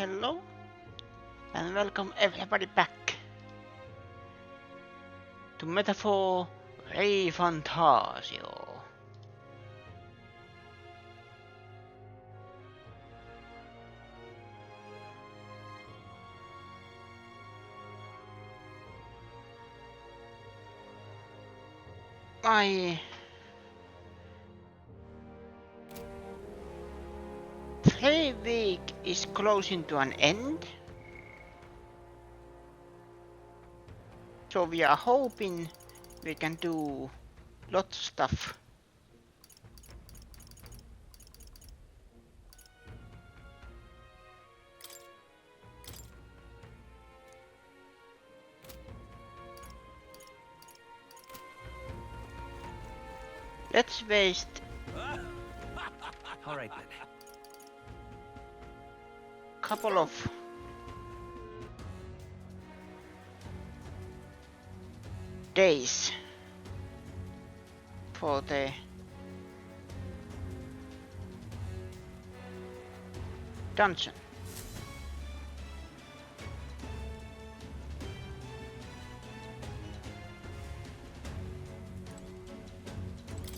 hello, and welcome everybody back to Metaphor ReFantazio. My 3 week is closing to an end, so we are hoping we can do lots of stuff. Let's waste All right then. couple of days for the dungeon.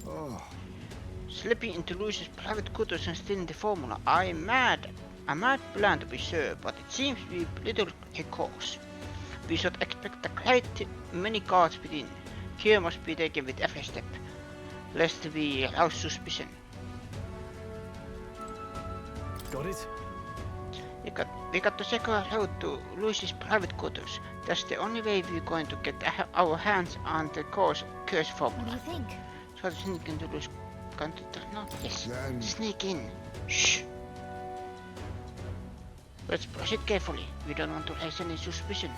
Oh, Slipping into Lucy's private quarters and stealing the formula. I'm mad plan to be sure, but it seems to be little recourse. We should expect a great many guards within. Care must be taken with every step, lest we rouse suspicion. Got it? We got to secure a road to Lucy's private quarters. That's the only way we're going to get our hands on the curse formula. What do you think? Try to sneak into Lucy's country. No, yes. then Sneak in. Shh. Let's proceed carefully. We don't want to raise any suspicion.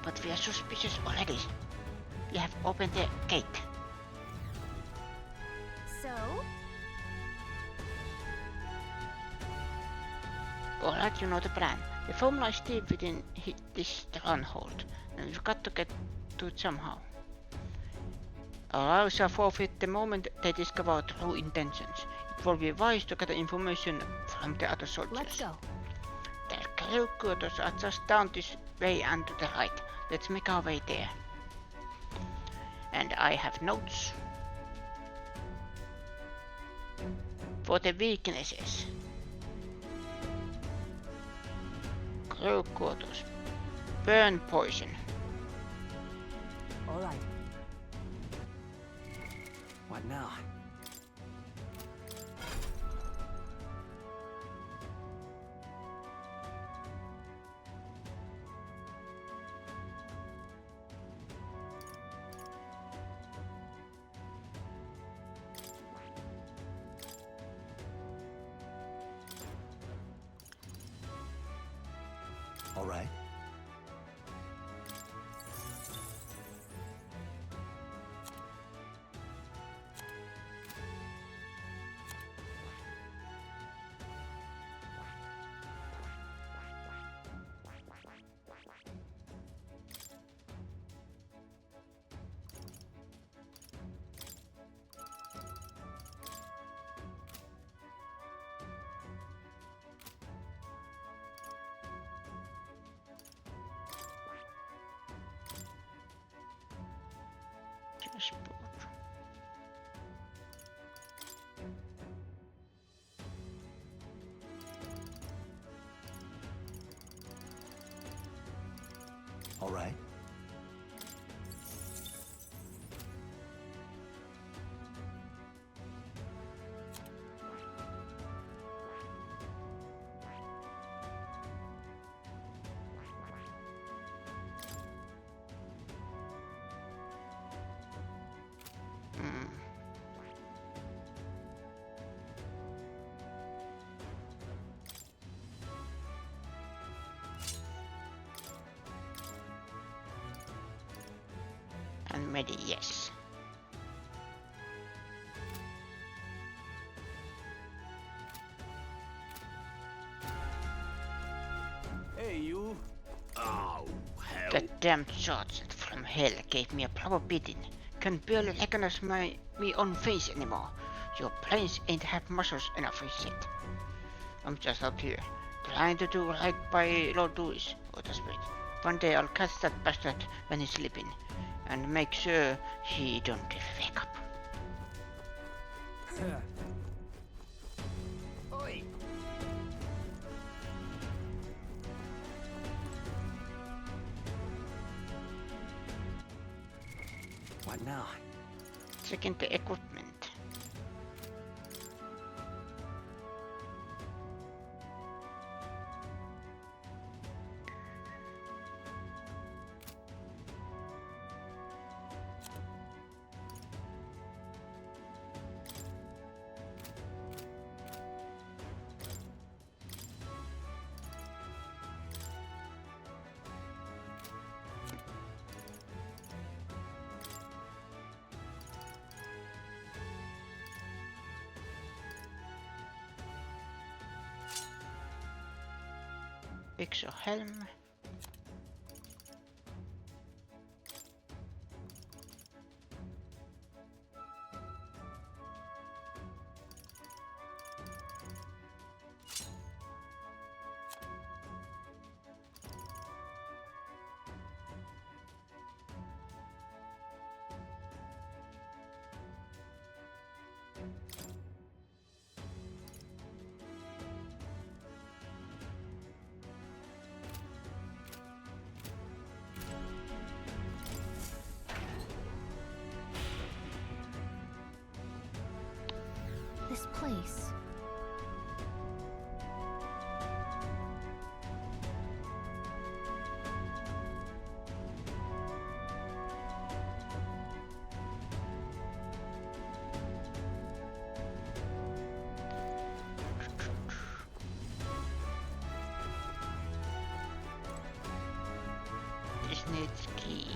But we are suspicious already. We have opened the gate. So? Alright, you know the plan. The formula is deep within this stronghold, and we've got to get to it somehow. Our lives are forfeit the moment they discover our true intentions. It will be wise to gather information from the other soldiers. Let's go. The crew quarters are just down this way and to the right. Let's make our way there. And I have notes for the weaknesses. Crew quarters. Burn poison. All right. What now? All right. All right. And ready, yes. Hey, you. oh, hell. That damn sergeant from hell gave me a proper beating. Can barely recognize me own face anymore. Your brains ain't have muscles enough, is it? I'm just out here. Trying to do right by Lord Lewis, or the spirit. One day I'll catch that bastard when he's sleeping, and make sure he don't wake up. Oi! What now? Checking the equipment. Fix your helm. This place. This needs key.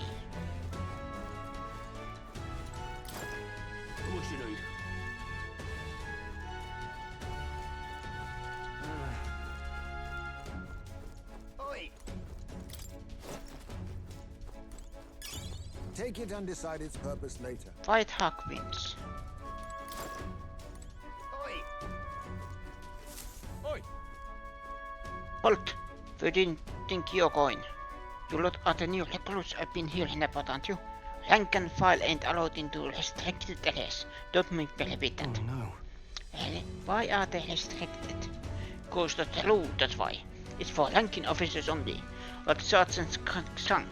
What you need? Oi! Take it and decide its purpose later. Fight Hawk wins. Oi! Oi! Halt! We didn't think you're going. You lot are the new recruits I've been hearing about, aren't you? Rank and file ain't allowed into restricted areas. Don't make me repeat that. Oh no. Really? Why are they restricted? Cause that's the rule, that's why. It's for ranking officers only. Like Sergeant Grant.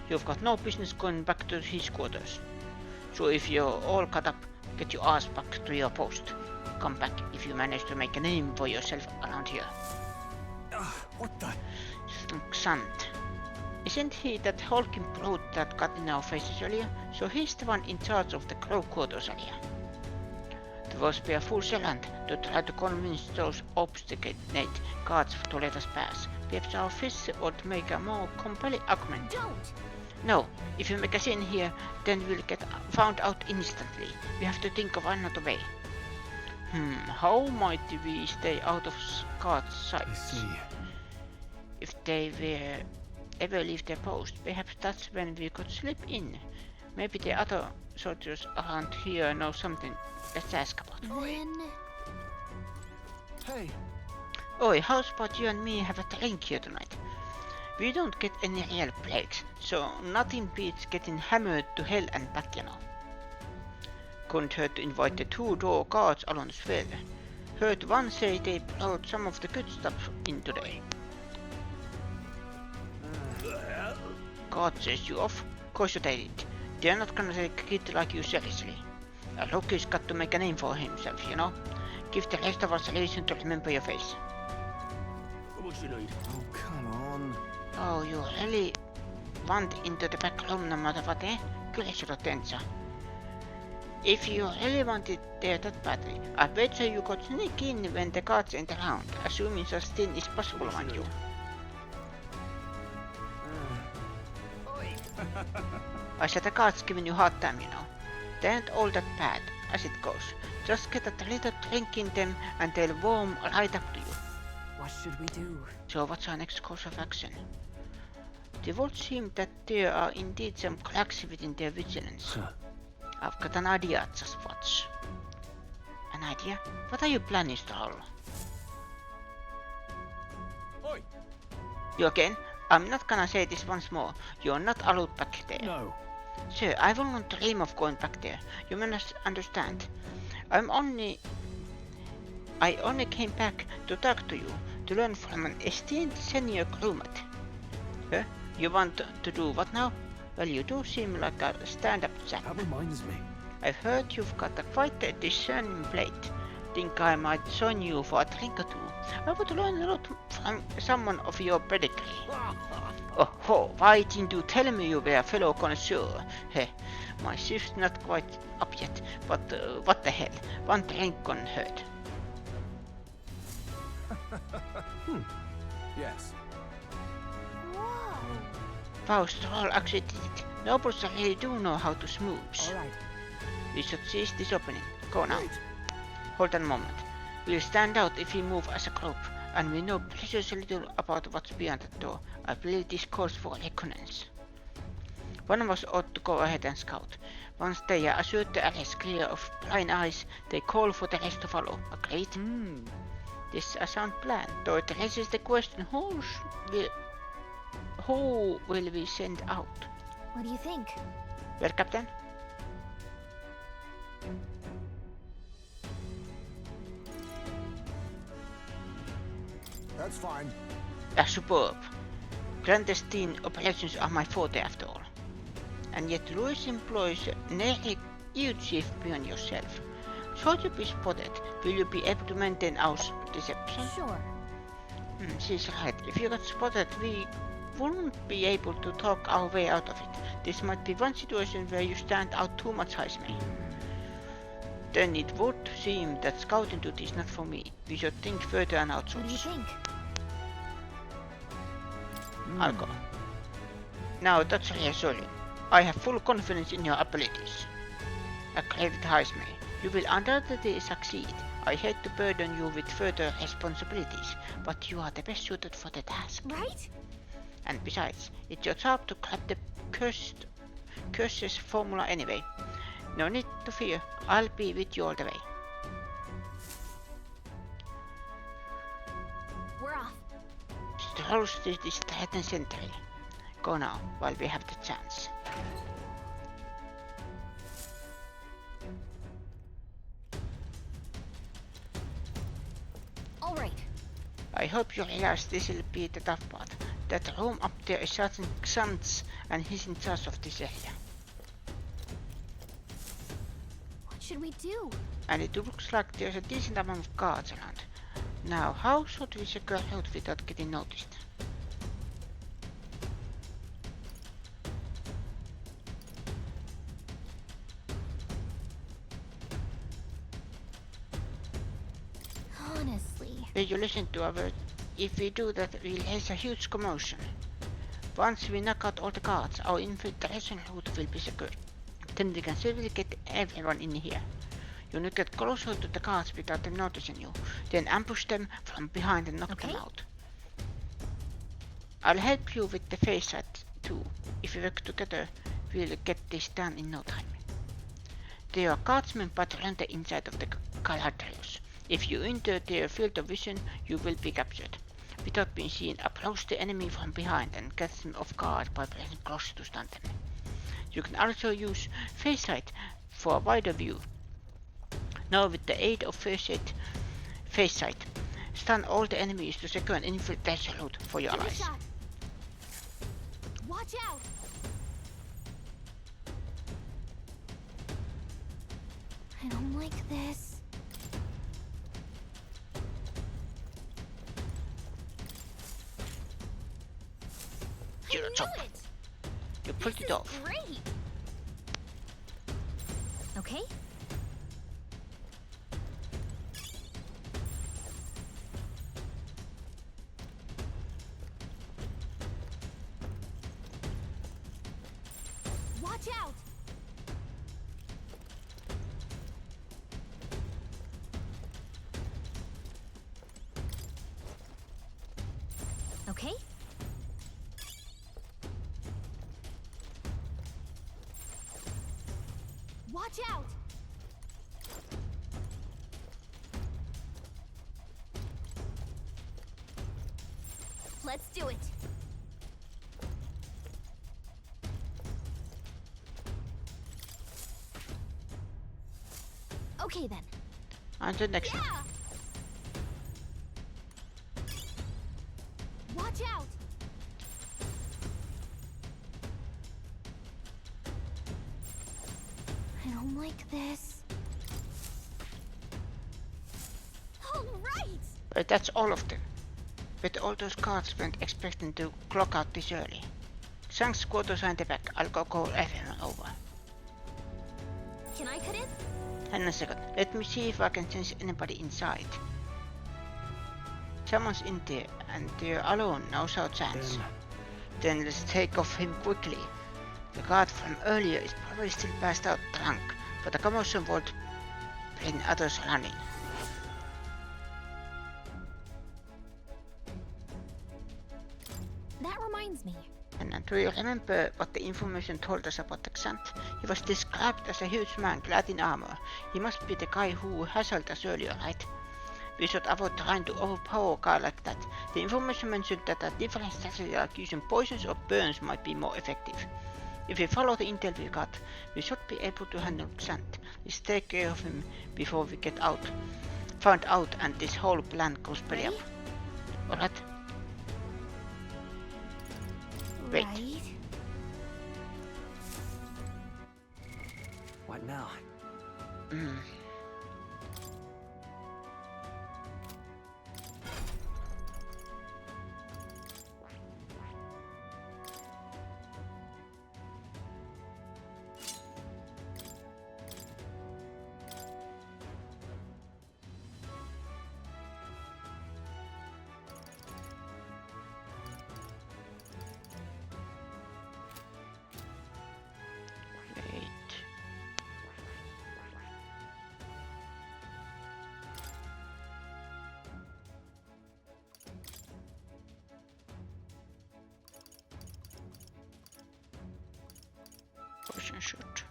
You've got no business going back to his quarters. So if you're all caught up, get your ass back to your post. Come back if you manage to make a name for yourself around here. What the? Sant. Isn't he that hulking brute that got in our faces earlier? So he's the one in charge of the crow quarters area. It was be a fool's errand to try to convince those obstinate guards to let us pass. Perhaps our fists would make a more compelling argument. Don't! No, if you make a scene here, then we'll get found out instantly. We have to think of another way. How might we stay out of guards' sight? I see. If they were ever leave their post, perhaps that's when we could slip in. Maybe the other soldiers around here know something. Let's ask about. Then... Hey! Oi, how's about you and me have a drink here tonight? We don't get any real breaks, so nothing beats getting hammered to hell and back, you know. Couldn't hurt to invite the two door guards along as well. Heard one say they brought some of the good stuff in today. The hell? God says you off? Course they did. They're not gonna take a kid like you seriously. A rookie's got to make a name for himself, you know? Give the rest of us a reason to remember your face. What you need? Oh, come on. Oh, you really want into the back room no matter what, eh? Kyllä sulla tensa. If you really want it there that badly, I bet you could sneak in when the guards ain't around, assuming such thing is possible, mind you. Oi! I said the guards giving you hard time, you know. They ain't all that bad, as it goes. Just get a little drink in them and they'll warm right up to you. What should we do? So what's our next course of action? It would seem that there are indeed some cracks within their vigilance. Huh. I've got an idea, just watch. An idea? What are you planning, Strohl? Oi! You again? I'm not gonna say this once more. You're not allowed back there. No. Sir, I will not dream of going back there. You must understand. I only came back to talk to you, to learn from an esteemed senior crewmate. Huh? You want to do what now? Well, you do seem like a stand-up chap. That reminds me. I've heard you've got quite a discerning blade. Think I might join you for a drink or two. I would learn a lot from someone of your pedigree. Oh, why didn't you tell me you were a fellow connoisseur? Heh, my shift's not quite up yet, but what the hell? One drink couldn't hurt. Yes. Whoa. Wow, Strohl actually did it. Nobles really do know how to smooth. Alright. We should seize this opening. Go now. Wait. Hold on a moment. We'll stand out if we move as a group, and we know precious little about what's beyond the door. I believe this calls for reconnaissance. One of us ought to go ahead and scout. Once they are assured the area is clear of prying eyes, they call for the rest to follow. Agreed? This is a sound plan, though it raises the question, who will we send out? What do you think? Well, Captain? That's fine. Superb. Clandestine operations are my forte after all. And yet Louis employs nearly you chief beyond yourself. Should you be spotted, will you be able to maintain our deception? Sure. She's right. If you got spotted, we wouldn't be able to talk our way out of it. This might be one situation where you stand out too much, Heisman. Then it would seem that scouting duty is not for me. We should think further and What do you outsource. think? I'll go. Now that's reassuring. I have full confidence in your abilities. Agreed with Heisman. You will undoubtedly succeed. I hate to burden you with further responsibilities, but you are the best suited for the task. Right? And besides, it's your job to grab the curse's formula anyway. No need to fear, I'll be with you all the way. We're off. Stroll Street is tight and century. Go now, while we have the chance. All right. I hope you realize this will be the tough part. That room up there is Sergeant Xantz, and he's in charge of this area. What should we do? And it looks like there's a decent amount of guards around. Now, how should we secure out without getting noticed? Honestly. Will you listen to our words? If we do that, we'll raise a huge commotion. Once we knock out all the guards, our infiltration route will be secured. Then we can safely get everyone in here. You need to get closer to the guards without them noticing you. Then ambush them from behind and knock them out. I'll help you with the face sight too. If we work together, we'll get this done in no time. There are guardsmen patrolling the inside of the Galadriels. If you enter their field of vision, you will be captured. Without being seen, approach the enemy from behind and catch them off guard by pressing close to stun them. You can also use face sight for a wider view. Now with the aid of face sight, stun all the enemies to secure an infiltration route for your allies. Shot. Watch out! I don't like this. You're a I chopper. knew it! You pulled This it is off. great! Okay. Watch out! Okay. Watch out! Let's do it. Okay then. On to the next one. Yeah. Watch out. I don't like this. All right. But that's all of them. But all those cards weren't expecting to clock out this early. Thanks, Quarter signed back. I'll go call everyone over. Can I cut in? Hang on a second. Let me see if I can sense anybody inside. Someone's in there, and they're alone. No chance. Then let's take off him quickly. The guard from earlier is probably still passed out drunk, but the commotion won't bring others running. That reminds me. And do you remember what the information told us about the Xant? He was described as a huge man clad in armor. He must be the guy who hassled us earlier, right? We should avoid trying to overpower a guy like that. The information mentioned that a different strategy like using poisons or burns might be more effective. If we follow the intel we got, we should be able to handle Xant. Let's take care of him before we get found out and this whole plan goes belly up. Alright? Wait. Right. What now? Wait. Poison shot.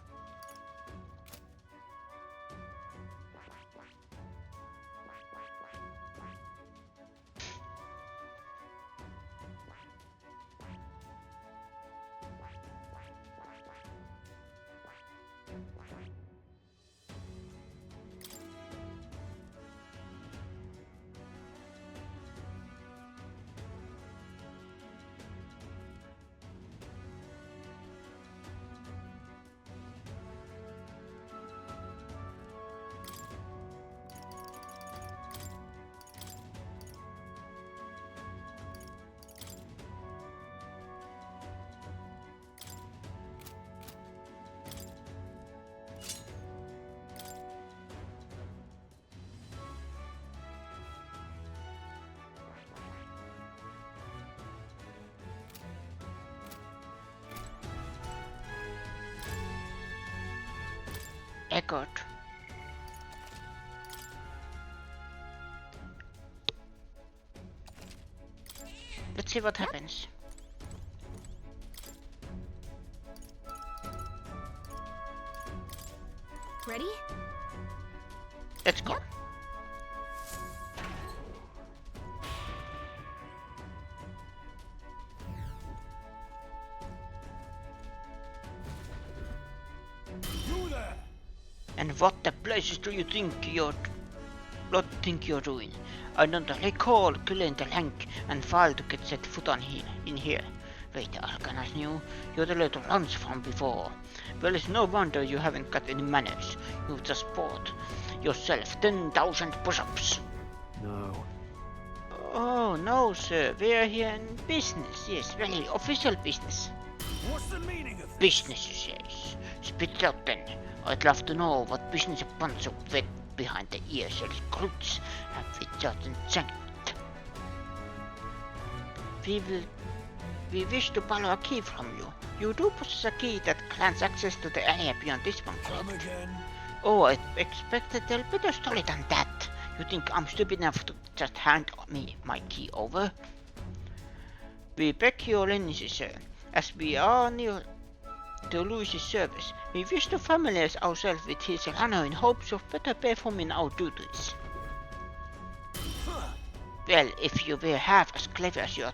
Echoed. Let's see what happens. Ready? Let's go. You there! And what the places do you think you're doing? I don't recall killing the Lank and failed to get set foot on in here. Wait, Arcanas knew you're the little lunch from before. Well, it's no wonder you haven't got any manners. You've just bought yourself 10,000 push-ups. No. Oh, no, sir. We're here in business. Yes, very official business. What's the meaning of this? Business, you say. Spit it out then. I'd love to know what business a bunch of wet behind the ears recruits have with certain Sanctum. We wish to borrow a key from you. You do possess a key that grants access to the area beyond this one, Come correct? again? Oh, I expected a better story than that. You think I'm stupid enough to just hand me my key over? We beg your leniency, sir. As we are near to Louis's service, we wish to familiarize ourselves with his runner in hopes of better performing our duties. Huh. Well, if you were half as clever as you are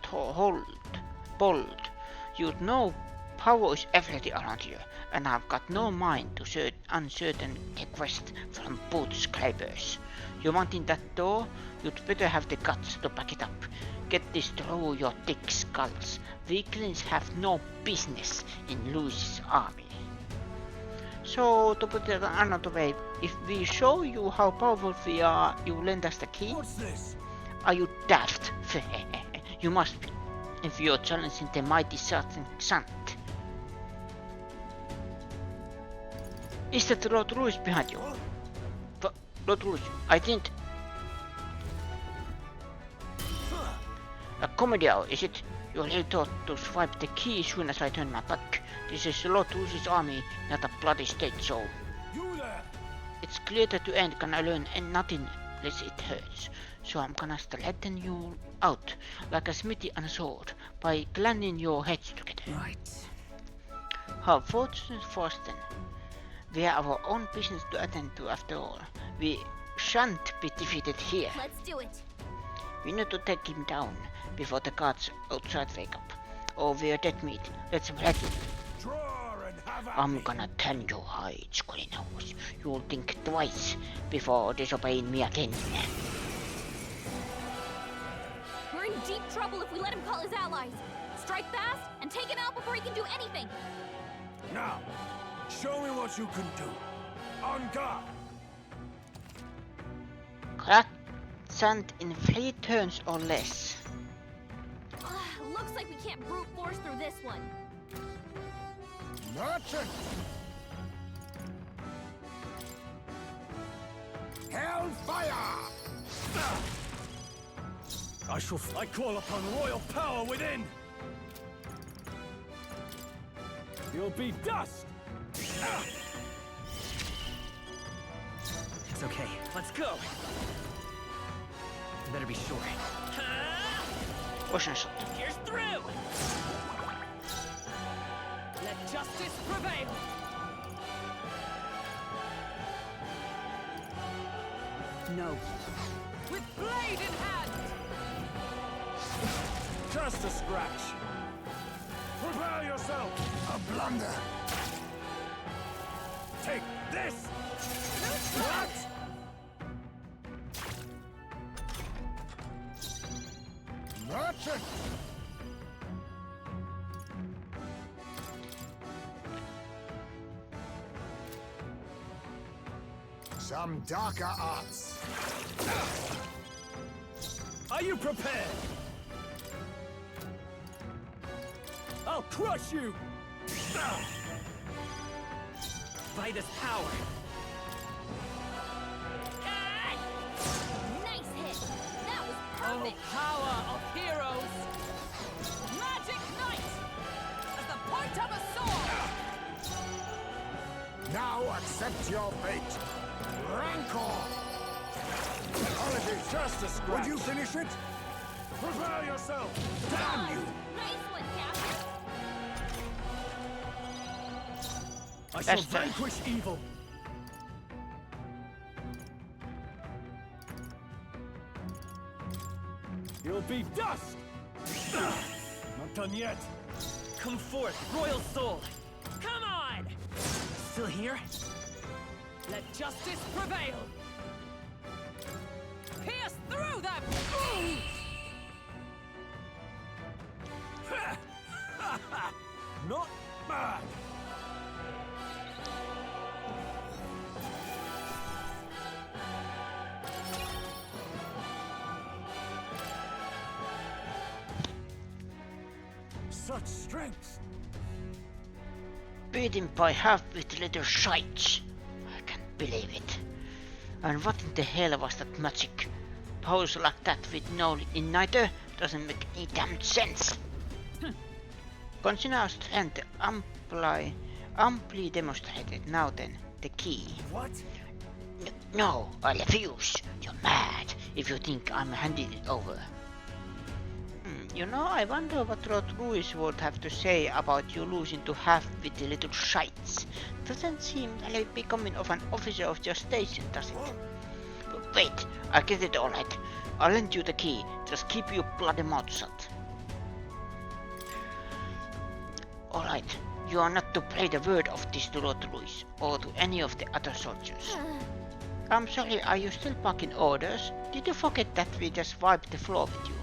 bold, you'd know power is everything around here, and I've got no mind to uncertain request from both scrapers. You want in that door? You'd better have the guts to back it up. Get this through your thick skulls. Weaklings have no business in Louis's army. So, to put it another way, if we show you how powerful we are, you lend us the key? What's this? Are you daft? You must be, if you're challenging the mighty Sergeant Sant. Is that Lord Louis behind you? Lord Louis, I didn't... A comedial, is it? You really thought to swipe the key as soon as I turned my back. This is Lord Louis's army, not a bloody state show. You there! It's clear that you ain't gonna learn and nothing unless it hurts. So I'm gonna straighten you out like a smithy and a sword by clanging your heads together. Right. How fortunate for us then. We have our own business to attend to after all. We shan't be defeated here. Let's do it. We need to take him down before the guards outside wake up. Or we're dead meat. Let's break him. Draw and have at I'm me. gonna turn your hide, Scully Nose. You'll think twice before disobeying me again. We're in deep trouble if we let him call his allies. Strike fast and take him out before he can do anything. Now, show me what you can do. On guard. Crack sand in 3 turns or less. Looks like we can't brute force through this one. Merchant! Hellfire! I call upon royal power within! You'll be dust! It's okay. Let's go. You better be sure. Ocean shot. Here's through! Let justice prevail! No. With blade in hand! Just a scratch. Prepare yourself! A blunder! Take this! What? Merchant! Some darker arts. Are you prepared? I'll crush you! By this power! Nice hit. That was Oh, perfect. power of heroes! Magic Knight! At the point of a sword! Now accept your fate. Rancor! Apologies, just a scratch. Would you finish it? Prepare yourself! Damn you! Nice one, Captain. I shall shall vanquish evil. You'll be dust! Not done yet. Come forth, royal soul! Come on! Still here? Let justice prevail! Pierce through them! Not bad. Such strength. Beat him by half with little shites. I can't believe it. And what in the hell was that magic? Powers like that with no igniter doesn't make any damn sense. Consider our strength amply demonstrated. Now then, the key. What? No, I refuse. You're mad if you think I'm handing it over. You know, I wonder what Lord Louis would have to say about you losing to half with the little shites. Doesn't seem like becoming of an officer of your station, does it? But wait, I get it all right. I'll lend you the key. Just keep your bloody mouth shut. Alright, you are not to play the word of this to Lord Louis or to any of the other soldiers. I'm sorry, are you still barking orders? Did you forget that we just wiped the floor with you?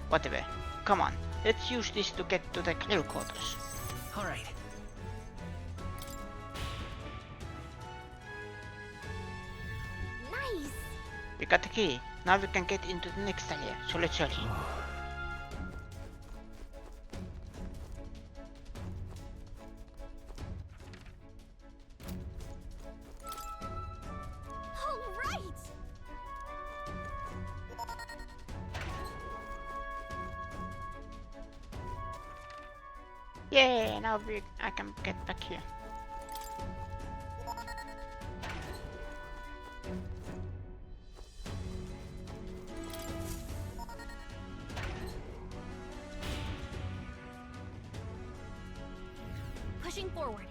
Whatever. Come on, let's use this to get to the crew quarters. All right. Nice. We got the key. Now we can get into the next area, so let's hurry. All right. Yeah, now I can get back here. Pushing forward.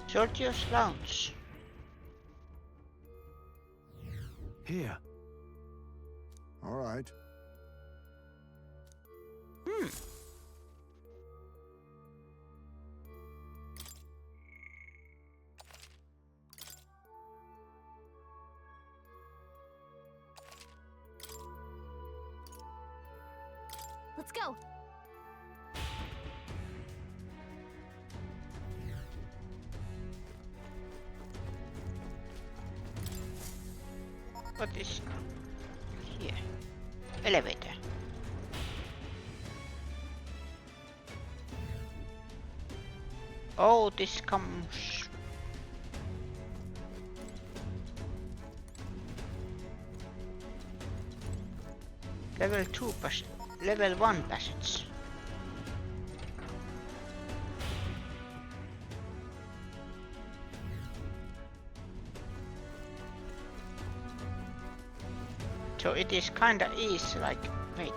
Soldier's Lounge. Here. All right. Let's go. What is here? Elevator. Oh, this comes. Level 2 passage. Level 1 passage. So it is kinda easy, like, wait.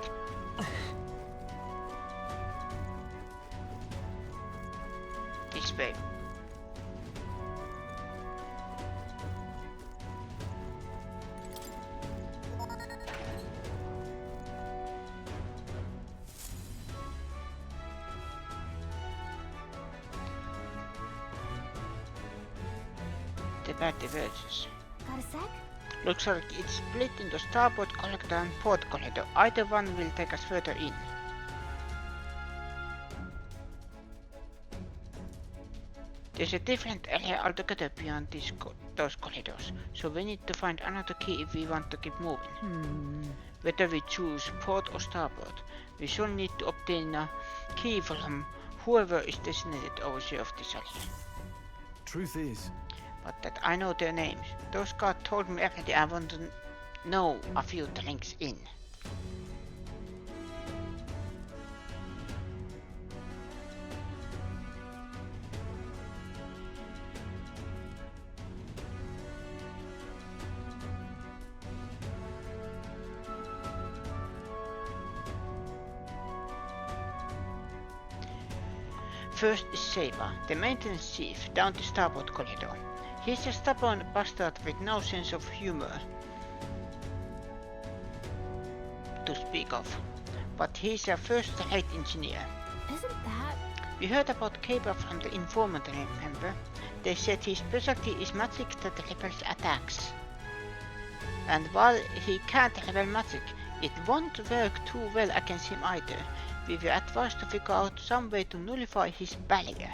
This way. The bad divergence. Got a sec? Looks like it's split into starboard corridor and port corridor. Either one will take us further in. There's a different area altogether beyond those corridors, so we need to find another key if we want to keep moving. Whether we choose port or starboard, we shall need to obtain a key from whoever is designated overseer of this area. Truth is, But that I know their names. Those guards told me everything I want to know a few drinks in. First is Saber, the maintenance chief, down the starboard corridor. He's a stubborn bastard with no sense of humor to speak of, but he's a first-rate engineer. Isn't that? We heard about Caper from the informant, remember? They said his specialty is magic that repels attacks. And while he can't repel magic, it won't work too well against him either. We were advised to figure out some way to nullify his barrier.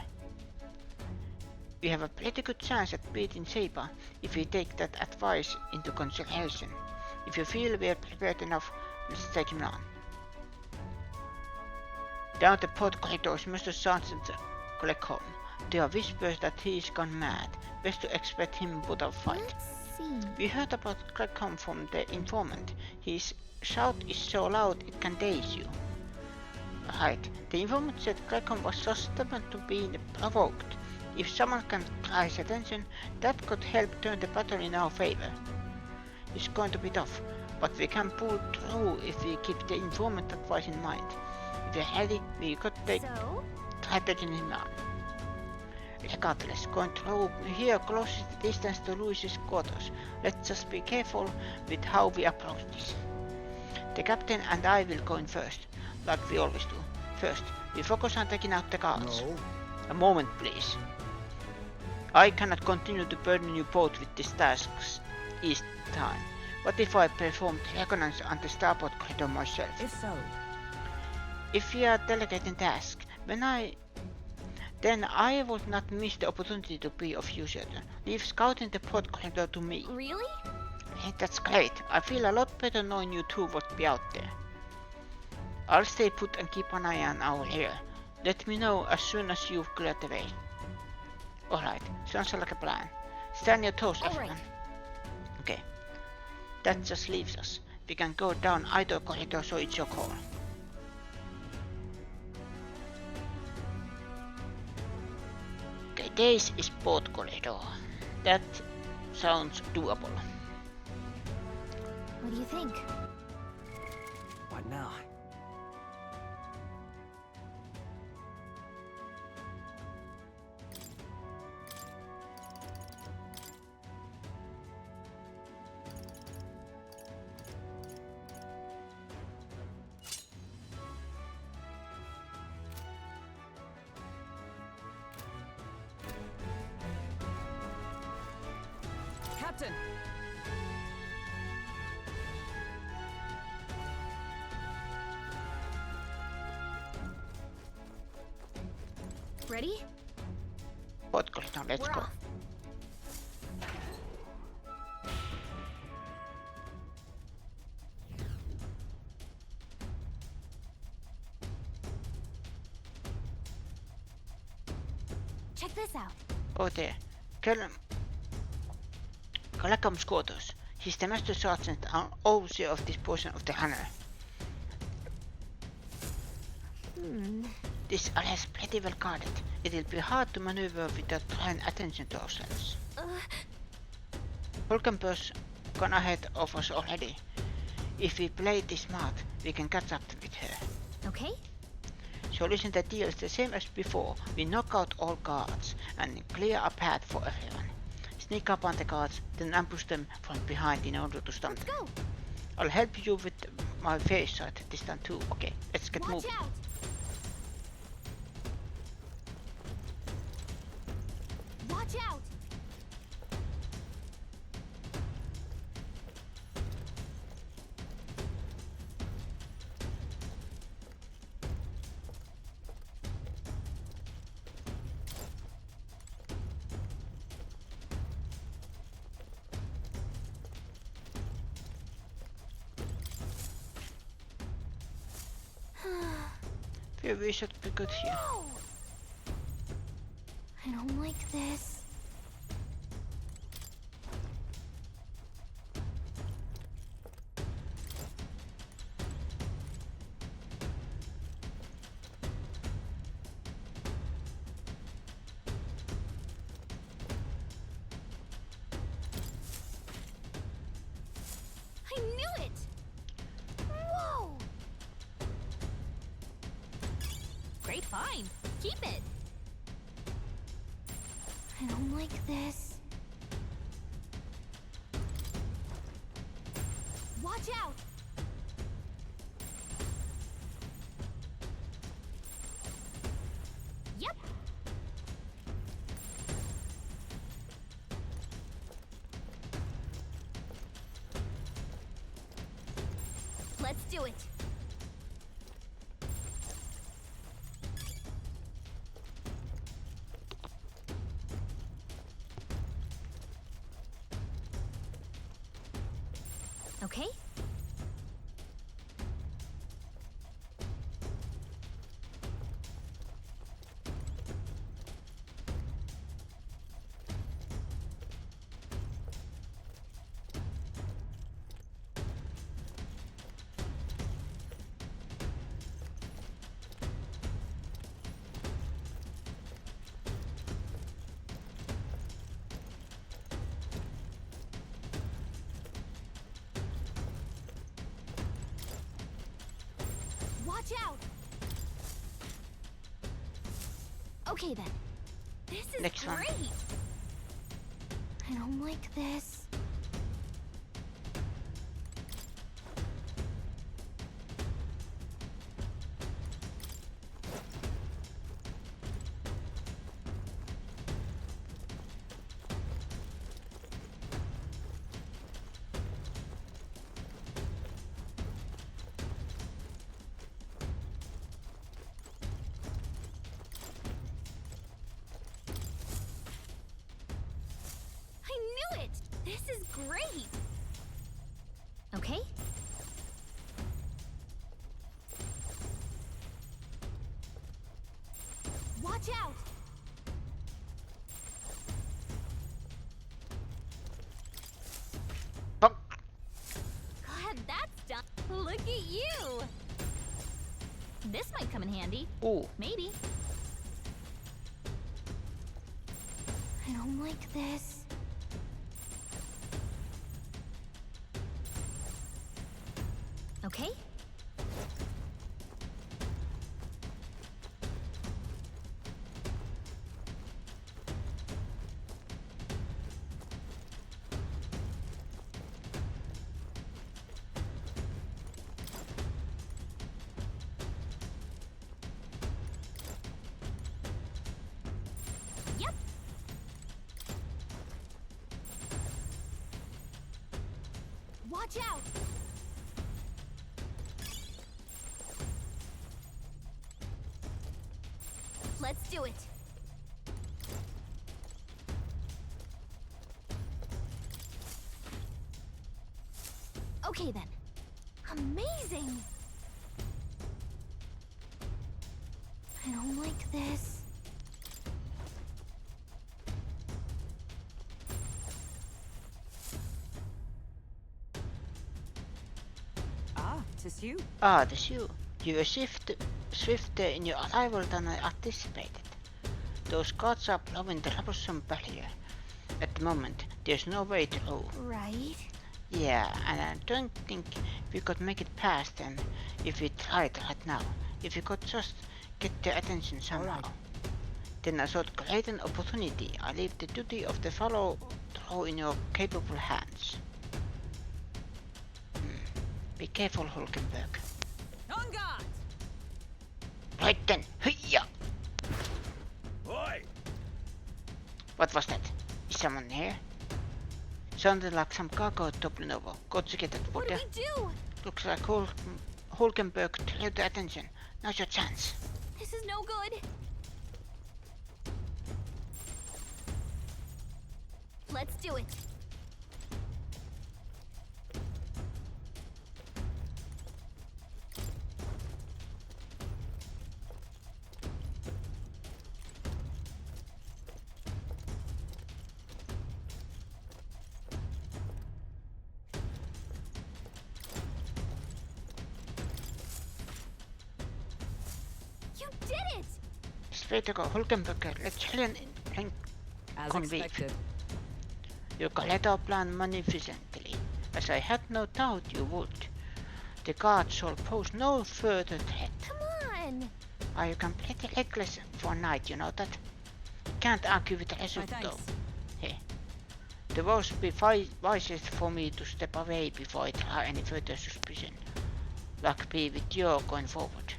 We have a pretty good chance at beating Saber if we take that advice into consideration. If you feel we are prepared enough, let's take him on. Down the port corridors, Mr. Sergeant Gleckham. There are whispers that he is gone mad. Best to expect him to put up fight. Let's see. We heard about Gleckham from the informant. His shout is so loud it can daze you. Right, the informant said Gleckham was so stubborn to be provoked. If someone can draw his attention, that could help turn the battle in our favor. It's going to be tough, but we can pull through if we keep the informant advice in mind. If we're ready, we could take So? strategy in mind. Regardless, going through here closest distance to Louis's quarters. Let's just be careful with how we approach this. The captain and I will go in first, like we always do. First, we focus on taking out the guards. No. A moment, please. I cannot continue to burden you both with these tasks each time. What if I performed reconnaissance on the starboard corridor myself? If so, If we are delegating tasks, then I would not miss the opportunity to be of use. Leave scouting the port corridor to me. Really? Hey, that's great. I feel a lot better knowing you two would be out there. I'll stay put and keep an eye on our rear. Let me know as soon as you've cleared the way. Alright, sounds like a plan. Stay on your toes, All everyone. right. Okay. That just leaves us. We can go down either corridor, so it's your call. Okay, this is port corridor. That sounds doable. What do you think? what now? Captain! Ready? Port corridor, let's We're go. off. Check this out. Oh there. Calacom's quarters. He's the master sergeant and overseer of this portion of the hangar. This area is pretty well guarded. It will be hard to maneuver without drawing attention to ourselves. Hulkenberg's gone ahead of us already. If we play this smart, we can catch up with her. Okay? So listen, the deal is the same as before. We knock out all guards and clear a path for everyone. Sneak up on the guards, then ambush them from behind in order to stun Let's them. go! I'll help you with my face side this time too. Okay, let's get Watch moving. out! Watch out! Here we should be good here. No! I don't like this. I knew it! Whoa! Great find. Keep it. I don't like this. Watch out! Yep. Let's do it. Okay? Watch out! Okay then. This is Next one. great! I don't like this. I knew it! This is great! Okay? Watch out! Fuck. Glad that's done. Look at you! This might come in handy. Ooh. Maybe. I don't like this. Okay? Yep. Watch out! Let's do it. Okay then. Amazing! I don't like this. Ah, 'tis you. Ah, the shoe. You were swifter in your arrival than I anticipated. Those guards are blowing the troublesome barrier. At the moment, there's no way through. Right? Yeah, and I don't think we could make it past them if we tried right now. If we could just get their attention somehow. Then I saw great an opportunity. I leave the duty of the follow through in your capable hands. Be careful, Hulkenberg. On guard! Right then, hiya! Oi! What was that? Is someone here? Sounded like some cargo toppling over. Go check it out, What would do ya? we do? Looks like Hulkenberg drew the attention. Now's your chance. This is no good. Let's do it. You did it! Straight to go, Hulkenberg. Let's Helen As Convict. expected. You carried our plan magnificently, as I had no doubt you would. The guards shall pose no further threat. Come on! Are you completely reckless for a night, you know that? Can't argue with the result My though. thanks. Hey. The would be wisest for me to step away before I try any further suspicion. Luck be with you going forward.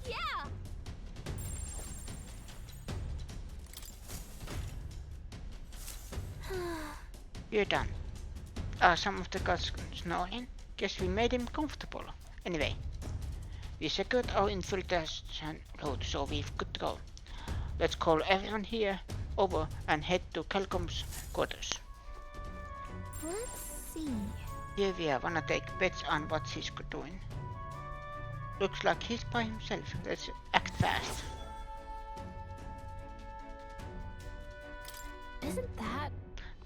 Yeah! You're done. Are some of the guards snoring? Guess we made him comfortable. Anyway, we secured our infiltration route, so we're good to go. Let's call everyone here over and head to Kelcom's quarters. Let's see. Here we are, wanna take bets on what he's doing. Looks like he's by himself. Let's act fast. Isn't that?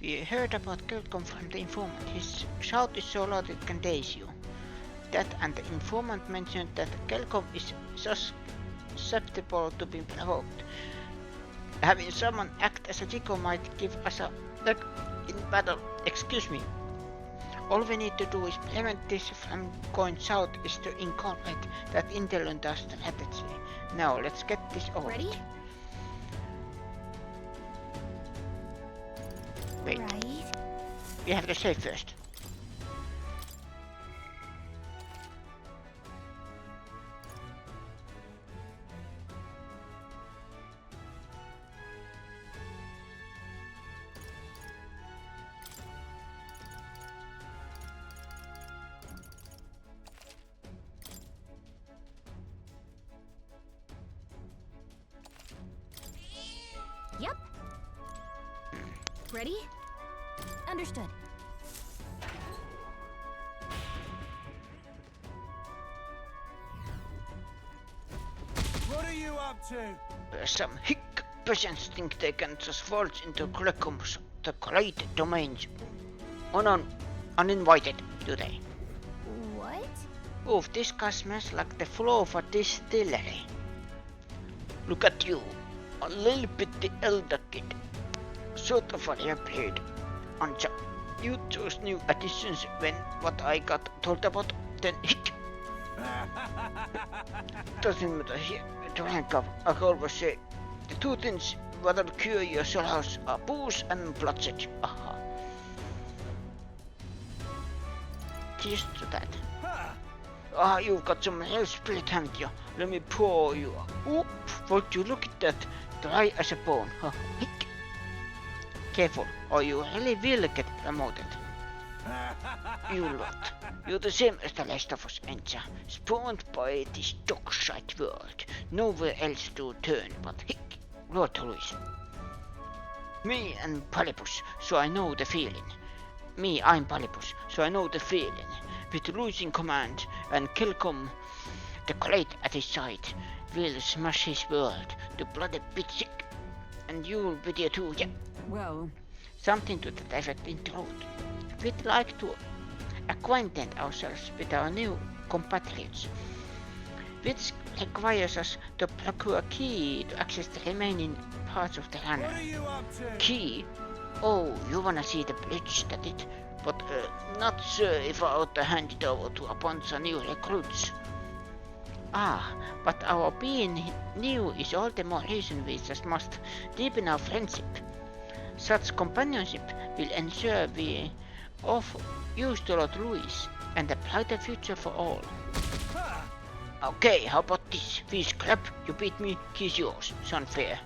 We heard about Kelcom from the informant. His shout is so loud it can daze you. That and the informant mentioned that Kelcom is susceptible to be provoked. Having someone act as a Chico might give us a leg in battle. Excuse me. All we need to do is prevent this from going south is to incorporate that intelligent strategy. Now let's get this over. Ready? Wait, Right. we have to save first. Yep. Ready? Understood. What are you up to? Some hick peasants think they can just vault into Grecum's the great domains uninvited, do they? What? Oof, this guy smells like the floor of a distillery. Look at you, a little bit the elder kid. Sort of a blade. Anja, you chose new additions when what I got told about, then hick. Doesn't matter here, to handcuff, I always say, the two things that'll cure your soul house are booze and bloodshed. Aha. Cheers to that. Ah, you've got some real spirit, haven't you? Let me pour you. Oop, would you look at that, dry as a bone. Huh. Hick. Careful, or you really will get promoted. You lot. You're the same as the rest of us, ain't ya? Spawned by this dog-shite world. Nowhere else to turn but hick, Lord Louis. Me and Polypus, so I know the feeling. I'm Polypus, so I know the feeling. With losing command and Kilcom, the Great at his side, will smash his world to bloody bit. And you'll be there too, yeah. Well, Something to that effect in truth. We'd like to acquaint ourselves with our new compatriots, which requires us to procure a key to access the remaining parts of the What runner. are you up to? Key? Oh, you wanna see the bridge that it? But not sure if I ought to hand it over to a bunch of new recruits. Ah, but our being new is all the more reason we just must deepen our friendship. Such companionship will ensure we of use to Lord Louis and a brighter future for all. Okay, how about this? Fish crap, you beat me, key's yours. Sound fair?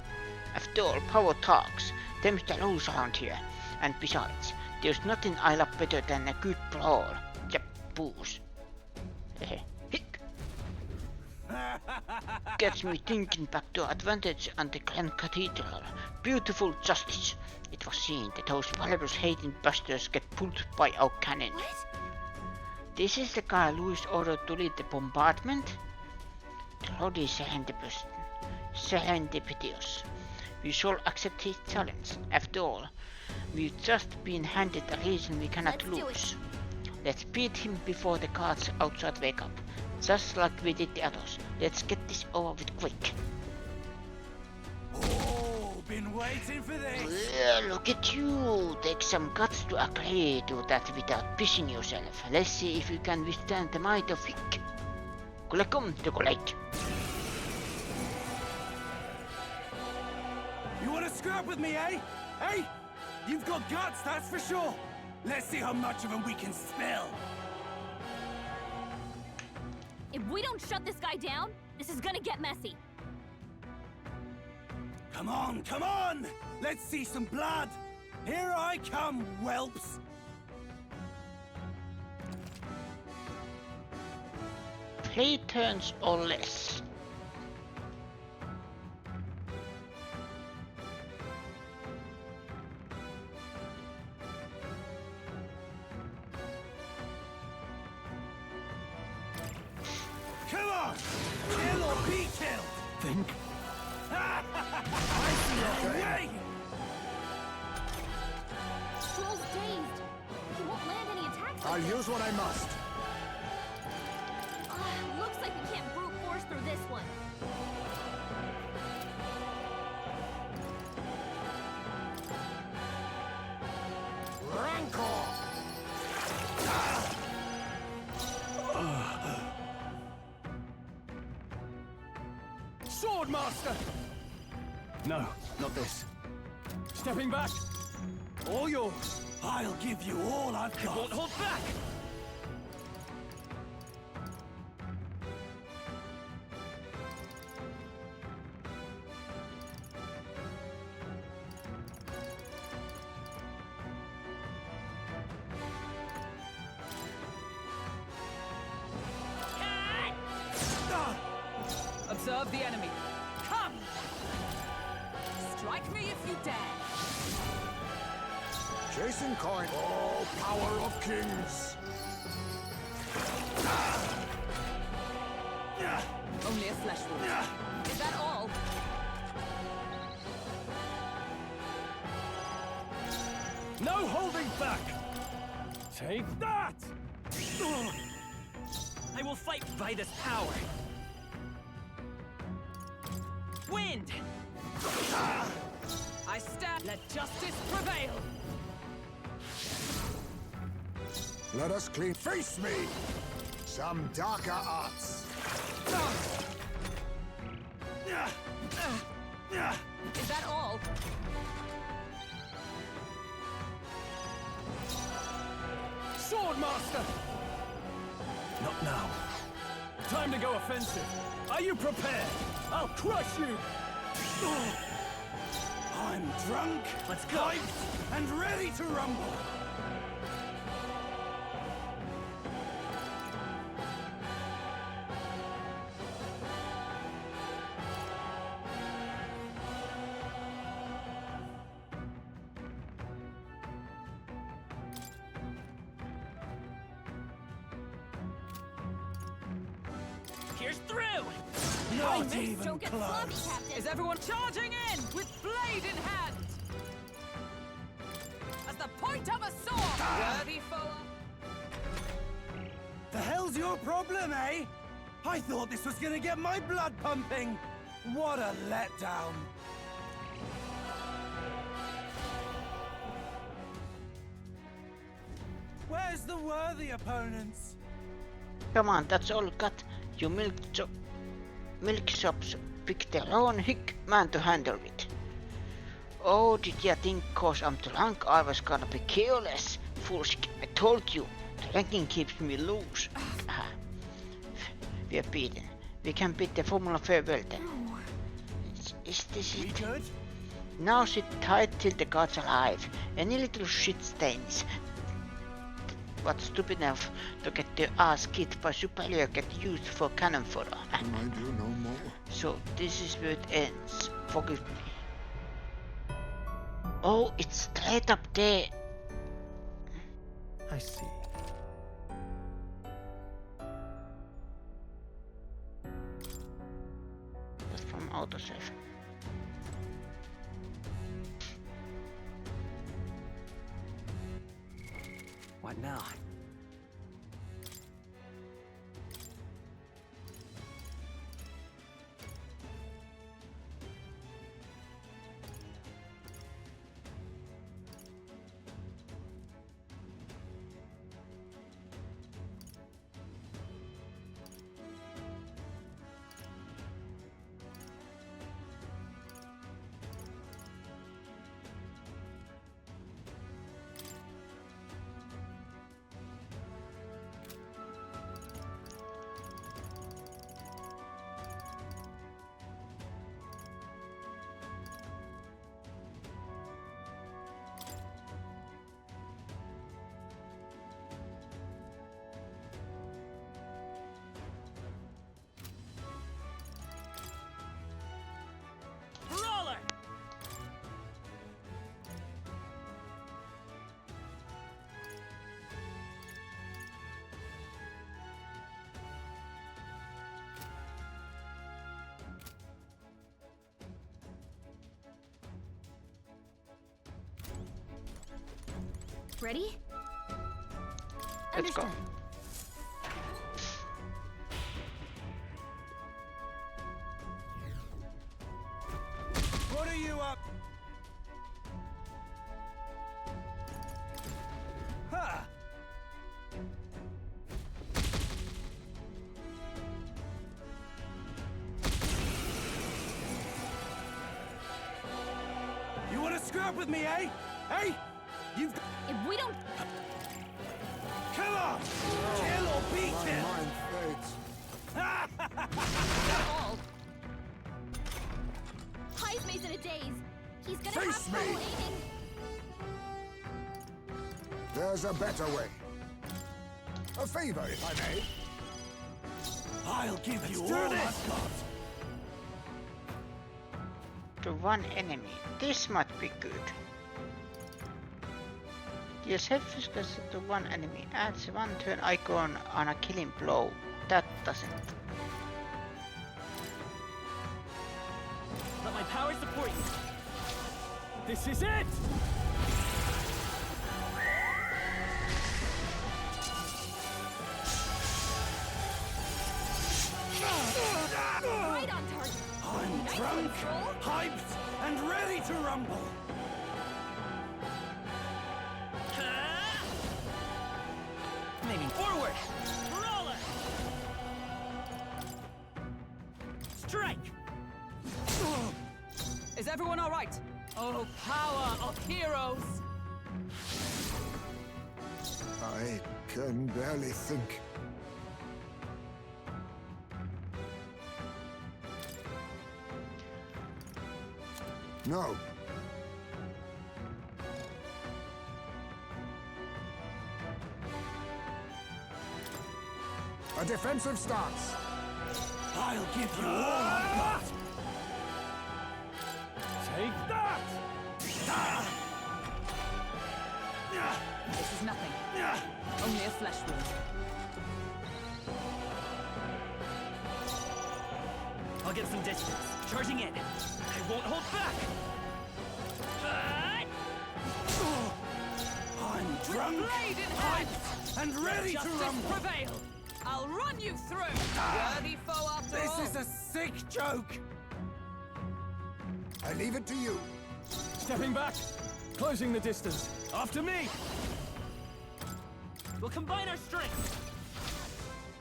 After all, power talks. Them's the rules around here. And besides, there's nothing I love better than a good brawl. Yep, booze. Hick. Gets me thinking back to Advantage and the Grand Cathedral. Beautiful justice. It was seen that those Polypus hating bastards get pulled by our cannon. What? This is the guy Louis ordered to lead the bombardment? Bloody serendipitous. We shall accept his challenge. After all, we've just been handed a reason we cannot Let's do lose. Let's beat him before the guards outside wake up. Just like we did the others. Let's get this over with quick. Oh, been waiting for this. Well, look at you. Take some guts to agree to that without pissing yourself. Let's see if you can withstand the might of Hick. Welcome to Collect. You want to scrap with me, eh? Hey, you've got guts, that's for sure. Let's see how much of them we can spill. If we don't shut this guy down, this is gonna get messy. Come on, come on! Let's see some blood. Here I come, whelps. 3 turns or less. Come on! Kill or be killed! think. I see your way! Strohl's dazed. He won't land any attacks. I'll use what I must. Looks like we can't brute force through this one. Rancor! Swordmaster! No, not this. Stepping back. All yours. I'll give you all I've got. Won't hold back. Observe the enemy. Come! Strike me if you dare. Chasing coin. Oh, power of kings. Only a flesh wound. Is that all? No holding back. Take that. I will fight by this power. Wind. I stand. Let justice prevail. Let us clean. Face me! Some darker arts. Is that all? Swordmaster! Not now. Time to go offensive. Are you prepared? I'll crush you. I'm drunk, Let's go. hyped, and ready to rumble. Here's through. Not even Don't get sloppy, close. Captain. Is everyone charging in with blade in hand? As the point of a sword! Worthy foe. The hell's your problem, eh? I thought this was gonna get my blood pumping. What a letdown. Where's the worthy opponents? Come on, that's all got. You milk shops pick their own hick man to handle it. Oh, did ya think cause I'm drunk I was gonna be careless? Foolsk, I told you. Drinking keeps me loose. We are beaten. We can beat the Formula farewell then. Is this We it? good? Now sit tight till the god's alive. Any little shit stains what's stupid enough to get their ass kicked by superior get used for cannon fodder. Can I do no more? So this is where it ends. Forgive me. Oh, it's straight up there. I see. That's from autosave. What now? Brawler! Ready? Let's go. Understood. What are you up? Ha! up with me, eh? Hey! You've... If we don't... Come on! Kill or be My killed! mind fades. all... Heismay's in a daze. He's gonna have Face me. trouble aiming. There's a better way. A favor, if I may. I'll give you do all this. I've got. To one enemy. This might be good. Deals health to one enemy. Adds one turn icon on a killing blow. That doesn't. Let my power support you. This is it! Right on target. I'm Nice drunk, one, Strohl. hyped, and ready to rumble. Maybe forward! Brawler! Strike! Is everyone all right? Oh, power of heroes! I can barely think. No. A defensive stance. I'll give you all I've got. Take that! This is nothing. Only a flesh wound. I'll get some distance. Charging in. I won't hold back! I'm drunk, Blade in hand! hyped, and ready to Justice rumble. prevail! I'll run you through! Worthy foe after all! This is a sick joke. I leave it to you. Stepping back. Closing the distance. After me! We'll combine our strength.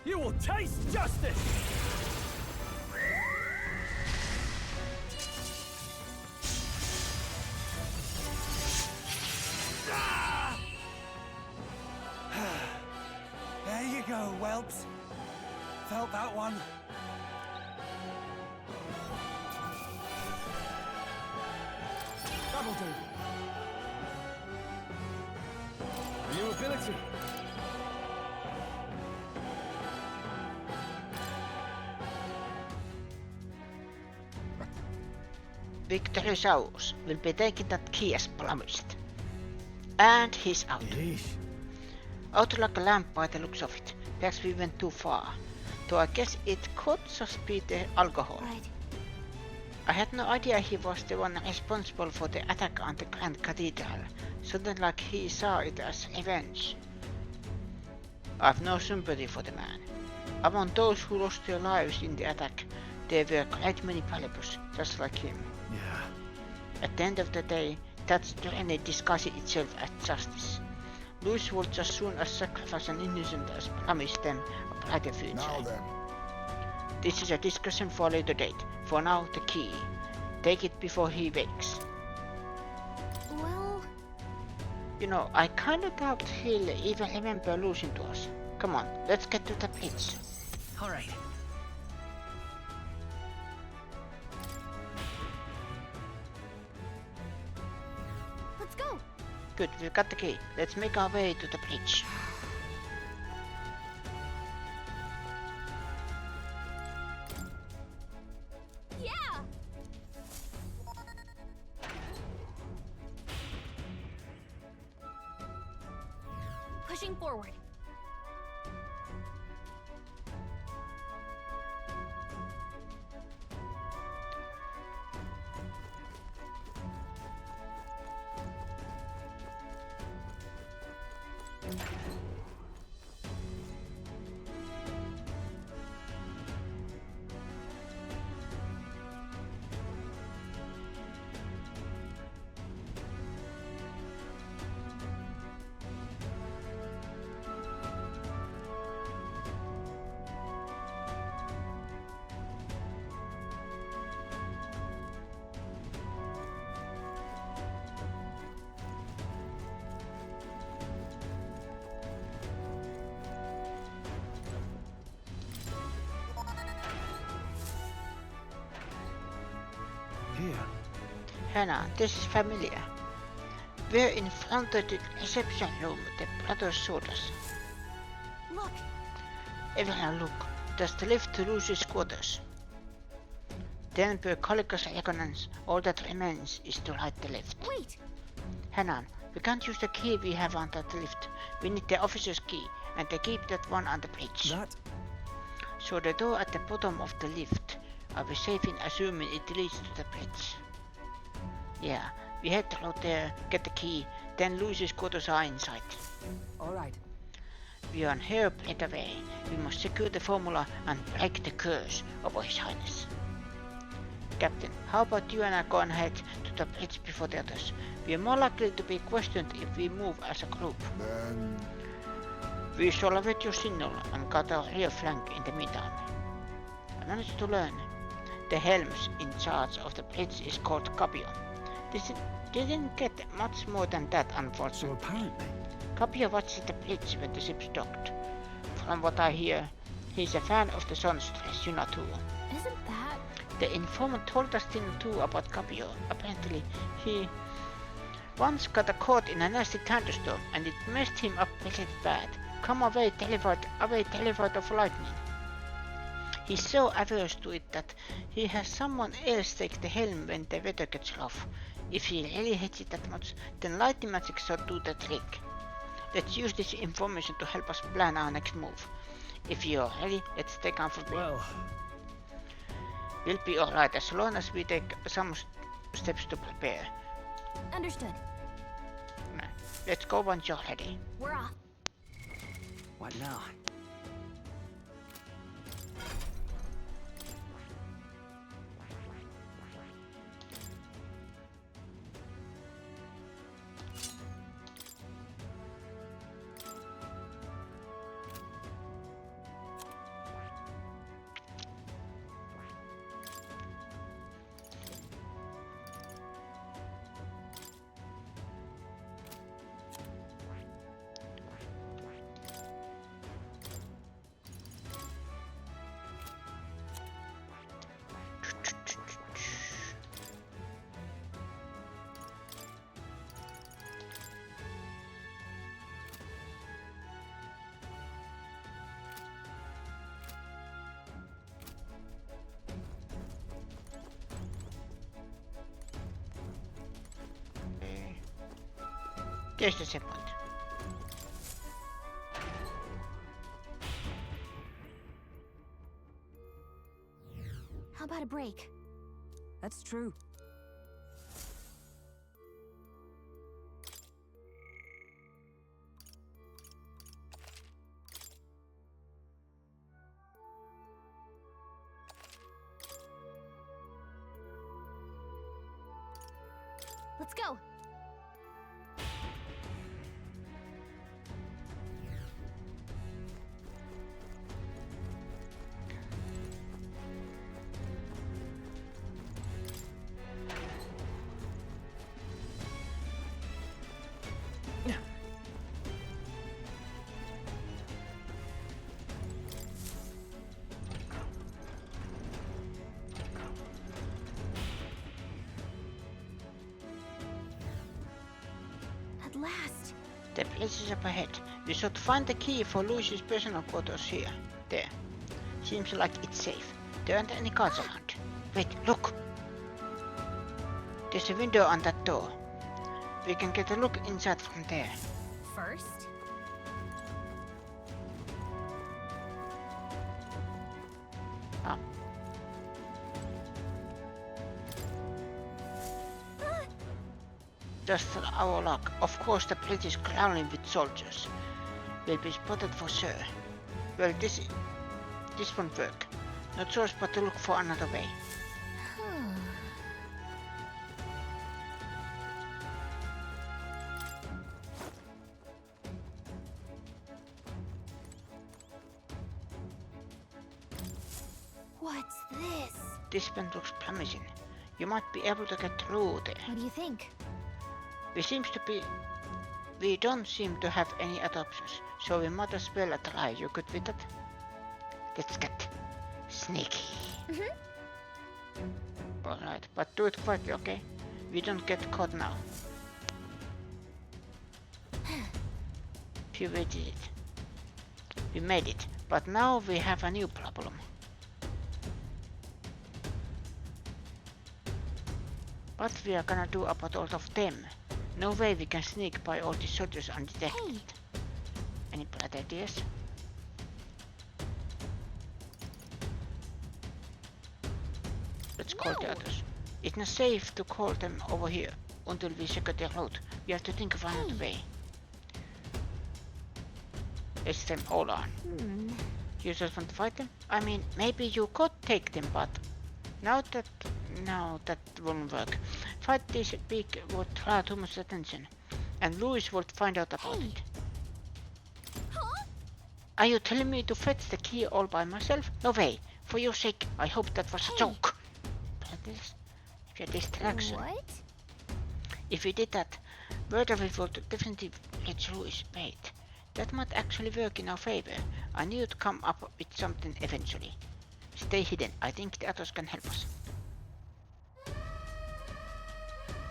You will taste justice! There you go, whelps. Felt that one. That'll do. A new ability. Victoriosaurus will be taking that key as promised. And he's out. Out like a lamp by the looks of it. Perhaps we went too far. Though I guess it could just be the alcohol. Right. I had no idea he was the one responsible for the attack on the Grand Cathedral. Sounded like he saw it as revenge. I've no sympathy for the man. Among those who lost their lives in the attack, there were quite many valuables, just like him. Yeah. At the end of the day, that's journey disguises itself as justice. Louis would just soon as sacrifice an innocent as promise them a brighter future. Now then. This is a discussion for a later date. For now, the key. Take it before he wakes. Well... You know, I kinda doubt he'll even remember losing to us. Come on, let's get to the bridge. Alright. Let's go! Good, we've got the key. Let's make our way to the bridge. Yeah! Pushing forward. Hannah, this is familiar. We're in front of the reception room the brothers showed us. Look, Everyone look, that's the lift to Lucy's quarters. Then per Calico's reckonance, all that remains is to light the lift. wait. Hannah, we can't use the key we have on that lift. We need the officer's key, and they keep that one on the bridge. That? So the door at the bottom of the lift, are we safe in assuming it leads to the bridge? Yeah, we head out there, get the key, then Lucy's quarters are in sight. All right. We are on hairpin away. We must secure the formula and break the curse of His Highness. Captain, how about you and I go ahead to the bridge before the others? We are more likely to be questioned if we move as a group. Then We shall await your signal and cut our rear flank in the meantime. I managed to learn. The helms in charge of the bridge is called Capio. This didn't get much more than that, So unfortunately. apparently, Capio watches the bridge when the ship's docked. From what I hear, he's a fan of the Sunstress, you know too. Isn't that? The informant told us thing too about Capio. Apparently, he once got caught in a nasty thunderstorm and it messed him up pretty bad. Come away, televoid of lightning. He's so averse to it that he has someone else take the helm when the weather gets rough. If he really hates it that much, then lightning magic should do the trick. Let's use this information to help us plan our next move. If you're ready, let's take on for well, We'll be alright as long as we take some steps to prepare. Understood. Let's go once you're ready. We're off. what now? There's the checkpoint. How about a break? That's true. Let's go. At last. The place is up ahead. We should find the key for Lucy's personal quarters here. There. Seems like it's safe. There aren't any guards around. Wait, look! There's a window on that door. We can get a look inside from there. First. Ah. Just our luck. Of course the bridge is crawling with soldiers. We'll be spotted for sure. Well, this won't work. No choice but to look for another way. What's this? This one looks promising. You might be able to get through there. What do you think? We don't seem to have any other options, so we might as well try. You good with that? Let's get sneaky. Alright, but do it quietly, okay? We don't get caught now. We did it. We made it, but now we have a new problem. What we are gonna do about all of them? No way we can sneak by all these soldiers undetected. Any bright ideas? Let's call the others. It's not safe to call them over here until we secure their route. We have to think of another way. Let's them all on. You just want to fight them? I mean, maybe you could take them, but now that won't work. Fight this big would draw too much attention, and Louis would find out about it. Huh? Are you telling me to fetch the key all by myself? No way. For your sake, I hope that was a joke. This is a distraction. What? If we did that, word of it would definitely reach Louis. Wait, that might actually work in our favor. I need to come up with something eventually. Stay hidden. I think the others can help us.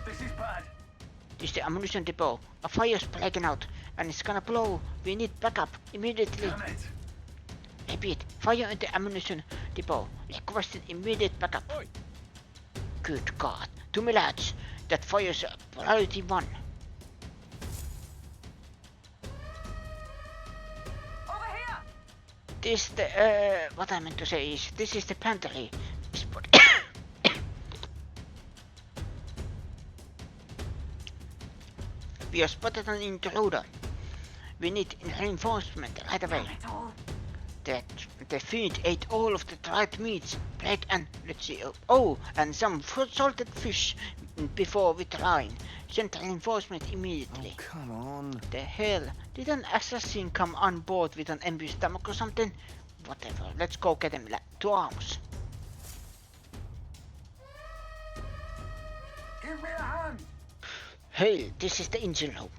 This is bad. This is the ammunition depot. A fire's breaking out, and it's gonna blow. We need backup immediately. Damn it. Repeat. Fire in the ammunition depot. Requesting immediate backup. Oi. Good God. To me lads, that fire's priority 1. Over here! This the what I meant to say is this is the pantry spot. We are spotted an intruder. We need reinforcement right away. The fiend ate all of the dried meats, bread and let's see. Oh, and some salted fish before withdrawing. Send reinforcement immediately. Oh, come on. The hell? Did an assassin come on board with an empty stomach or something? Whatever. Let's go get him to arms. Give me a hand! Hey, this is the engine room.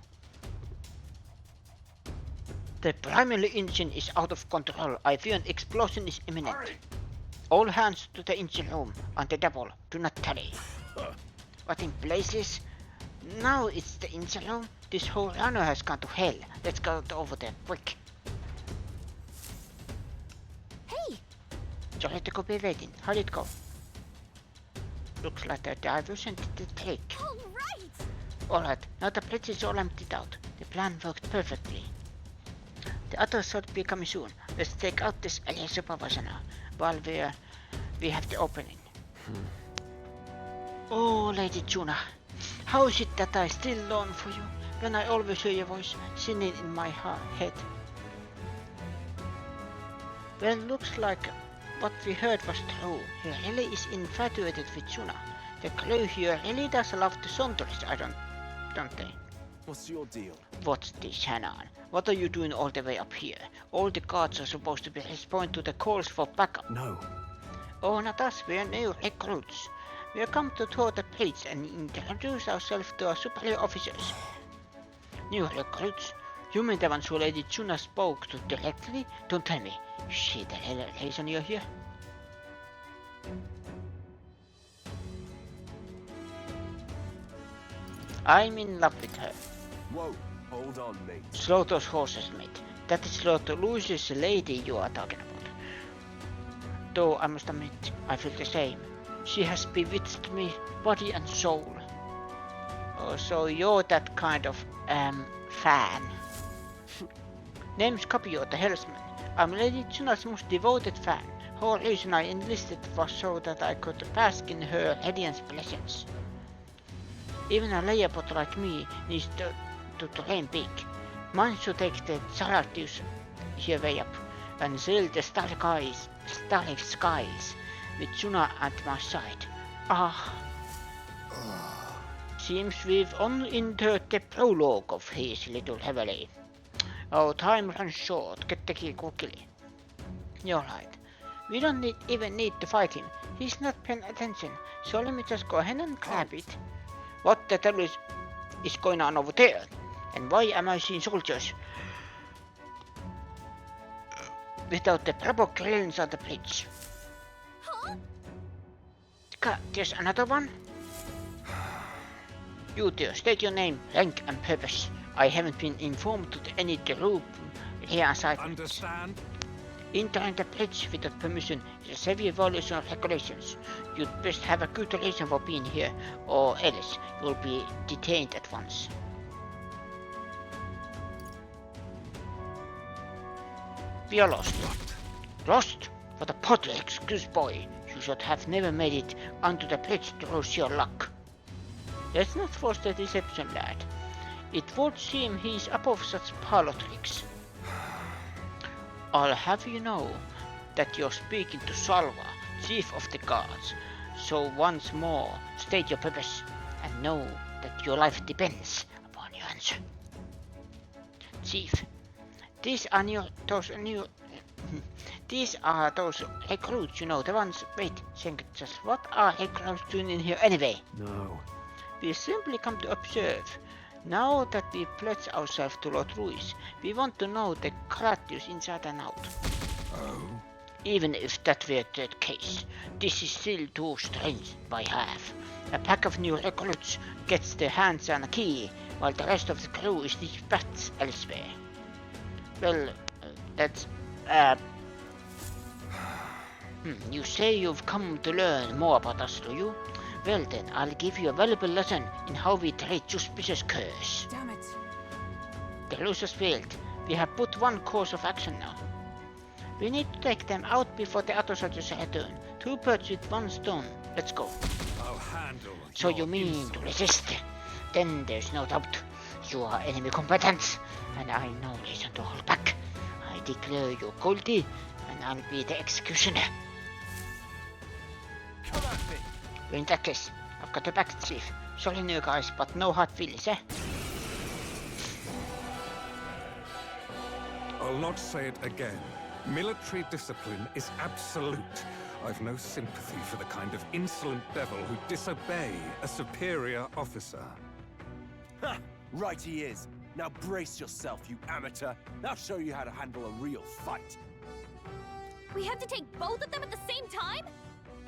The primary engine is out of control. I fear an explosion is imminent. Hurry. All hands to the engine room and the devil. Do not tarry. What in places? Now it's the engine room. This whole runner has gone to hell. Let's go over there quick. Hey! Sorry to go be waiting. How'd it go? Looks like the diversion did the trick. All right! Alright, now the bridge is all emptied out. The plan worked perfectly. The others should be coming soon. Let's take out this area supervisor now, while we have the opening. Oh, Lady Juna, how is it that I still long for you, when I always hear your voice singing in my head? Well, looks like what we heard was true. He really is infatuated with Juna. The crew here really does love the Saunders, don't they? What's your deal? What's this, Hanan? What are you doing all the way up here? All the guards are supposed to be responding to the calls for backup. No. Oh, not us, we are new recruits. We have come to tour the bridge and introduce ourselves to our superior officers. New recruits? You mean the ones who Lady Juna spoke to directly? Don't tell me. Shit, the hell reason you're here? I'm in love with her. Whoa, hold on, mate. Slow those horses, mate. That is Lord Lucius lady you are talking about. Though I must admit, I feel the same. She has bewitched me, body and soul. Oh, so you're that kind of, fan. Name's Capio, the Hellsman. I'm Lady Juna's most devoted fan. Whole reason I enlisted was so that I could bask in her radiance presence. Even a layabot like me needs to train big. Mine should take the Zaratius here way up and sail the starry skies with Juna at my side. Ah. Seems we've only entered the prologue of his little heavily. Oh, time runs short. Get the key quickly. You're right. We don't even need to fight him. He's not paying attention, so let me just go ahead and grab it. What the hell is going on over there? And why am I seeing soldiers without the proper clearance on the bridge? Huh? God, there's another one? You two, state your name, rank and purpose. I haven't been informed of any troop here aside. Understand? Entering the bridge without permission is a severe violation of regulations. You'd best have a good reason for being here, or else you'll be detained at once. We are lost. Lost? What a potty excuse, boy. You should have never made it onto the bridge through sheer luck. Let's not force the deception, lad. It would seem he's above such parlor tricks. I'll have you know that you're speaking to Salva, Chief of the Guards. So once more, state your purpose, and know that your life depends upon your answer. Chief, these are those recruits, you know, the ones. Wait, just what are recruits doing in here anyway? No. We simply come to observe. Now that we pledge ourselves to Lord Ruiz, we want to know the Gratius inside and out. Oh? Even if that were the case, this is still too strange by half. A pack of new recruits gets their hands on a key, while the rest of the crew is dispatched elsewhere. Well, you say you've come to learn more about us, do you? Well then, I'll give you a valuable lesson in how we treat suspicious curs. Damn it. The ruse has failed. We have put one course of action now. We need to take them out before the other soldiers return. 2 birds with 1 stone. Let's go. I'll handle. So you mean to resist? Then there's no doubt. You are enemy combatants, and I no reason to hold back. I declare you guilty, and I'll be the executioner. Come at me. In that case, I've got your back, Chief. Sorry new guys, but no hard feelings, eh? I'll not say it again. Military discipline is absolute. I've no sympathy for the kind of insolent devil who disobey a superior officer. Ha! Right he is. Now brace yourself, you amateur. I'll show you how to handle a real fight. We have to take both of them at the same time?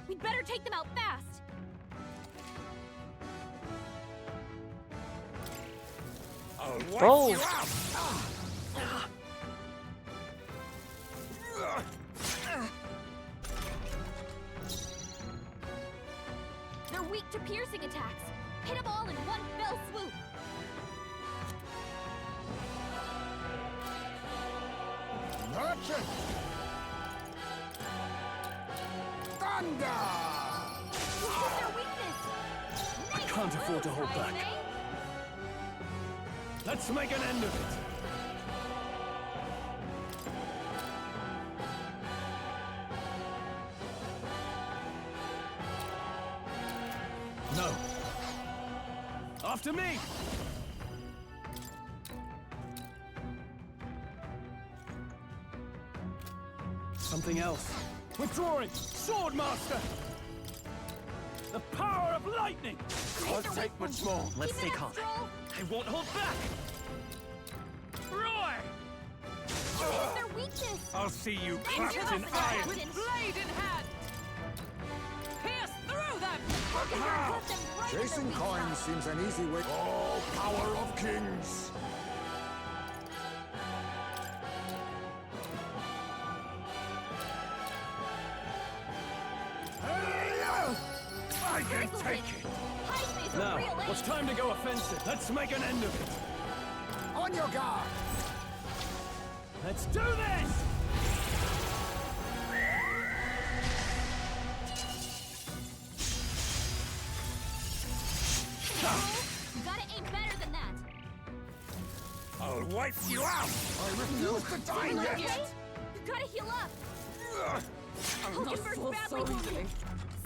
We'd better take them out fast. I'll wipe Oh. you out! They're weak to piercing attacks. Hit them all in one fell swoop. Merchant! Thunder! What is their weakness? I can't afford to hold back. Let's make an end of it. No. After me! Something else. Withdrawing! Swordmaster! The power of lightning! Can't take much more. Let's Keep stay it calm. up, Strohl. I won't hold back. Roy! What is their weakness? I'll see you Into clapped the in fire. iron! With blade in hand. Pierce through them. Put them right in their Chasing weak coins spot. seems an easy way. Oh, power of kings! I can take it! Hype's a Now, real it's ace. time to go offensive. Let's make an end of it! On your guard! Let's do this! You gotta aim better than that. I'll wipe you out! I refuse to die You yet! okay? You gotta heal up. I'm not Hulkenberg's full badly so wounded. easily.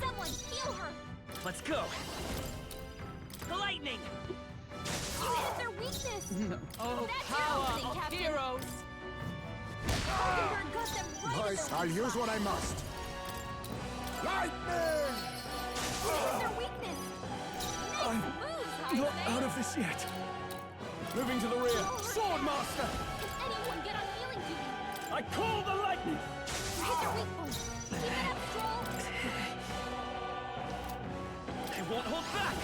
Someone heal her. Let's go. The lightning. You hit their weakness. Oh, That's your power opening, of Captain. heroes. Hulkenberg got them right Nice, in their I'll weak use spot. what I must. Lightning! You hit their weakness. Nice moves, Not Heisman. out of this yet! Moving to the rear! Swordmaster! Can anyone get on healing duty? I call the lightning! You hit their weak point. Keep it up, Strohl. I won't hold back.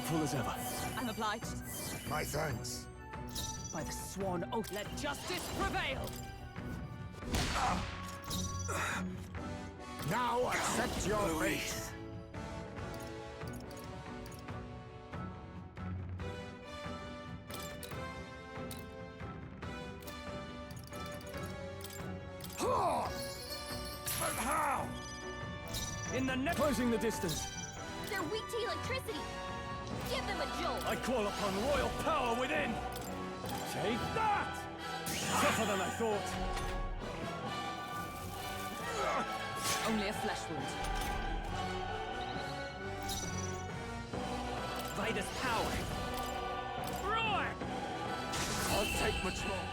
helpful as ever. I'm obliged. My thanks. By the sworn oath, let justice prevail! Now accept your fate. But how? In the net, closing the distance. They're weak to electricity. Give them a jolt. I call upon royal power within. Take that! Tougher than I thought. Only a flesh wound. Vader's power. Roar! Can't take much more.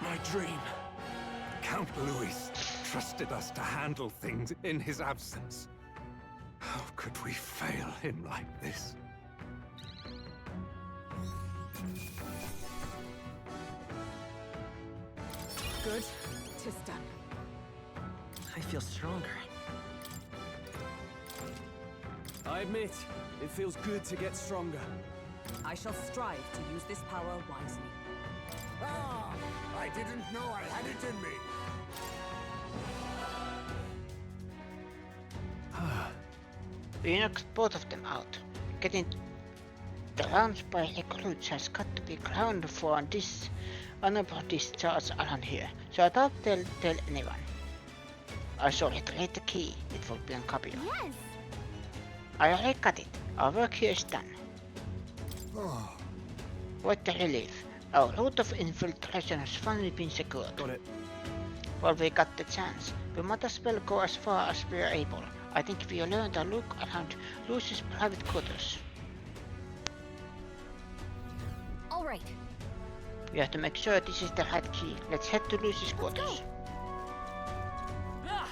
My dream. Count Louis trusted us to handle things in his absence. How could we fail him like this? Good. 'Tis done. I feel stronger. I admit, it feels good to get stronger. I shall strive to use this power wisely. Ah, I didn't know I had it in me. We knocked both of them out. Getting trounced by recruits has got to be ground for this honorable discharge around here, so I thought they'll tell anyone. I shall retrieve the key. It will be on Capio. Yes. I already got it. Our work here is done. Oh, What a relief. Our route of infiltration has finally been secured. Got it. While we got the chance, we might as well go as far as we are able. I think we learned a look around Lucy's private quarters. All right. We have to make sure this is the right key. Let's head to Lucy's quarters. Ah!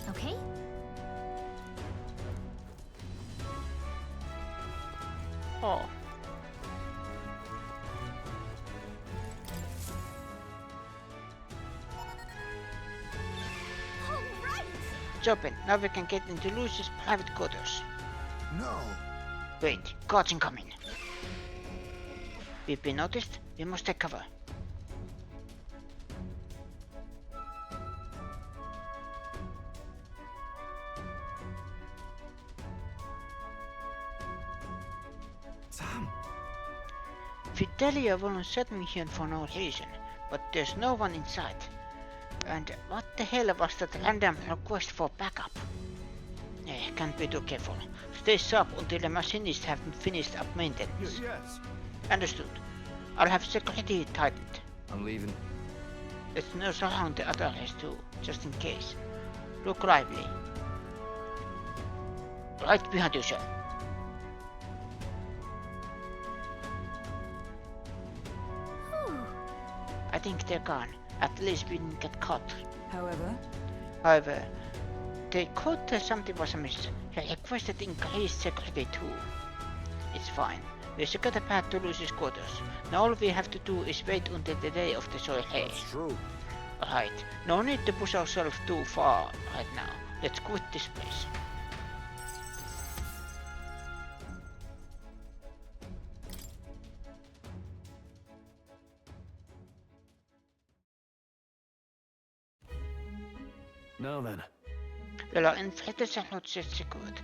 Okay. Oh. All right. It's open. Now we can get into Lucy's private quarters. no. Wait, guards incoming. We've been noticed. We must take cover. Sam, Fidelia won't set me here for no reason, but there's no one inside. And what the hell was that random request for backup? Can't be too careful. Stay sharp until the machinists have finished up maintenance. Yes. Understood. I'll have security tightened. I'm leaving. Let's nurse around the other areas too, just in case. Look lively. Right behind you, sir. Whew. I think they're gone. At least we didn't get caught. However, They could tell something was amiss. He requested increased security too. It's fine. We secured the path to Lucy's quarters. Now all we have to do is wait until the day of the soiree. That's true. Alright, no need to push ourselves too far right now. Let's quit this place. Now then. Well, our inflators are not yet secured.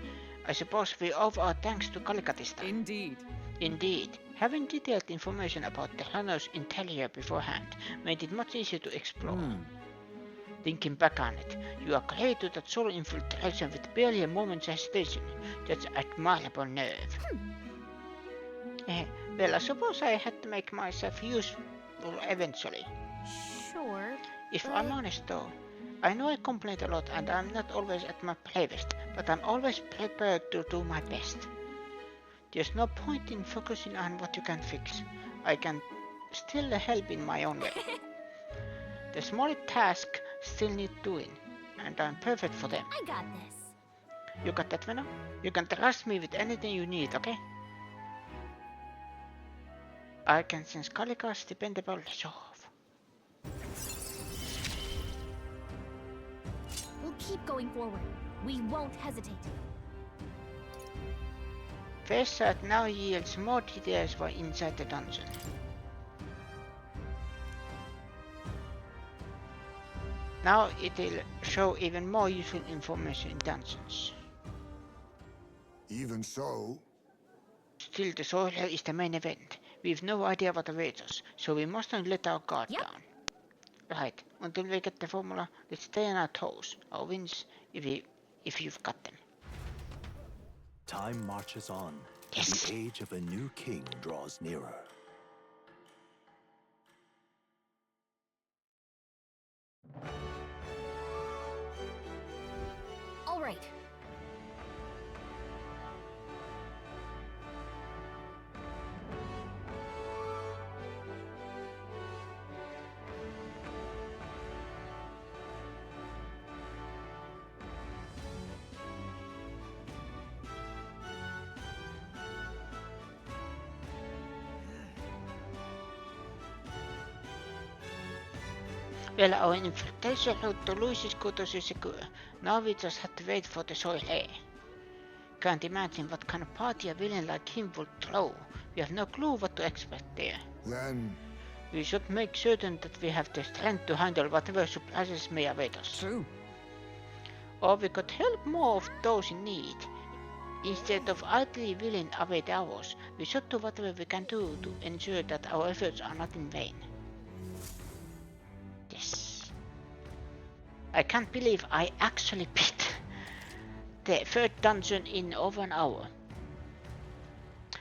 I suppose we owe our thanks to Kalikatista. indeed. Indeed, having detailed information about the runner's interior beforehand made it much easier to explore. Thinking back on it, you agreed to that solo infiltration with barely a moment's hesitation. That's admirable nerve. Well, I suppose I had to make myself useful eventually. Sure. If I'm honest though, I know I complain a lot and I'm not always at my bravest, but I'm always prepared to do my best. There's no point in focusing on what you can fix. I can still help in my own way. The small tasks still need doing, and I'm perfect for them. I got this. You got that, Venom? You can trust me with anything you need, okay? I can sense Kalika's dependable resolve. We'll keep going forward. We won't hesitate. Facet now yields more details while inside the dungeon. Now it'll show even more useful information in dungeons. Even so, Still, the Strohl is the main event. We've no idea what awaits us, so we mustn't let our guard down. Right, until we get the formula, let's stay on our toes. Our wins if you've got them. Time marches on. Yes. The age of a new king draws nearer. All right. Well, our infiltration route to Luis's quarters is secure. Now we just have to wait for the Strohl. Can't imagine what kind of party a villain like him would throw. We have no clue what to expect there. then We should make certain that we have the strength to handle whatever surprises may await us. True. Or we could help more of those in need. Instead of idly willing await ours, we should do whatever we can do to ensure that our efforts are not in vain. Yes. I can't believe I actually beat the third dungeon in over an hour.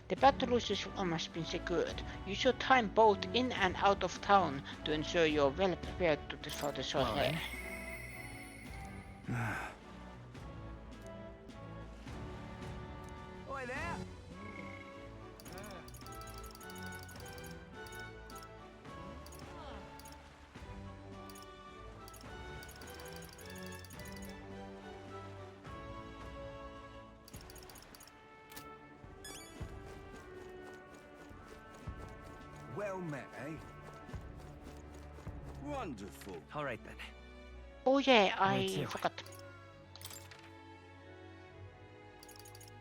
The battle has almost been secured. Use your time both in and out of town to ensure you're well prepared for the Strohl. Oi there! Well met, eh? Wonderful. All right then. Oh yeah, I Me too. forgot.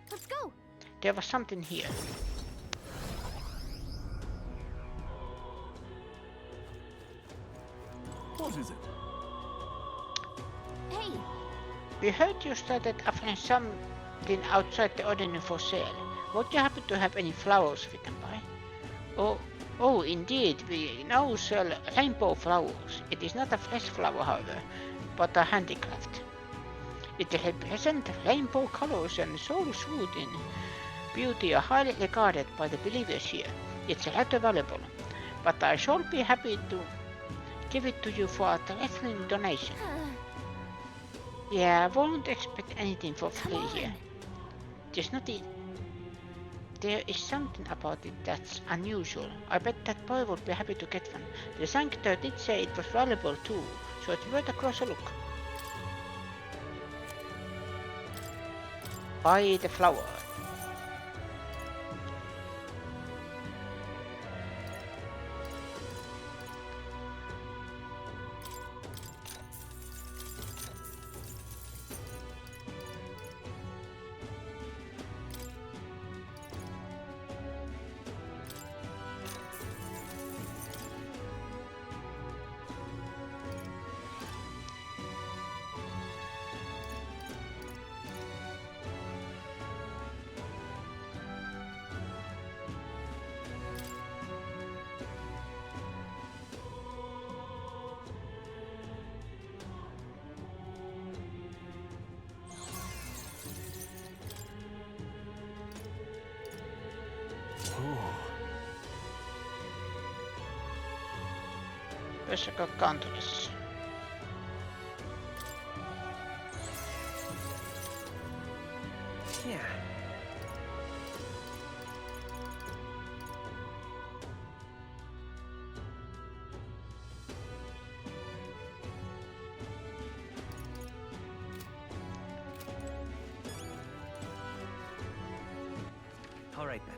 Let's go. There was something here. What is it? Hey, We heard you started offering something outside the ordinary for sale. Would you happen to have any flowers we can buy? Oh, indeed, we now sell rainbow flowers. It is not a fresh flower, however, but a handicraft. It represents rainbow colors and so soothing beauty are highly regarded by the believers here. It's rather valuable, but I shall be happy to give it to you for a trifling donation. Yeah, I won't expect anything for free here. There's nothing. There is something about it that's unusual. I bet that boy would be happy to get one. The sanctor did say it was valuable too, so it's worth a closer look. Buy the flower. Pysykö kanturissa? Yeah. All right then.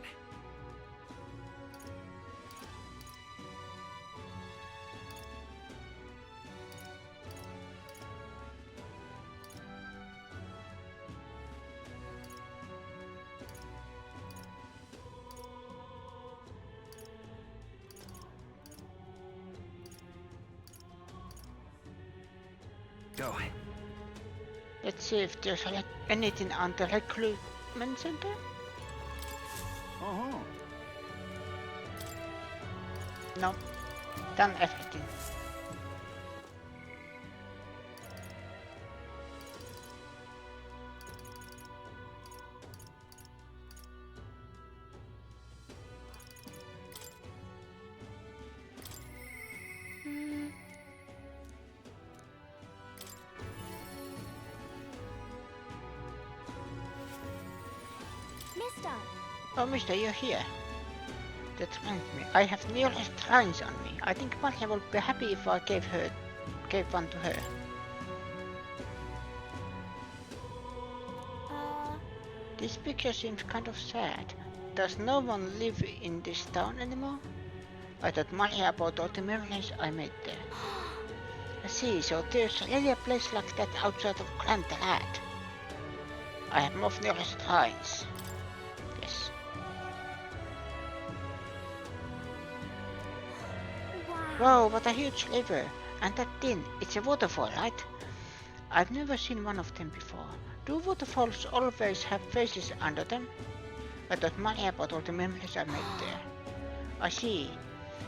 Go. Let's see if there's like anything on the recruitment center. Uh-huh. No, done everything. Mister, Oh, mister, you're here. That reminds me, I have nearly shrines on me. I think Maria would be happy if I gave one to her. This picture seems kind of sad. Does no one live in this town anymore? I thought Maria about all the memories I made there. I see, so there's really a place like that outside of Grand Lad. I have more nearest shrines. Yes. Wow, what a huge river! And that thing, it's a waterfall, right? I've never seen one of them before. Do waterfalls always have faces under them? I thought Maria about all the memories I made there. I see.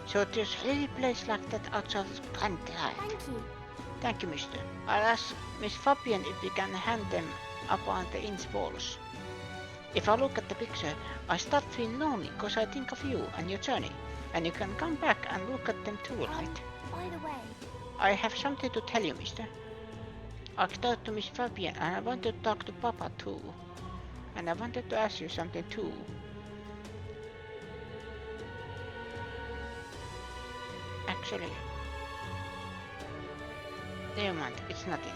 So there's really a place like that outside of Grand Lad. thank you. Thank you, mister. I'll ask Miss Fabian if we can hand them up on the inn's walls. If I look at the picture, I start feeling lonely because I think of you and your journey. And you can come back and look at them too, right? By the way, I have something to tell you, mister. I talked to Miss Fabian and I want to talk to Papa too. And I wanted to ask you something too. Actually, never mind, it's nothing.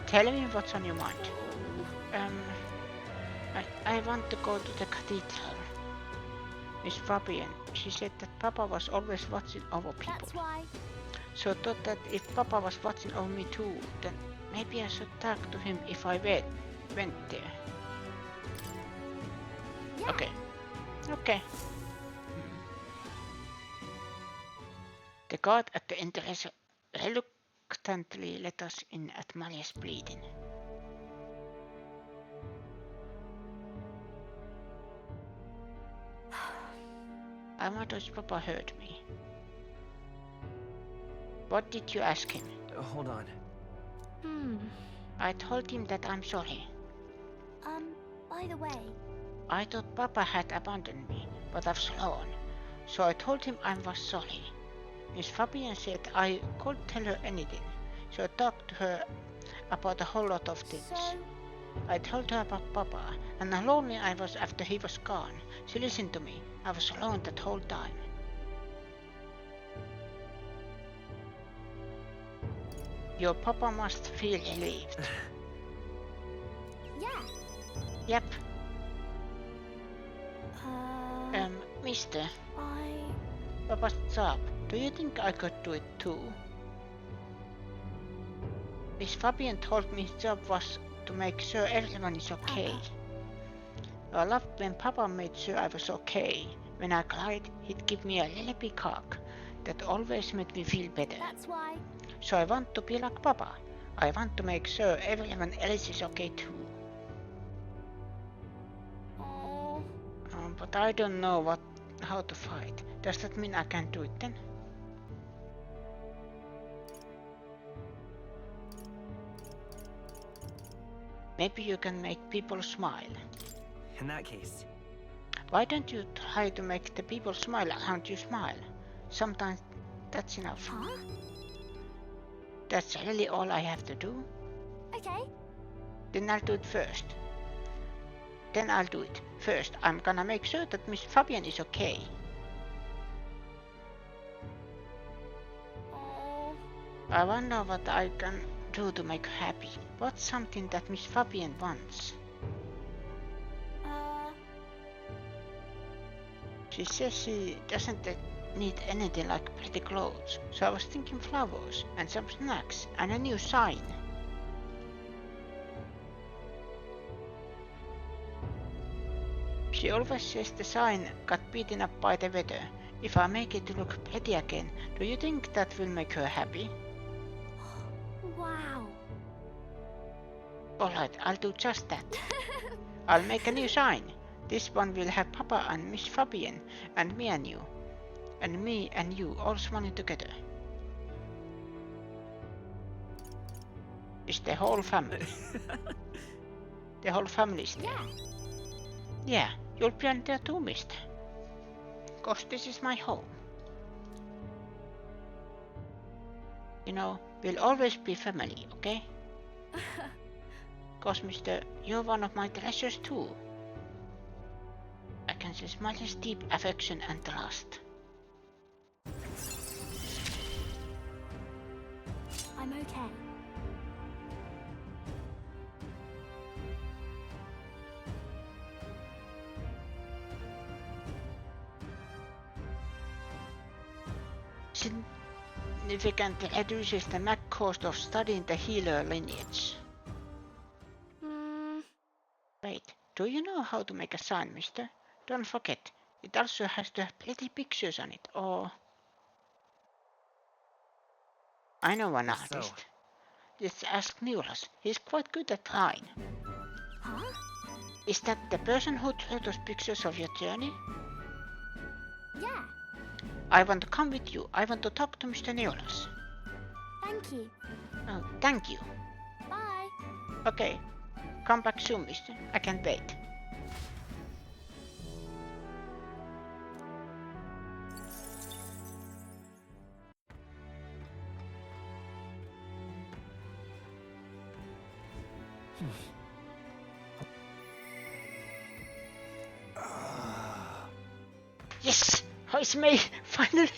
Tell me what's on your mind. I want to go to the cathedral. Miss Fabian, she said that Papa was always watching over people. that's why. So I thought that if Papa was watching over me too, then maybe I should talk to him if I went there. Yeah. Okay. Okay. The guard at the entrance reluctantly let us in at Maria's pleading. I wonder if Papa heard me. What did you ask him? Hold on. I told him that I'm sorry. By the way, I thought Papa had abandoned me, but I've flown. So I told him I was sorry. Miss Fabian said I could tell her anything, so I talked to her about a whole lot of things. so I told her about Papa, and how lonely I was after he was gone. She listened to me. I was alone that whole time. Your Papa must feel relieved. yeah. Yep. Uh, Mister, I. Papa's job. Do you think I could do it too? Miss Fabian told me his job was to make sure everyone is okay. I loved when Papa made sure I was okay. When I cried, he'd give me a little big hug. That always made me feel better. That's why. So I want to be like Papa. I want to make sure everyone else is okay too. Oh. But I don't know how to fight. Does that mean I can't do it then? Maybe you can make people smile. In that case, Why don't you try to make the people smile around you smile? Sometimes that's enough. Huh? That's really all I have to do? Okay. Then I'll do it first. Then I'll do it. First, I'm gonna make sure that Miss Fabian is okay. Oh. I wonder what I can do to make her happy. What's something that Miss Fabian wants? She says she doesn't need anything like pretty clothes, so I was thinking flowers and some snacks and a new sign. She always says the sign got beaten up by the weather. If I make it look pretty again, do you think that will make her happy? Wow. Alright, I'll do just that. I'll make a new sign. This one will have Papa and Miss Fabian and me and you. And me and you all smiling together. It's the whole family. The whole family is there. Yeah. Yeah, you'll be on there too, mister. Cause this is my home. You know, we'll always be family, okay? Cause mister, you're one of my treasures too. I can sense much deep affection and trust. I'm okay. Significantly reduces the max cost of studying the healer lineage. Wait, do you know how to make a sign, mister? Don't forget, it also has to have pretty pictures on it, or... I know an If so. artist. Let's ask Neuros. He's quite good at drawing. Huh? Is that the person who drew those pictures of your journey? Yeah. I want to come with you. I want to talk to Mr. Neuros. Thank you. Oh, thank you. Bye. Okay, come back soon, mister. I can't wait. Yes! Oh, it's me! Finally!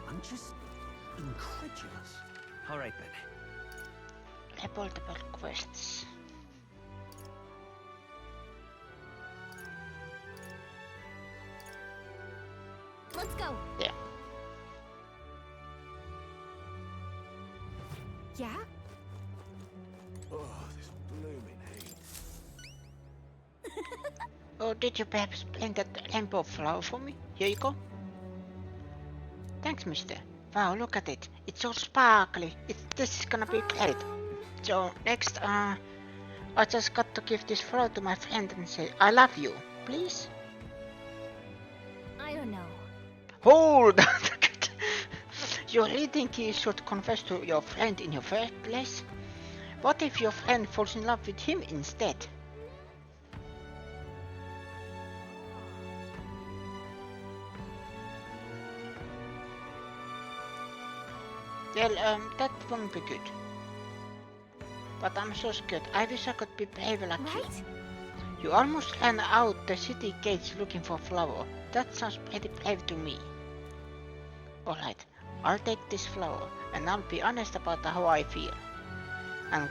I'm just incredulous. All right then. Reportable quests. Let's go. Yeah. Yeah? Oh, this blooming heat. Oh, did you perhaps plant that rainbow flower for me? Here you go. Thanks, mister. Wow, look at it. It's all sparkly. This is gonna be great. So, next, I just got to give this flower to my friend and say, I love you. Please? I don't know. Hold on. You really think you should confess to your friend in your first place? What if your friend falls in love with him instead? Well, that won't be good. But I'm so scared. I wish I could be brave like you. Right? You almost ran out the city gates looking for flower. That sounds pretty brave to me. Alright, I'll take this flower, and I'll be honest about how I feel. And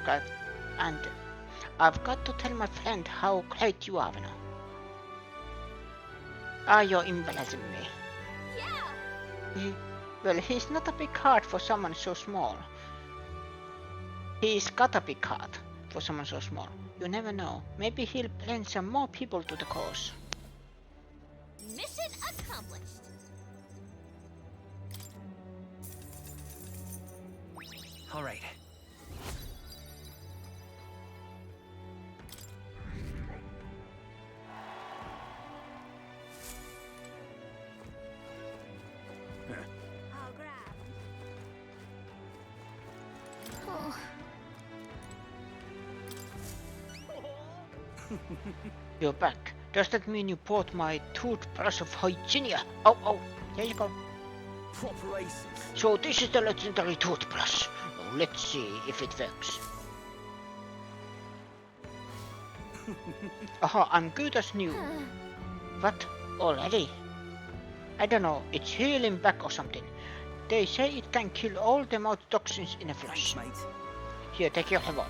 I've got to tell my friend how great you are now. You're embarrassing me. Yeah! Well, he's not a big heart for someone so small. He's got a big heart for someone so small. You never know. Maybe he'll bring some more people to the cause. Mission accomplished. All right. I'll grab. You're back. Does that mean you bought my toothbrush of hygienia? Oh, here you go. Proper aces. So this is the legendary toothbrush. Now let's see if it works. Aha, I'm good as new. What? Already? I don't know, it's healing back or something. They say it can kill all the mouth toxins in a flash. Mate. Here, take your reward.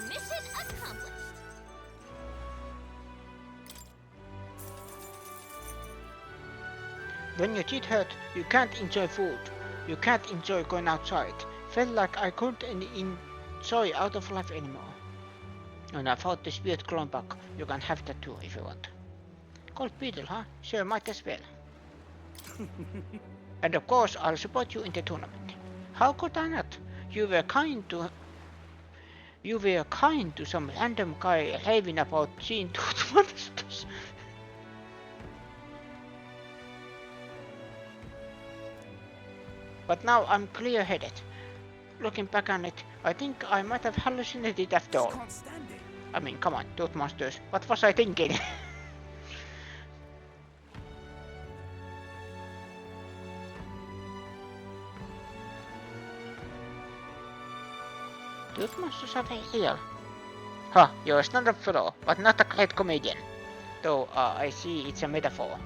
Mission accomplished. When your teeth hurt, you can't enjoy food. You can't enjoy going outside. Felt like I couldn't enjoy out of life anymore. And I found this weird clone bug. You can have that too if you want. Gold beetle, huh? Sure, might as well. And of course, I'll support you in the tournament. How could I not? You were kind to some random guy raving about seeing tooth monsters. But now I'm clear-headed. Looking back on it, I think I might have hallucinated after all. Can't stand it. I mean, come on, tooth monsters. What was I thinking? Tooth monsters are very real. Huh, you're a stand-up fellow, but not a great comedian. Though, I see it's a metaphor.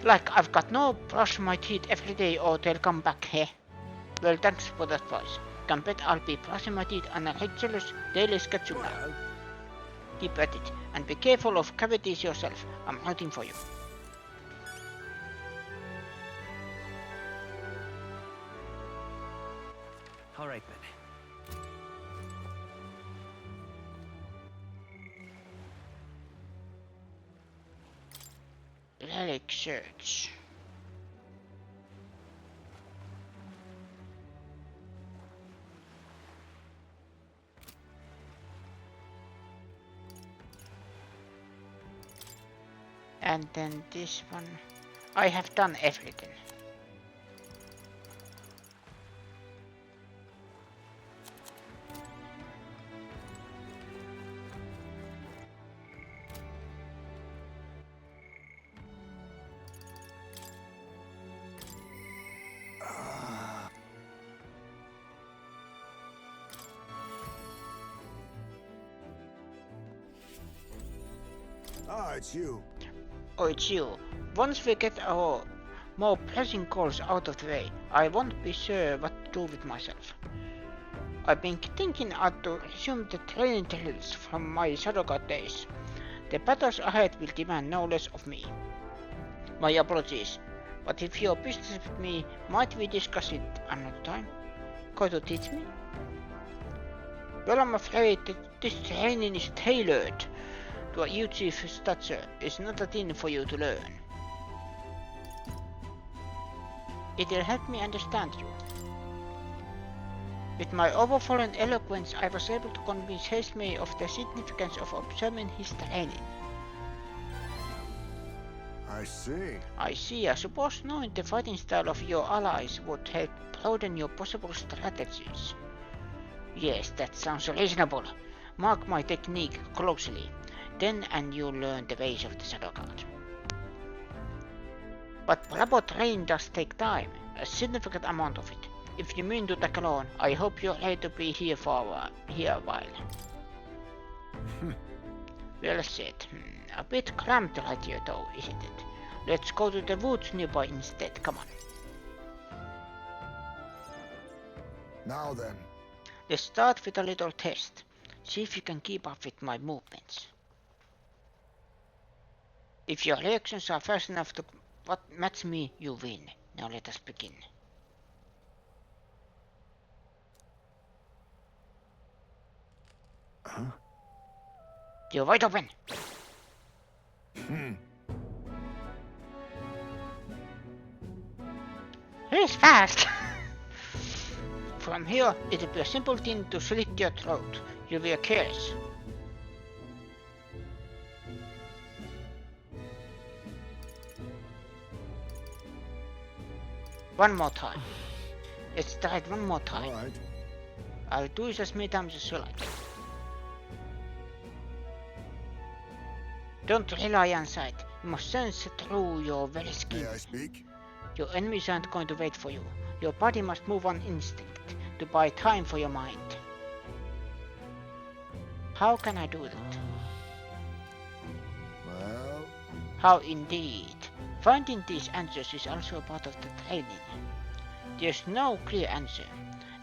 Like, I've got no brush my teeth every day or they'll come back, hey? Well, thanks for that advice. Can bet I'll be brushing my teeth on a regular daily schedule now. Righto. Keep at it, and be careful of cavities yourself. I'm rooting for you. All right then. Relic search. And then this one. I have done everything. It's you. Oh, it's you. Once we get our more pressing calls out of the way, I won't be sure what to do with myself. I've been thinking I ought to resume the training drills from my Shadow God days. The battles ahead will demand no less of me. My apologies, but if you're business with me, might we discuss it another time? Going to teach me? Well, I'm afraid that this training is tailored to a UG stature. It's not a thing for you to learn. It'll help me understand you. With my overflowing eloquence, I was able to convince Hesme of the significance of observing his training. I see. I see. I suppose knowing the fighting style of your allies would help broaden your possible strategies. Yes, that sounds reasonable. Mark my technique closely. Then and you'll learn the ways of the Shadow God. But proper training does take time, a significant amount of it. If you mean to take alone, I hope you're ready to be here for a while. Well said. A bit cramped right here though, isn't it? Let's go to the woods nearby instead, come on. Now then, Let's start with a little test. See if you can keep up with my movements. If your reactions are fast enough to match me, you win. Now let us begin. huh? You're wide open. He's fast. From here, it will be a simple thing to slit your throat. You will careless. One more time. Let's try it one more time. All right. I'll do it as many times as you like. Don't rely on sight. You must sense through your very skin. May I speak? Your enemies aren't going to wait for you. Your body must move on instinct to buy time for your mind. How can I do that? Well, How indeed. Finding these answers is also part of the training. There's no clear answer,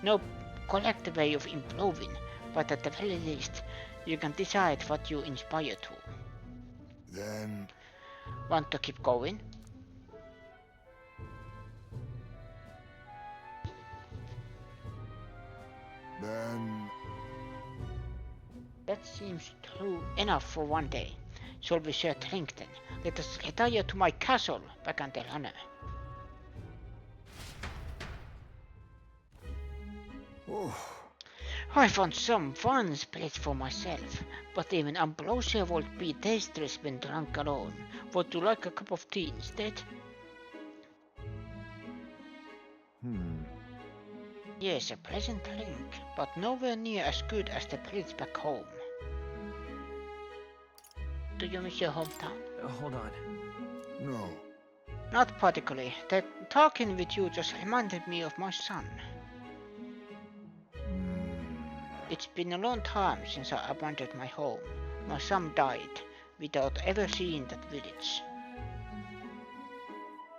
no correct way of improving, but at the very least, you can decide what you inspire to. then, Want to keep going? then, That seems true enough for one day. Shall we share drink then? Let us retire to my castle, back on the runner. oh, I found some fun spirits for myself, but even ambrosia won't be tasteless when drunk alone. Would you like a cup of tea instead? Yes, a pleasant drink, but nowhere near as good as the Brits back home. Do you miss your hometown? Hold on. no. Not particularly. Talking with you just reminded me of my son. It's been a long time since I abandoned my home. My son died without ever seeing that village.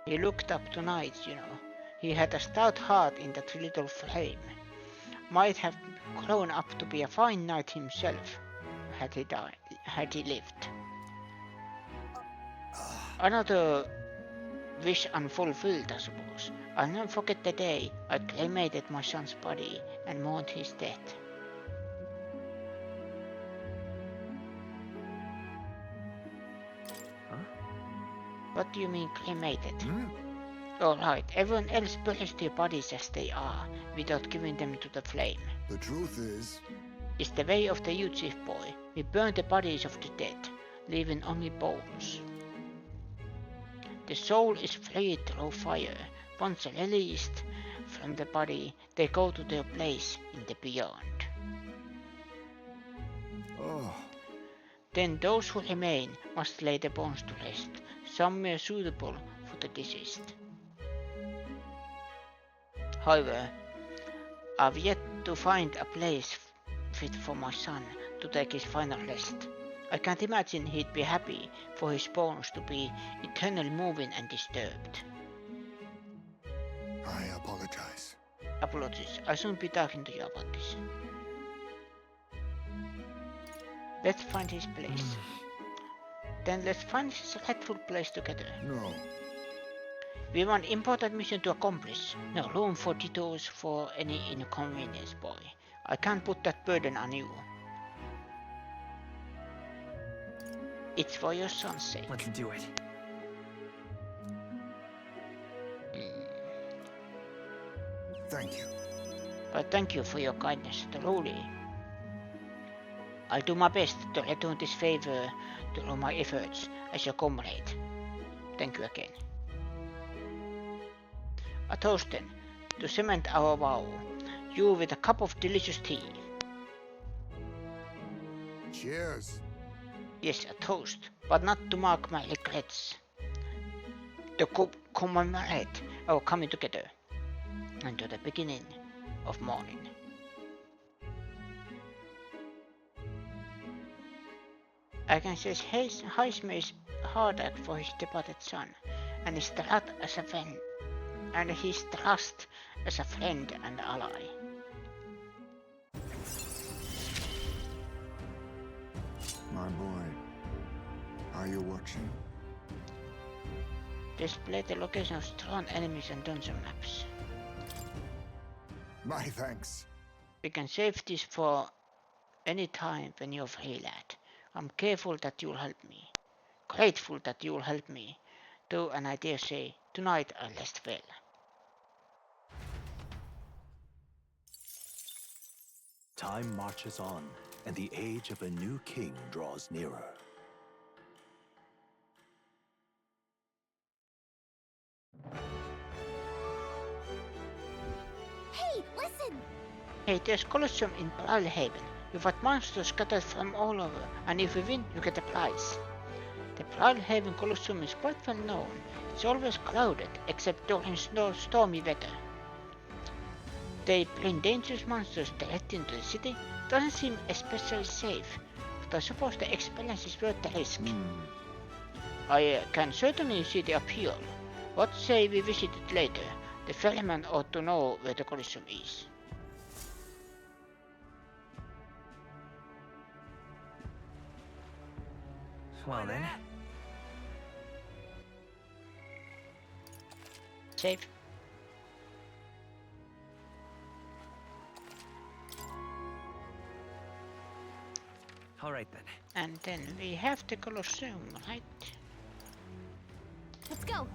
He looked up tonight, you know. He had a stout heart in that little flame. Might have grown up to be a fine knight himself, had he lived. Another wish unfulfilled, I suppose. I'll never forget the day I cremated my son's body and mourned his death. What do you mean cremated? Alright, everyone else buries their bodies as they are, without giving them to the flame. The truth is, It's the way of the you chief boy. We burn the bodies of the dead, leaving only bones. The soul is freed through fire. Once released from the body, they go to their place in the beyond. oh, Then those who remain must lay the bones to rest, somewhere suitable for the deceased. However, I've yet to find a place fit for my son to take his final rest. I can't imagine he'd be happy for his bones to be eternally moving and disturbed. I apologize. Apologies, I shouldn't be talking to you about this. Let's find his place. Then let's find his rightful place together. No. We have an important mission to accomplish. No room for detours for any inconvenience, boy. I can't put that burden on you. It's for your son's sake. Let's do it. Thank you. But thank you for your kindness, truly. I'll do my best to return this favor through my efforts as your comrade. Thank you again. A toast then, to cement our vow. You with a cup of delicious tea. Cheers. Yes, a toast, but not to mark my regrets. To commemorate our coming together, and to the beginning of morning. I can sense Heismay's heartache for his departed son, and his trust as a friend, and ally. My boy, are you watching? Display the location of strong enemies and dungeon maps. My thanks. We can save this for any time when you're free, lad. I'm grateful that you'll help me. Grateful that you'll help me, though, and I dare say, tonight I'll rest well. Time marches on, and the age of a new king draws nearer. Hey, listen! Hey, there's Colosseum in Brawlhaven. You fight monsters scattered from all over, and if you win, you get a prize. The Brawlhaven Colosseum is quite well known. It's always crowded, except during stormy weather. They bring dangerous monsters directly into the city. Doesn't seem especially safe, but I suppose the experience is worth the risk. I can certainly see the appeal. What say we visit it later? The ferryman ought to know where the Colosseum is. Well then. Save. All right then. And then we have the Colosseum, right? Let's go!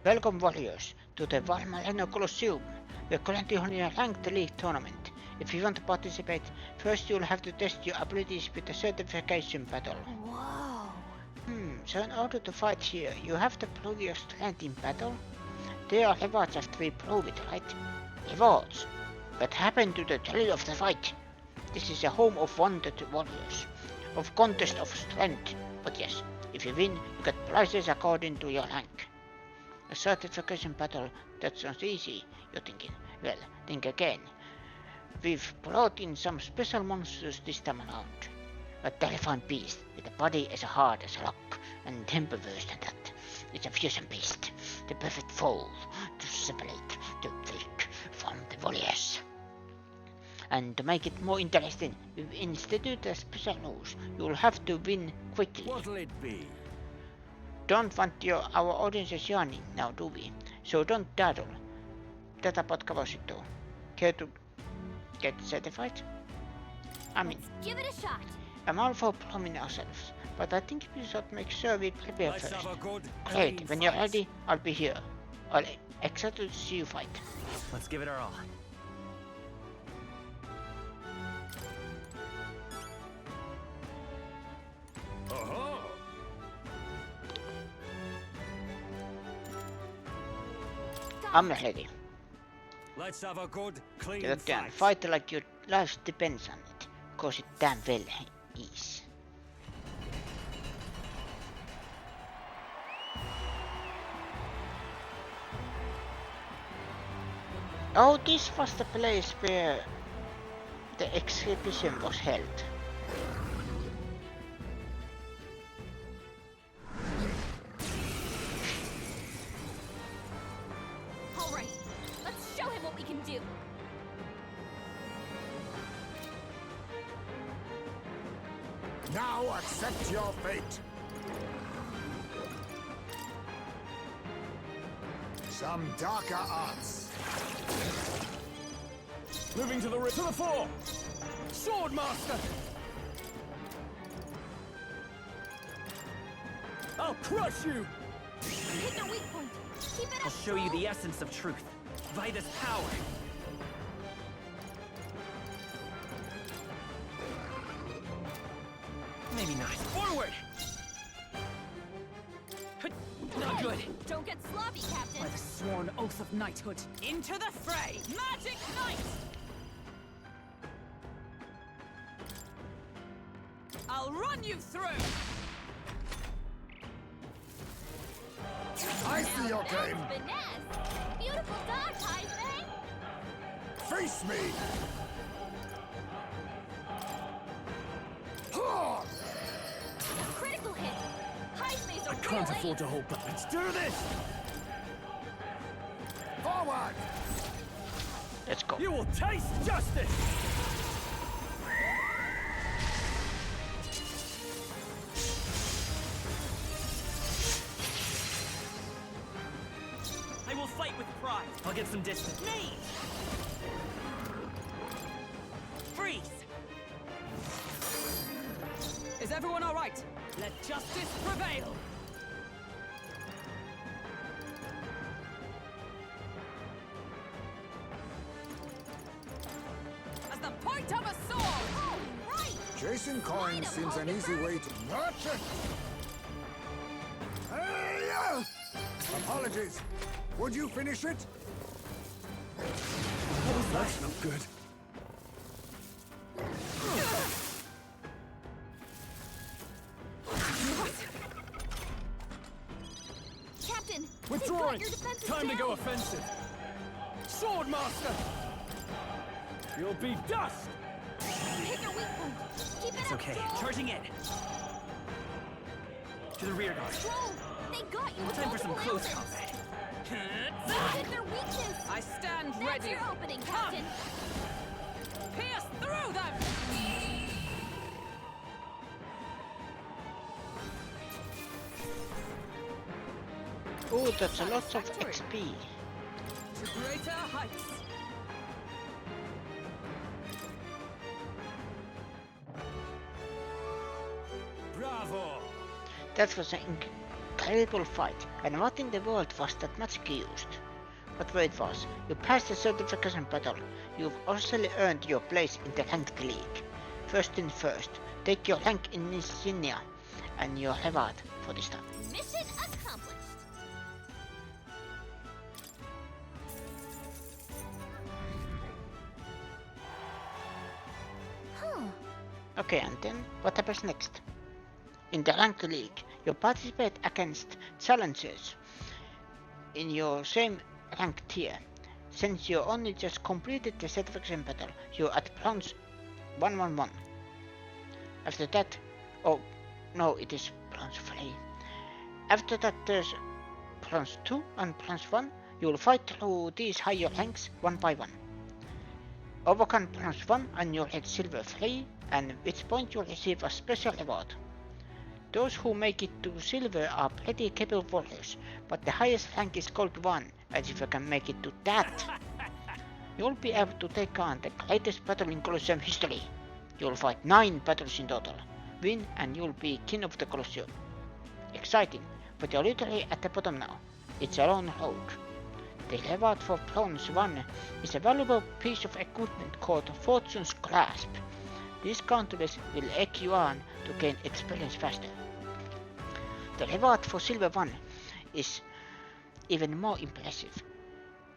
Welcome, warriors, to the Valmarino Colosseum. We're currently holding a ranked league tournament. If you want to participate, first you'll have to test your abilities with the certification battle. Whoa! So in order to fight here, you have to prove your strength in battle. There are rewards after we prove it, right? Rewards? What happened to the thrill of the fight? This is a home of wanted warriors, of contest of strength. But yes, if you win, you get prizes according to your rank. A certification battle, that sounds easy, you're thinking. Well, think again. We've brought in some special monsters this time around. A terrifying beast with a body as hard as rock, and temper worse than that. It's a fusion beast, the perfect foe to separate the weak from the warriors. And to make it more interesting, we've instituted a special rules. You'll have to win quickly. What'll it be? Don't want our audiences yawning now, do we? So don't dawdle. Tätä podcast care to get certified? I mean, Let's give it a shot! I'm all for proving ourselves, but I think we should make sure we prepare Let's first. have a good, Great, clean when you're fight. ready, I'll be here. I'll excited to see you fight. Let's give it our all. I'm ready. Let's have a good, clean Get down. fight. Fight like your life depends on it. Cause it damn well is. Oh, this was the place where the exhibition was held. Alright, let's show him what we can do! Now accept your fate. Some darker arts. Moving to the fore! Sword Master! I'll crush you! Hit their weak point! Keep it I'll up, show you Strohl. the essence of truth. Vida's power. Maybe not. Forward! Not good. Don't get sloppy, Captain! By the sworn oath of knighthood, into the fray! Magic Knight! I'll run you through! I see your game. Finesse! Beautiful dodge, Heisman! Face me! Critical hit! Hype's I a can't real afford to ace. hold back. Let's do this! Forward! Let's go. You will taste justice! I will fight with pride. I'll get some distance. Me! Freeze! Is everyone all right? Let justice prevail. As the point of a sword. Oh, right! Chasing coins seems an easy way to nurture. Hey, apologies. Would you finish it? That's not good. Captain, Withdrawing! your defenses Time to go down. offensive! Sword Master! You'll be dust! Hit your weak point. Keep it It's up, okay. Strohl. Charging in. To the rear guard. Strohl, they got you with Time for some multiple close elements. combat. They hit their weakness. I stand That's ready. your opening, Captain. Pierce through them. Oh, that's a lot of XP. To greater heights. Bravo! That was an incredible fight, and what in the world was that magic used? But wait, was you passed the certification battle. You've officially earned your place in the ranked league. First thing first, take your rank in insignia and your reward for this time. Mission accomplished. Huh. Okay, and then what happens next? In the ranked league, you participate against challengers in your same rank tier. Since you only just completed the certification battle, you're at bronze 111. After that, oh no, it is bronze 3. After that, there's bronze 2 and bronze 1. You'll fight through these higher ranks one by one. Overcome bronze 1 and you'll hit silver 3, and at which point you'll receive a special reward. Those who make it to silver are pretty capable warriors, but the highest rank is gold 1, and if you can make it to that, you'll be able to take on the greatest battle in Colosseum history. You'll fight 9 battles in total, win, and you'll be king of the Colosseum. Exciting, but you're literally at the bottom now. It's a long road. The reward for bronze 1 is a valuable piece of equipment called Fortune's Grasp. This countless will egg you on to gain experience faster. The reward for silver 1 is even more impressive.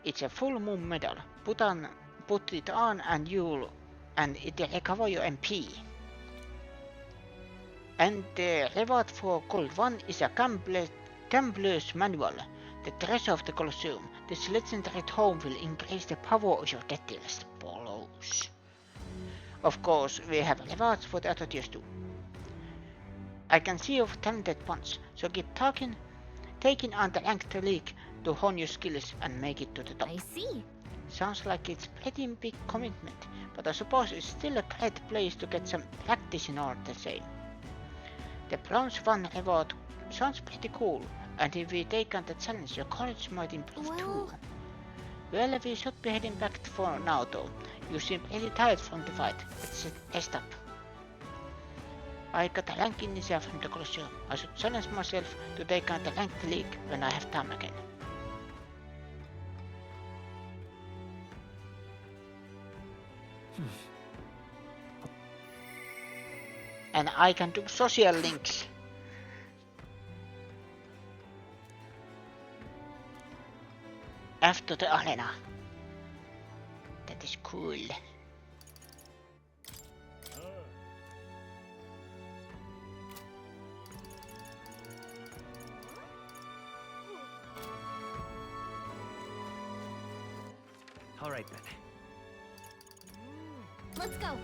It's a full moon medal. Put it on and it'll recover your MP. And the reward for gold 1 is a gambler's manual. The treasure of the Colosseum. This legendary tome will increase the power of your deadliest blows. Of course, we have rewards for the other tiers too. I can see you've talented once, so keep taking on the ranked league to hone your skills and make it to the top. I see. Sounds like it's pretty big commitment, but I suppose it's still a great place to get some practice in all the same. The bronze 1 reward sounds pretty cool, and if we take on the challenge, your courage might improve too. Well, we should be heading back for now though. You seem pretty tired from the fight. Let's rest up. I got a rank initial from the Colosseum. I should challenge myself to take on the ranked league when I have time again. And I can do social links. After the arena. That is cool. All right then. Let's go.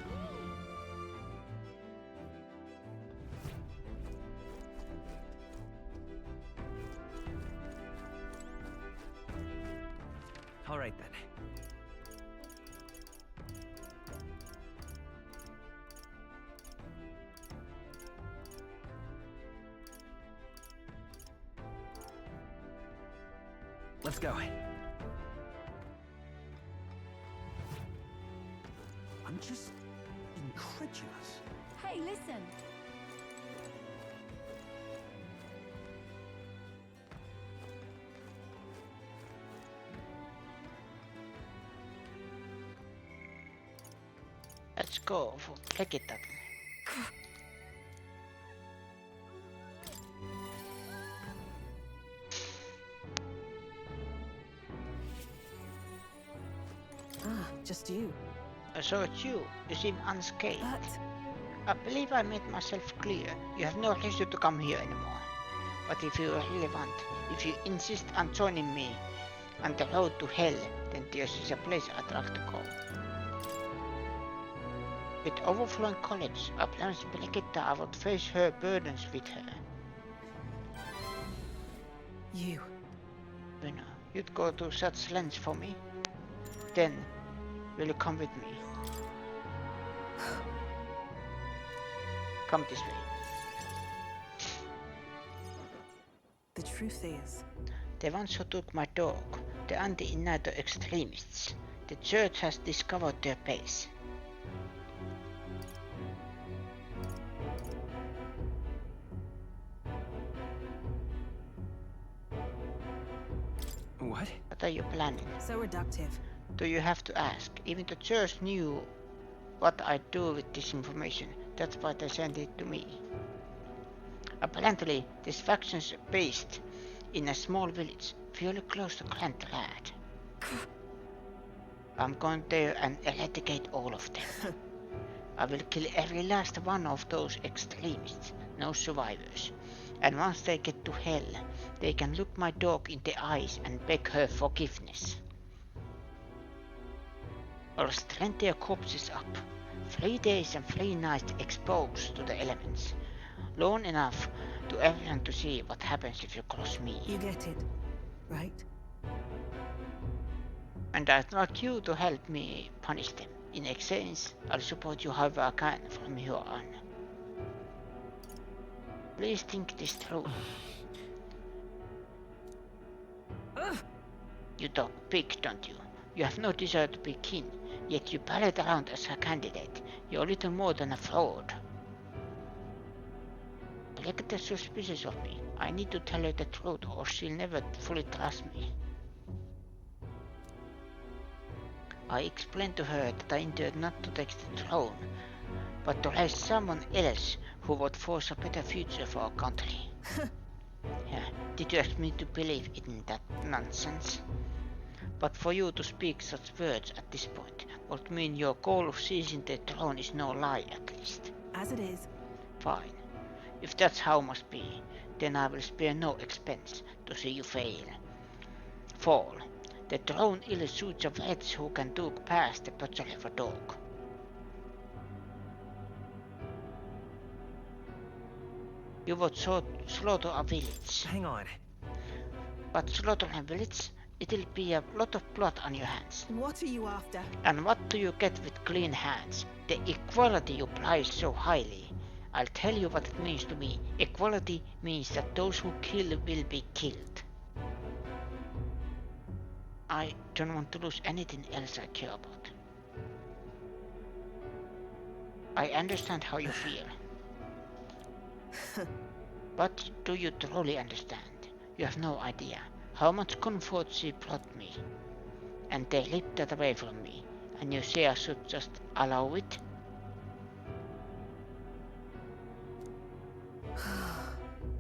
All right then. Let's go. I'm just incredulous. Hey, listen. Let's go for Pekita. Ah, just you. So it's you. You seem unscathed. But I believe I made myself clear. You have no reason to come here anymore. But if you really want, if you insist on joining me on the road to hell, then this is a place I'd like to go. With overflowing college, I promised Brigitta I would face her burdens with her. you. You know, you'd go to such lengths for me. Then, will you come with me? Come this way. The truth is, The ones who took my dog, the anti-NATO extremists. The church has discovered their base. What? What are you planning? so reductive. Do you have to ask? Even the church knew what I'd do with this information. That's why they sent it to me. Apparently, this faction's based in a small village, fairly close to Grand Rad. I'm going there and eradicate all of them. I will kill every last one of those extremists, no survivors. And once they get to hell, they can look my dog in the eyes and beg her forgiveness. Or strand their corpses up, 3 days and 3 nights exposed to the elements, long enough to everyone to see what happens if you cross me. You get it, right? And I'd like you to help me punish them. In exchange, I'll support you however I can from here on. Please think this through. You talk big, don't you? You have no desire to be king, yet you parade around as a candidate. You're little more than a fraud. Brigitte is suspicious of me. I need to tell her the truth or she'll never fully trust me. I explained to her that I intended not to take the throne, but to raise someone else who would force a better future for our country. Yeah, did you ask me to believe in that nonsense? But for you to speak such words at this point would mean your goal of seizing the throne is no lie, at least. As it is. Fine. If that's how it must be, then I will spare no expense to see you fall. The throne ill suits a wretch who can look past the butcher of a dog. You would slaughter a village. Hang on. But slaughtering a village, it'll be a lot of blood on your hands. What are you after? And what do you get with clean hands? The equality you prize so highly. I'll tell you what it means to me. Equality means that those who kill will be killed. I don't want to lose anything else I care about. I understand how you feel. But do you truly understand? You have no idea how much comfort she brought me. And they ripped that away from me. And you say I should just allow it?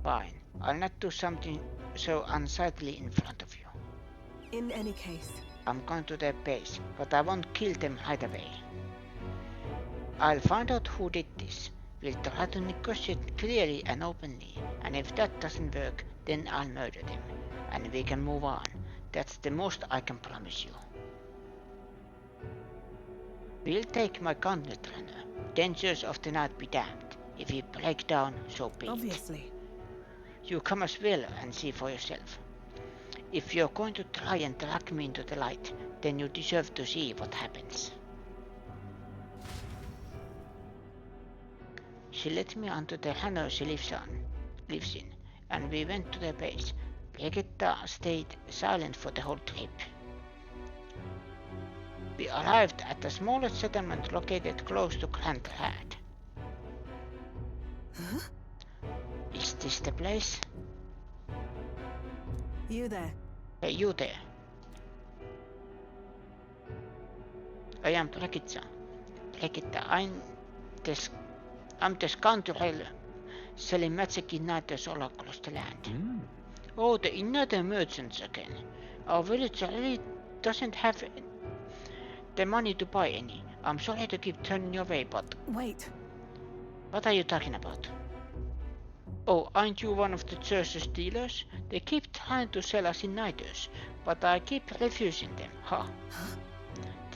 Fine. I'll not do something so unsightly in front of you. In any case, I'm going to their base, but I won't kill them right away. I'll find out who did this. We'll try to negotiate clearly and openly, and if that doesn't work, then I'll murder them, and we can move on. That's the most I can promise you. We'll take my gauntlet runner. Dangers of the night be damned. If we break down, so be it. Obviously. You come as well and see for yourself. If you're going to try and drag me into the light, then you deserve to see what happens. She led me onto the hangar she lives in, and we went to the base. Brigitta stayed silent for the whole trip. We arrived at the smallest settlement located close to Grand Rad. Huh? Is this the place? You there. Hey, you there. I am Brigitta. I'm the scoundrel selling magic igniters all across the land. Oh, the igniter merchants again. Our village really doesn't have the money to buy any. I'm sorry to keep turning your way, but... Wait. What are you talking about? Oh, aren't you one of the church's dealers? They keep trying to sell us igniters, but I keep refusing them. Huh?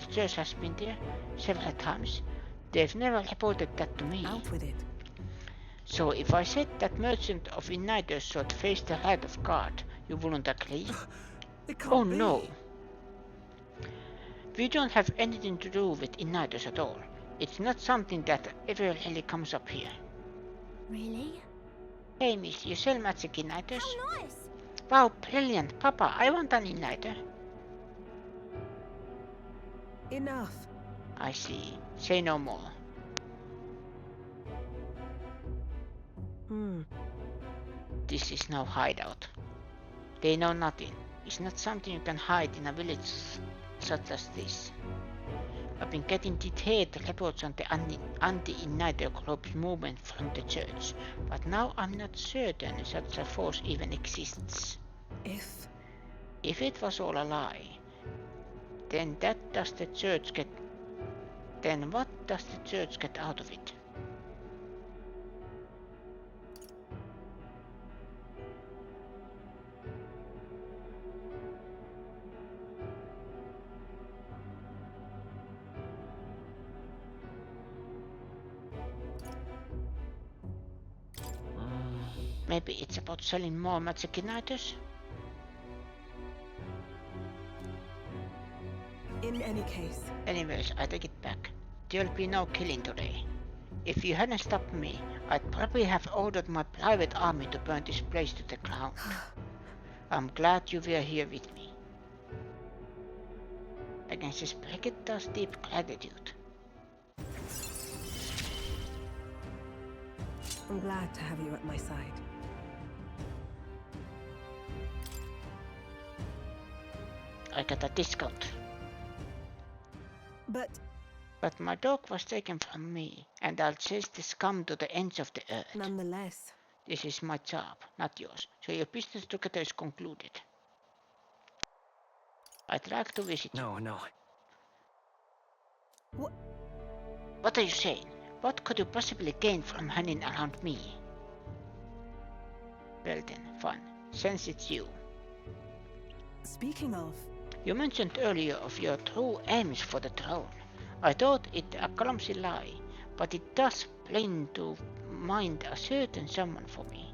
The church has been there several times. They've never reported that to me. Out with it. So if I said that merchant of igniters should face the wrath of God, you wouldn't agree? It can't Oh be. no! We don't have anything to do with igniters at all. It's not something that ever really comes up here. Really? Hey miss, you sell magic igniters? How nice! Wow, brilliant! Papa, I want an igniter. Enough. I see. Say no more. This is no hideout. They know nothing. It's not something you can hide in a village such as this. I've been getting detailed reports on the anti-igniter group's movement from the church, but now I'm not certain such a force even exists. If it was all a lie, then what does the church get out of it? Maybe it's about selling more magic igniters? In any case. Anyways, I take it back. There'll be no killing today. If you hadn't stopped me, I'd probably have ordered my private army to burn this place to the ground. I'm glad you were here with me. I can sense Brigitta's deep gratitude. I'm glad to have you at my side. I got a discount. But my dog was taken from me, and I'll chase the scum to the ends of the earth. Nonetheless. This is my job, not yours, so your business together is concluded. I'd like to visit you. No. What are you saying? What could you possibly gain from hanging around me? Well then, fine. Since it's you. Speaking of... You mentioned earlier of your true aims for the throne. I thought it a clumsy lie, but it does plain to mind a certain someone for me.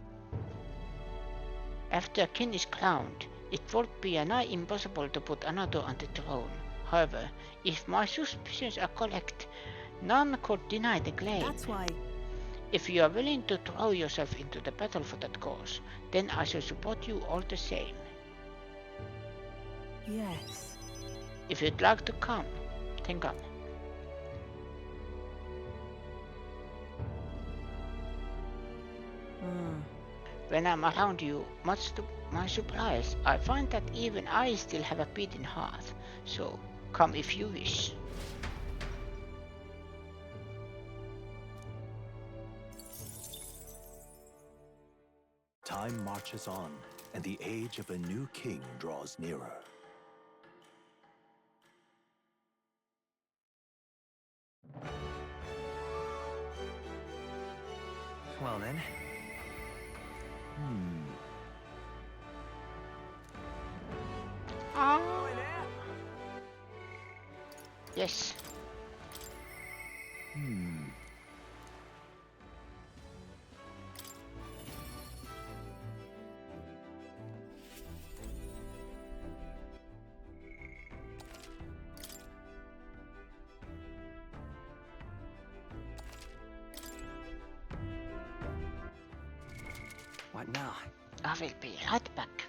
After a king is crowned, it would be a nigh impossible to put another on the throne. However, if my suspicions are correct, none could deny the claim. That's why... If you are willing to throw yourself into the battle for that cause, then I shall support you all the same. Yes. If you'd like to come, then come. When I'm around you, much to my surprise, I find that even I still have a beating heart. So, come if you wish. Time marches on, and the age of a new king draws nearer. Well then. Yes. Right now. I will be right back.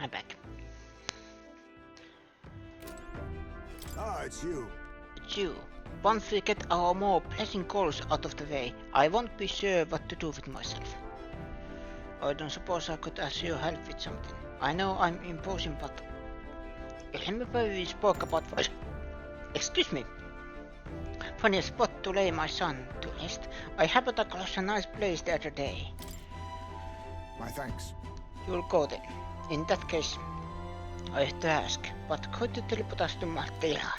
I'm back. Ah, it's you. It's you. Once we get our more pressing goals out of the way, I won't be sure what to do with myself. I don't suppose I could ask your help with something. I know I'm imposing, but remember we spoke about excuse me. Funny spot to lay my son to rest. I happened across a nice place the other day. My thanks. You'll go then. In that case, I have to ask, but could you teleport us to Martella?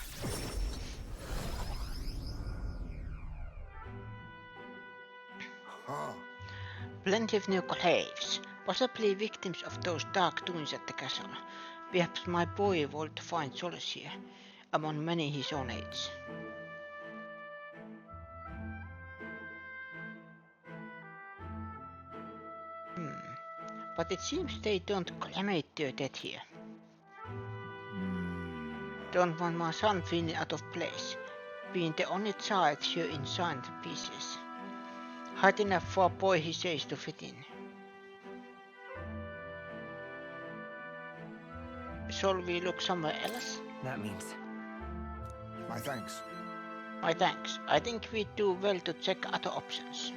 Plenty of new graves, possibly victims of those dark doings at the castle. Perhaps my boy would find solace here, among many his own age. But it seems they don't cremate their dead here. Don't want my son feeling out of place, being the only child here in giant pieces. Hard enough for a boy he says to fit in. Shall we look somewhere else? That means... My thanks. My thanks. I think we do well to check other options.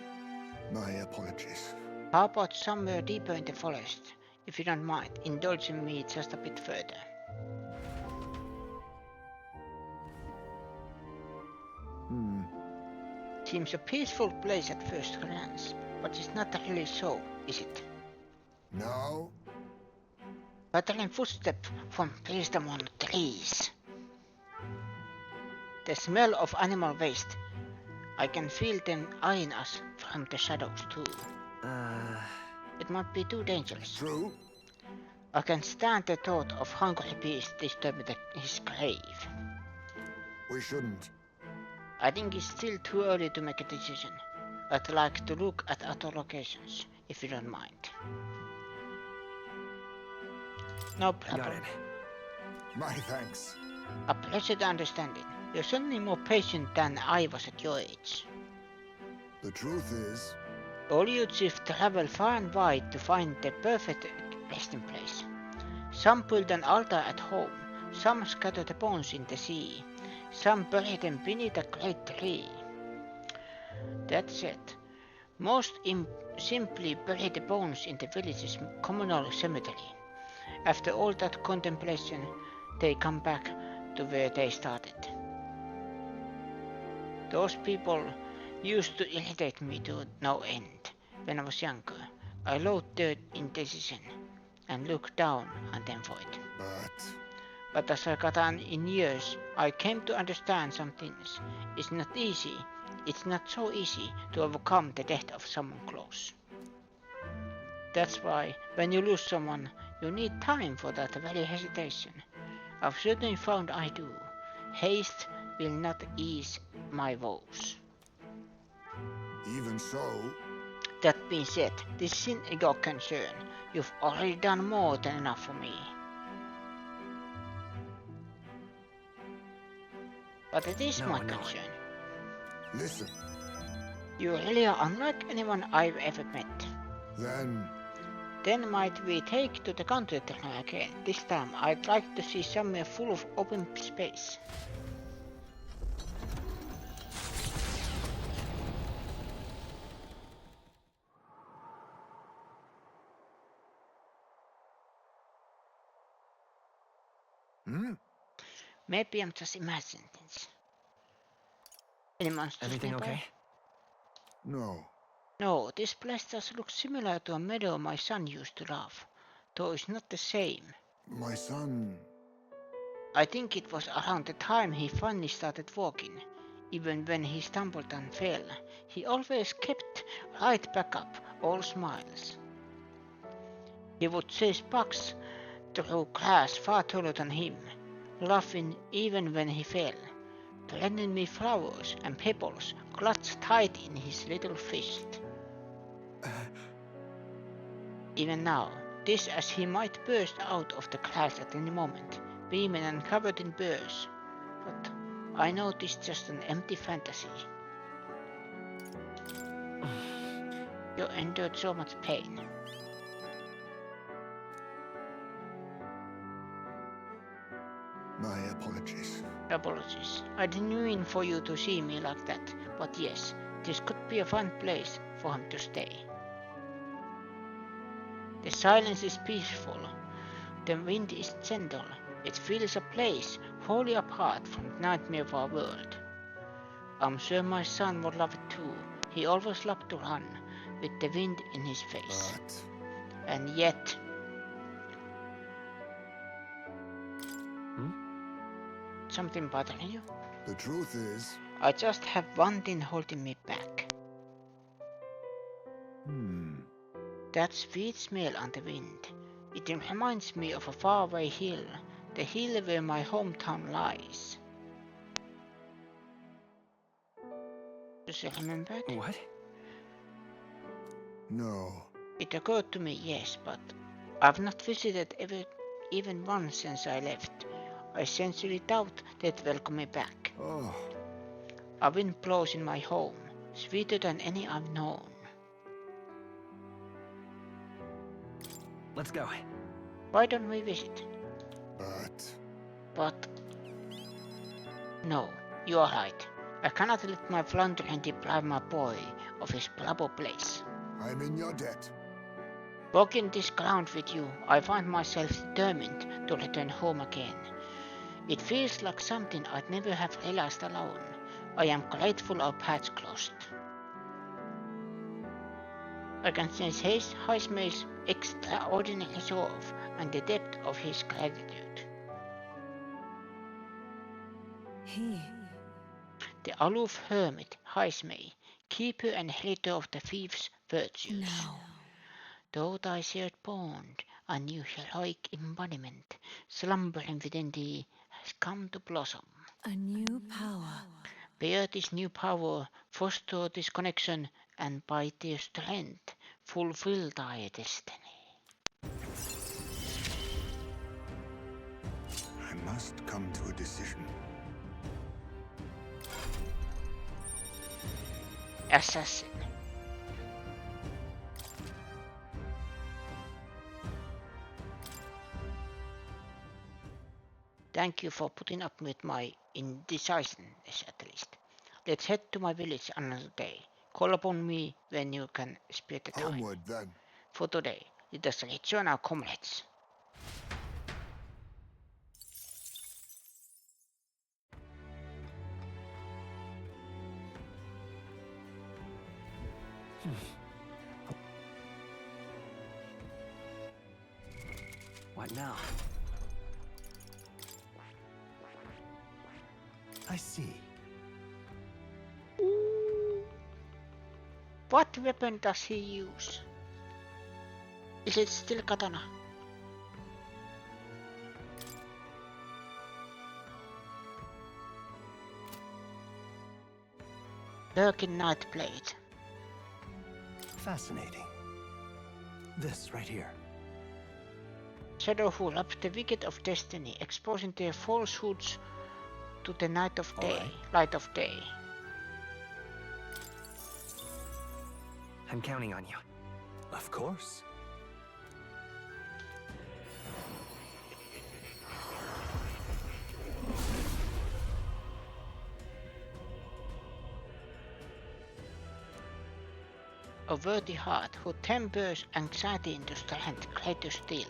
My apologies. How about somewhere deeper in the forest, if you don't mind, indulging me just a bit further? Seems a peaceful place at first glance, but it's not really so, is it? No? Pattering footsteps from placed among trees. The smell of animal waste. I can feel them eyeing us from the shadows too. It might be too dangerous. True? I can stand the thought of hungry beasts disturbing his grave. We shouldn't. I think it's still too early to make a decision. I'd like to look at other locations, if you don't mind. No problem. Got it. My thanks. A pleasure to understanding. You're certainly more patient than I was at your age. The truth is, All youths travel far and wide to find the perfect resting place. Some build an altar at home, some scatter the bones in the sea, some bury them beneath a great tree. That said, most simply bury the bones in the village's communal cemetery. After all that contemplation, they come back to where they started. Those people used to irritate me to no end when I was younger. I loathed their indecision and looked down on them for it. But as I got on in years, I came to understand some things. It's not so easy to overcome the death of someone close. That's why when you lose someone, you need time for that very hesitation. I've certainly found I do. Haste will not ease my woes. even so, That being said, this isn't your concern. You've already done more than enough for me. But it is my concern. listen, You really are unlike anyone I've ever met. then might we take to the country again? This time I'd like to see somewhere full of open space. Maybe I'm just imagining things. Any monsters Everything nearby? okay? no. No, this place does look similar to a meadow my son used to love, though it's not the same. My son, I think it was around the time he finally started walking. Even when he stumbled and fell, he always kept right back up, all smiles. He would chase bugs through grass far taller than him, laughing even when he fell, lending me flowers and pebbles clutched tight in his little fist. Even now, this as he might burst out of the grass at any moment, beaming and covered in burrs. But I know this is just an empty fantasy. You endured so much pain. my apologies. Apologies. I didn't mean for you to see me like that, but yes, this could be a fun place for him to stay. The silence is peaceful. The wind is gentle. It feels a place wholly apart from the nightmare of our world. I'm sure my son would love it too. He always loved to run, with the wind in his face. And yet... Something bothering you? The truth is, I just have one thing holding me back. That sweet smell on the wind. It reminds me of a faraway hill, the hill where my hometown lies. Does you remember it? What? No. It occurred to me, yes, but I've not visited even once since I left. I sincerely doubt they'd welcome me back. Oh, A wind blows in my home, sweeter than any I've known. Let's go. Why don't we visit? but No, you are right. I cannot let my floundering deprive my boy of his blubber place. I'm in your debt. Walking this ground with you, I find myself determined to return home again. It feels like something I'd never have realized alone. I am grateful our paths crossed. I can sense Heismay's extraordinary resolve and the depth of his gratitude. The aloof hermit, Heismay, keeper and hater of the thief's virtues. Though thy shared bond, a new heroic embodiment, slumbering within thee, has come to blossom. A new power. Bear this new power, foster this connection, and by their strength, fulfill thy destiny. I must come to a decision. Assassin. Thank you for putting up with my indecisiveness at least. Let's head to my village another day. Call upon me when you can spare the time. Homeward then. For today, let us rejoin our comrades. What now? I see. What weapon does he use? Is it still katana? Lurking Night Blade. Fascinating. This right here. Shadow who wrapped the wicked of destiny, exposing their falsehoods to the night of day, light of day. I'm counting on you. Of course. A worthy heart who tempers anxiety into strength greater still.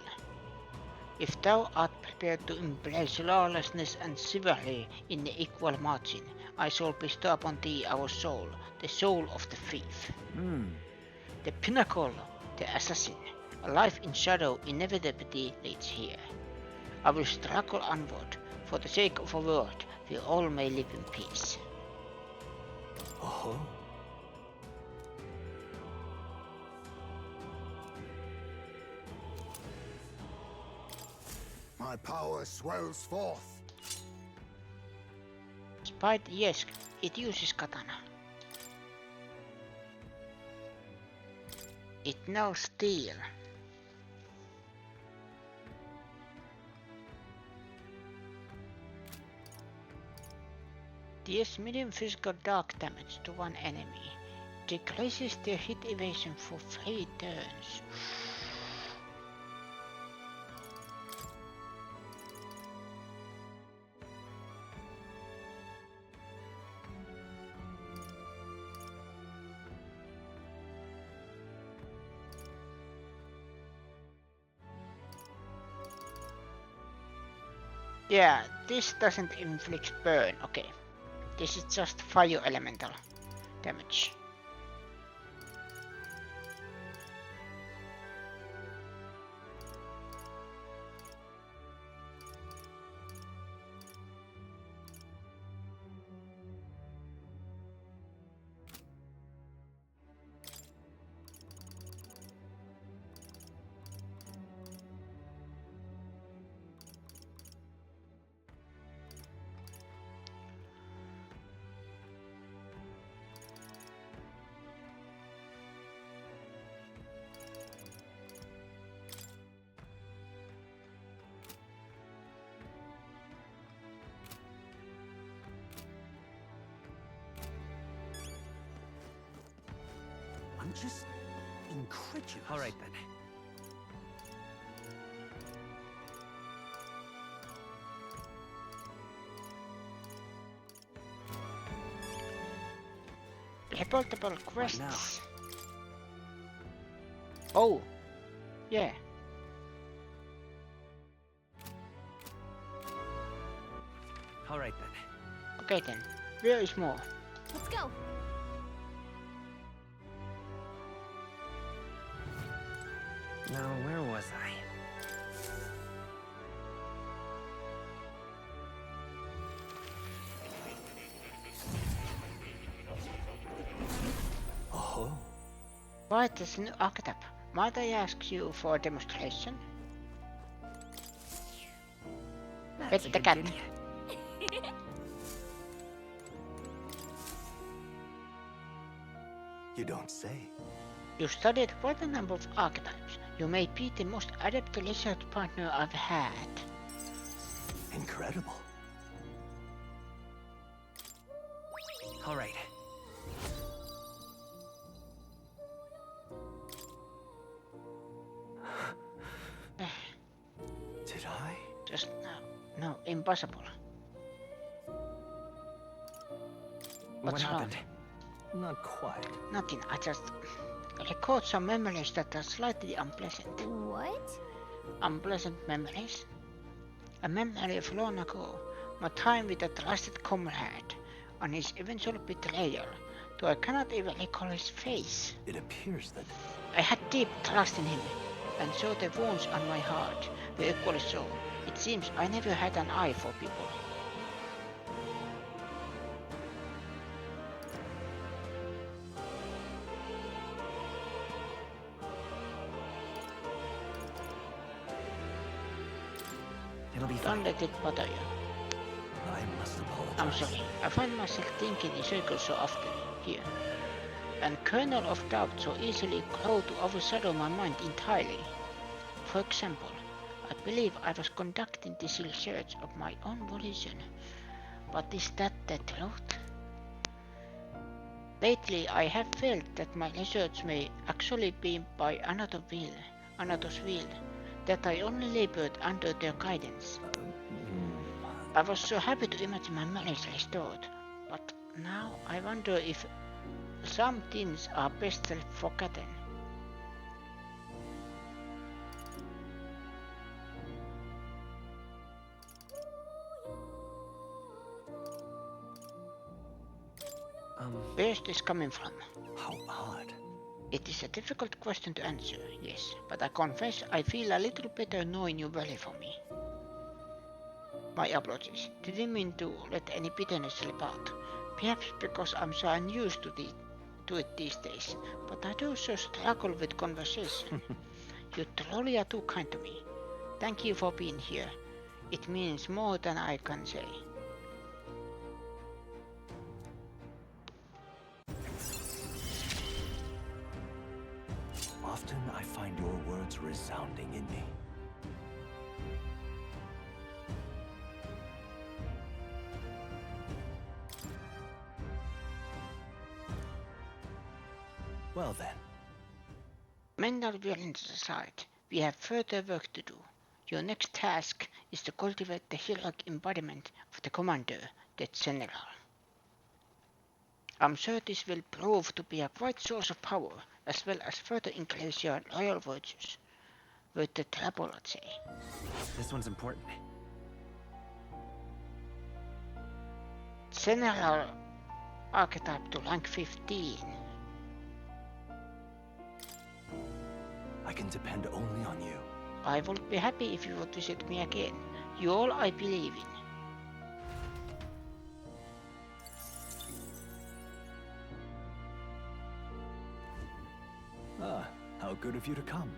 If thou art prepared to embrace lawlessness and chivalry in the equal margin, I shall bestow upon thee our soul, the soul of the thief. The pinnacle, the assassin. A life in shadow inevitably leads here. I will struggle onward, for the sake of a world where all may live in peace. Oh. My power swells forth. Spite, yes, it uses katana. It knows steel. Deals medium physical dark damage to one enemy. Decreases their hit evasion for 3 turns. Yeah, this doesn't inflict burn, okay. This is just fire elemental damage. just incredulous. All right then. Reportable What quests. now? Oh, yeah. All right then. Okay then. Where is more? Let's go. Now, where was I? Oh, What is new archetype? Might I ask you for a demonstration? That's a Pet the good cat. kitty. you don't say. You studied quite a number of archetypes. You may be the most adept research partner I've had. Incredible. All right. Did I? Just no, impossible. What What's wrong? happened? Not quite. Nothing, I just recalled some memories that are slightly unpleasant. What? Unpleasant memories? A memory of long ago, my time with a trusted comrade, on his eventual betrayal, though I cannot even recall his face. It appears that I had deep trust in him, and so the wounds on my heart were equally so. It seems I never had an eye for people. It'll be Don't fine. let it bother you. I must apologize. I'm sorry, I find myself thinking in circles so often here, and kernel of doubt so easily grow to overshadow my mind entirely. For example, I believe I was conducting this research of my own volition, but is that the truth? Lately I have felt that my research may actually be by another's will, that I only labored under their guidance. I was so happy to imagine my memories restored, but now I wonder if some things are best left forgotten. Where is this coming from? How odd. It is a difficult question to answer, yes, but I confess I feel a little better knowing you value for me. My apologies, didn't mean to let any bitterness slip out. Perhaps because I'm so unused to it these days, but I do so struggle with conversation. You truly are too kind to me. Thank you for being here. It means more than I can say. Often I find your words resounding in me. Well then. Mental violence aside, we have further work to do. Your next task is to cultivate the heroic embodiment of the commander, the general. I'm sure this will prove to be a great source of power, as well as further increase your royal virtues. With the trouble, I'd say. This one's important. General archetype to rank 15. I can depend only on you. I would be happy if you would visit me again. You all I believe in. Ah, how good of you to come.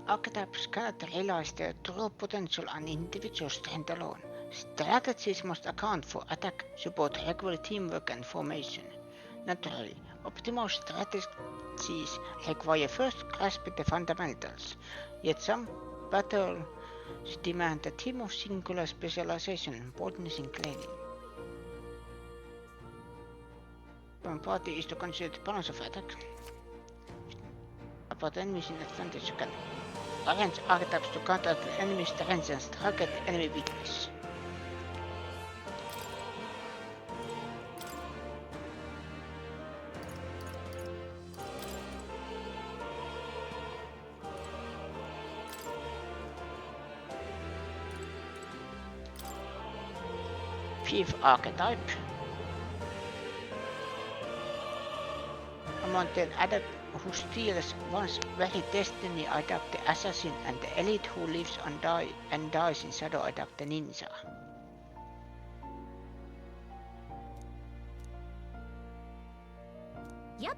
Archetypes cannot realize their true potential on individual strength alone. Strategies must account for attack, support, regular teamwork and formation. Naturally, optimal strategies require first grasping the fundamentals, yet some battle She demanded him of singular specialization and boldness in cleaning. One party is to consider the balance of attack. About enemies in advantage, you can arrange archetypes to counter the enemy's strengths and target the enemy weakness. Fifth archetype. A mountain adept who steals one's very destiny adopt the assassin, and the elite who lives and dies in shadow adopt the ninja. Yep.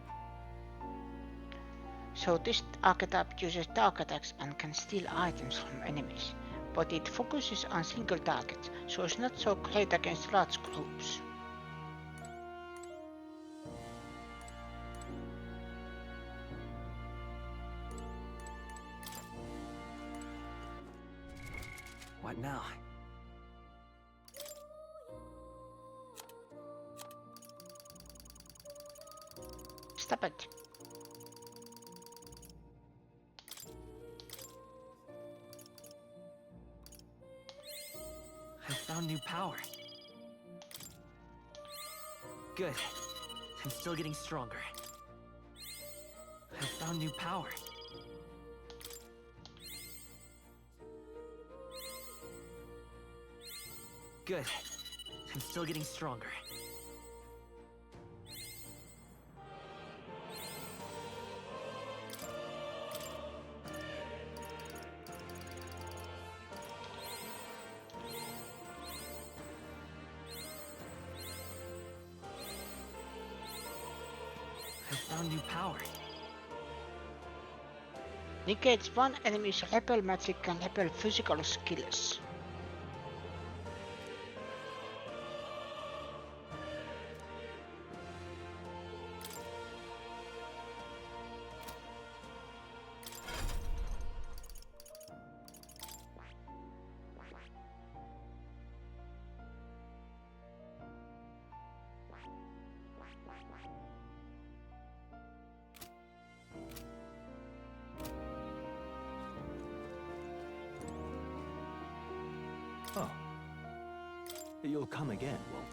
So this archetype uses dark attacks and can steal items from enemies, but it focuses on single targets, so it's not so great against large groups. What now? Stop it. I found new power. Good. I'm still getting stronger. I found new power. Good. I'm still getting stronger. I found new power. Negates one enemy's repel magic and repel physical skills. Oh. You'll come again, won't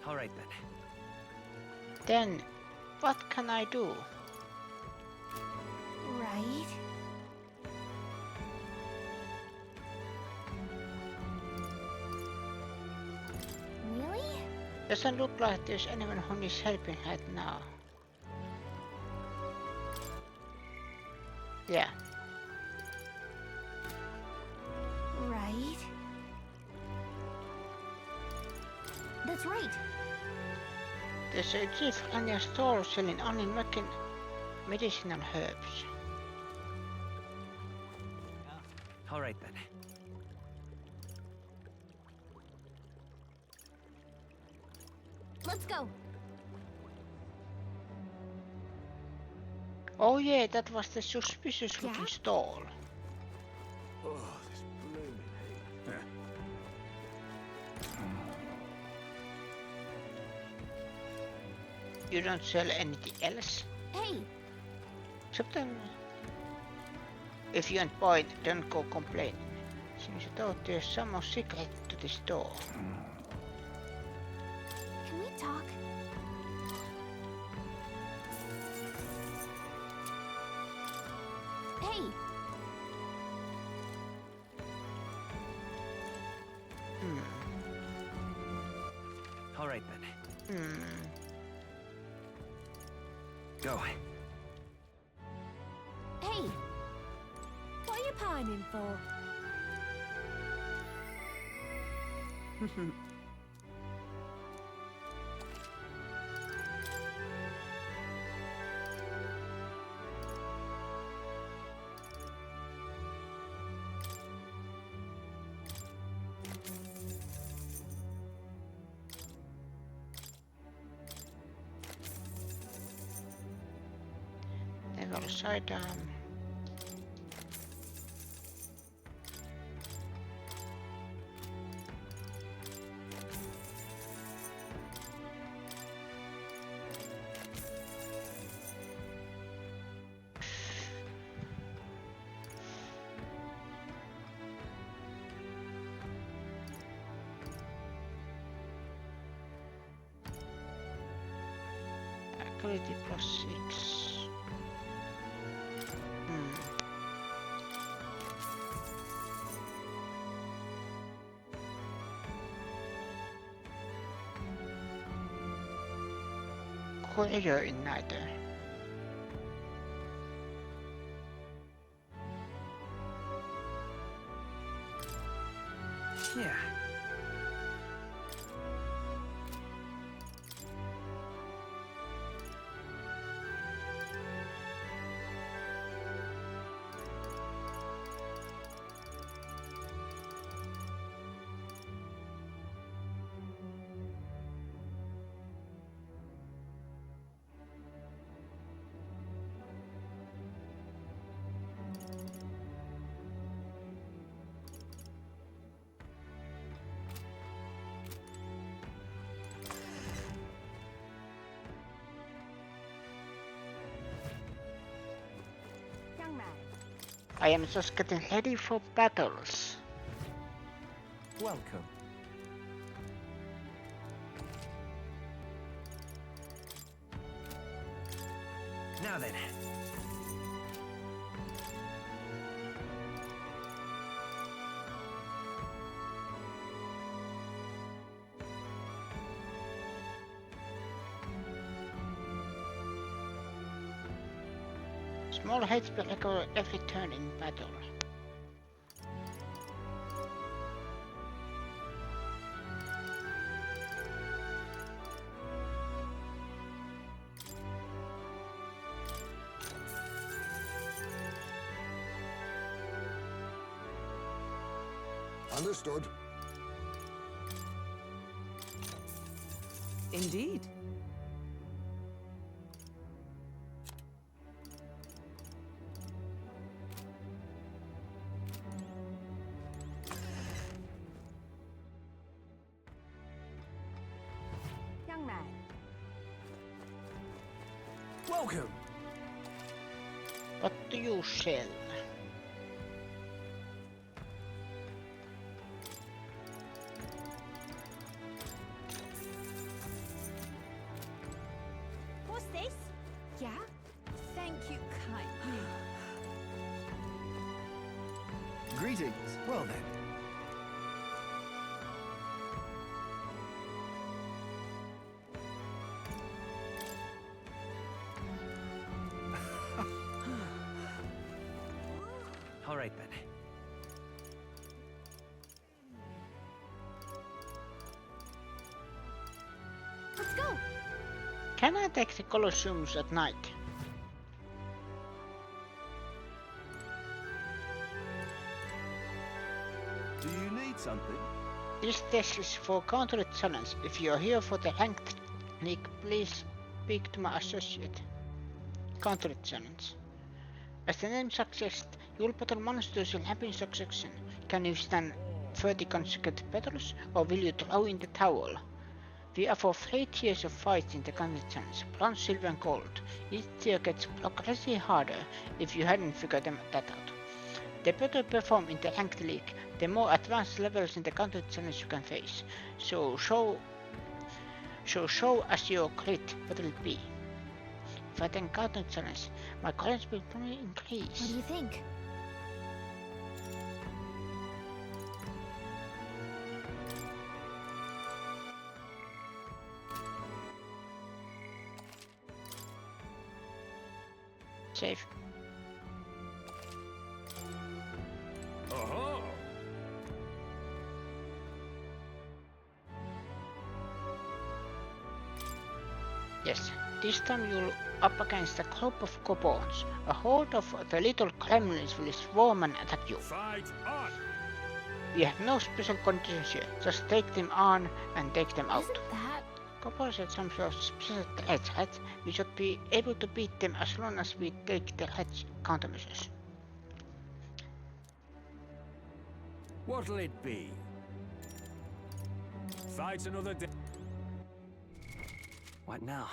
All right then. Then, what can I do? Right? Really? Doesn't look like there's anyone who needs helping right now. Yeah. Right? That's right. There's a chief and a Strohl selling only medicinal herbs. All right then. Let's go. Oh yeah, that was the suspicious looking stall. Oh, this blooming heat. You don't sell anything else? Hey, Except then, if you aren't buying, don't go complaining. Seems though there's some more secret to this door. can we talk? Hey, All right then. Go. hey. What are you pining for? Rival sidearm. Ability +6. Courier Igniter. Yeah. Young man. I am just getting ready for battles. Welcome. Now then. Small HP recover every turn in battle. Understood. Indeed. Young man. Welcome. What do you sell? What's this? Yeah? Thank you kindly. Greetings. Well then. All right then. Let's go! Can I take the Colosseums at night? Do you need something? This test is for counter challenge. If you are here for the ranked league, please speak to my associate. Counter challenge. As the name suggests, you will battle monsters in rapid succession. Can you stand 30 consecutive battles, or will you throw in the towel? We offer 3 tiers of fights in the counter challenge, bronze, silver and gold. Each tier gets progressively harder if you hadn't figured that out. The better you perform in the ranked league, the more advanced levels in the counter challenge you can face. So show us your crit, what will it be? If I take counter challenge, my coins will probably increase. What do you think? Save. Aha! Yes, this time you'll up against a group of kobolds. A horde of the little gremlins will swarm and attack you. Fight on! We have no special conditions here, just take them on and take them out. Isn't that Couples at some sort of set edge height. We should be able to beat them as long as we take their hedge countermeasures. What'll it be? Fight another day. What now?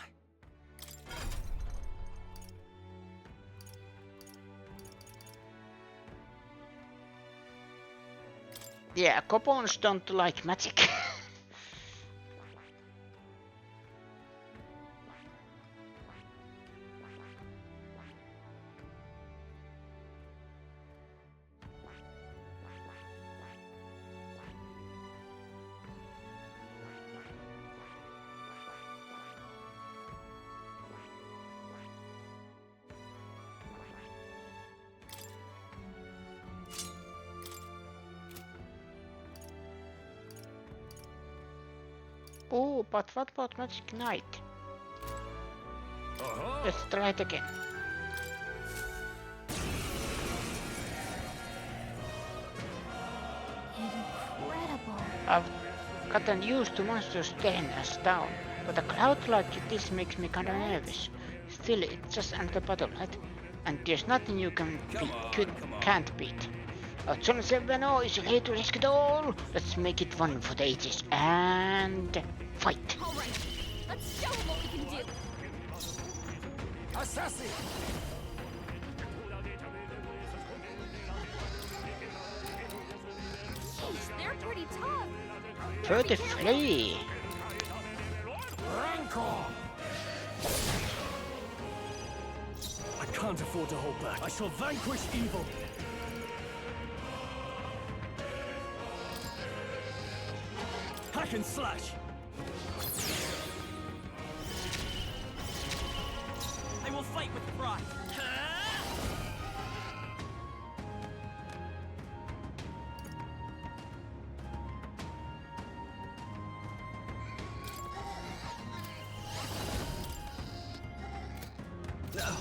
Yeah, couples don't like magic. Oh, but what about Magic Knight? Let's try it again. Incredible. I've gotten used to monsters staring us down, but a crowd like this makes me kinda nervous. Still, it's just another battle, right? And there's nothing you can't beat. Outside 7 is ready to risk it all. Let's make it fun for the ages and fight. All right, let's show them what we can do. Assassin! Jeez, they're pretty tough. 33. Rancor! I can't afford to hold back. I shall vanquish evil. Hack and slash. I will fight with pride.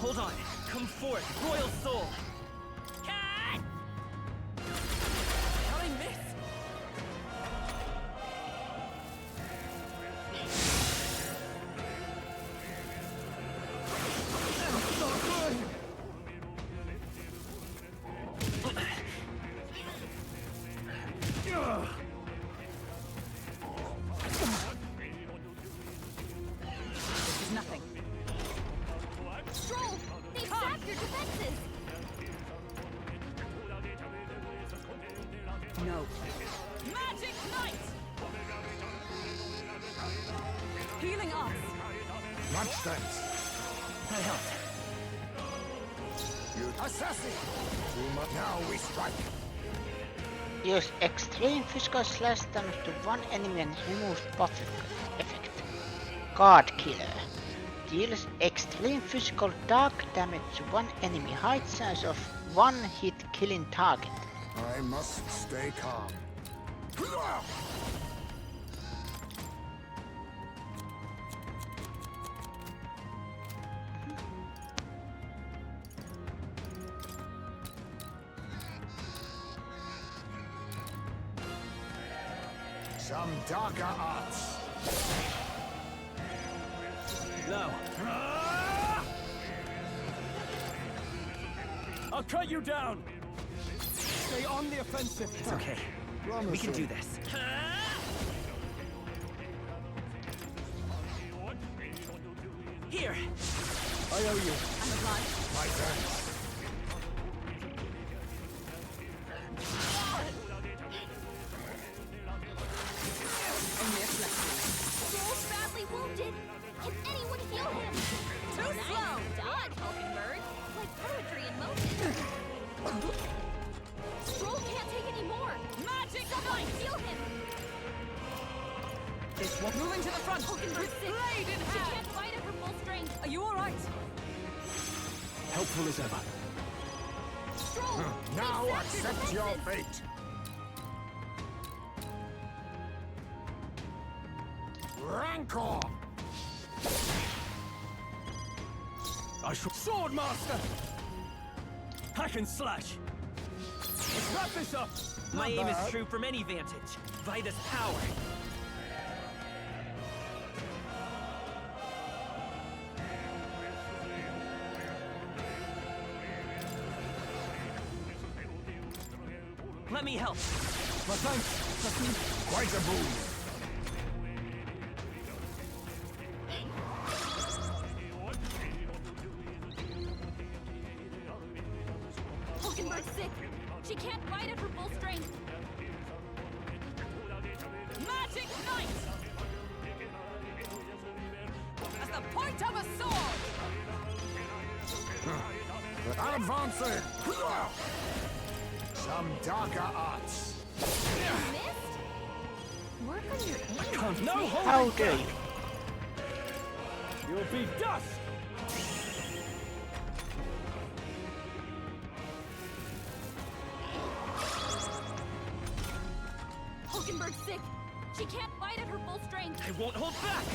Hold on. Come forth, royal soul. Cat! How'd I miss? This is nothing. Strohl, they've sapped your defenses. No. Magic Knight! Healing us. Much thanks. I helped. You assassin! Too much. Now we strike. Use extreme physical slash damage to one enemy and remove buff effect. Guard Killer. Deals extreme physical dark damage to one enemy. High chance of one hit killing target. I must stay calm. Some darker arts. Now. I'll cut you down. Stay on the offensive. It's okay. We can do this. Here. I owe you. I'm obliged. My turn. Only a flexion. Strohl's badly wounded. Can anyone heal him? Too slow. Dodge, Hulkenberg. Like poetry in motion. Strohl can't take any more. Magic Someone Knight! heal him. This one. Moving to the front. Hulkenberg's sick. Blade in She hand. can't fight at her full strength. Are you all right? Helpful as ever. Strohl, Now they've sapped accept your defenses. fate. Rancor! I shall. Sword Master! Hack and slash! Let's wrap this up! My aim bad. is true from any vantage. By this power. Let me help. My thanks. Quite a boon. Hulkenberg's sick. She can't fight at her full strength. Magic Knight! As the point of a sword! Advancing! Some darker arts. Missed? Work on your aim. No How holding dare back. you? You'll be dust. Hulkenberg's sick. She can't fight at her full strength. I won't hold back.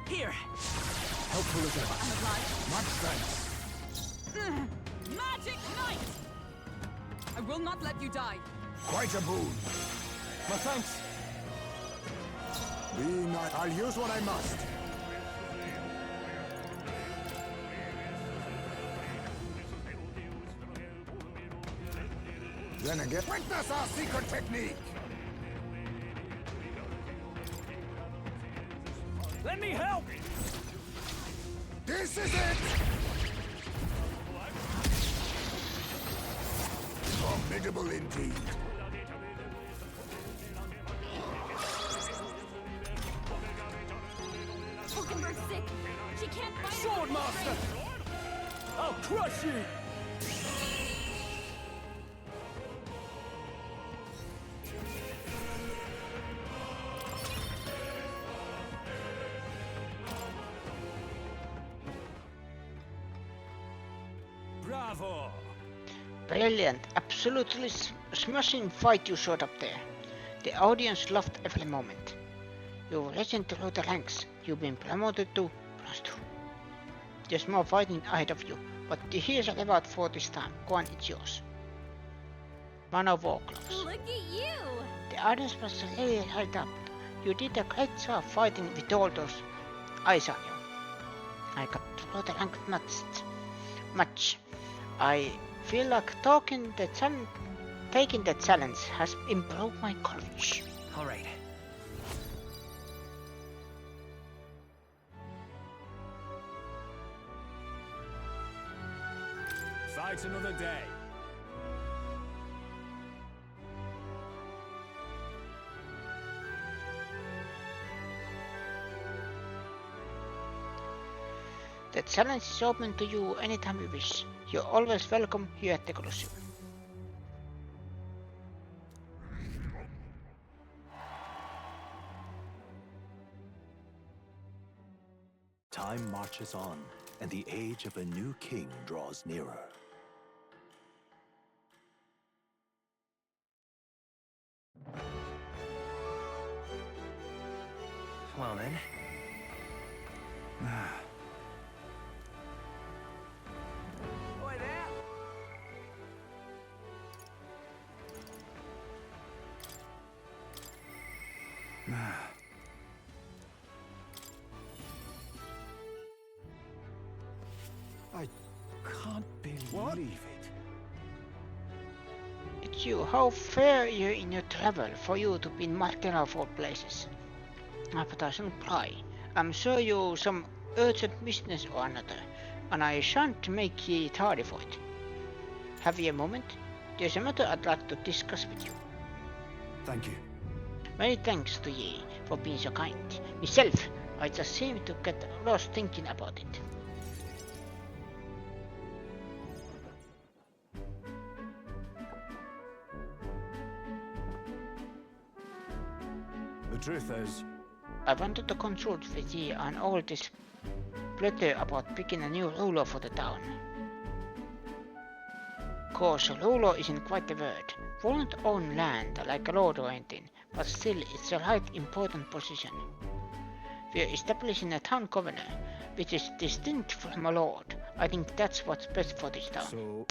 Here. Helpful as ever. I'm obliged. Much thanks. Magic Knight! I will not let you die. Quite a boon. My thanks. Be not. I'll use what I must. Then again, witness our secret technique. Let me help. This is it. Formidable indeed. Hulkenberg's sick. She can't fight at her Sword full Master. strength. I'll crush you. Bravo. Brilliant, absolutely smashing fight you showed up there. The audience loved every moment. You've risen through the ranks. You've been promoted to +2. There's more fighting ahead of you, but here's a reward for this time. Go on, it's yours. One of war gloves. Look at you! The audience was really right up. You did a great job fighting with all those eyes on you. I got through the ranked match. I feel like taking the challenge has improved my courage. All right. Fight another day. The challenge is open to you anytime you wish. You're always welcome here at the Colosseum. Time marches on, and the age of a new king draws nearer. Well then. Boy there! I can't believe it. It's you. How fair you in your travel for you to be in Martina of all places. But I shouldn't pry. I'm sure you some urgent business or another, and I shan't make ye tardy for it. Have ye a moment? There's a matter I'd like to discuss with you. Thank you. Many thanks to ye for being so kind. Myself, I just seem to get lost thinking about it. The truth is, I wanted to consult with ye on all this platter about picking a new ruler for the town. Course, ruler isn't quite the word. Won't own land like a lord or anything, but still it's a right important position. We're establishing a town governor, which is distinct from a lord. I think that's what's best for this town. so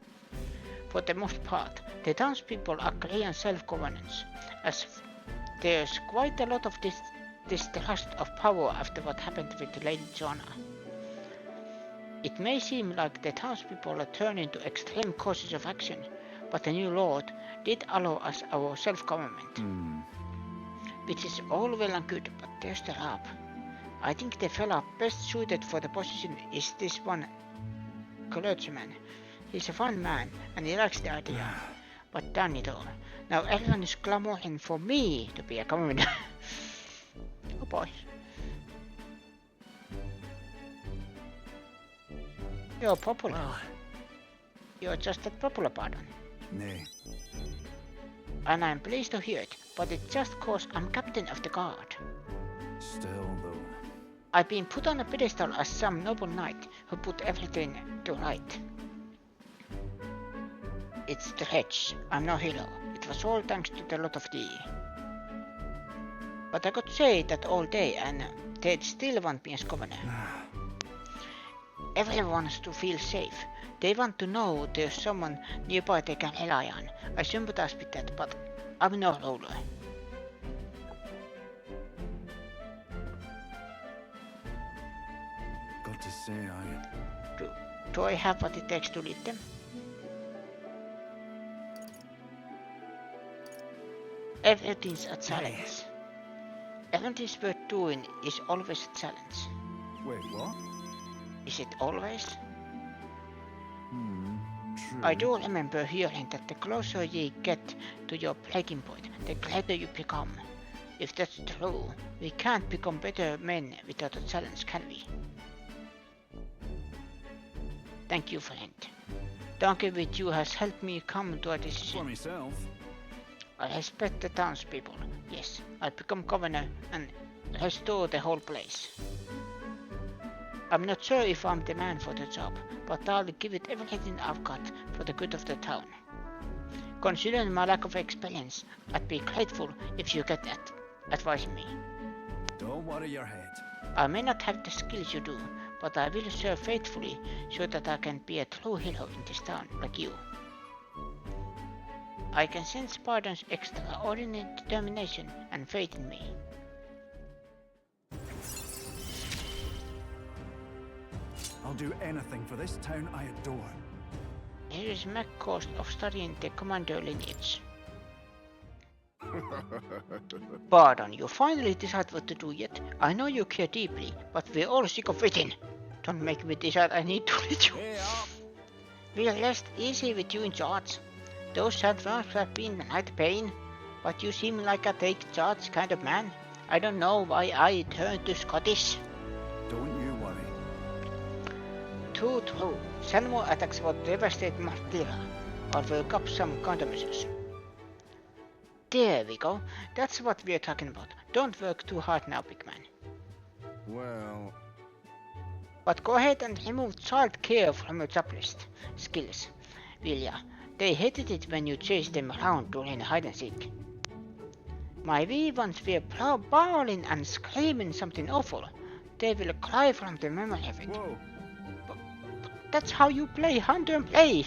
For the most part, the townspeople agree on self-governance, as there's quite a lot of distrust of power after what happened with Lady Joanna. It may seem like the townspeople are turning to extreme courses of action, but the new lord did allow us our self-government. Which is all well and good, but there's the rub. I think the fella best suited for the position is this one clergyman. He's a fun man, and he likes the idea. But damn it all. Now everyone is clamoring for me to be a governor. Oh boy. You're popular. Well, You're just that popular, pardon. nay. And I'm pleased to hear it, but it's just cause I'm captain of the guard. Still, though. I've been put on a pedestal as some noble knight who put everything to right. It's the hedge. I'm no hero. It was all thanks to the lot of thee. But I could say that all day and they'd still want me as governor. Everyone wants to feel safe. They want to know there's someone nearby they can rely on. I sympathize with that, but I'm no ruler. Got to say, Do I have what it takes to lead them? Everything's a challenge. Everything's worth doing is always a challenge. Wait, what? Is it always? True. I do remember hearing that the closer ye get to your breaking point, the greater you become. If that's true, we can't become better men without a challenge, can we? Thank you, friend. Talking with you has helped me come to a For decision. myself. I respect the townspeople. Yes, I'll become governor and restore the whole place. I'm not sure if I'm the man for the job, but I'll give it everything I've got for the good of the town. Considering my lack of experience, I'd be grateful if you could advise me. Don't worry your head. I may not have the skills you do, but I will serve faithfully so that I can be a true hero in this town like you. I can sense Pardon's extraordinary determination and faith in me. I'll do anything for this town I adore. Here is my cost of studying the commander lineage. Pardon, you finally decide what to do yet. I know you care deeply, but we're all sick of waiting. Don't make me decide I need to let you. We'll rest easy with you in charge. Those sandworms have been night pain, but you seem like a take charge kind of man. I don't know why I turned to Scottish. Don't you worry. Too true. Send more attacks would devastate Martira, or work up some countermeasures. There we go. That's what we're talking about. Don't work too hard now, big man. Well, But go ahead and remove child care from your job list. Skills. Will ya? They hated it when you chased them around during hide and seek. My wee ones were bawling and screaming something awful. They will cry from the memory of it. whoa. But that's how you play Hunter and Play.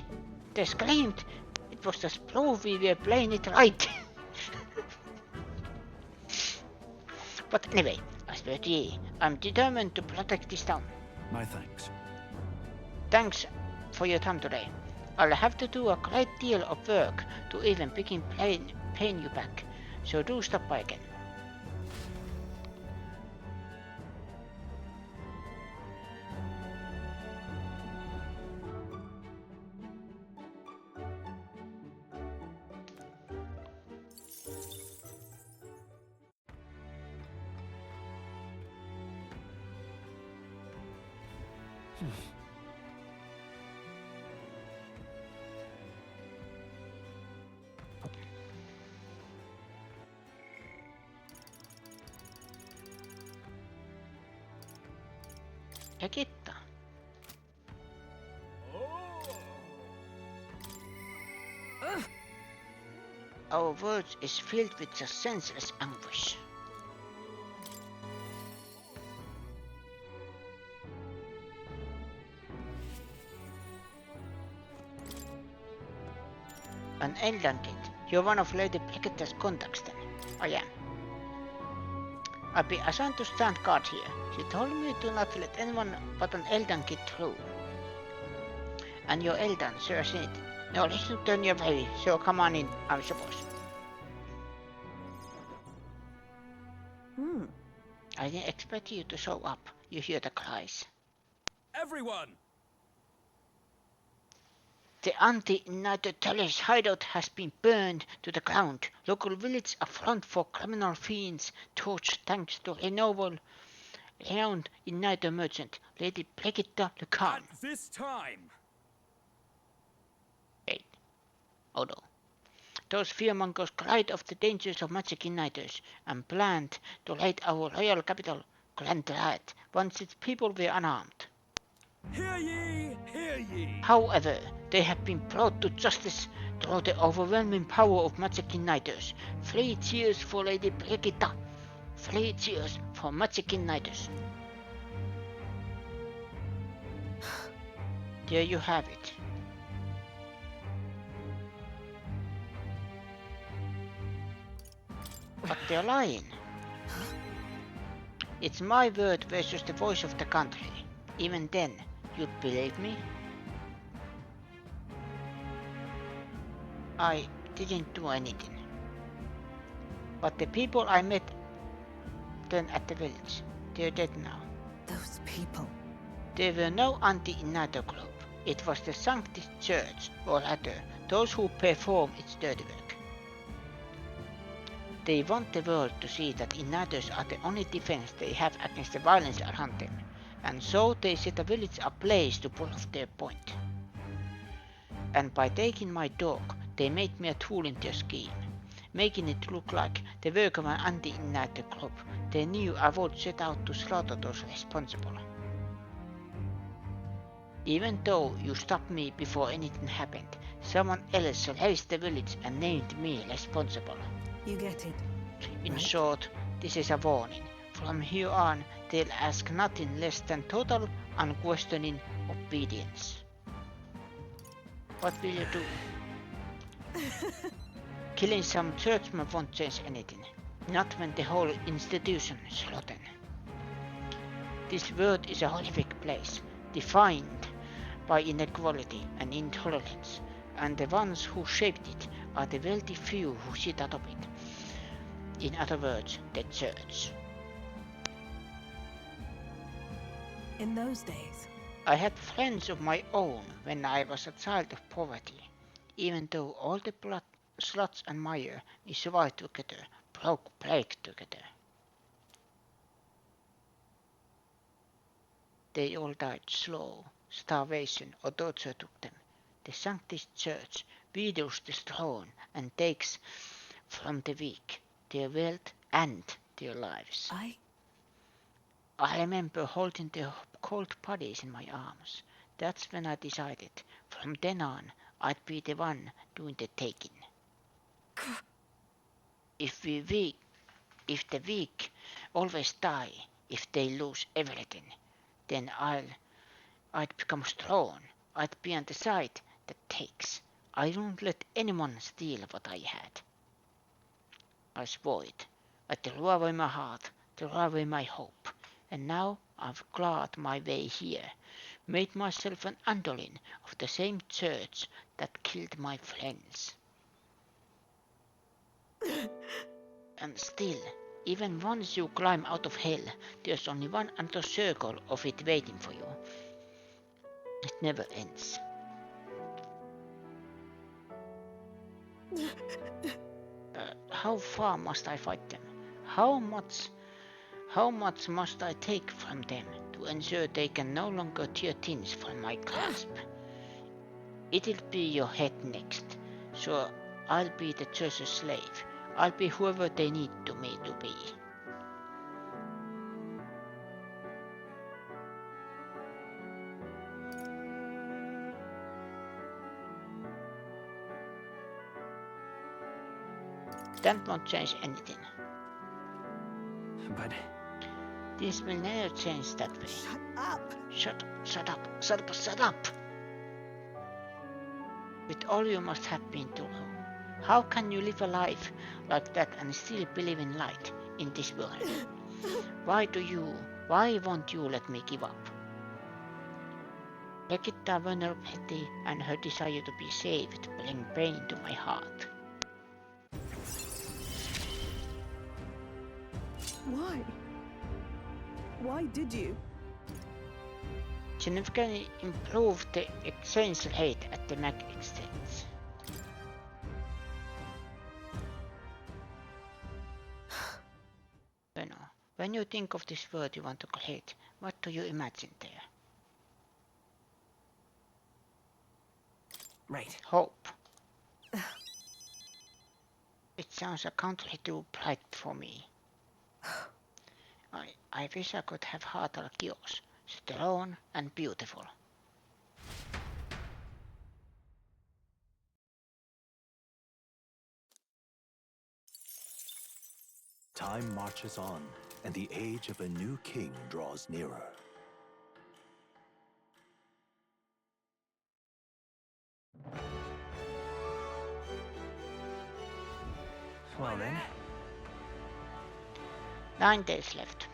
They screamed. It was just proof we were playing it right. But anyway, I swear to ye, I'm determined to protect this town. My thanks. Thanks for your time today. I'll have to do a great deal of work to even begin paying you back, so do stop by again. Ja kitta. Our world is filled with just senseless anguish. An Elden Kid. You're one of Lady Brigitte's contacts then. I am. I'll be assigned to stand guard here. She told me to not let anyone but an Elden Kid through. And you're Eldan, Sir Senate. No, let's not turn your way, so come on in, I suppose. I didn't expect you to show up. You hear the cries. Everyone! The anti-Nighter's hideout has been burned to the ground. Local village a front for criminal fiends torched thanks to renowned Nighter merchant, Lady Brigitta Lucan. At this time! Wait. Oh no. Those fearmongers cried of the dangers of magic igniters and planned to raid our royal capital, Grand Riot, once its people were unarmed. Hear ye! Hear ye! However, they have been brought to justice through the overwhelming power of magic igniters. 3 cheers for Lady Brigitta. 3 cheers for magic igniters. There you have it. But they're lying. It's my word versus the voice of the country. Even then, you'd believe me? I didn't do anything. But the people I met then at the village, they're dead now. Those people. There were no anti-Igniter group. It was the Sanctus Church, or rather, those who perform its dirty work. They want the world to see that Igniters are the only defense they have against the violence around them, and so they set the village ablaze to prove their point. And by taking my dog, they made me a tool in their scheme, making it look like the work of an anti-Igniter group. They knew I would set out to slaughter those responsible. Even though you stopped me before anything happened, someone else raised the village and named me responsible. You get it. In right? short, this is a warning. From here on, they'll ask nothing less than total, unquestioning obedience. What will you do? Killing some churchman won't change anything. Not when the whole institution is rotten. This world is a horrific place, defined by inequality and intolerance, and the ones who shaped it are the wealthy few who sit atop it. In other words, the church. In those days. I had friends of my own when I was a child of poverty, even though all the blood, sluts and mire we survived together, broke plague together. They all died slow, starvation or torture took them. The Sanctus Church withers the strong and takes from the weak their wealth and their lives. I remember holding their cold bodies in my arms. That's when I decided, from then on, I'd be the one doing the taking. If the weak always die, if they lose everything, then I'd become strong. I'd be on the side that takes. I won't let anyone steal what I had. I swore it. I threw away my heart, threw away my hope, and now I've clawed my way here, made myself an underling of the same church that killed my friends. And still, even once you climb out of hell, there's only one other circle of it waiting for you. It never ends. How far must I fight them? How much must I take from them to ensure they can no longer tear things from my grasp? It'll be your head next, so I'll be the church's slave. I'll be whoever they need me to be. That won't change anything. But this will never change that way. Shut up! Shut up! With all you must have been through, how can you live a life like that and still believe in light in this world? Why won't you let me give up? Brigitta's vulnerability and her desire to be saved bring pain to my heart. Why? Why did you? Significantly improve the exchange rate at the Mac exchange. Bueno, when you think of this word you want to create, what do you imagine there? Right. Hope. It sounds a country too bright for me. I wish I could have heart like yours, strong and beautiful. Time marches on, and the age of a new king draws nearer. Well then. 9 days left.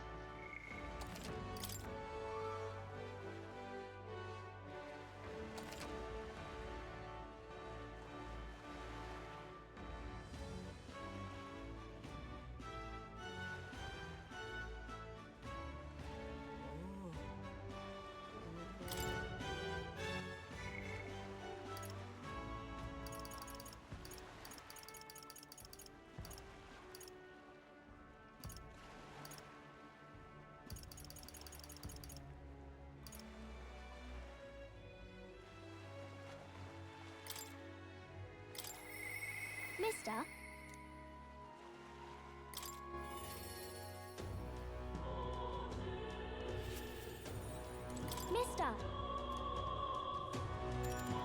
Mister? Mister?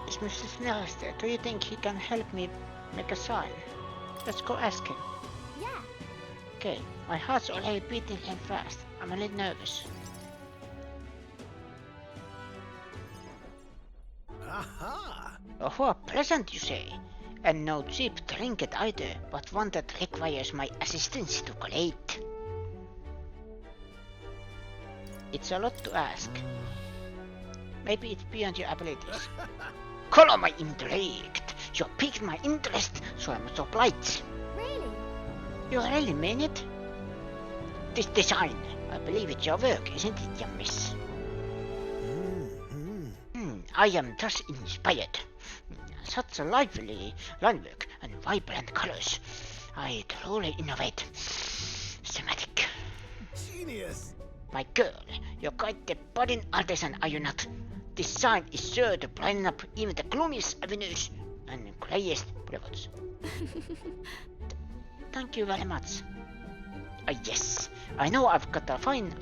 Is Mr. Snells there? Do you think he can help me make a sign? Let's go ask him. Yeah. Okay, my heart's already beating him fast. I'm a little nervous. Aha! Oh, a present you say? And no cheap trinket either, but one that requires my assistance to collate. It's a lot to ask. Maybe it's beyond your abilities. Color my intrigued. You piqued my interest, so I must oblige. Really? You really mean it? This design, I believe it's your work, isn't it, young miss? I am thus inspired. Such a lively line work and vibrant colors. I truly innovate. Thematic. Genius! My girl, you're quite the budding artisan, are you not? This sign is sure to brighten up even the gloomiest avenues and greyest boulevards. Thank you very much. Yes, I know I've got a fine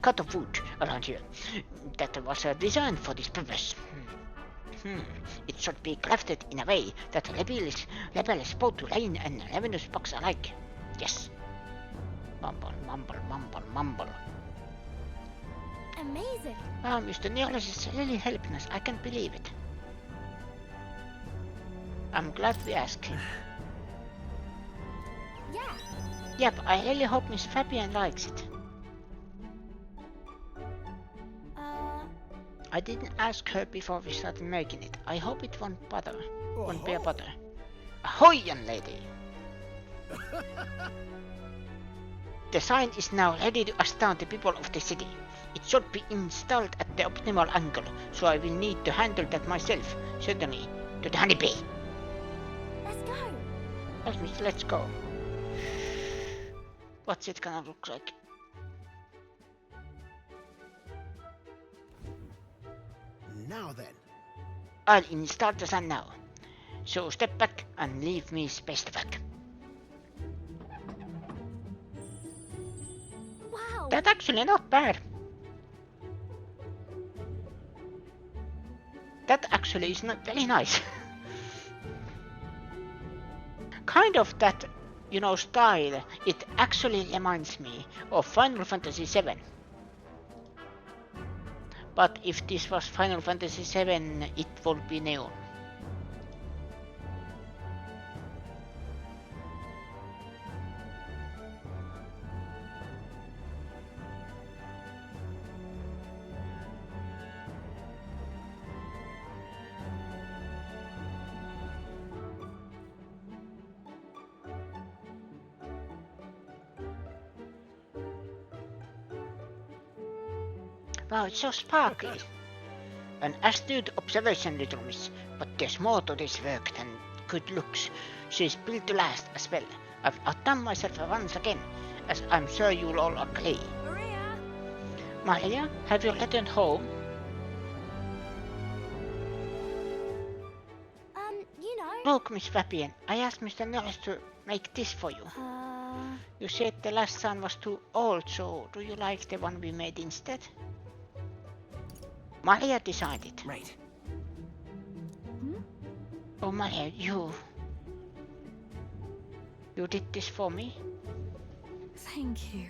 cut of wood around here that was designed for this purpose. It should be crafted in a way that rebels both rain and revenue box alike. Yes. Mumble, mumble, mumble, mumble. Amazing. Wow, Mr. Nicholas is really helping us. I can't believe it. I'm glad we asked him. Yeah. Yep, I really hope Miss Fabian likes it. I didn't ask her before we started making it. I hope it won't be a bother. Ahoy, young lady! The sign is now ready to astound the people of the city. It should be installed at the optimal angle, so I will need to handle that myself. Certainly, to the honeybee. Let's go. Let's go. What's it gonna look like? Now then. I'll install the sign now. So step back and leave me space to back. Wow. That's actually not bad. That actually is not very nice. Kind of that, style. It actually reminds me of Final Fantasy VII. But if this was Final Fantasy VII, it would be neon. Wow, it's so sparkly. An astute observation, little miss, but there's more to this work than good looks. She's built to last as well. I've outdone myself once again, as I'm sure you'll all agree. Maria! Maria, have you returned home? You know. Look, Miss Fabian, I asked Mr. Norris to make this for you. You said the last one was too old, so do you like the one we made instead? Maria decided. Right. Oh, Maria, you did this for me? Thank you.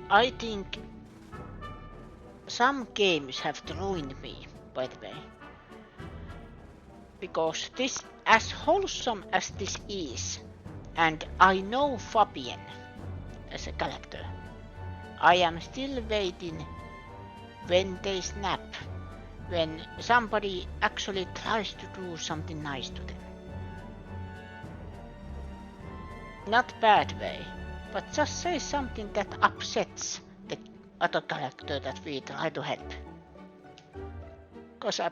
I think some games have ruined me, by the way. Because this, as wholesome as this is, and I know Fabian as a character, I am still waiting when they snap, when somebody actually tries to do something nice to them. Not bad way, but just say something that upsets the other character that we try to help. Because I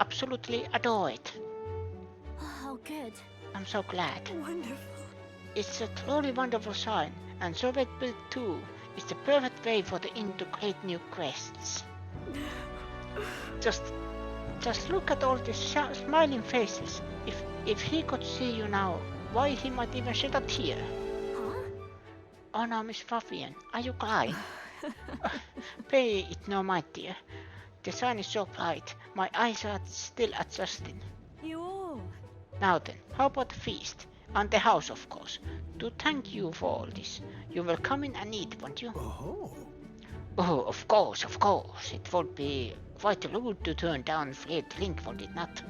absolutely adore it. Oh, good. I'm so glad. Wonderful. It's a truly wonderful sign, and Soviet Build 2 is the perfect way for the inn to create new quests. Just look at all these smiling faces. If he could see you now, why he might even shed a tear. Huh? Oh no, Miss Fabian, are you crying? Pay it no mind, dear. The sun is so bright, my eyes are still adjusting. You all. Now then, how about the feast? And the house, of course. To thank you for all this. You will come in and eat, won't you? Oh, of course. It would be quite rude to turn down free drink, would it not?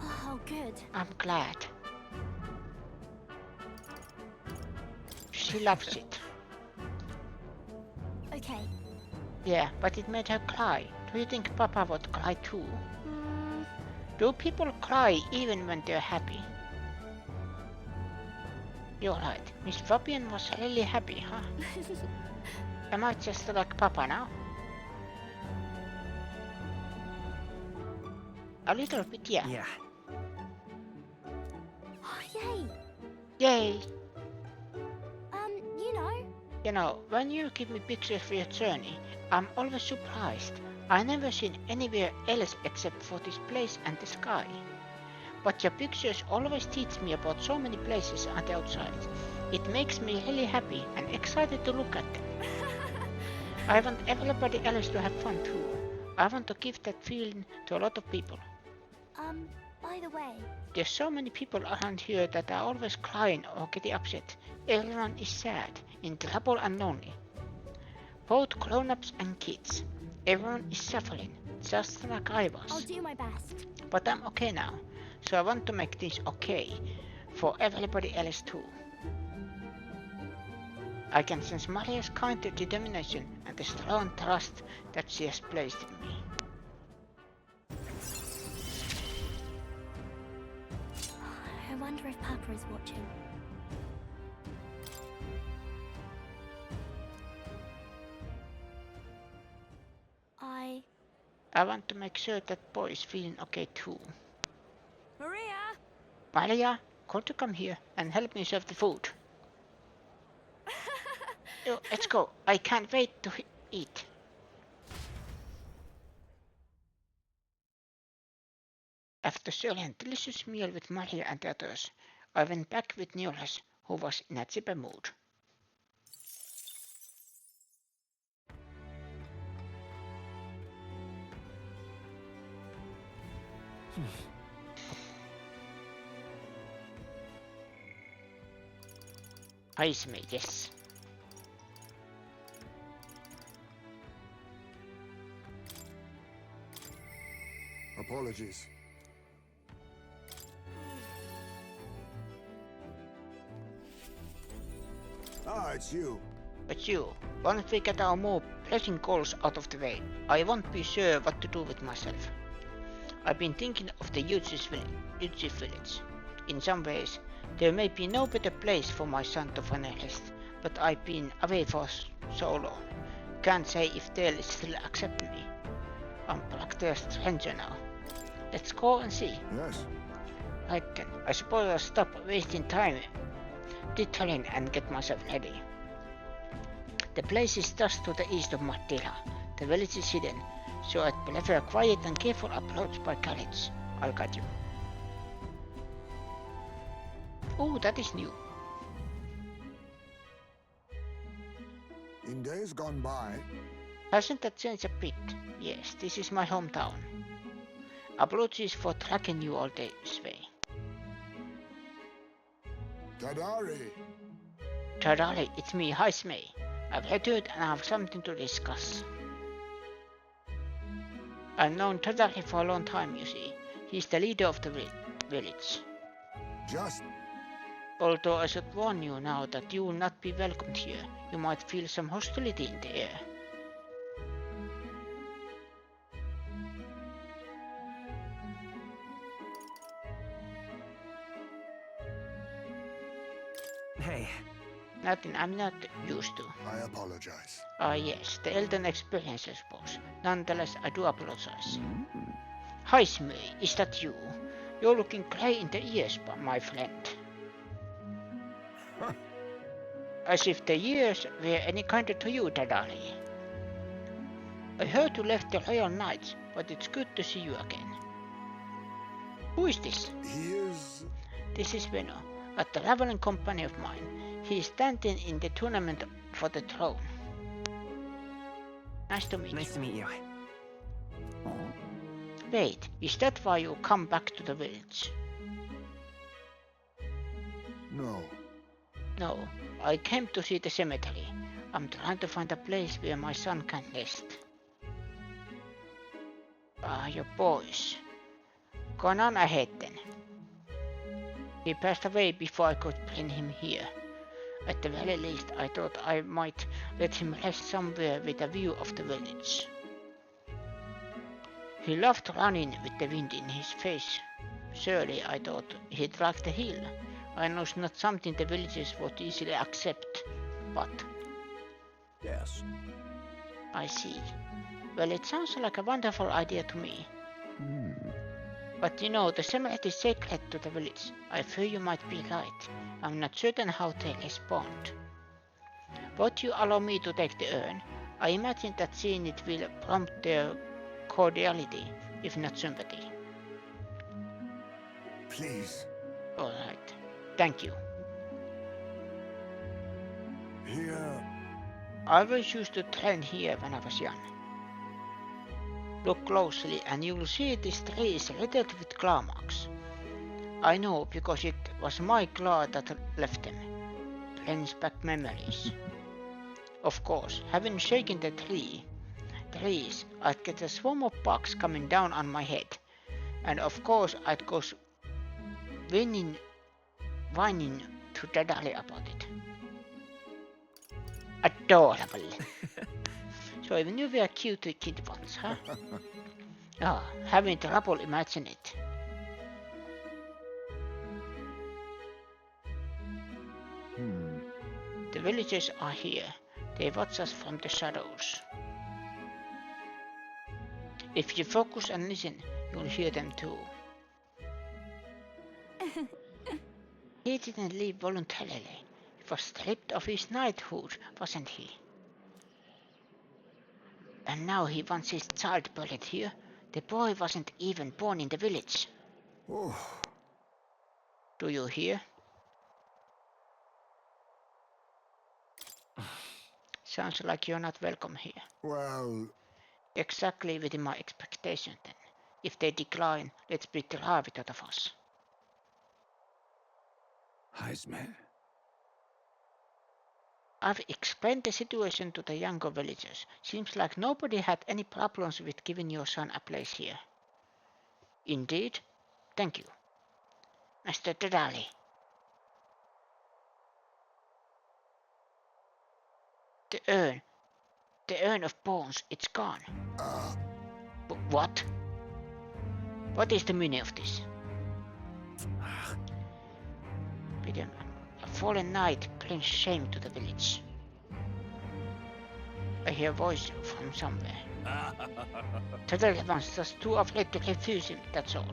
Oh, good. I'm glad. She loves it. Okay. Yeah, but it made her cry. Do you think Papa would cry too? Do people cry even when they're happy? You're right. Miss Fabian was really happy, huh? Am I just like Papa now? A little bit, yeah. Yeah. Oh, yay. Yay! You know. You know, when you give me pictures for your journey, I'm always surprised. I've never seen anywhere else except for this place and the sky. But your pictures always teach me about so many places on the outside. It makes me really happy and excited to look at them. I want everybody else to have fun too. I want to give that feeling to a lot of people. By the way... There's so many people around here that are always crying or getting upset. Everyone is sad, in trouble and lonely. Both grown-ups and kids. Everyone is suffering, just like I was. I'll do my best. But I'm okay now, so I want to make things okay for everybody else too. I can sense Maria's kind determination and the strong trust that she has placed in me. I wonder if Papa is watching. I want to make sure that boy is feeling okay too. Maria! Maria, could you come here and help me serve the food? Oh, let's go. I can't wait to eat. After sharing a delicious meal with Maria and the others, I went back with Nicholas, who was in a chipper mood. Ice me, yes. Apologies. Ah, it's you. But you, once we get our more pressing goals out of the way, I won't be sure what to do with myself. I've been thinking of the Yuji village. In some ways, There may be no better place for my son to find a rest, but I've been away for so long. Can't say if they'll still accept me. I'm practically a stranger now. Let's go and see. Yes. Right then, I suppose I'll stop wasting time detailing and get myself ready. The place is just to the east of Martira. The village is hidden, so I'd prefer a quiet and careful approach by carriage. I'll guide you. Oh, that is new. In days gone by, Hasn't that changed a bit? Yes, this is my hometown. Apologies for tracking you all this way. Tadari, Tadali, it's me, Haismei. I've returned and I have something to discuss. I've known Tadali for a long time, you see. He's the leader of the village. just Although I should warn you now that you will not be welcomed here. You might feel some hostility in the air. Hey. Nothing I'm not used to. I apologize. Ah yes, the Elden experience I suppose. Nonetheless, I do apologize. Hi Smee, is that you? You're looking grey in the ears, my friend. As if the years were any kinder to you, Tadali. I heard you left the Royal Knights, but it's good to see you again. Who is this? He is... This is Veno, a traveling company of mine. He is standing in the tournament for the throne. Nice to meet you. Nice to meet you. Wait, is that why you come back to the village? No. No, I came to see the cemetery. I'm trying to find a place where my son can rest. Ah, your boys. Go on ahead then. He passed away before I could bring him here. At the very least, I thought I might let him rest somewhere with a view of the village. He loved running with the wind in his face. Surely, I thought, he'd like the hill. I know it's not something the villagers would easily accept, but... Yes. I see. Well, it sounds like a wonderful idea to me. But you know, the cemetery is sacred to the village. I fear you might be right. I'm not certain how they respond. Would you allow me to take the urn? I imagine that seeing it will prompt their cordiality, if not sympathy. Please. Alright. Thank you. Here... I was used to train here when I was young. Look closely and you will see this tree is riddled with claw marks. I know because it was my claw that left them. Brings back memories. Of course, having shaken the trees, I'd get a swarm of bugs coming down on my head. And of course I'd go whining to Tadali about it. Adorable. So even you were cute kid once, huh? Ah, having trouble imagine it. The villagers are here. They watch us from the shadows. If you focus and listen, you'll hear them too. He didn't leave voluntarily. He was stripped of his knighthood, wasn't he? And now he wants his child buried here. The boy wasn't even born in the village. Oh. Do you hear? Sounds like you're not welcome here. Well... Exactly within my expectations then. If they decline, let's beat the rabbit out of us. Heisman. I've explained the situation to the younger villagers. Seems like nobody had any problems with giving your son a place here. Indeed? Thank you. Mr. Tadali. The urn of bones, it's gone. What? What is the meaning of this? fallen knight brings shame to the village. I hear a voice from somewhere. Totally once, just too afraid to refuse him, that's all.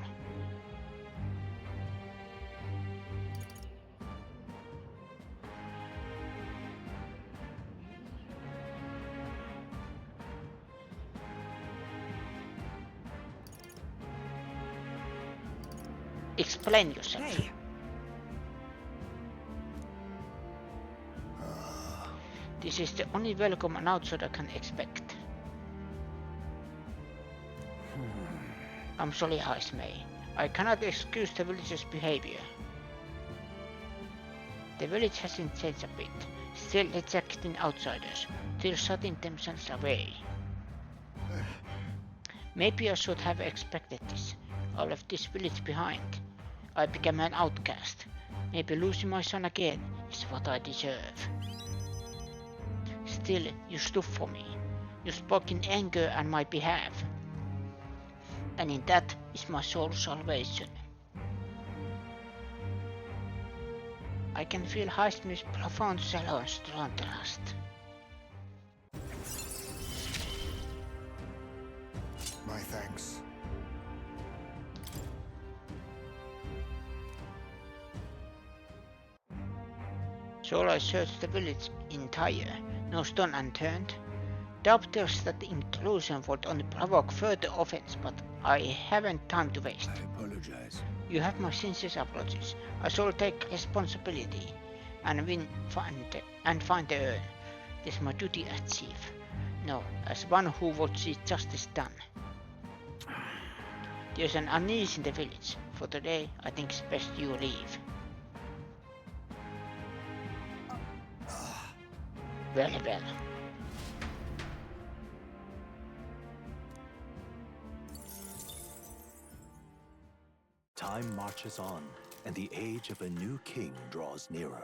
Explain yourself. Hey. This is the only welcome an outsider can expect. I'm sorry, Ice May. I cannot excuse the villagers' behavior. The village hasn't changed a bit, still rejecting outsiders, still shutting themselves away. Maybe I should have expected this. I left this village behind. I became an outcast. Maybe losing my son again is what I deserve. Still, you stood for me. You spoke in anger on my behalf. And in that is my soul's salvation. I can feel Heistm's profound sorrow and strong trust. My thanks. So I searched the village entire, no stone unturned. Doubt tells that the inclusion would only provoke further offense, but I haven't time to waste. I apologize. You have my sincere apologies. I shall take responsibility and find the urn. It is my duty as chief. No, as one who would see justice done. There's an unease in the village. For today, I think it's best you leave. Very well. Time marches on, and the age of a new king draws nearer.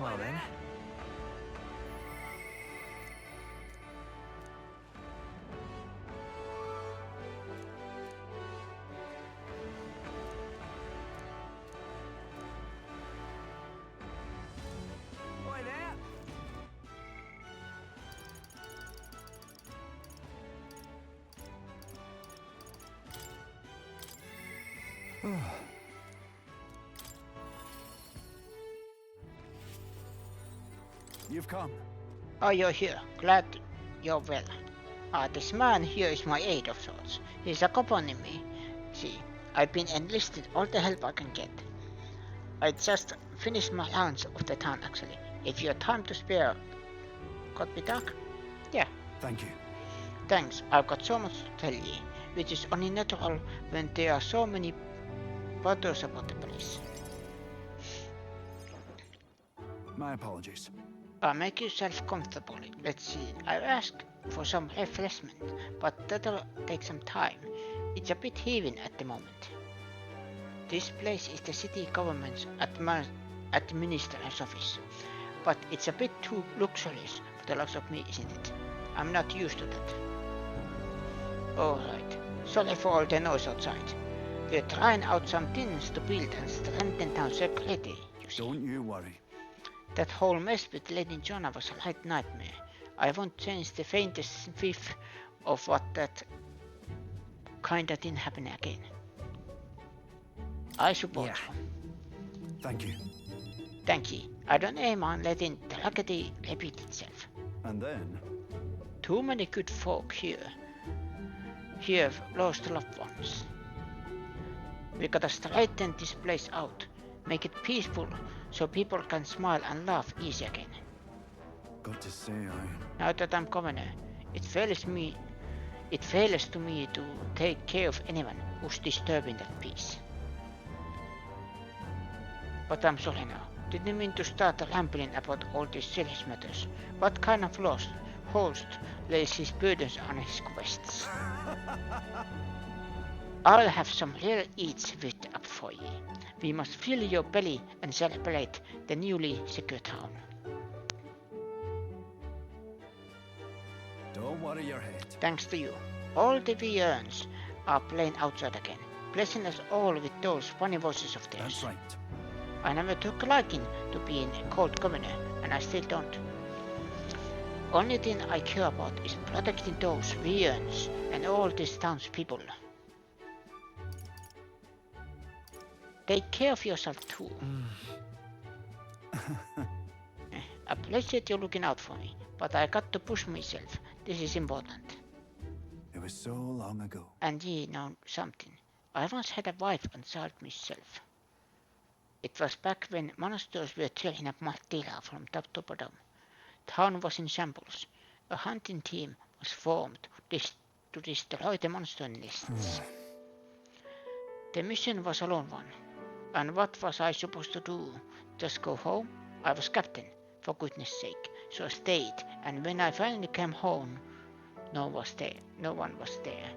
Well then. Boy there. You've come. Oh, you're here. Glad you're well. This man here is my aide of sorts. He's accompanying me. See, I've been enlisted all the help I can get. I just finished my rounds of the town actually. If you have time to spare, got me talk? Yeah. Thank you. Thanks, I've got so much to tell ye, which is only natural when there are so many butters about the place. My apologies. Make yourself comfortable. Let's see, I've asked for some refreshment, but that'll take some time. It's a bit heaving at the moment. This place is the city government's administrator's office, but it's a bit too luxurious for the likes of me, isn't it? I'm not used to that. Alright, sorry for all the noise outside. We're trying out some things to build and strengthen town security, you see. Don't you worry. That whole mess with Lady Jonah was a right nightmare. I won't change the faintest whiff of what that kinda didn't happen again. I suppose. Yeah. Thank you. Thank you. I don't aim on letting tragedy repeat itself. And then, Too many good folk here have lost loved ones. We gotta straighten this place out, make it peaceful so people can smile and laugh easy again. got to say, Now that I'm governor, it fails to me to take care of anyone who's disturbing that peace. But I'm sorry now. Didn't mean to start rambling about all these serious matters. What kind of host lays his burdens on his quests? I'll have some real eats whipped up for ye. We must fill your belly and celebrate the newly secure town. don't worry your head. Thanks to you. All the Vians are playing outside again, blessing us all with those funny voices of theirs. That's right. I never took a liking to being a cold governor, and I still don't. Only thing I care about is protecting those Vians and all this town's people. Take care of yourself too. I appreciate you looking out for me, but I got to push myself. This is important. It was so long ago. And ye know something. I once had a wife and child myself. It was back when monsters were tearing up Martilla from top to bottom. Town was in shambles. A hunting team was formed to destroy the monster nests. The mission was a lone one. And what was I supposed to do? Just go home? I was captain, for goodness sake, so I stayed, and when I finally came home, no one was there.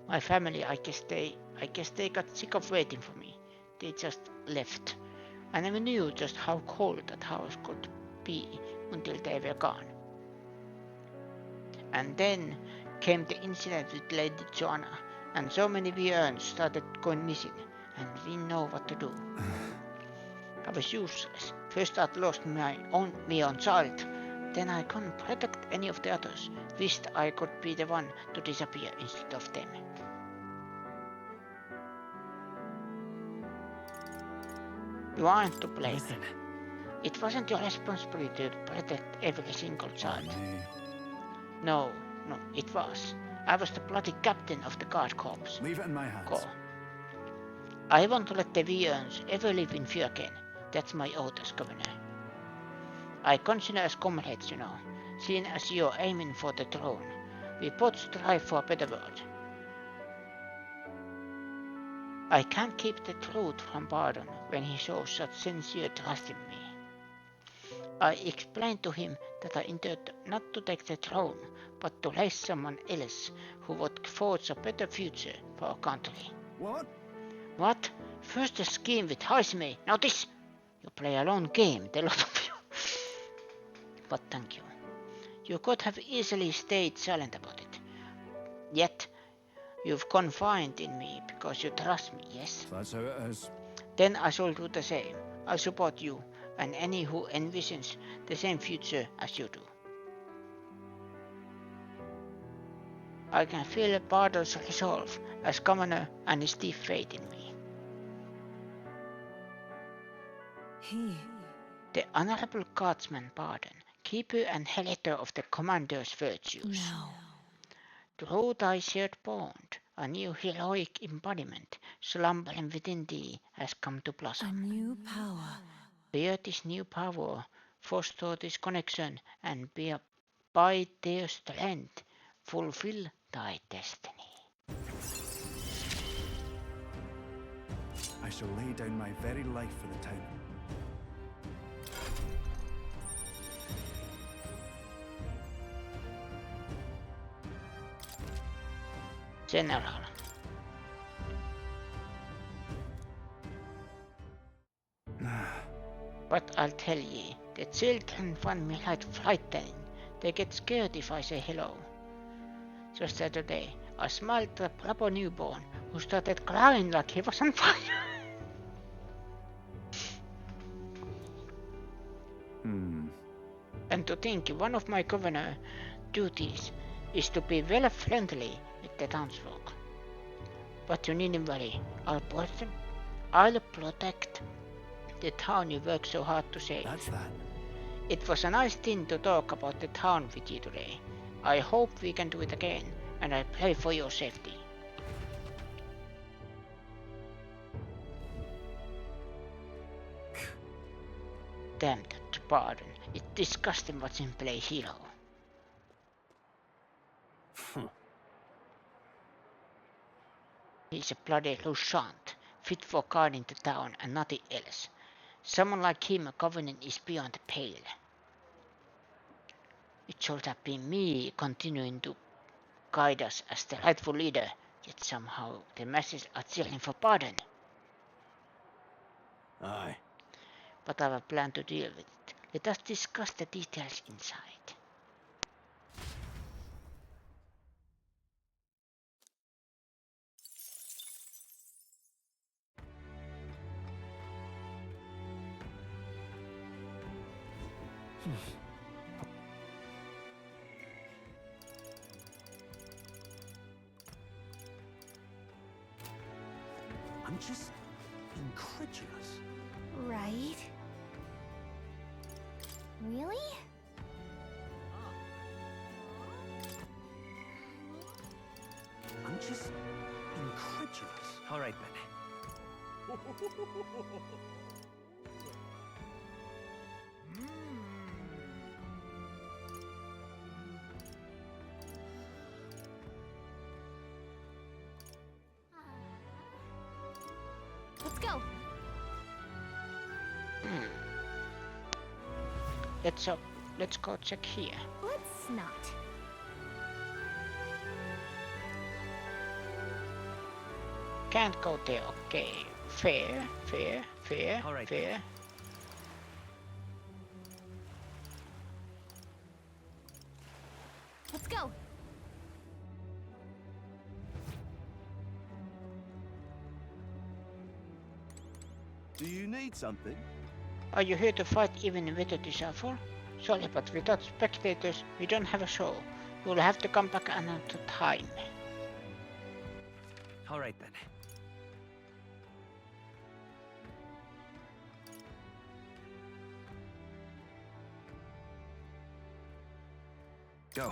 My family, I guess they got sick of waiting for me. They just left. I never knew just how cold that house could be until they were gone. And then came the incident with Lady Joanna, and so many Vians started going missing, and we didn't know what to do. I was useless. First I lost my own child, then I couldn't protect any of the others. Wished I could be the one to disappear instead of them. You aren't to blame. Listen. It wasn't your responsibility to protect every single child. No, it was. I was the bloody captain of the guard corps. Leave it in my hands. Go. I want to let the Vians ever live in fear again. That's my oath as governor. I consider us comrades, you know, seeing as you're aiming for the throne. We both strive for a better world. I can't keep the truth from Bardon when he shows such sincere trust in me. I explained to him that I intended not to take the throne, but to raise someone else who would forge a better future for our country. What? What? First a scheme with Haisme, now this! You play a long game, the lot of you. But thank you. You could have easily stayed silent about it. Yet, you've confided in me because you trust me, yes? That's how it is. Then I shall do the same. I support you and any who envisions the same future as you do. I can feel Bardol's resolve as governor and his deep faith in me. The Honorable Guardsman Bardon, keeper and helter of the Commander's virtues. No. Through thy shared bond, a new heroic embodiment slumbering within thee has come to A blossom. new power. Bear this new power, foster this connection, and by their strength fulfill thy destiny. I shall lay down my very life for the town. General. But I'll tell ye, the children find me right frightening. They get scared if I say hello. Just the other day, I smiled at a proper newborn who started crying like he was on fire. And to think one of my governor duties is to be well friendly with the townsfolk. But you needn't worry, I'll protect the town you work so hard to save. That's that. It was a nice thing to talk about the town with you today. I hope we can do it again, and I pray for your safety. Damn that Bardon. It's disgusting what's in play, hero. He's a bloody Lushant, fit for guarding the town and nothing else. Someone like him governing is beyond the pale. It should have been me continuing to guide us as the rightful leader, yet somehow the masses are cheering for Bardon. Aye. But I have a plan to deal with it. Let us discuss the details inside. I'm just incredulous. Right? Really? I'm just incredulous. All right then. Let's go. Let's go check here. Let's not. Can't go there. Okay. Fair. All right. Fair. Let's go. Do you need something? Are you here to fight even without the shuffle? Sorry, but without spectators, we don't have a show. You'll have to come back another time. All right then. Go.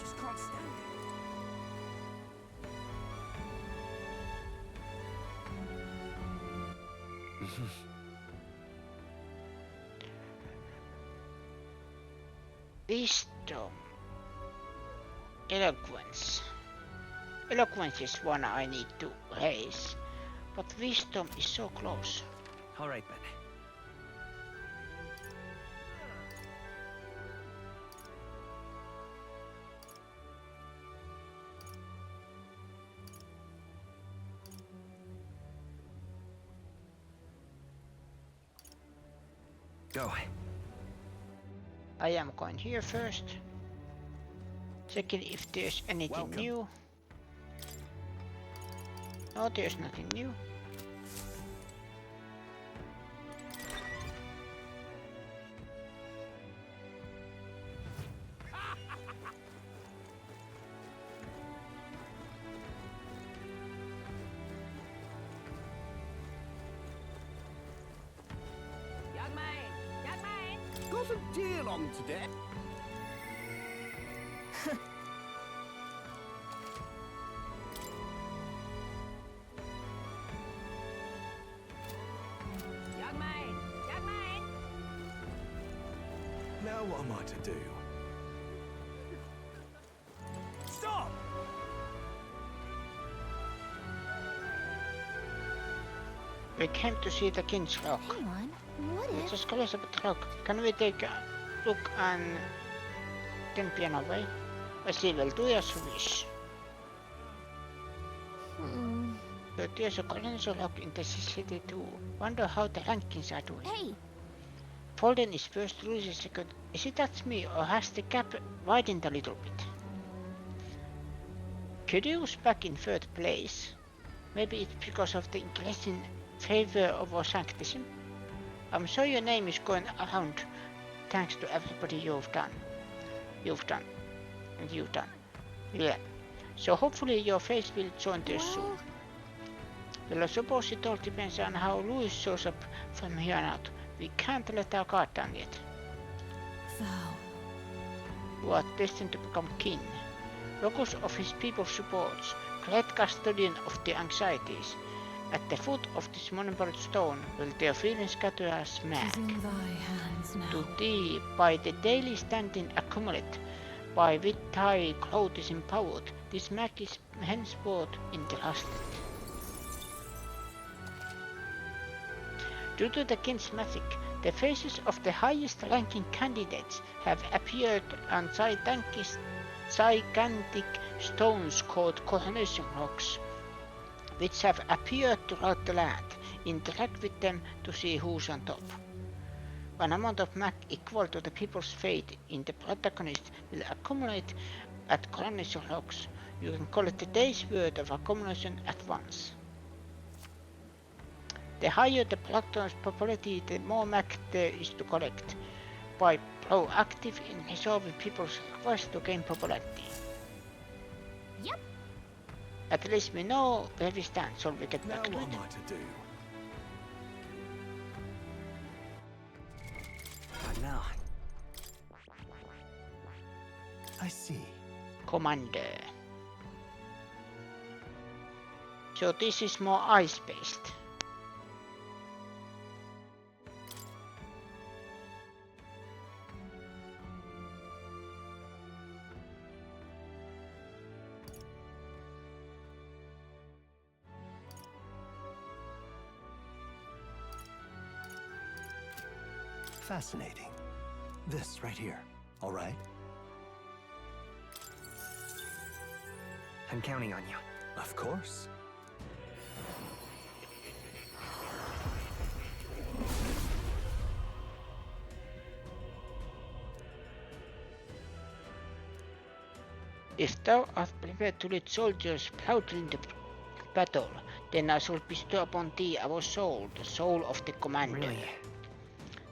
Just can't stand it. Wisdom. Eloquence. Eloquence is one I need to raise, but wisdom is so close. All right then. Go. I am going here first. Checking if there's anything Welcome. new. No, there's nothing new. Young man! Got a deal on today. Young man! Now what am I to do? Stop! We came to see the King's Rock. Hang on. What It's if... just close up the rock. Can we take a look and then pian away? I see will do as you wish. But there's a colonial rock in the city too. Wonder how the rankings are doing. Hey! Folden is first, Louis is second. Is it that me or has the gap widened a little bit? Curious back in third place. Maybe it's because of the increasing favor of our sanctism. I'm sure your name is going around thanks to everybody you've done. Yeah. So hopefully your face will join there soon. Well, I suppose it all depends on how Louis shows up from here on out. We can't let our guard down yet. Thou. You are destined to become king. Locus of his people supports, great custodian of their anxieties. At the foot of this monumental stone will their feelings gather as mag. Is in thy hands now. To thee, by the daily standing accumulate, by with thy cloth is empowered, this mag is henceforth entrusted. Due to the king's magic, the faces of the highest ranking candidates have appeared on gigantic stones called coronation rocks, which have appeared throughout the land. Interact with them to see who's on top. One amount of mag equal to the people's faith in the protagonist will accumulate At Colonizer Rocks, you can collect a day's worth of accumulation at once. The higher the plankton's popularity, the more MAC there is to collect. By proactive in resolving people's requests to gain popularity. Yep. At least we know where we stand, so we get Now back to what it. am I to do? But now, I see. Commander. So this is more ice-based. Fascinating. This right here. All right? I'm counting on you. Of course. If thou art prepared to lead soldiers proudly in the battle, then I shall bestow upon thee our soul, the soul of the commander. Really?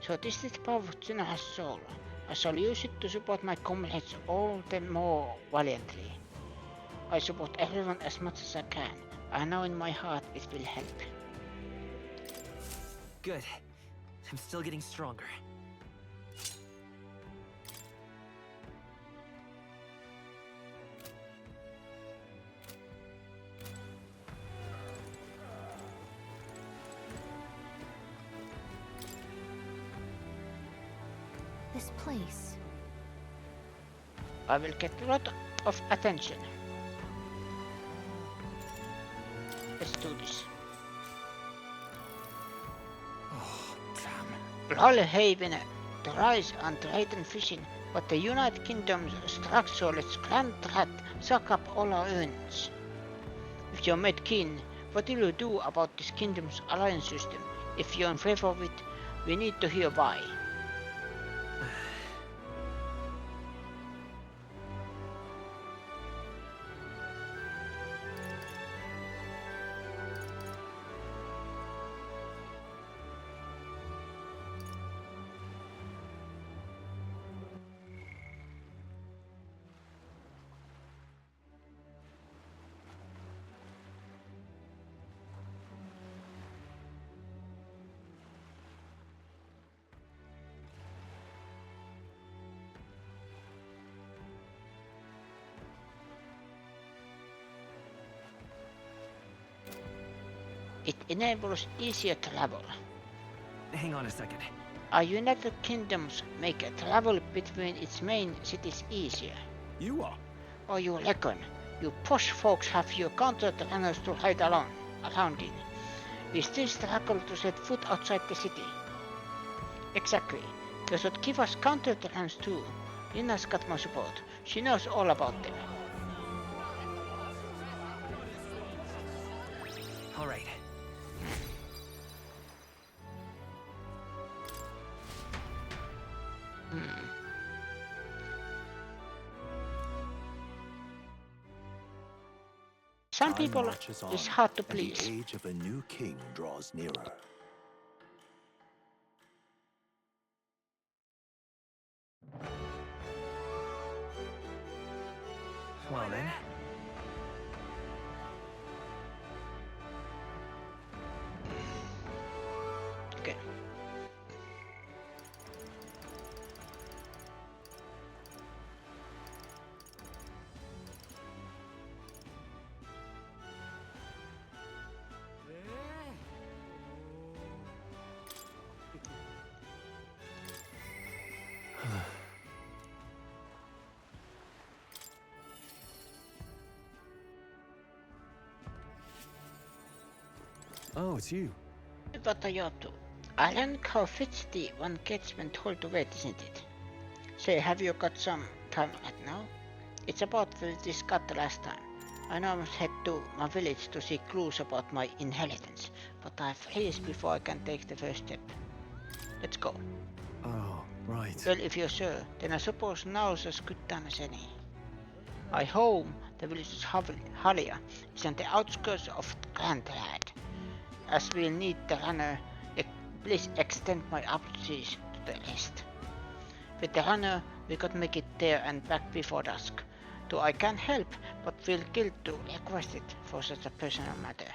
So this is the power of General's soul. I shall use it to support my comrades all the more valiantly. I support everyone as much as I can. I know in my heart it will help. Good. I'm still getting stronger. This place. I will get a lot of attention. Let's do this. Oh, damn. Brawlhaven, the rise and trade and fishing, but the United Kingdom's structure lets Grand Rat suck up all our earnings. If you're made keen, what will you do about this kingdom's alliance system? If you're in favor of it, we need to hear why. It enables easier travel. Hang on a second. Our United Kingdoms make travel between its main cities easier. You are. Or you reckon you posh folks have your counter-runners to ride around in. We still struggle to set foot outside the city. Exactly. They should give us counter-runners too. Lina's got my support. She knows all about them. All right. Some Time people marches on, is hard to and please. the age of a new king draws nearer. Well then. Okay. Oh, it's you. What are you up to? I learned how fidgety one gets when told to wait, isn't it? Say, have you got some time right now? It's about this cut last time. I know I must head to my village to see clues about my inheritance, but I freeze before I can take the first step. Let's go. Oh, right. Well, if you're sure, then I suppose now's as good time as any. I home the village of Halia is on the outskirts of Grandland. As we'll need the runner, please extend my apologies to the rest. With the runner, we could make it there and back before dusk. Though I can help, but feel guilt to request it for such a personal matter.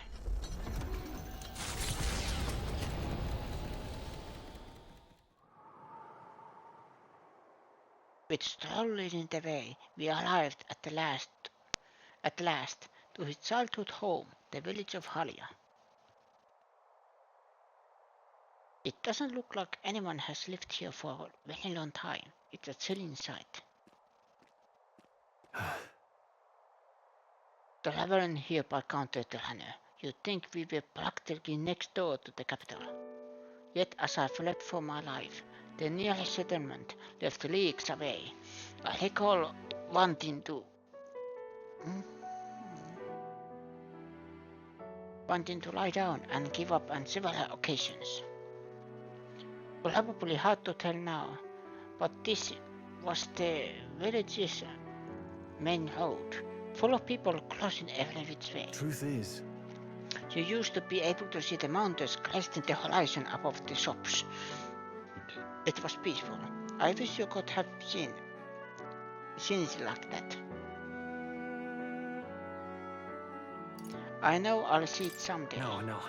With Strohl leading the way, we arrived at last to his childhood home, the village of Halia. It doesn't look like anyone has lived here for a very long time. It's a chilling sight. Traveling here by counter the runner, you'd think we were practically next door to the capital. Yet as I fled for my life, the nearest settlement left leagues away. I recall wanting to lie down and give up on several occasions. Probably hard to tell now, but this was the village's main road, full of people crossing every which way. Truth is, you used to be able to see the mountains cresting the horizon above the shops. It was peaceful. I wish you could have seen it like that. I know I'll see it someday. No.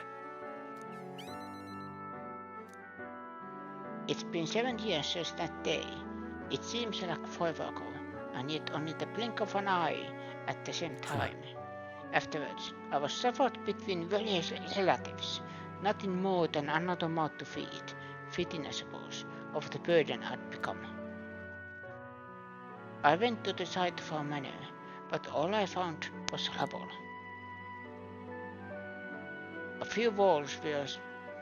It's been 7 years since that day. It seems like forever ago, and yet only the blink of an eye at the same time. Afterwards, I was suffered between various relatives, nothing more than another mouth to feed, fitting I suppose, of the burden I'd become. I went to the site for a manor, but all I found was rubble. A few walls were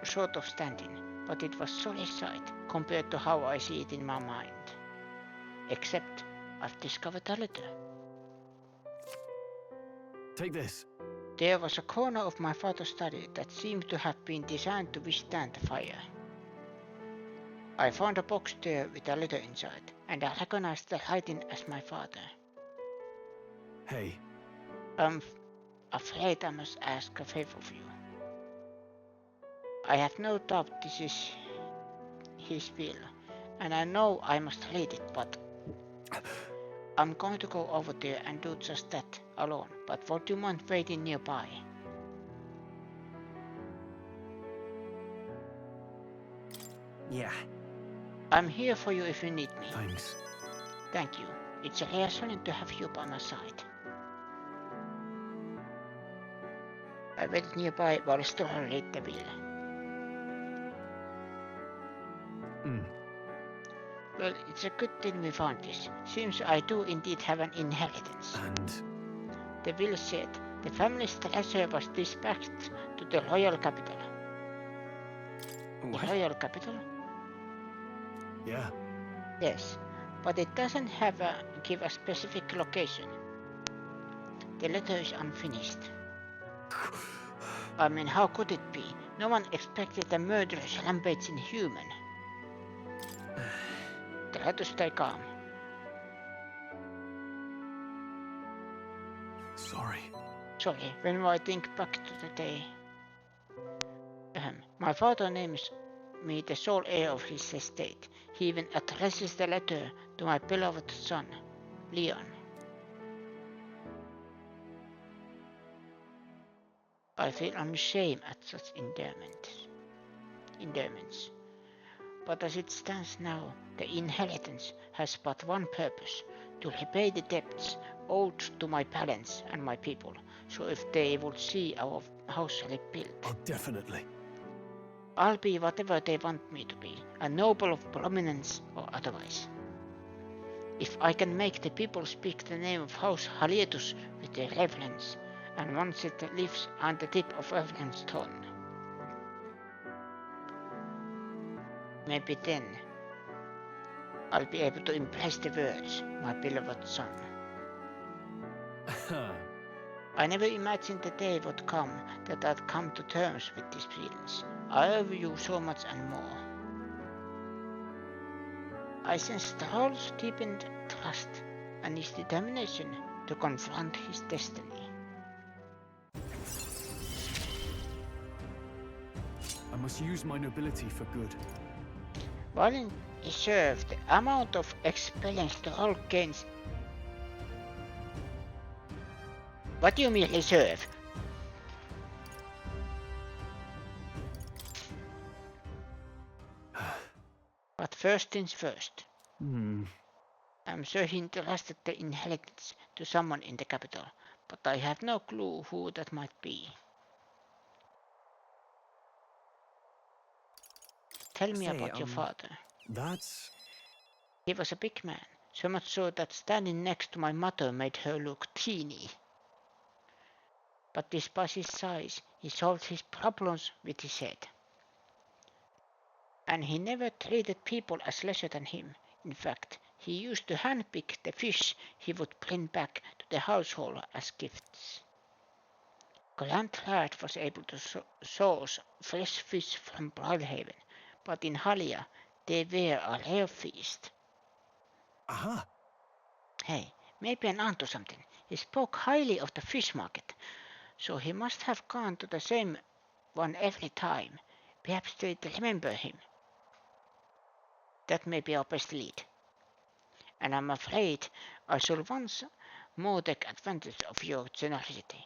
sort of standing, but it was solid sight compared to how I see it in my mind. Except I've discovered a letter. take this. There was a corner of my father's study that seemed to have been designed to withstand the fire. I found a box there with a letter inside, and I recognized the writing as my father. Hey, I'm afraid I must ask a favor of you. I have no doubt this is his will, and I know I must read it, but I'm going to go over there and do just that alone, but would you mind waiting nearby? Yeah. I'm here for you if you need me. thanks. Thank you. It's reassuring to have you by my side. I waited nearby while Strohl read the will. Well, it's a good thing we found this. Seems I do indeed have an inheritance. And The will said the family's treasure was dispatched to the royal capital. What? The royal capital? yeah, Yes, but it doesn't give a specific location. The letter is unfinished. I mean, how could it be? No one expected a murderous rampaging human. Try to stay calm. sorry. Sorry, when I think back to the day. My father names me the sole heir of his estate. He even addresses the letter to my beloved son, Leon. I feel ashamed at such endowments. But as it stands now, the inheritance has but one purpose, to repay the debts owed to my parents and my people, so if they would see our house rebuilt. Oh, definitely. I'll be whatever they want me to be, a noble of prominence or otherwise. If I can make the people speak the name of House Halietus with their reverence, and once it lives on the tip of everyone's tongue, maybe then I'll be able to impress the words, my beloved son. I never imagined the day would come that I'd come to terms with these feelings. I owe you so much and more. I sense Strohl's deepened trust and his determination to confront his destiny. I must use my nobility for good. While in reserve, the amount of experience the role gains. What do you mean reserve? But first things first. I'm so interested the inheritance to someone in the capital, but I have no clue who that might be. Tell me about your father. That's... He was a big man, so much so that standing next to my mother made her look teeny. But despite his size, he solved his problems with his head. And he never treated people as lesser than him. In fact, he used to handpick the fish he would bring back to the household as gifts. Grand Lad was able to source fresh fish from Bridlehaven, but in Halia they were a rare feast. Aha! Hey, maybe I'm onto something. He spoke highly of the fish market, so he must have gone to the same one every time. Perhaps they remember him. That may be our best lead. And I'm afraid I shall once more take advantage of your generosity.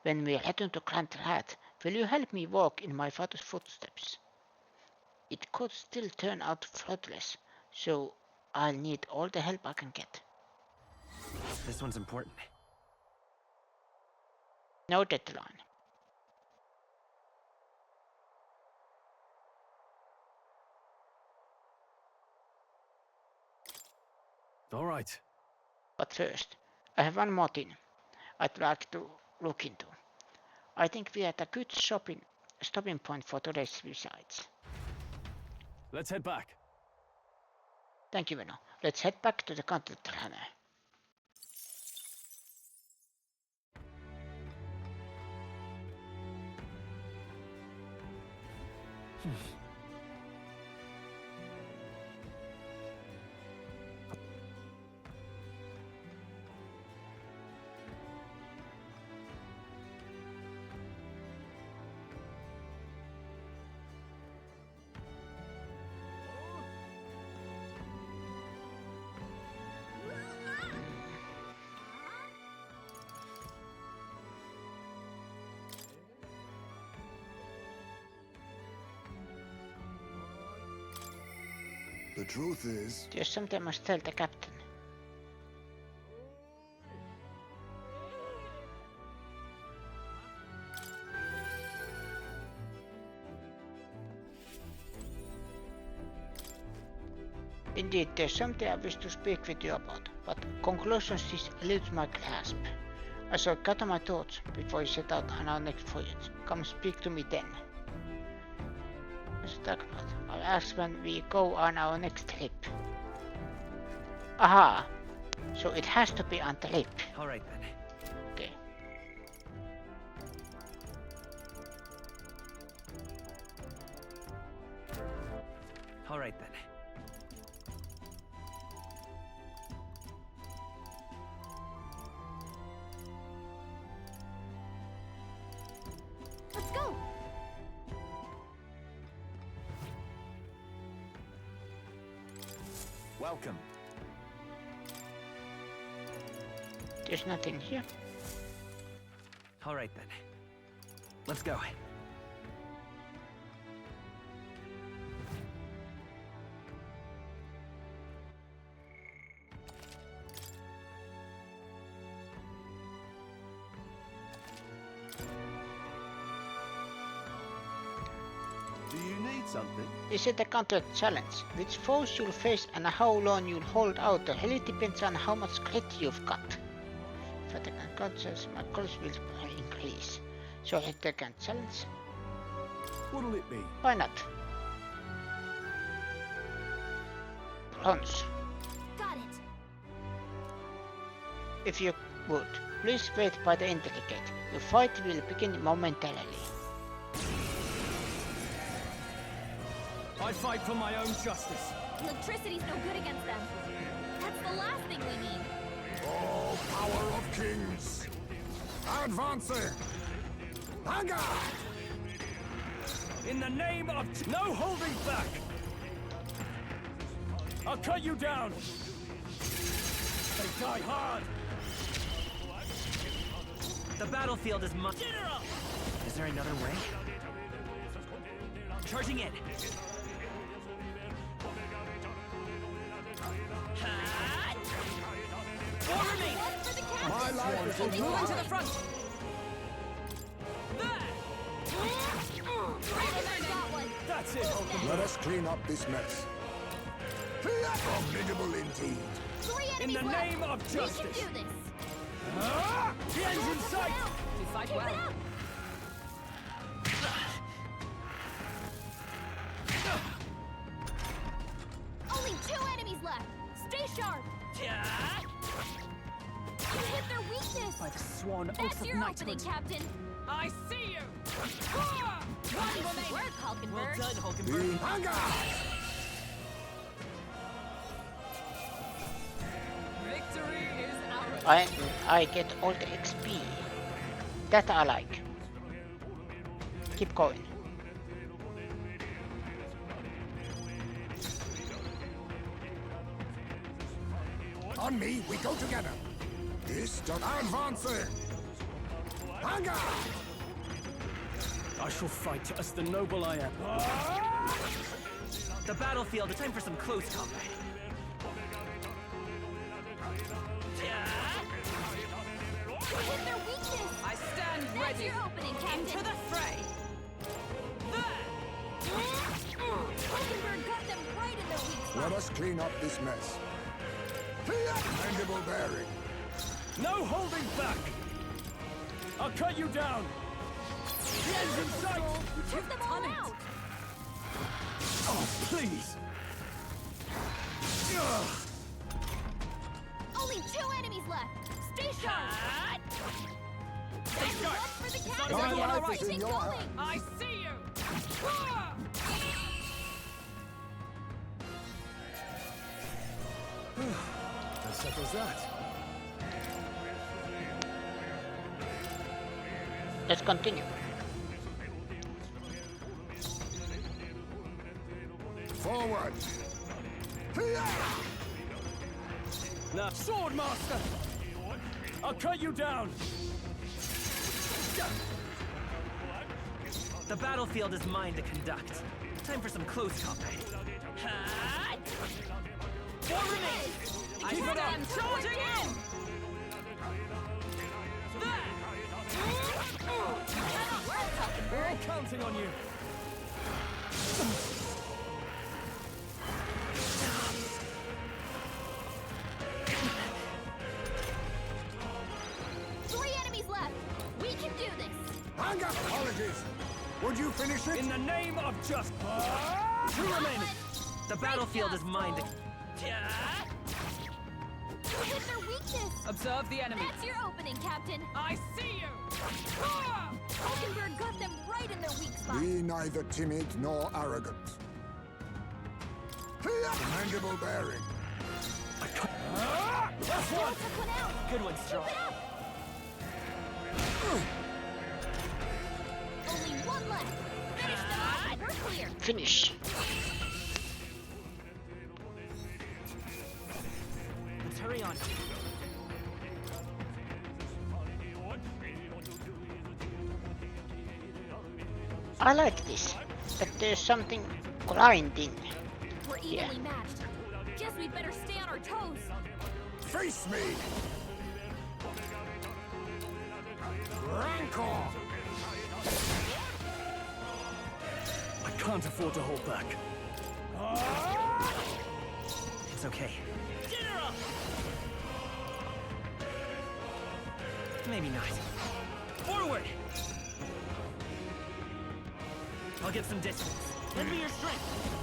When we return to Grand Rat, will you help me walk in my father's footsteps? It could still turn out fruitless, so I'll need all the help I can get. This one's important. No deadline. All right. But first, I have one more thing I'd like to look into. I think we are at a good stopping point for today's visits. Let's head back. Thank you, Veno. Let's head back to the content runner. The truth is... There's something I must tell the captain. Indeed, there's something I wish to speak with you about, but conclusions is eludes my grasp. I shall gather my thoughts before you set out on our next voyage. Come speak to me then. Let's talk about. I'll ask when we go on our next trip. Aha! So it has to be on the trip. Alright then. Okay. Alright then. Let's go! Welcome. There's nothing here. Alright then. Let's go. Do you need something? This is the contract challenge. Which foes you'll face and how long you'll hold out really depends on how much grit you've got. If I take a contest, my goals will increase. So I take a challenge. What'll it be? Why not? Bronze. Got it. If you would, please wait by the entry gate. The fight will begin momentarily. I fight for my own justice. Electricity's no good against them. That's the last thing we need. All power of Advancing! Anger! In the name of... No holding back! I'll cut you down! They die hard! The battlefield is mine. General! Is there another way? Charging in. Four remain. My life is in Moving your to the hands. front. That's it, Hulk. Let us clean up this mess. Formidable indeed. In the name of justice! We can do this. The end's in sight! You fight Keep well. it up. Only 2 enemies left. Stay sharp. You hit their weakness. By the sworn oath That's of your opening, knighthood. Captain. I see you! Nice work, Hulkenberg. Well done, Hulkenberg. The anger! Victory is ours. I get all the XP. That I like. Keep going. On me, we go together. This does advancing. Anger! I shall fight as the noble I am. The battlefield, it's time for some close combat. You hit their weakness. I stand That's ready. your opening, Captain. Into the fray. Hulkenberg got them right in their weak spot. Let us clean up this mess. Mandible bearing. No holding back! I'll cut you down! The end's in sight! You took them all out. Oh, please! Ugh. Only 2 enemies left. Stay sharp. Stay sharp. For the captain. My life Keep is in it your going. hands. I see you! That settles that. Let's continue. Forward. Now, Sword Master! I'll cut you down! The battlefield is mine to conduct. Time for some close combat. Four remain. I put them charging in! We're all counting on you! Three enemies left. We can do this. Anger! Apologies. Would you finish it? In the name of justice! Two remaining. The battlefield is mine to... You hit their weakness. Observe the enemy. That's your opening, Captain. I see you! Hulkenberg got them right in their weak spot. Be neither timid nor arrogant. Mandible bearing. That's one! Took one out. Good one, Strohl. Keep it up. Only 1 left. Finish them off. We're clear. Finish. Let's hurry on. I like this. That there's something grinding. We're evenly matched. Guess we'd better stay on our toes. Face me! Rancor! I can't afford to hold back. It's okay. General! Maybe not. Forward! I'll get some distance. Lend me your strength.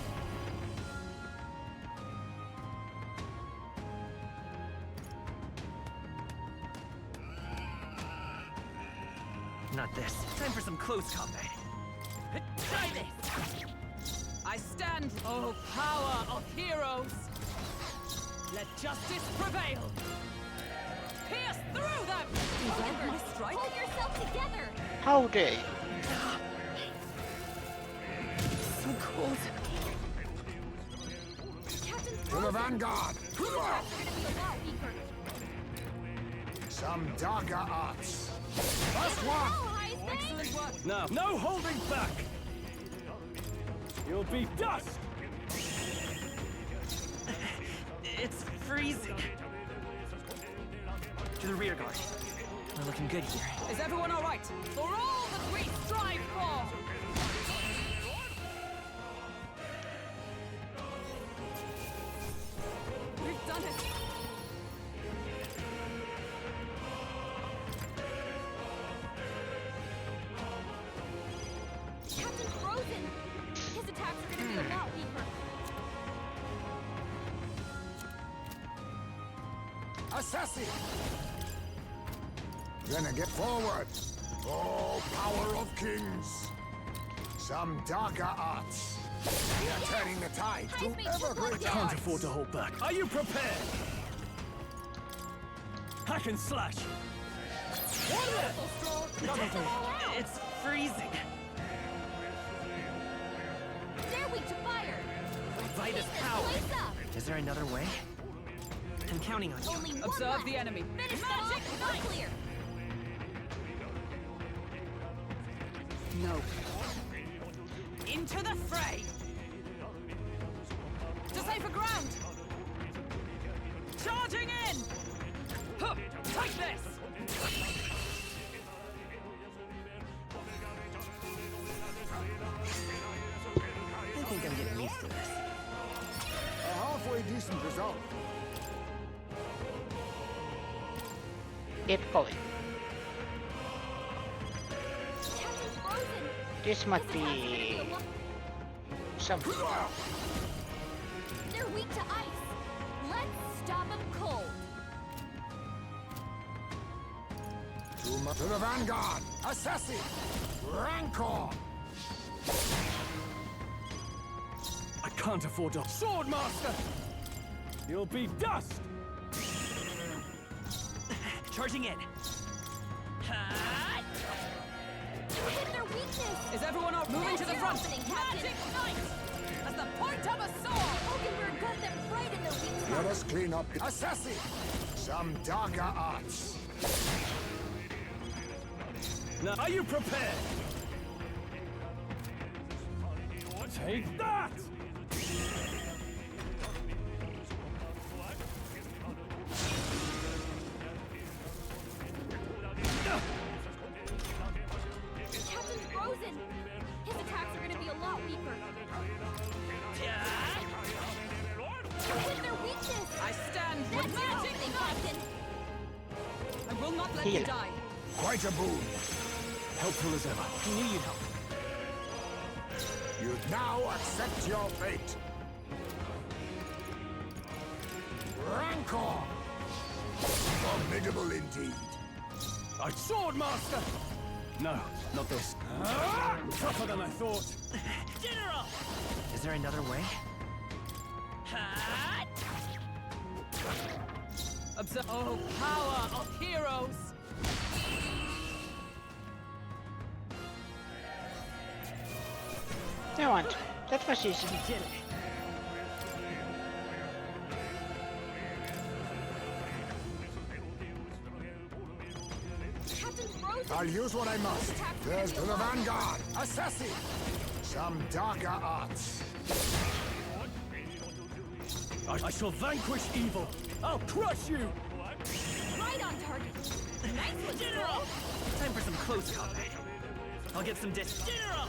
Not this. Time for some close combat. Try this! I stand, oh power of heroes! Let justice prevail! Pierce through them! Evade my strike? Hold your together! How dare you? So cold. Captain To the vanguard! His attacks are gonna be a lot weaker. Some darker arts. First one! Allies, then! Excellent work. Now, no holding back! You'll be dust! It's freezing. To the rear guard. We're looking good here. Is everyone all right? For all that we strive for! We've done it! Captain Frozen! His attacks are gonna be a lot weaker. Assassin! Then get forward! Oh, power of kings! Some darker arts. We are turning the tide to ever greater Can't heights. afford to hold back. Are you prepared? Hack and slash! Wonderful, Strohl! It's freezing. They're weak to fire! Let's Light keep is this power. place up! Is there another way? I'm counting on you. Only one Observe left. the enemy. Finish them Magic off, knife. we're clear! No. Into the fray! To safer ground! Charging in! Huh, take this! I think I'm getting used to this. A halfway decent result. Get going. Captain Frozen! This might His attacks are gonna be a lot- something. They're weak to ice. Let's stop them cold. To the vanguard! Assassin! Rancor! I can't afford to. Swordmaster! You'll be dust! Charging in. Hit their weakness. Is everyone all moving That's to the your front? opening, Captain. Magic knight! As the point of a sword! Hulkenberg got them right in their weak Let spot. us clean up. Assassin! Some darker arts. Now, are you prepared? Take that! Captain Frozen. His attacks are gonna be a lot weaker. Hit their weakness. I stand with That's your magic opening, knight! Captain. I will not let Heal. you die. Quite a boon. Helpful as ever. I knew you'd help. You now accept your fate. Rancor! Formidable indeed. A Swordmaster! No, not this. Tougher than I thought. General! Is there another way? Observe. Oh, power of heroes! No one. That was easy. We did it. Captain Frozen. I'll use what I must. There's to the vanguard. Assassin! Some darker arts. I shall vanquish evil. I'll crush you! Right on target. Nice one, General. Time for some close combat. I'll get some General!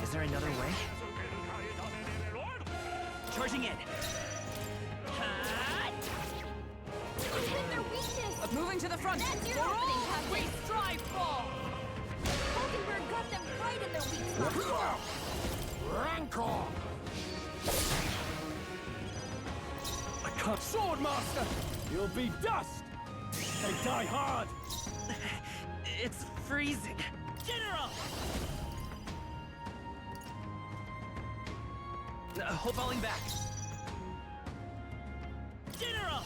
Is there another way? Charging in. Hit their weakness. Moving to the front. That's your For opening, all Captain. we strive for! Hulkenberg got them right in their weak spot. Rancor! I can't. Swordmaster! You'll be dust! They die hard! It's freezing. General! Hold falling back. General!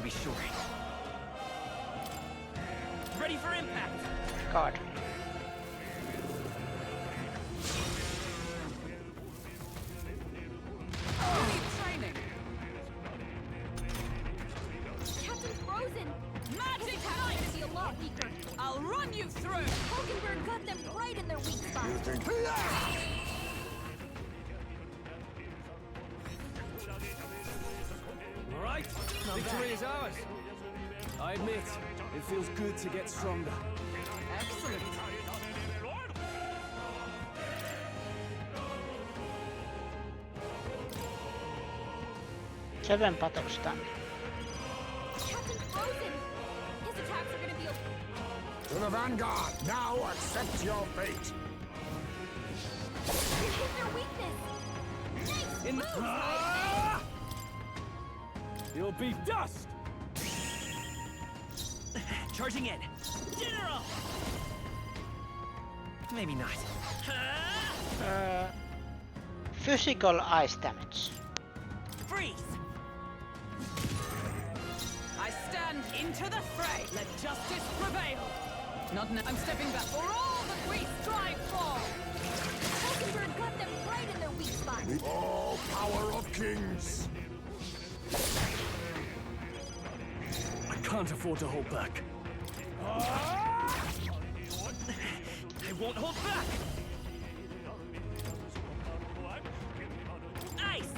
be sure. Ready for impact! God. You need training. Captain Frozen! Magic His attack's gonna be a lot weaker. I'll run you through. Hulkenberg got them right in their weak spot. You think... All right, victory is ours. I admit, it feels good to get stronger. Excellent. Seven battles done. Captain Frozen! His attacks are gonna be a... To the vanguard! Now accept your fate! You hit their weakness! Nice In moves, You'll be dust! Charging in! General! Maybe not. Physical ice damage. Freeze! I stand into the fray. Let justice prevail. Not now. I'm stepping back for all that we strive for. Hulkenberg got them right in their weak spot. Oh, power of kings! I can't afford to hold back. I won't hold back! Ice!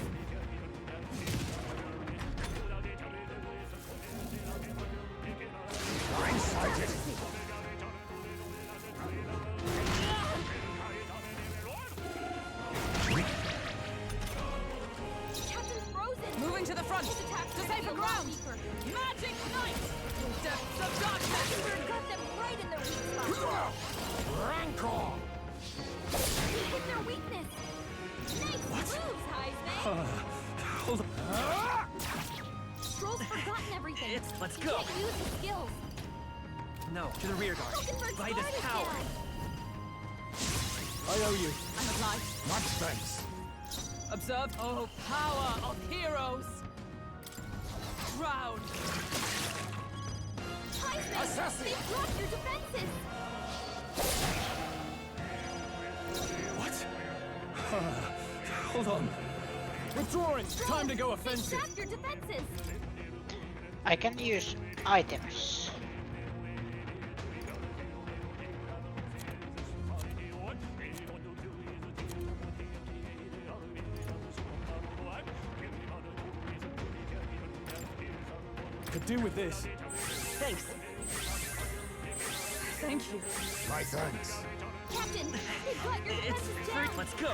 Blindsided! Captain Frozen! Moving to the front. His attacks To are gonna safer be a lot ground. weaker. Magic Knight. Depths of darkness. Hulkenberg got them right in their weak spot. Rancor! You hit their weakness! Nice moves, Heisman! Hold on. Strohl's forgotten everything. Let's He go. can't use his skills. No, to the rear guard. Hulkenberg's By guard this is power. down. I owe you. I'm obliged. Much thanks. Observe. Oh, power of heroes. Drown. Heisman, Assassin! they've dropped your defenses. What? Hold on. Withdrawing. Time to go They've offensive. trapped your defenses. I can use items. Could do with this. Thanks. Thank you. My thanks. Captain, they've got your It's defenses free. down. Let's go.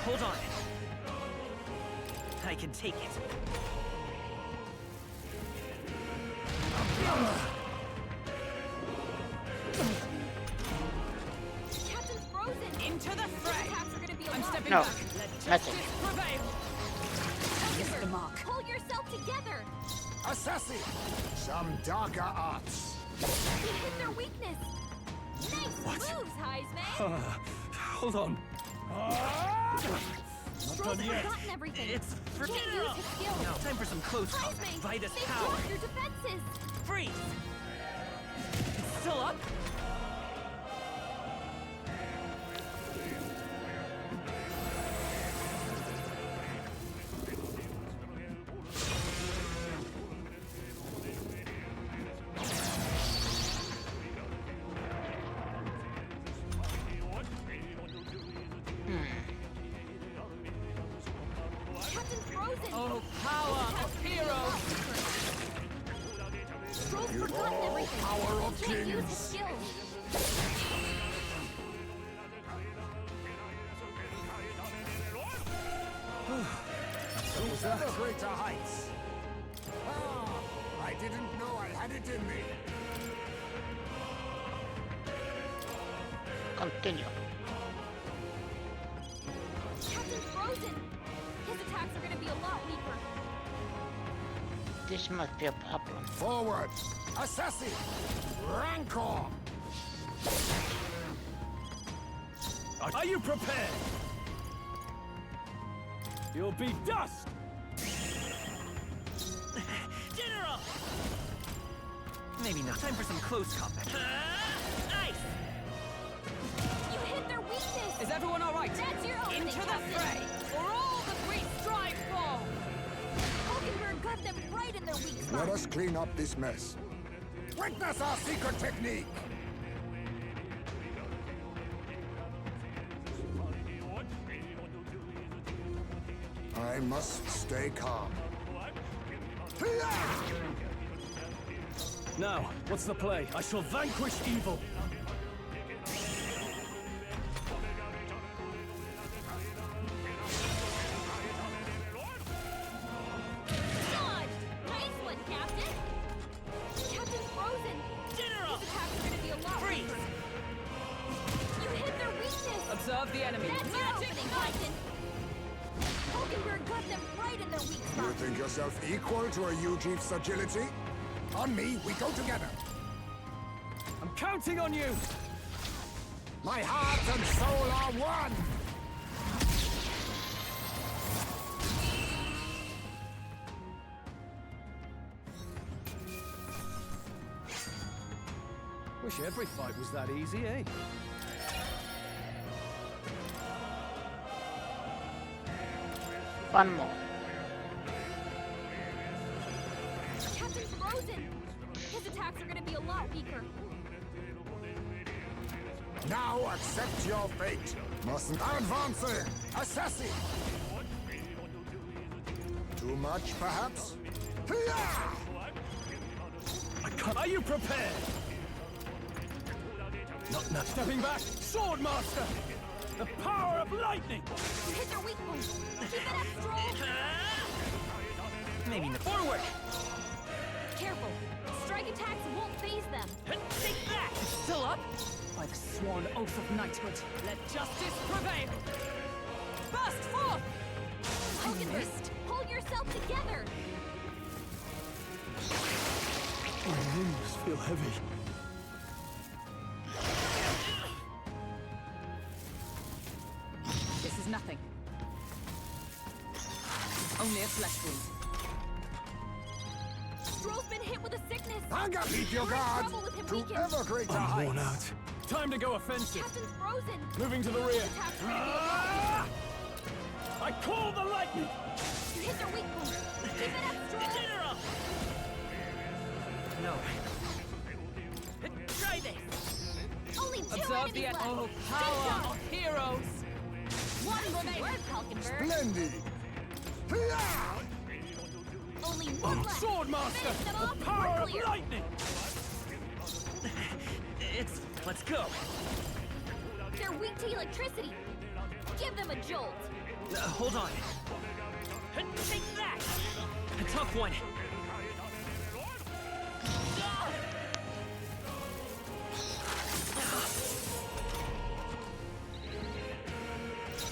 Hold on. I can take it. Captain Frozen! Into the His fray. attacks are gonna be a I'm lot stepping No, back. Let nothing. justice prevail. weaker. the mark. Pull yourself together. Assassin! Some darker arts. You hit their weakness. Nice moves, Heisman. Hold on. Strohl's forgotten everything. It's for Can't General. use his skills. Now, time for some close combat. Heisman, By this they've power. dropped your defenses. Freeze! It's still up? Captain Frozen! Oh, power of heroes. Strohl's forgotten everything. power of He can't use his kings. skills. Ever greater heights. Ah, I didn't know I had it in me. Continue. Captain Frozen! His attacks are gonna be a lot weaker. This might be a problem. Forward! Assassin! Rancor! Are you prepared? You'll be dust! Maybe not. Time for some close combat. Ice! You hit their weakness! Is everyone all right? That's your opening, Into the Captain. fray! For all that we strive for! Hulkenberg got them right in their weak spot. Let us clean up this mess. Witness our secret technique! I must stay calm. Now, what's the play? I shall vanquish evil. Dodged! Nice one, Captain! Captain's frozen! General! His attacks are gonna be a lot Freeze! weaker. You hit their weakness! Observe the enemy. That's your opening, Captain! Hulkenberg got them right in their weak You spot. think yourself equal to a U-Chief's agility? On me, we go together. I'm counting on you! My heart and soul are one! Wish every fight was that easy, eh? One more. Captain's frozen! His attacks are gonna be a lot weaker. Now accept your fate. Mustn't advancing, assassin. Too much, perhaps? Hiya! Are you prepared? Not stepping back! Swordmaster! The power of lightning! You hit their weak point. Keep it up, Strohl! Maybe not. Forward! Careful. Strike attacks won't phase them. Take that! Still up? By the sworn oath of knighthood, let justice prevail! Burst forth! Hulkenberg, hold yourself together! My limbs feel heavy. This is nothing. Only a flesh wound. Strohl's been hit with a sickness! Hang up, keep your We're in guard! trouble with him To weakened. ever greater I'm worn heights! out. Time to go offensive. Captain's frozen! Moving to the rear. His attacks are gonna be a lot Ah! I call the lightning! weaker. You hit their weak point. Keep it up, Strohl! General! No. Try this! Only two Observe the enemies left! oh, Good power job. of heroes! One Nice remaining! work, Hulkenberg! Splendid! Hiya! Only one left! Swordmaster! Finish them The off, power we're of clear. lightning! Let's go. They're weak to electricity! Give them a jolt! Hold on. Take that! A tough one.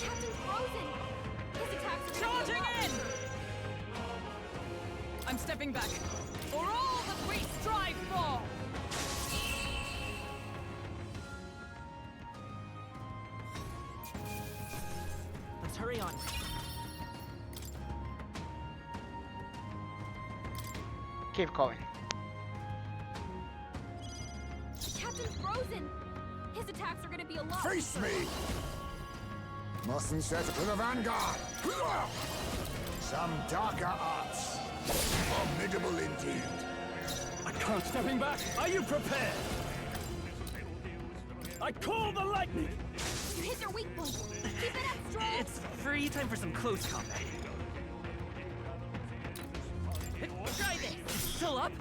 Captain's frozen! His attacks are gonna Charging be a lot in! I'm stepping back. For all that we strive for! Let's hurry on. Keep going. Captain's frozen! His attacks are gonna be a lot Face weaker. me! Mustn't set to the vanguard! Hiya! Some darker arts. Formidable indeed. I can't. Stepping back. Are you prepared? I call the lightning! You hit their weak point! Keep it up, Strohl! It's free time for some close combat. Try this! Still up?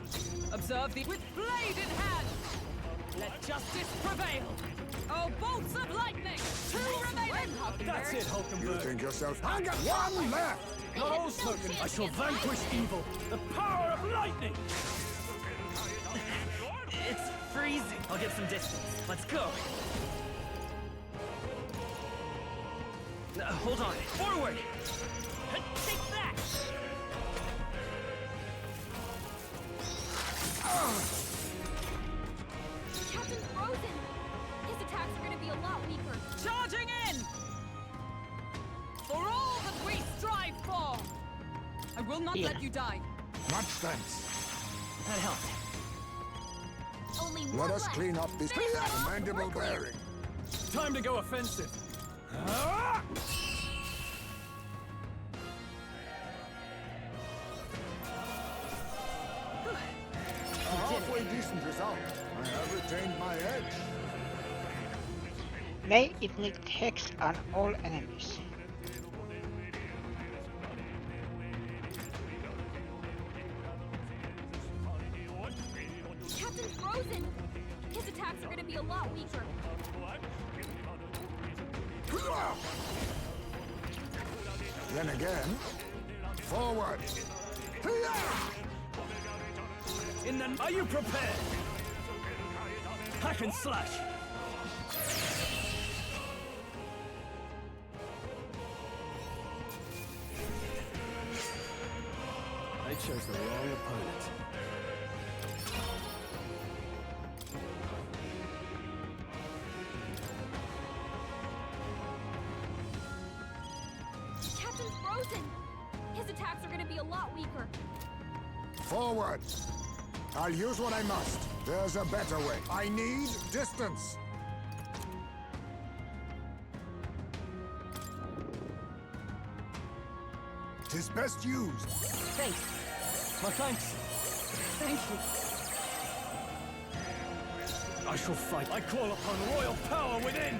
Observe the with blade in hand! Let justice prevail! Oh, bolts of lightning! Two remaining! That's it, You Hulkenberg. think yourself... Hang up! One left! Not all spoken. I shall vanquish evil. The power of lightning! It's freezing. I'll get some distance. Let's go. Hold on. Forward! Take that! Captain's frozen! His attacks are gonna be a lot weaker. Charging in! For all that we strive for! I will not Yeah. let you die. Much thanks. That helped. only Let one us left. clean up this Finish that off mandible quickly. bearing. Time to go offensive. A halfway decent result. I have retained my edge. May inflict hex on all enemies. Captain's frozen. His attacks are going to be a lot weaker. Then again, forward. Are you prepared? Hack and slash. I chose the wrong opponent. Captain's frozen. His attacks are going to be a lot weaker. Forward. I'll use what I must. There's a better way. I need distance. Tis best used. Thanks. My thanks. Thank you. I shall fight. I call upon royal power within.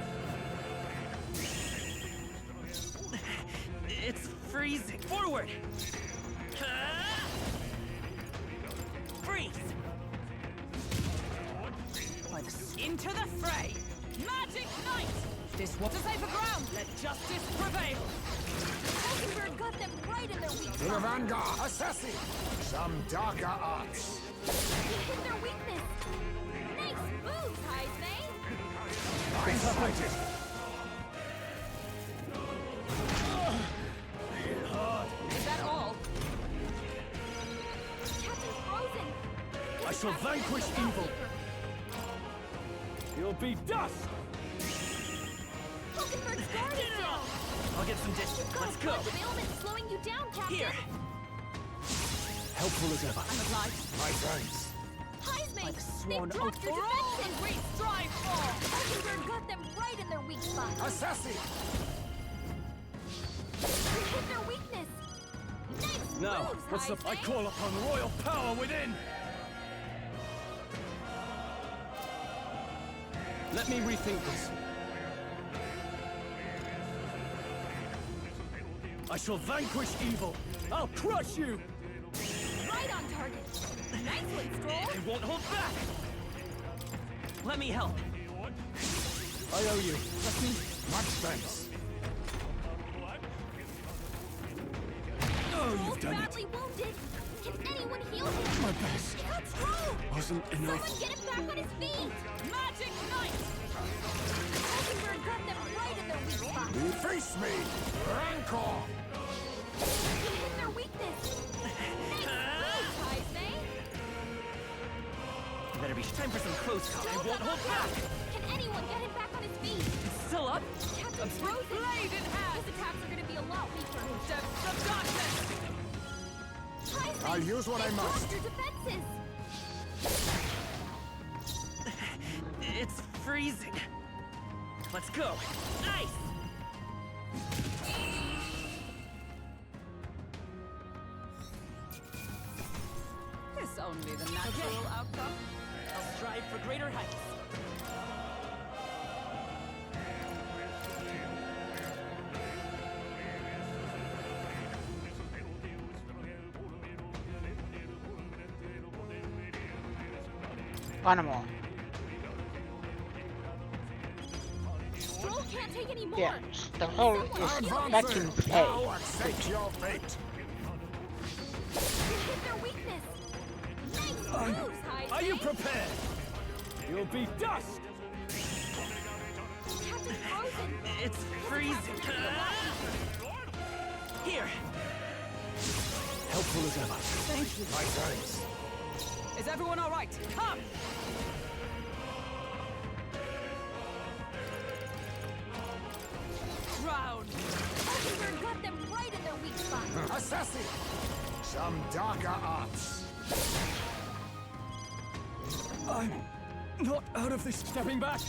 It's freezing. Forward. Freeze. By the into the fray. Magic Knight. This was to safer ground. Let justice prevail. Heisenberg got them right in their weak To the spot. vanguard. Assassin. Some darker arts. He hit their weakness. Nice moves, Heisme. I fight it. Is that all? Captain's frozen. His I shall attacks are gonna be vanquish a lot evil. weaker. You'll be dust. Hulkenberg's guard is down. I'll get some distance. You've got Let's a go. bunch of ailments slowing you down, Captain. Here. Helpful as ever. I'm obliged. My thanks. Heisme, Like a they've sworn dropped oath your for all defenses. that we strive for. Hulkenberg got them right in their weak spot. Assassin. You hit their weakness. Nice Now, moves, what's up? I Heisme. call upon royal power within. Let me rethink this. I shall vanquish evil. I'll crush you. Right on target. Nice one, Strohl. It won't hold back. Let me help. I owe you. Trust me. Much thanks. Oh, Strohl's you've done it. badly wounded. Can anyone heal him? My best. Cut Strohl. Wasn't Someone enough. get him back on his feet. Magic Knight. Hulkenberg got them right in their weak spot. Deface me. Rancor. You hit their weakness. Nice moves, Heisme. Better be time for some close call. Strohl It won't got hold knocked out. back. Can anyone get him back on his feet? Still up? Captain's frozen. Blade in hand. His attacks are going to be a lot weaker. Depths of darkness. Heisme, I'll use what I they've must. dropped your defenses. It's freezing. Let's go. Ice! It's only the natural outcome. I'll strive for greater heights. One more. Strohl can't take any more. Yeah, the whole is back in play. Now accept your fate. You hit their weakness. Nice moves, Heisme. Are you prepared? You'll be dust. Captain's frozen. It's freezing. Here. Helpful as ever. Thank you. My thanks. Is everyone all right? Come. Crown. Hulkenberg got them right in their weak spot. Assassin. Some darker arts. I'm Not out of this. Stepping back.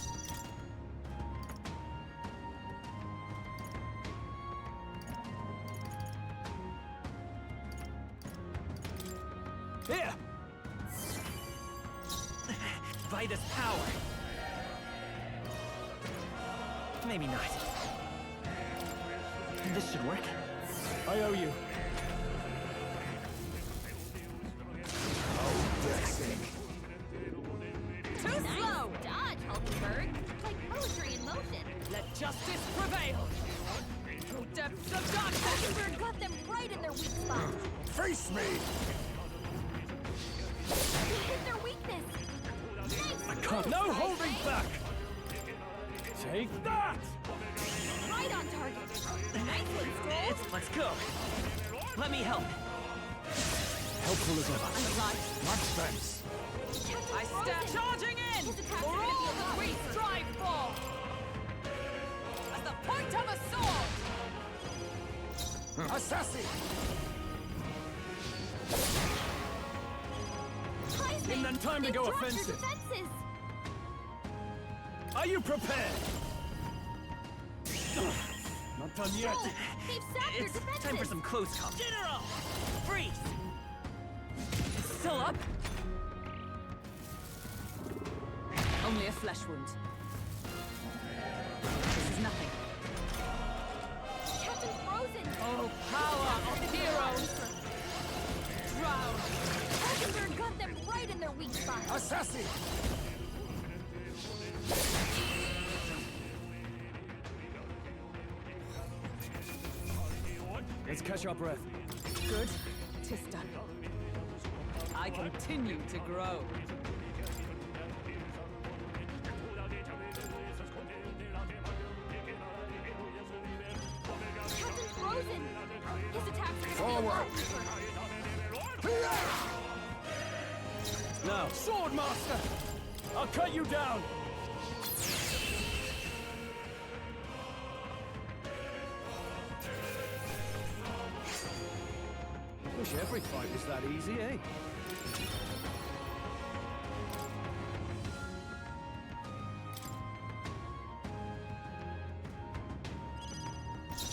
Here. By this power. Maybe not. This should work. I owe you. Too slow! Dodge, Hulkenberg. Like poetry in motion. Let justice prevail! Through depths of darkness! Hulkenberg got them right in their weak spot. Face me! He hit their weakness. Nice. No holding back! Take that! Right on target. Nice one, Strohl. Let's go. Let me help. Helpful as ever. I'm alive. Much thanks. I stand charging in! His attacks For are gonna be all a that lot we weaker. strive for! At the point of a sword! Assassin! Heisman, And then time to they've go dropped your offensive. defenses. Are you prepared? Not done yet. Strohl, they've sapped your It's defenses. time for some close combat. General! Freeze! Still up? Only a flesh wound. This is nothing. Captain Frozen. Oh, power of heroes! Drown! Hulkenberg got them right in their weak spot. Assassin! Let's catch our breath. Good. 'Tis done. I continue to grow. Captain Frozen. His attacks are gonna be a lot weaker. Now, Sword Master! I'll cut you down! Wish every fight was that easy, eh?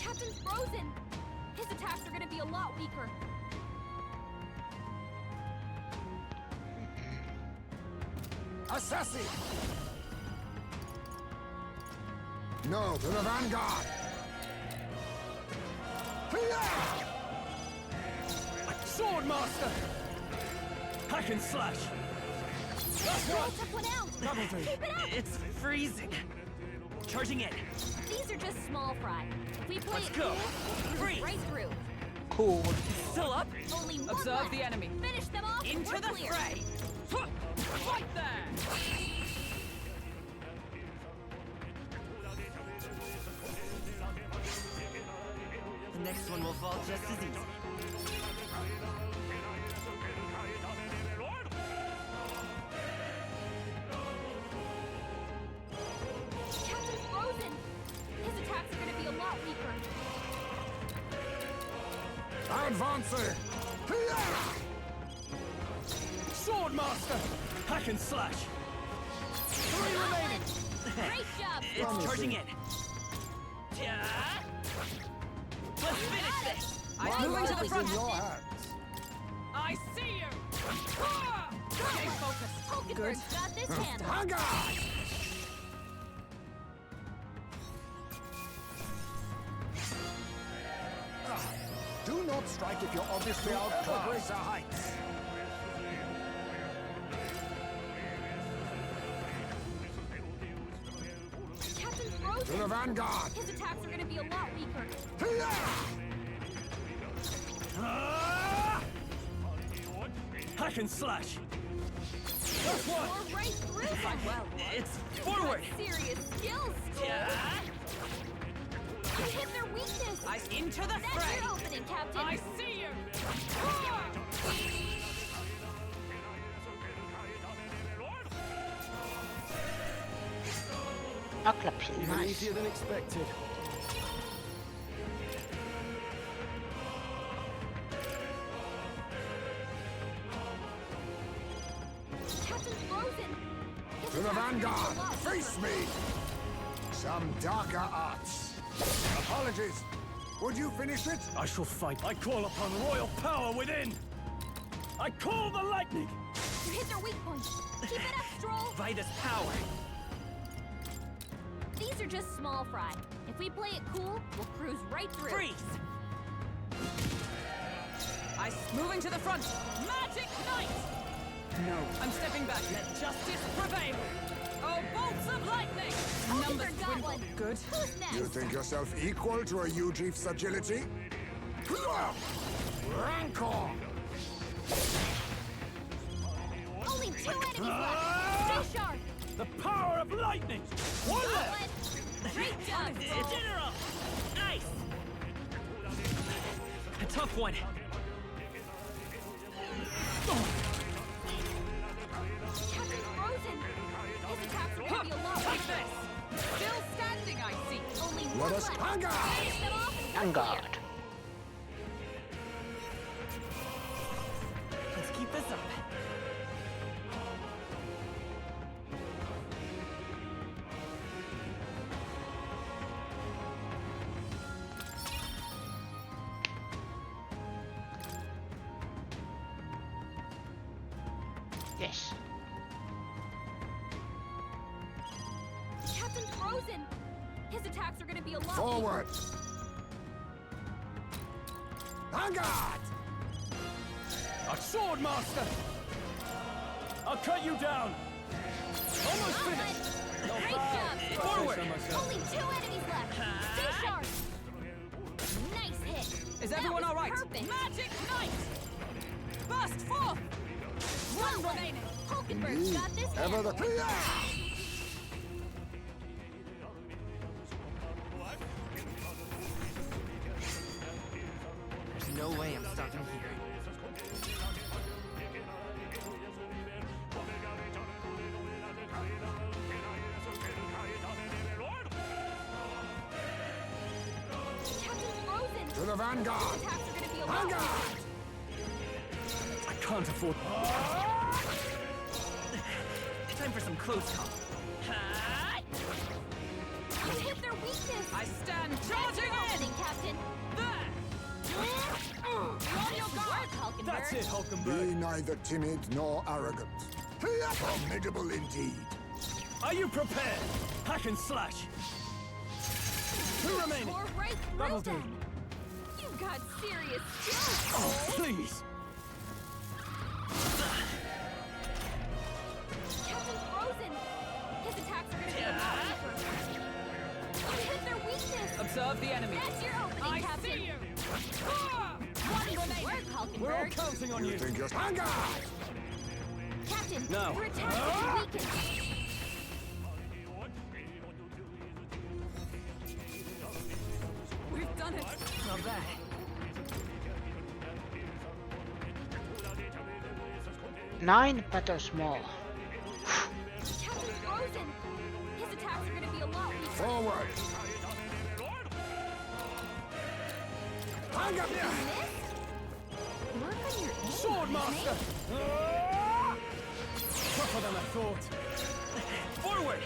Captain Frozen. His attacks are gonna be a lot weaker. Assassin! No, to the vanguard! Sword Master! Hack and slash! Strohl took one out. Keep it up. It's freezing. Charging in. These are just small fry. If we play Let's it go. cool, we'll Freeze. cruise right through. Cool. Still up? Only one Observe left. the enemy. Finish them off. and Into we're the clear. fray! Right there! The next one will fall just as easy. Captain Frozen. His attacks are gonna be a lot weaker. Advancing! Sword Master! Hack and slash! 3 remaining! Great job. It's charging in. Yeah. Let's finish this. I'm moving to the Life is front. in your hands. I see you! Stay focused. Hulkenberg's got this handled. Vanguard! Do not strike if you're obviously outclassed. Heights. Captain To Frozen. the vanguard! His attacks are gonna be a lot weaker. Hack and slash! That's one! We're right through them. Well, It's forward. Serious skills, Strohl. Yeah. You hit their weakness. Into the That's fray. your opening, Captain. I see you! I'll clap you. Even Nice. easier than expected. Captain Frozen. His To the attacks vanguard! Face me! Some darker arts. Apologies. Would you finish it? I shall fight. I call upon royal power within. I call the lightning. You hit their weak points. Keep it up, Strohl. Vitus power. These are just small fry. If we play it cool, we'll cruise right through. Freeze. Moving to the front. Magic Knight. No. I'm stepping back. Let justice prevail. Oh, bolts of lightning. Numbers got dwindle. one. Good. Who's next? You think yourself equal to a Ujief's agility? Rancor! Only 2 enemies left. Stay sharp. The power of lightning. One Got left. one. Great job, Strohl. General. Nice. A tough one. Captain Frozen. His attacks are gonna be a lot Take weaker. this. Still standing, I see. Only Let one us left. vanguard! Finish them off and Vanguard. Let's keep this up. Yes. Captain Frozen. His attacks are gonna be a lot Forward! Vanguard! A sword master. I'll cut you down. Almost weaker. finished. Great job, Strohl. Forward. Only 2 enemies left. Stay sharp. Nice hit. Is That everyone was all right? Perfect. Magic Knight. Burst forth. One remaining. Hulkenberg's got this Ever the... handled. There's no way I'm stopping here. Captain Frozen. To the vanguard! His attacks are gonna be a lot Vanguard! I can't afford. Time for some close call. You hit their weakness. I stand That's charging your in. opening, Captain. There. On your guard, Hulkenberg. That's it, Be Hulkenberg. neither timid nor arrogant. Formidable indeed. Are you prepared? Hack and slash. 2 remaining. Or right through That'll do. them. You've got serious skills. Oh, please. Captain Frozen. His attacks are gonna be a lot weaker. You hit their weakness. Observe the enemy. That's your opening, I Captain. see you. One remaining. Work, Hulkenberg. We're all counting on You you. think you're... Vanguard! Captain, No. your attacks have been weakened. We've done it. Not bad. Nine battles more. Captain Frozen. His attacks are gonna be a lot weaker. Forward! Vanguard! Work on your aim, Sword mate. master. Tougher than I thought. Forward.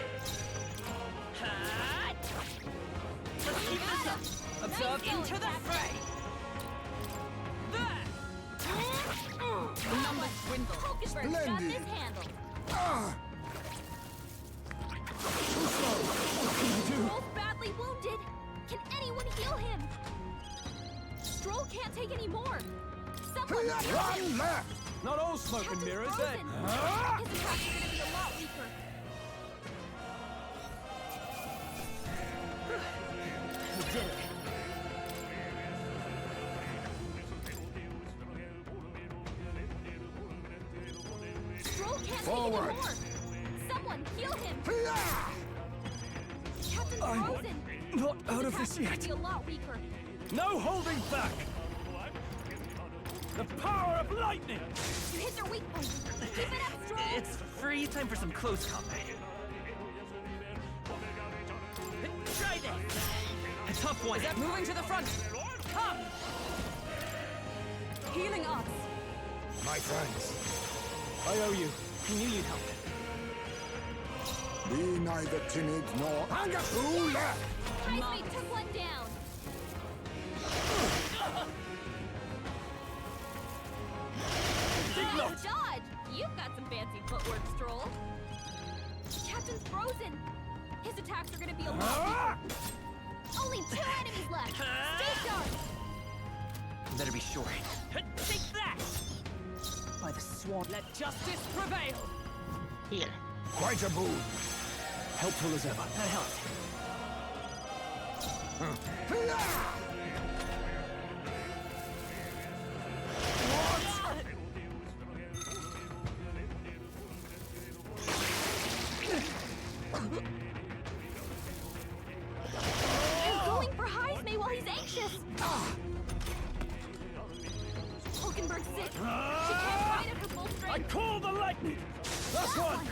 Let's keep this up. Observe Nice into going, the Captain. fray. There. Numbers dwindle. Hulkenberg's got Splendid. this handled. Ah! Strohl's badly wounded. Can anyone heal him? Strohl can't take any more. Someone heal him. One left! Not all smoke and Captain mirrors, eh? Frozen. His attacks are gonna be a lot weaker. We did it. Strohl can't Forward. take any more. Someone heal him. Yeah! Captain I'm Frozen. not His out of attacks this are gonna yet. be a lot weaker. No holding back. The power of lightning. You hit their weak point. Keep it up, Strohl. It's free time for some close combat. Try this. A tough one. Moving to the front. Come. Healing arts. My friends, I owe you. I knew you'd help. Be neither timid nor anger. Who left? Highsmate took one down. Nice dodge! You've got some fancy footwork, Strohl. Captain's frozen. His attacks are gonna be a lot. Only 2 enemies left. Stay sharp. Better be sure. Take that! By the swan. Let justice prevail. Heal. Quite a boon. Helpful as ever. That helps. They're going for Highsmate while he's anxious. Hulkenberg's sick. She can't fight at her full I strength. call the lightning! Last one!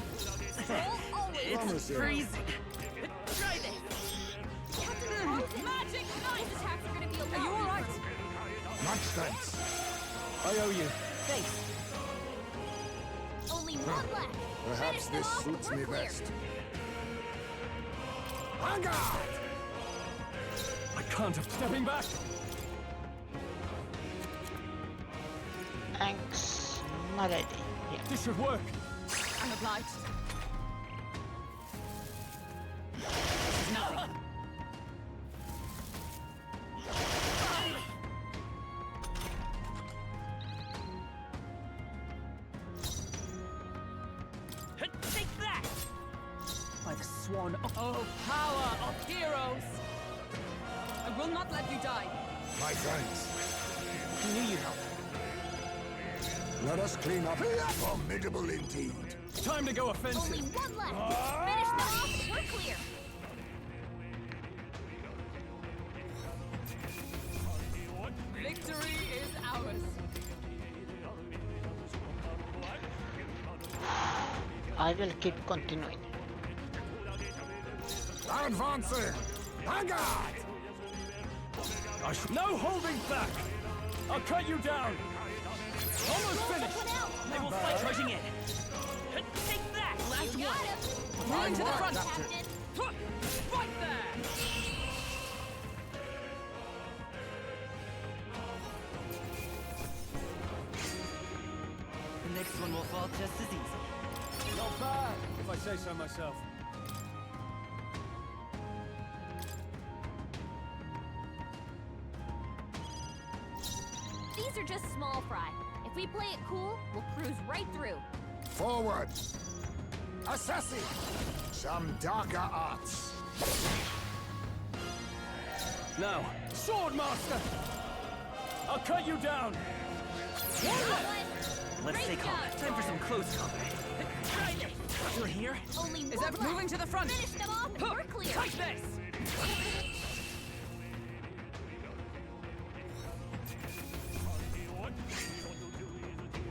Strohl always. Promising. Freezing. Try this. Captain's frozen. Magic knife. His attacks are gonna be a lot. Are you all right? Much thanks. I owe you. Thanks. Only one left. Perhaps Finish them this off, suits we're me clear. best. Anger! I can't have stepping back. Thanks, my lady. Yeah. This should work. I'm obliged. This is nothing. Take that! By the swan. Oh, power of heroes! I will not let you die. My thanks. I knew you'd help. Let us clean up. Formidable indeed. Time to go Only offensive. one left. Finish them off. We're clear. Victory is ours. I will keep continuing. Advancing. Anger! No holding back! I'll cut you down! Almost finished! One out. They will fight charging in. Take that! Last You got one! him. Moving to the front. Captain. Right there! The next one will fall just as easy. Not bad, if I say so myself. These are just small fry. If we play it cool, we'll cruise right through. Forward. Assassin. Some darker arts. Now, Sword Master! I'll cut you down! Let's Great stay calm. job, Time for some close combat. Try this! You're here? Only Is one that left. moving to the front? Finish them off and we're clear. Take this!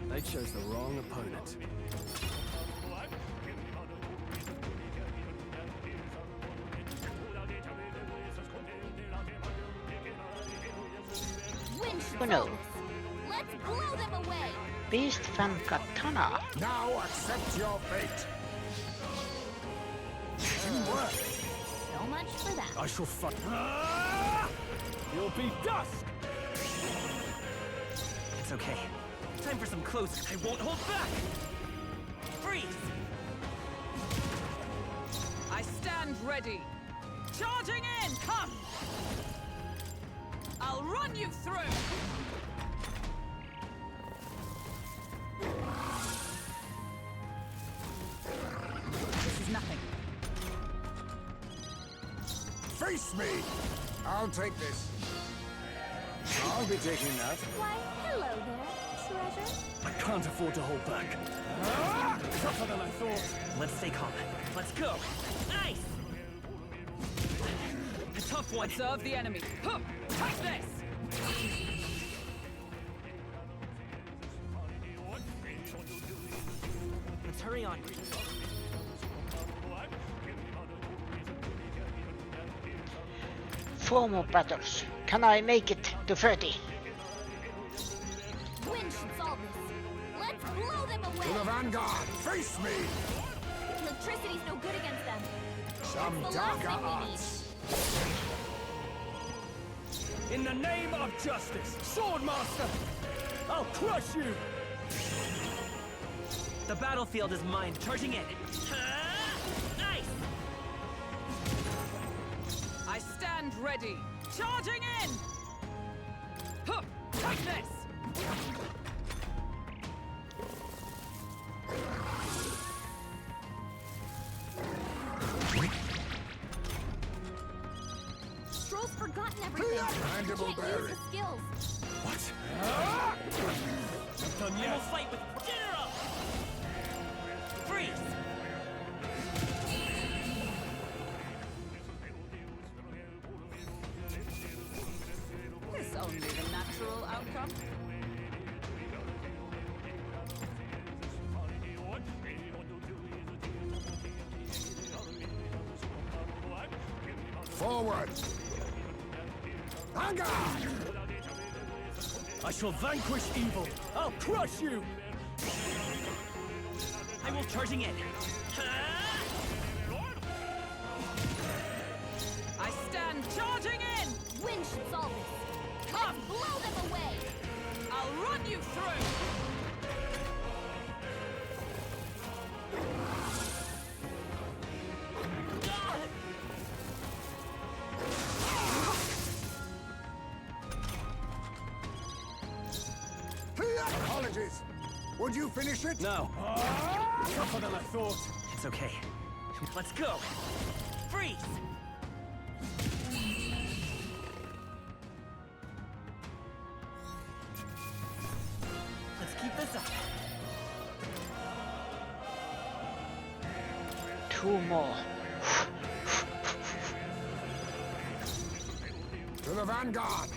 They chose the wrong opponent. Winch Oh, no. bonus. Let's blow them away. Beast Fan Katana. Now accept your fate. Teamwork. So much for that. I shall fight. You'll be dust! It's okay. Time for some close. I won't hold back! Freeze! I stand ready. Charging in! Come! I'll run you through! This is nothing. Face me. I'll take this. I'll be taking that. Why, hello there, treasure. I can't afford to hold back. Tougher than I thought. Let's stay calm. Let's go! Nice! A tough one! Serve the enemy. Huh. Take this! Let's hurry on. Four more battles. Can I make it to 30? Win should solve this. Let's blow them away. To the vanguard. Face me. The Electricity's no good against them. Some That's the last dagger thing we need. arts. In the name of justice, Swordmaster! I'll crush you! The battlefield is mine. Charging in. Nice! I stand ready. Charging in! Huh, take this! Strohl's forgotten everything. Mandible Can't use bearing. his skills. What? Done I will yet? fight with General! Freeze! It's only the natural outcome. Forward. Anger! I shall vanquish evil. I'll crush you! I will charging in. I stand charging in! Wind should solve this. Come! Let's blow them away. I'll run you through! Apologies. Would you finish it? No. Tougher than I thought. It's okay. Let's go. Freeze! Let's keep this up. 2 more. To the vanguard.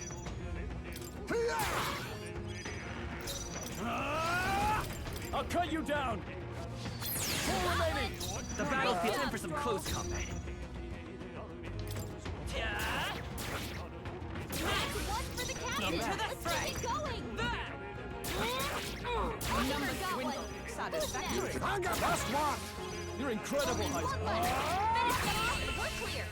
I'll cut you down! 4 remaining! The battlefield's in for some close combat. Next one for the captain. Into the Let's fray. keep it going. There! I Numbers never got dwindle. one. Satisfactory. Anger, last one. You're incredible, One Heist. button. Finish them off. We're clear.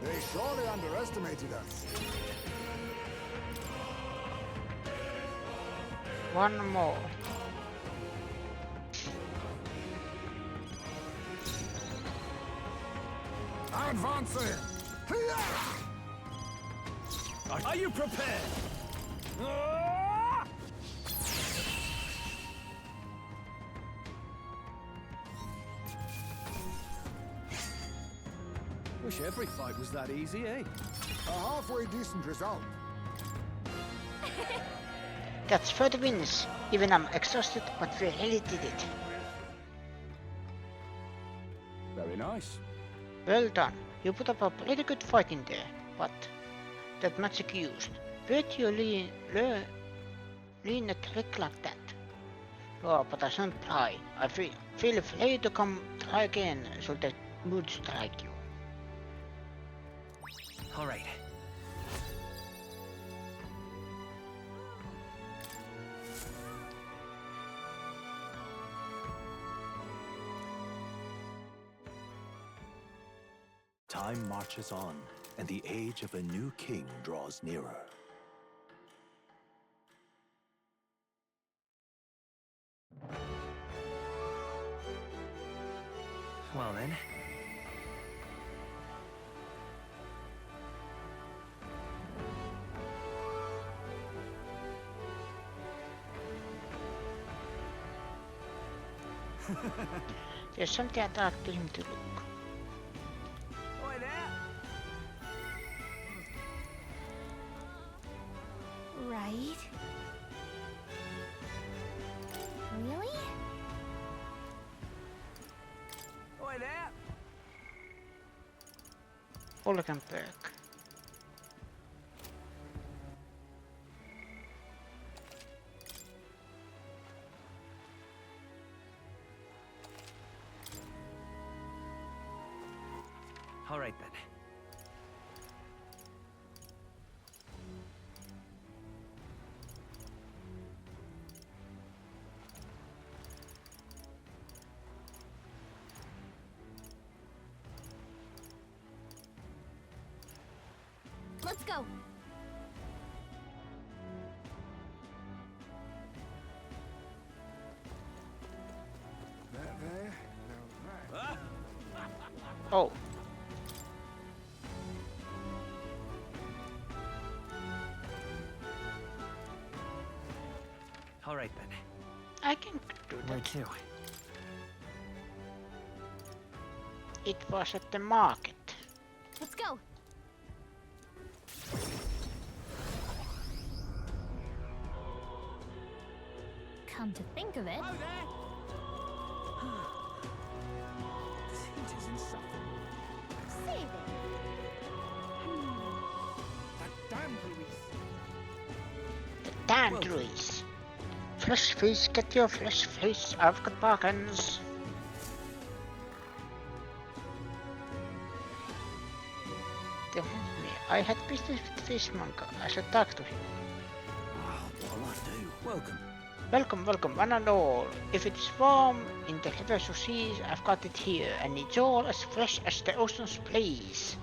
They surely underestimated us. 1 more. Advancing. Are you prepared? Wish every fight was that easy, eh? A halfway decent result. That's 30 wins. Even I'm exhausted, but we really did it. Very nice. Well done. You put up a pretty good fight in there, but that magic used. Where'd you lean a trick like that? Oh, but I shan't try. I feel afraid to come try again, so that mood strike you. All right. Time marches on, and the age of a new king draws nearer. Well then. There's something I'd like him to look. Oi there! Right? Really? Oi there! Olkenberg. All right then. Let's go. That there? Now that. Oh. All right then. I can do Where that. to? It was at the market. Let's go. Come to think of it, Oh there! This heat is insufferable. save it. That damn Luis. The damn trees. Flesh face, get your flesh face. I've got bargains. Tell me, I had business with Fishmonger. I should talk to him. What'll I do? Welcome. Welcome, welcome, one and all. If it's warm in the rivers or seas, I've got it here, and it's all as fresh as the oceans please.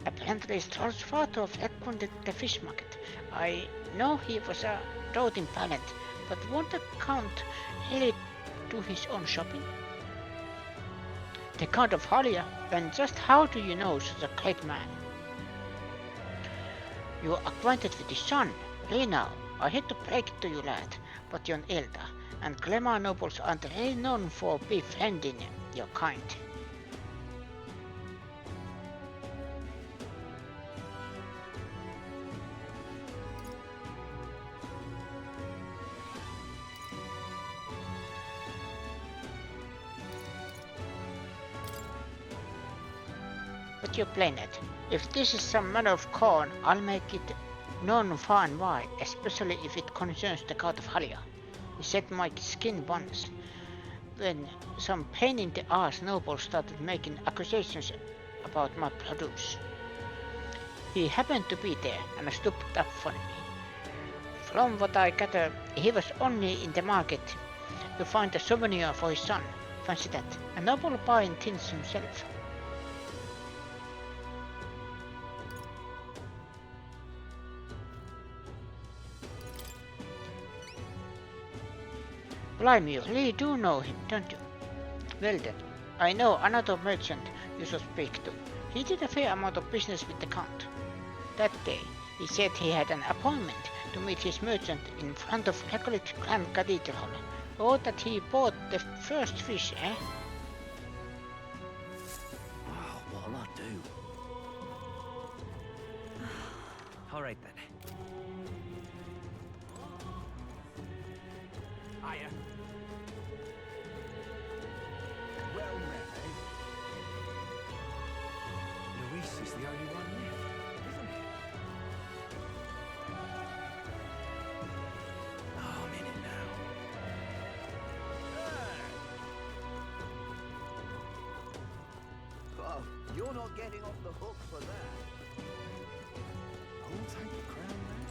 Apparently, Strohl's father frequented the fish market. I know he was a doting parent, but won't the Count really do his own shopping? The Count of Halia, and just how do you know such a great man? You are acquainted with his son, really now. I hate to break it to you, lad, but you're an elder, and Glemar nobles aren't really known for befriending your kind. But you plain it. If this is some manner of corn, I'll make it known far and wide, especially if it concerns the Count of Halia. He set my skin once, when some pain in the ass nobles started making accusations about my produce. He happened to be there and stooped up for me. From what I gather, he was only in the market to find a souvenir for his son. Fancy that, a noble buying things himself. Blimey, you really do know him, don't you? Well then, I know another merchant you should speak to. He did a fair amount of business with the Count. That day, he said he had an appointment to meet his merchant in front of Recollet Grand Cathedral. Oh, that he bought the first fish, eh? What'll I do? All right then. Hiya. Well met, eh? Luis is the only one left, isn't he? Oh, I'm in it now. Oh, you're not getting off the hook for that. I'll take the crown now.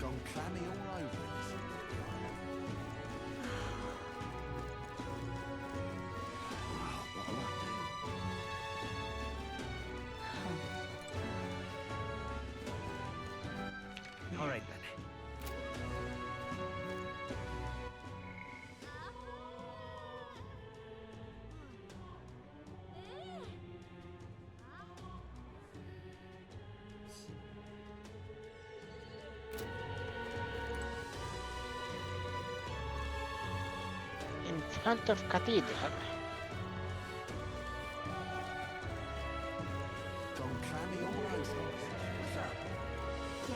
Gone clammy all over in this little island. What'll I All right then. In front of Cathedral. Gone clammy all over. Yeah?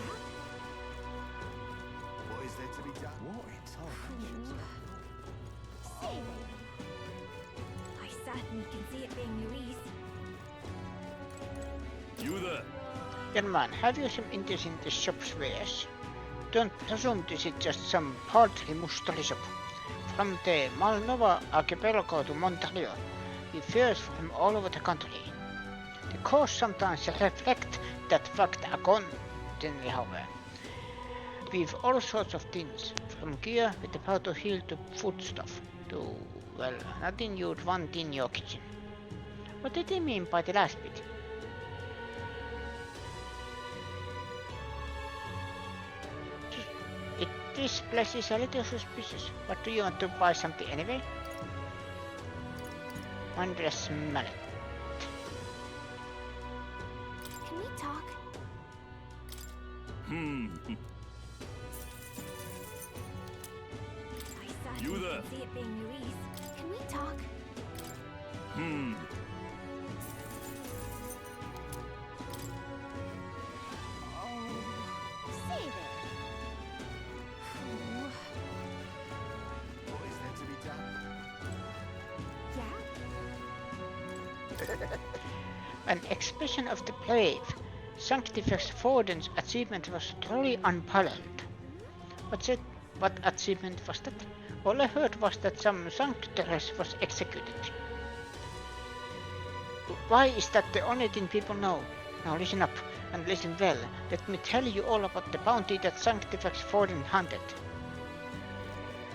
What is there to be done? What in torment? Save it. I certainly can see it being Louise. You there? Young man, have you some interest in the shop's wares? Don't presume this is just some paltry mustard shop. From the Malnova archipelago to Montario, we fares from all over the country. The cost sometimes reflect that fact accordingly, however. We've all sorts of things, from gear with about to heal to foodstuff, to, well, nothing you'd want in your kitchen. What did he mean by the last bit? This place is a little suspicious, but do you want to buy something anyway? Wondrous mallet. Can we talk? I saw You there? can see it being Louise. Can we talk? Oh, say there. Oh, What is there to be done? yeah? An expression of the brave. Sanctifex Forden's achievement was truly unparalleled. What achievement was that? All I heard was that some Sanctus was executed. Why is that the only thing people know? Now listen up, and listen well. Let me tell you all about the bounty that Sanctifex Forden hunted.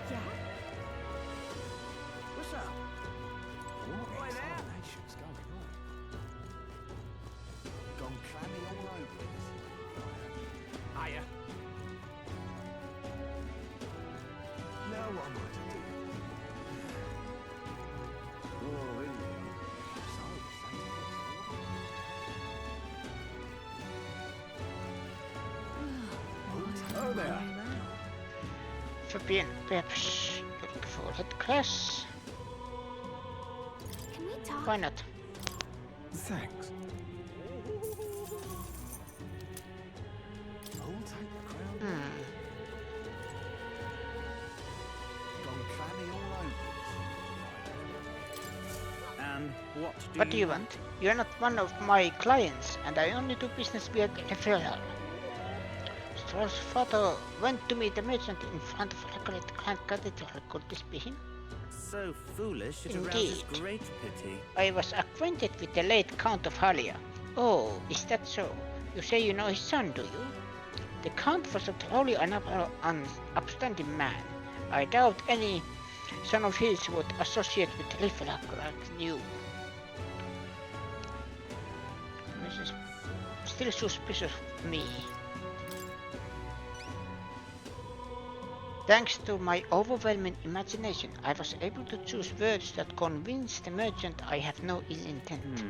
Yeah? What's up? Right there. Explanations going on. Gone clammy all over this. Hiya. Now what am I to do? Oh, here we go. Oh there. Fabian, perhaps look for that class. Can we talk? Why not? Thanks. I'll take the crown. Gone clammy all over And what What do you want? You're not one of my clients, and I only do business via referral. Strohl's father went to meet a merchant in front of Recollet Grand Cathedral. Could this be him? So foolish, it arouses arouses great pity. I was acquainted with the late Count of Halia. Oh, is that so? You say you know his son, do you? The Count was a truly an upstanding man. I doubt any son of his would associate with Riffrack like you. This is still suspicious of me. Thanks to my overwhelming imagination, I was able to choose words that convince the merchant I have no ill intent.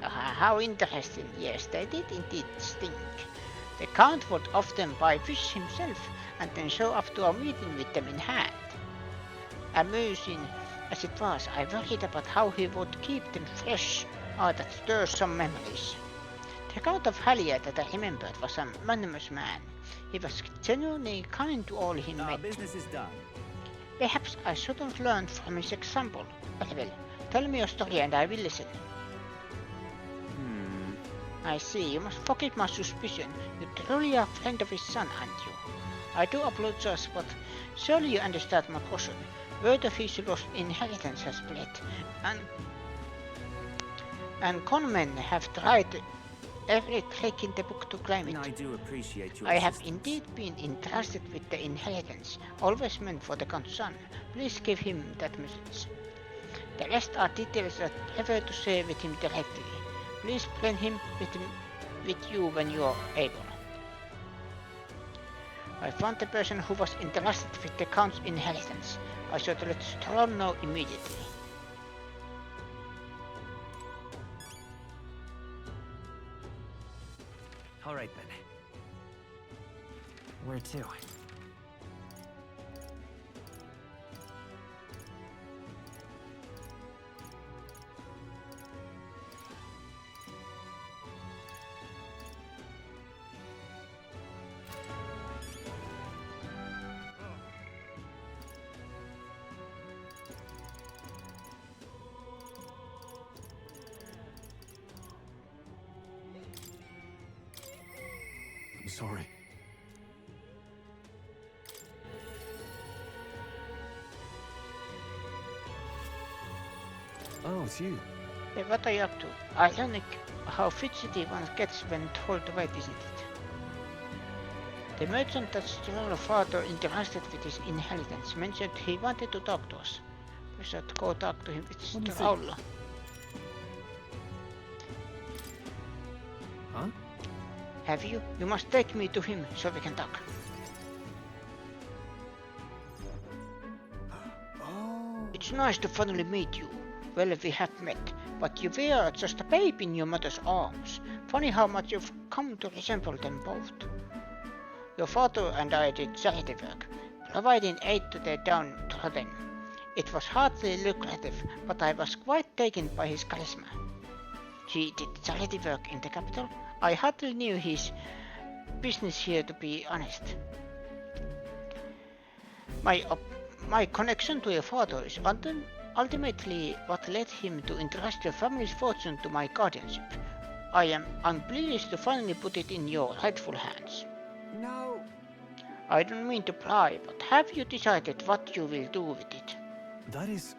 How interesting. Yes, they did indeed stink. The Count would often buy fish himself and then show up to our meeting with them in hand. Amusing as it was, I worried about how he would keep them fresh. That stirs some memories. The Count of Halia that I remembered was a magnanimous man. He was genuinely kind to all he met. Business is done. Perhaps I should have learned from his example. Well, tell me your story and I will listen. I see, you must forgive my suspicion. You truly are a friend of his son, aren't you? I do apologize, but surely you understand my caution. Word of his lost inheritance has spread, and conmen have tried every trick in the book to claim it. I do appreciate your I have indeed been entrusted with the inheritance, always meant for the Count's son. Please give him that message. The rest are details that I prefer to share with him directly. Please bring him with you when you are able. I found the person who was entrusted with the Count's inheritance. I should let Strohl know immediately. All right then. Where to? I'm sorry. Oh, it's you. Hey, what are you up to? Ironic how fidgety one gets when told to wait, isn't it? The merchant that Strohl's father entrusted with his inheritance mentioned he wanted to talk to us. We should go talk to him. It's Strohl. Have you? You must take me to him so we can talk. It's nice to finally meet you. Well, we have met, but you were just a babe in your mother's arms. Funny how much you've come to resemble them both. Your father and I did charity work, providing aid to the downtrodden. It was hardly lucrative, but I was quite taken by his charisma. He did charity work in the capital. I hardly knew his business here, to be honest. My connection to your father is ultimately what led him to entrust your family's fortune to my guardianship. I'm pleased to finally put it in your rightful hands. No. I don't mean to pry, but have you decided what you will do with it? That is...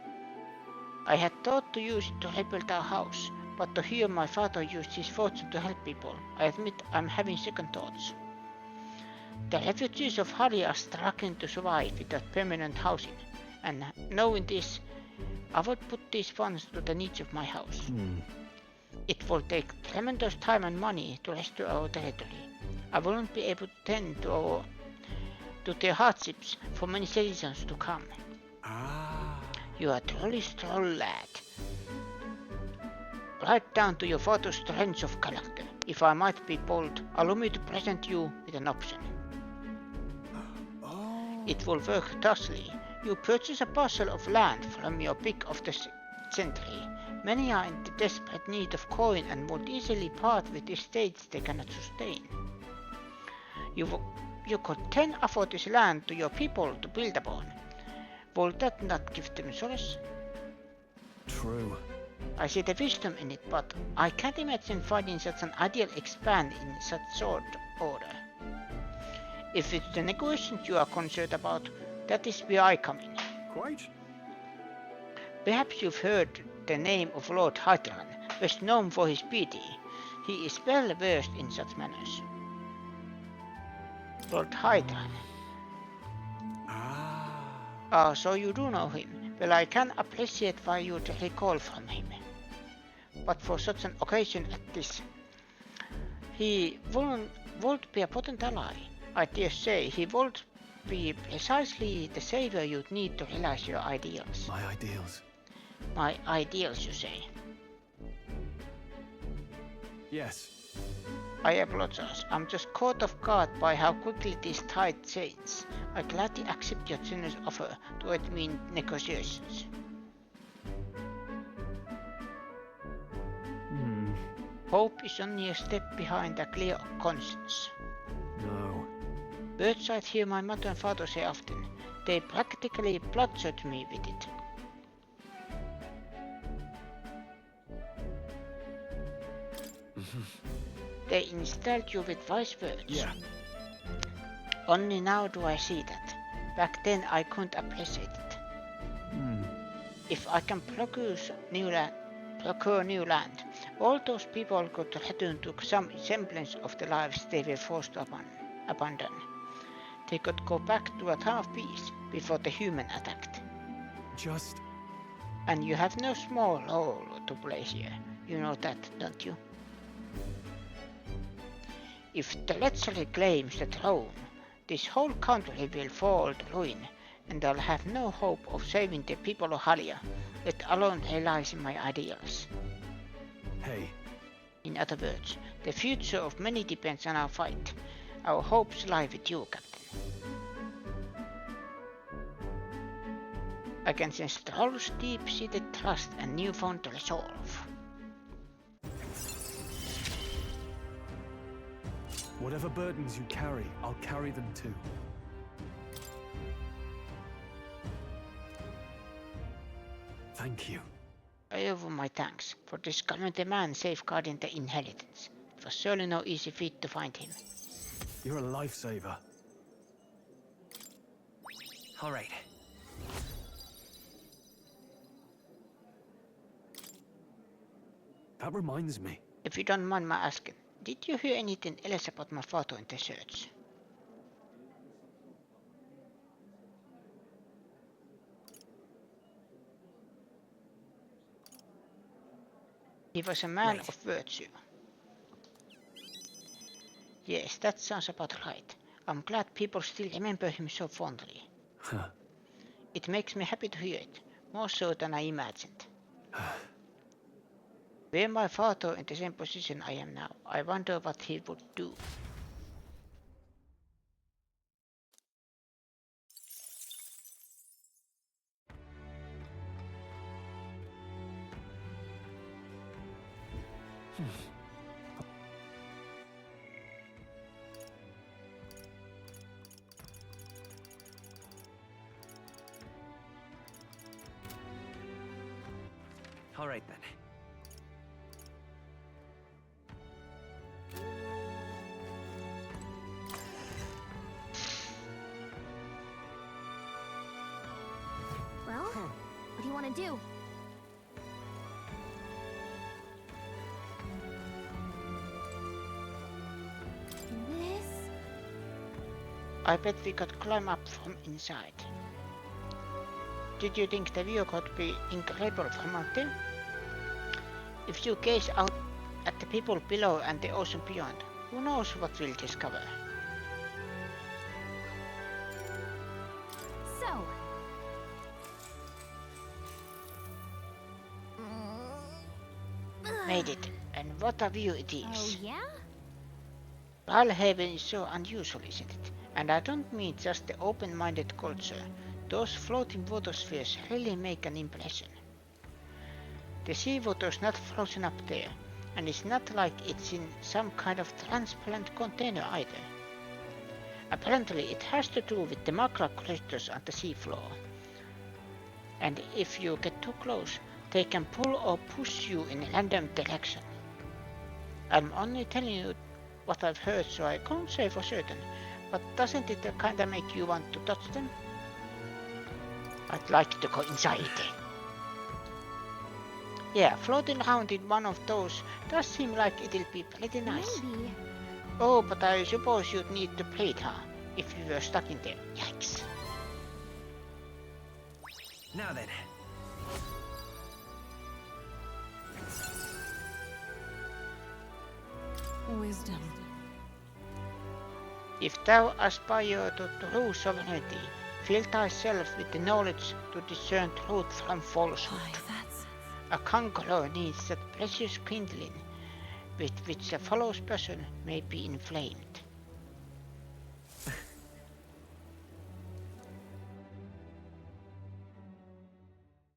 I had thought to use it to rebuild our house, but to hear my father use his fortune to help people, I admit I'm having second thoughts. The refugees of Hari are struggling to survive without permanent housing, and knowing this, I would put these funds to the needs of my house. It will take tremendous time and money to restore our territory. I won't be able to tend to their hardships for many seasons to come. You are truly Strohl, lad. Right down to your father's strength of character. If I might be bold, allow me to present you with an option. It will work thusly. You purchase a parcel of land from your pick of the century. Many are in the desperate need of coin and would easily part with estates they cannot sustain. You could then afford this land to your people to build upon. Will that not give them solace? True. I see the wisdom in it, but I can't imagine finding such an ideal expand in such short order. If it's the negotiations you are concerned about, that is where I come in. Quite. Perhaps you've heard the name of Lord Hydran, best known for his piety. He is well versed in such matters. Lord Hydran. So you do know him. Well, I can appreciate why you'd recall from him. But for such an occasion as this, he would be a potent ally. I dare say he would be precisely the savior you'd need to realize your ideals. My ideals? My ideals, you say? Yes. I apologize. I'm just caught off guard by how quickly this tide changes. I gladly accept your generous offer to aid me in negotiations. Hope is only a step behind a clear conscience. No. Words I hear my mother and father say often. They practically bludgeoned me with it. They instilled you with wise words. Yeah. Only now do I see that. Back then I couldn't appreciate it. If I can procure new land, all those people could return to some semblance of the lives they were forced to abandon. They could go back to a time of peace before the human attacked. Just... And you have no small role to play here. You know that, don't you? If the lechery claims the throne, this whole country will fall to ruin, and I'll have no hope of saving the people of Halia, let alone realizing my ideals. Hey. In other words, the future of many depends on our fight. Our hopes lie with you, Captain. I can sense Strohl's deep-seated trust and newfound resolve. Whatever burdens you carry, I'll carry them too. Thank you. I offer my thanks for discovering the man safeguarding the inheritance. It was surely no easy feat to find him. You're a lifesaver. All right. That reminds me. If you don't mind my asking, did you hear anything else about my father in the search? He was a man of virtue. Yes, that sounds about right. I'm glad people still remember him so fondly. It makes me happy to hear it, more so than I imagined. Were my father in the same position I am now, I wonder what he would do. All right then. Well, what do you want to do? This? I bet we could climb up from inside. Did you think the view could be incredible from out there? If you gaze out at the people below and the ocean beyond, who knows what we'll discover? So. Made it, and what a view it is. Oh, yeah? Valhaven is so unusual, isn't it? And I don't mean just the open-minded culture. Those floating water spheres really make an impression. The seawater's not frozen up there, and it's not like it's in some kind of transparent container either. Apparently it has to do with the macro creatures on the seafloor. And if you get too close, they can pull or push you in a random direction. I'm only telling you what I've heard, so I can't say for certain, but doesn't it kinda make you want to touch them? I'd like to go inside. Yeah, floating around in one of those does seem like it'll be pretty nice. Maybe. Oh, but I suppose you'd need to plate her if you were stuck in there. Yikes. Now then. Wisdom. If thou aspire to true sovereignty, fill thyself with the knowledge to discern truth from falsehood. Why, that's... A conqueror needs that precious kindling with which a fellow person may be inflamed.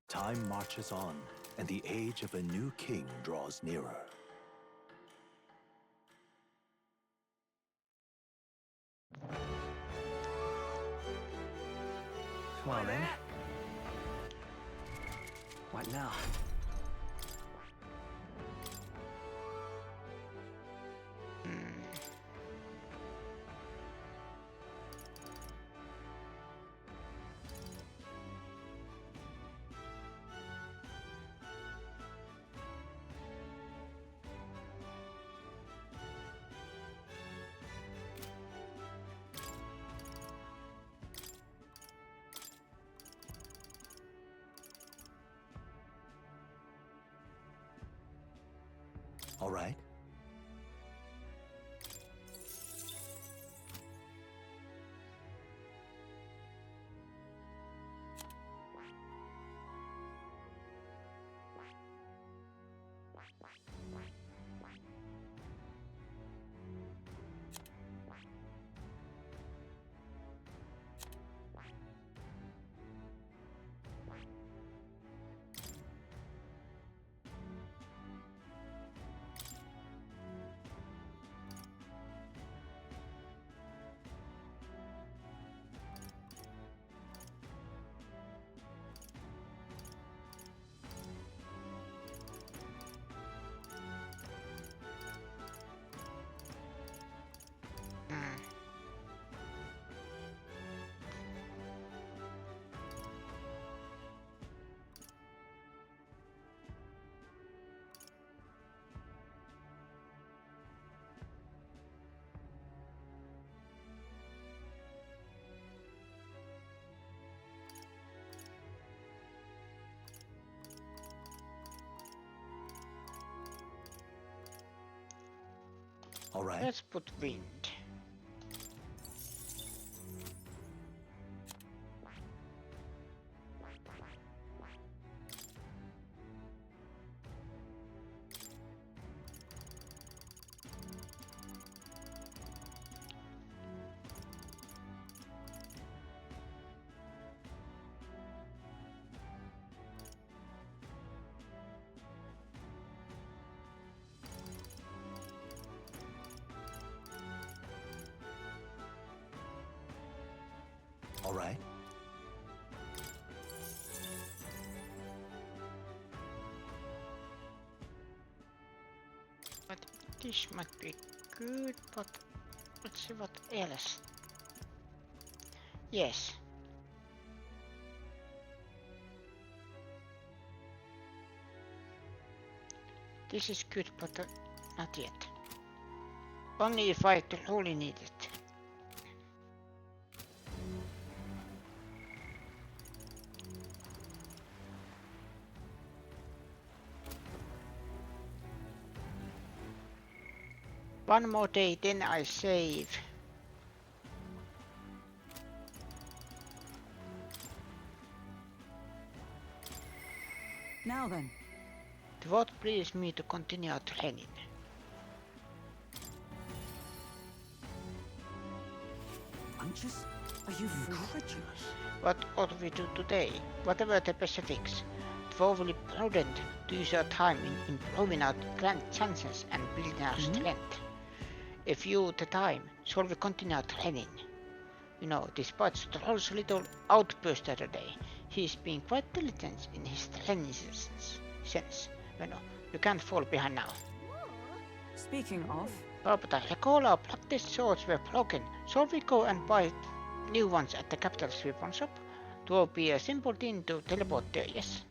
Time marches on, and the age of a new king draws nearer. Well then. What now? All right? All right. Let's put wind. All right. But this might be good, but let's see what else. Yes. This is good, but not yet. Only if I truly need it. One more day, then I save. Now then. What please me to continue training? Anxious? Are you incredulous? What ought we do today? Whatever the specifics. It will be prudent to use our time in improving our grand chances and building our strength. If you the time, shall we continue our training? You know, despite Strohl's little outburst the other day, he's been quite diligent in his training sense. You know, you can't fall behind now. Speaking of, Oh, but I recall our practice swords were broken. Shall we go and buy new ones at the capital's weapon shop? It will be a simple thing to teleport there, yes?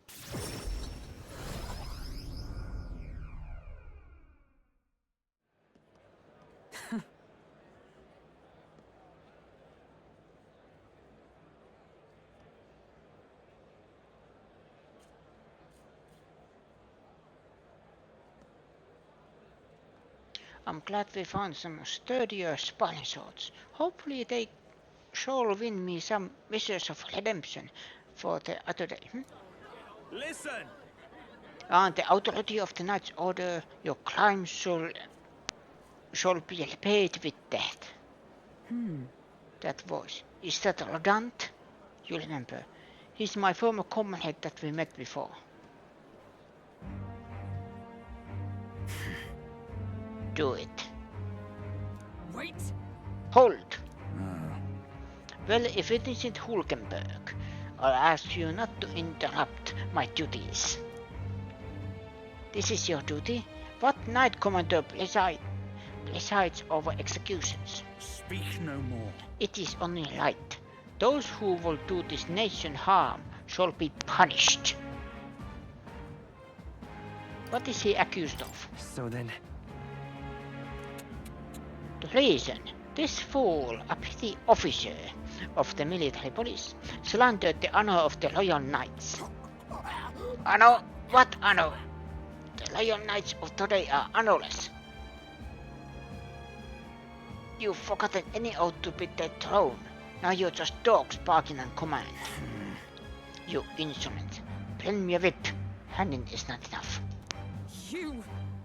I'm glad we found some sturdier sparring swords. Hopefully they shall win me some measures of redemption for the other day. Listen! On the authority of the Knight's Order, your crimes shall be repaid with death. That voice. Is that Rodant? You remember. He's my former comrade that we met before. Do it. wait. Hold! Well, if it isn't Hulkenberg, I'll ask you not to interrupt my duties. This is your duty? What Knight Commander presides over executions? Speak no more. It is only right. Those who will do this nation harm shall be punished. What is he accused of? So then, Treason. This fool, a petty officer of the military police, slandered the honor of the Royal Knights. Honor? What honor? The Royal Knights of today are honorless. You've forgotten any oath to beat the throne. Now you're just dogs barking on command. You insolent. Lend me a whip. Handing is not enough.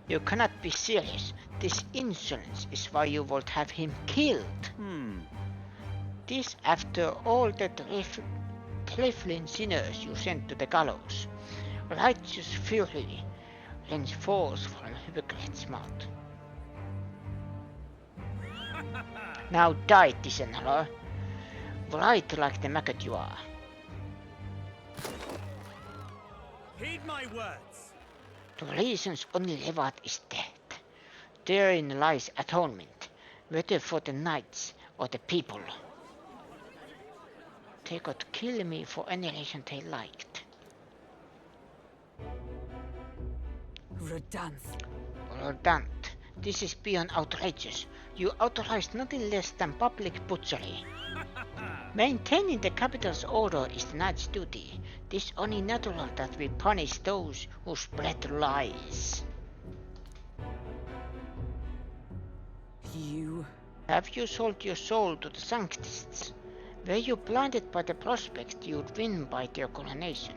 You cannot be serious. This insolence is why you would have him killed. This after all the trifling sinners you sent to the gallows. Righteous fury rains forth from a hypocrite's mouth. Now die, dishonor. Right like the maggot you are. Heed my words. The reason's only reward is death. Therein lies atonement, whether for the knights or the people. They could kill me for any reason they liked. Rodant, this is beyond outrageous. You authorized nothing less than public butchery. Maintaining the capital's order is the knight's duty. It is only natural that we punish those who spread lies. Have you sold your soul to the Sanctists? Were you blinded by the prospect you'd win by their coronation?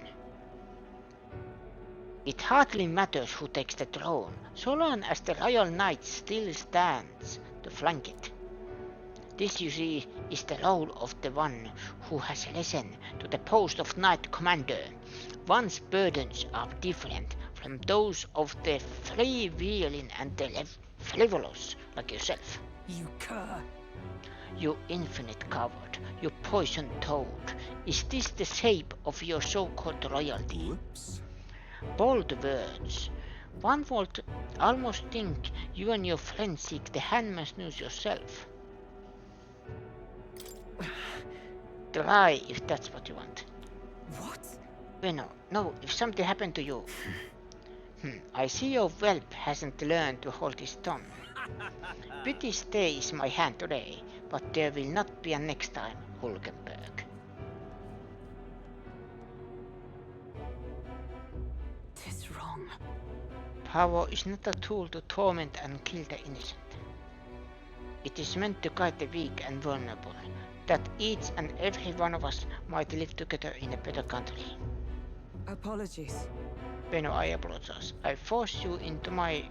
It hardly matters who takes the throne, so long as the Royal Knight still stands to flank it. This, you see, is the role of the one who has risen to the post of Knight Commander. One's burdens are different from those of the freewheeling and the frivolous like yourself. You cur. You infinite coward, you poisoned toad. Is this the shape of your so-called loyalty? Whoops. Bold words. One would almost think you and your friends seek the handman's news yourself. Try if that's what you want. What? Bueno, no, if something happened to you. I see your whelp hasn't learned to hold his tongue. Pity stays my hand today, but there will not be a next time, Hulkenberg. Tis wrong. Power is not a tool to torment and kill the innocent. It is meant to guide the weak and vulnerable, that each and every one of us might live together in a better country. Apologies. Beno, I apologize. I forced you into my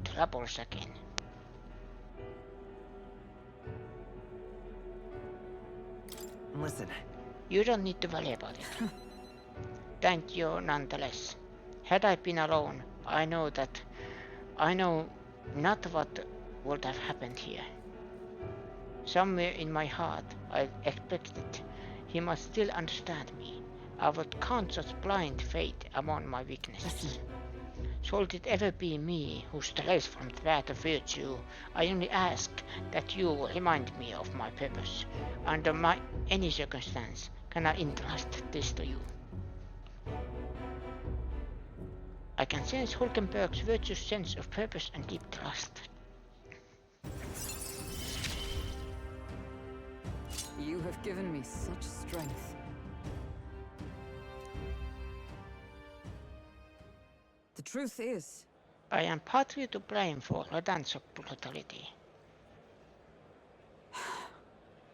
troubles again. Listen. You don't need to worry about it. Thank you nonetheless. Had I been alone, I know not what would have happened here. Somewhere in my heart, I expected he must still understand me. I would count such blind faith among my weaknesses. Should it ever be me who strays from the path of virtue, I only ask that you remind me of my purpose. Under any circumstance, can I entrust this to you? I can sense Hulkenberg's virtuous sense of purpose and deep trust. You have given me such strength. The truth is, I am partly to blame for Rodan's brutality.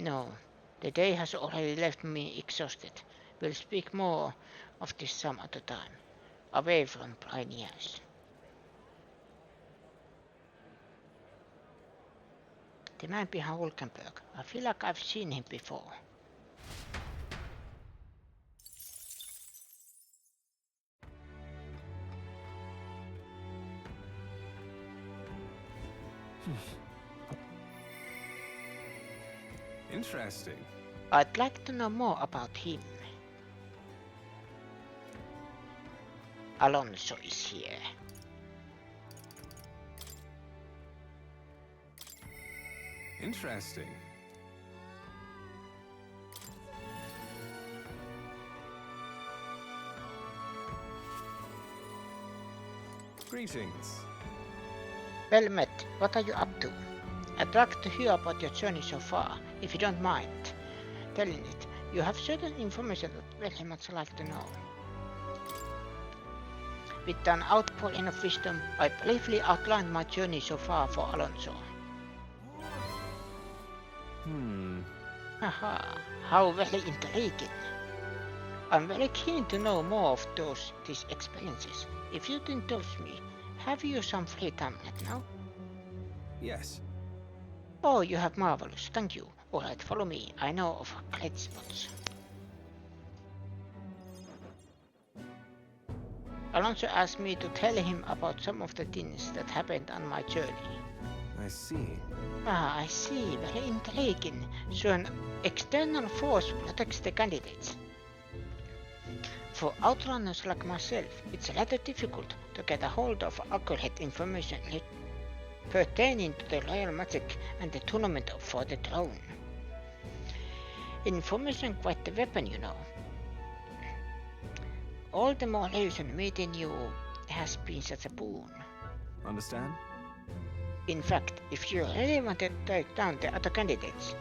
No, the day has already left me exhausted. We'll speak more of this some other time, away from prying ears. The man behind Hulkenberg. I feel like I've seen him before. Interesting. I'd like to know more about him. Alonso is here. Interesting. Greetings. Well met, what are you up to? I'd like to hear about your journey so far, if you don't mind telling it. You have certain information that very much like to know. With an outpouring of wisdom, I briefly outlined my journey so far for Alonso. Haha, how very intriguing. I'm very keen to know more of these experiences. If you'd indulge me, have you some free time right now? Yes. Oh, you have marvelous, thank you. Alright, follow me, I know of great spots. Alonso asked me to tell him about some of the things that happened on my journey. I see. Ah, I see, very intriguing. So an external force protects the candidates. For outrunners like myself, it's rather difficult to get a hold of accurate information pertaining to the royal magic and the tournament for the throne. Information quite the weapon, you know. All the more reason meeting you has been such a boon. Understand? In fact, if you really want to take down the other candidates,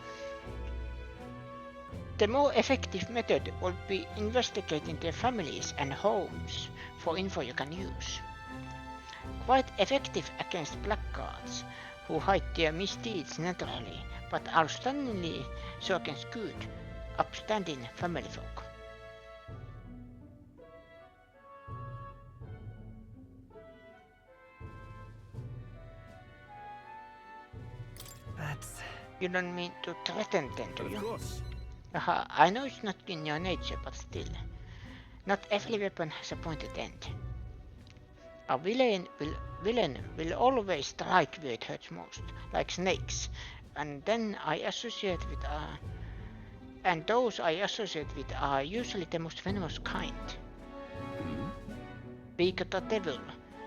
the more effective method would be investigating their families and homes for info you can use. Quite effective against blackguards who hide their misdeeds naturally, but outstandingly so against good, upstanding family folk. That's... You don't mean to threaten them, do you? Of course. Aha, I know it's not in your nature, but still. Not every weapon has a pointed end. A villain will always strike where it hurts most, like snakes, and then I associate with and those I associate with are usually the most venomous kind. Beak the devil.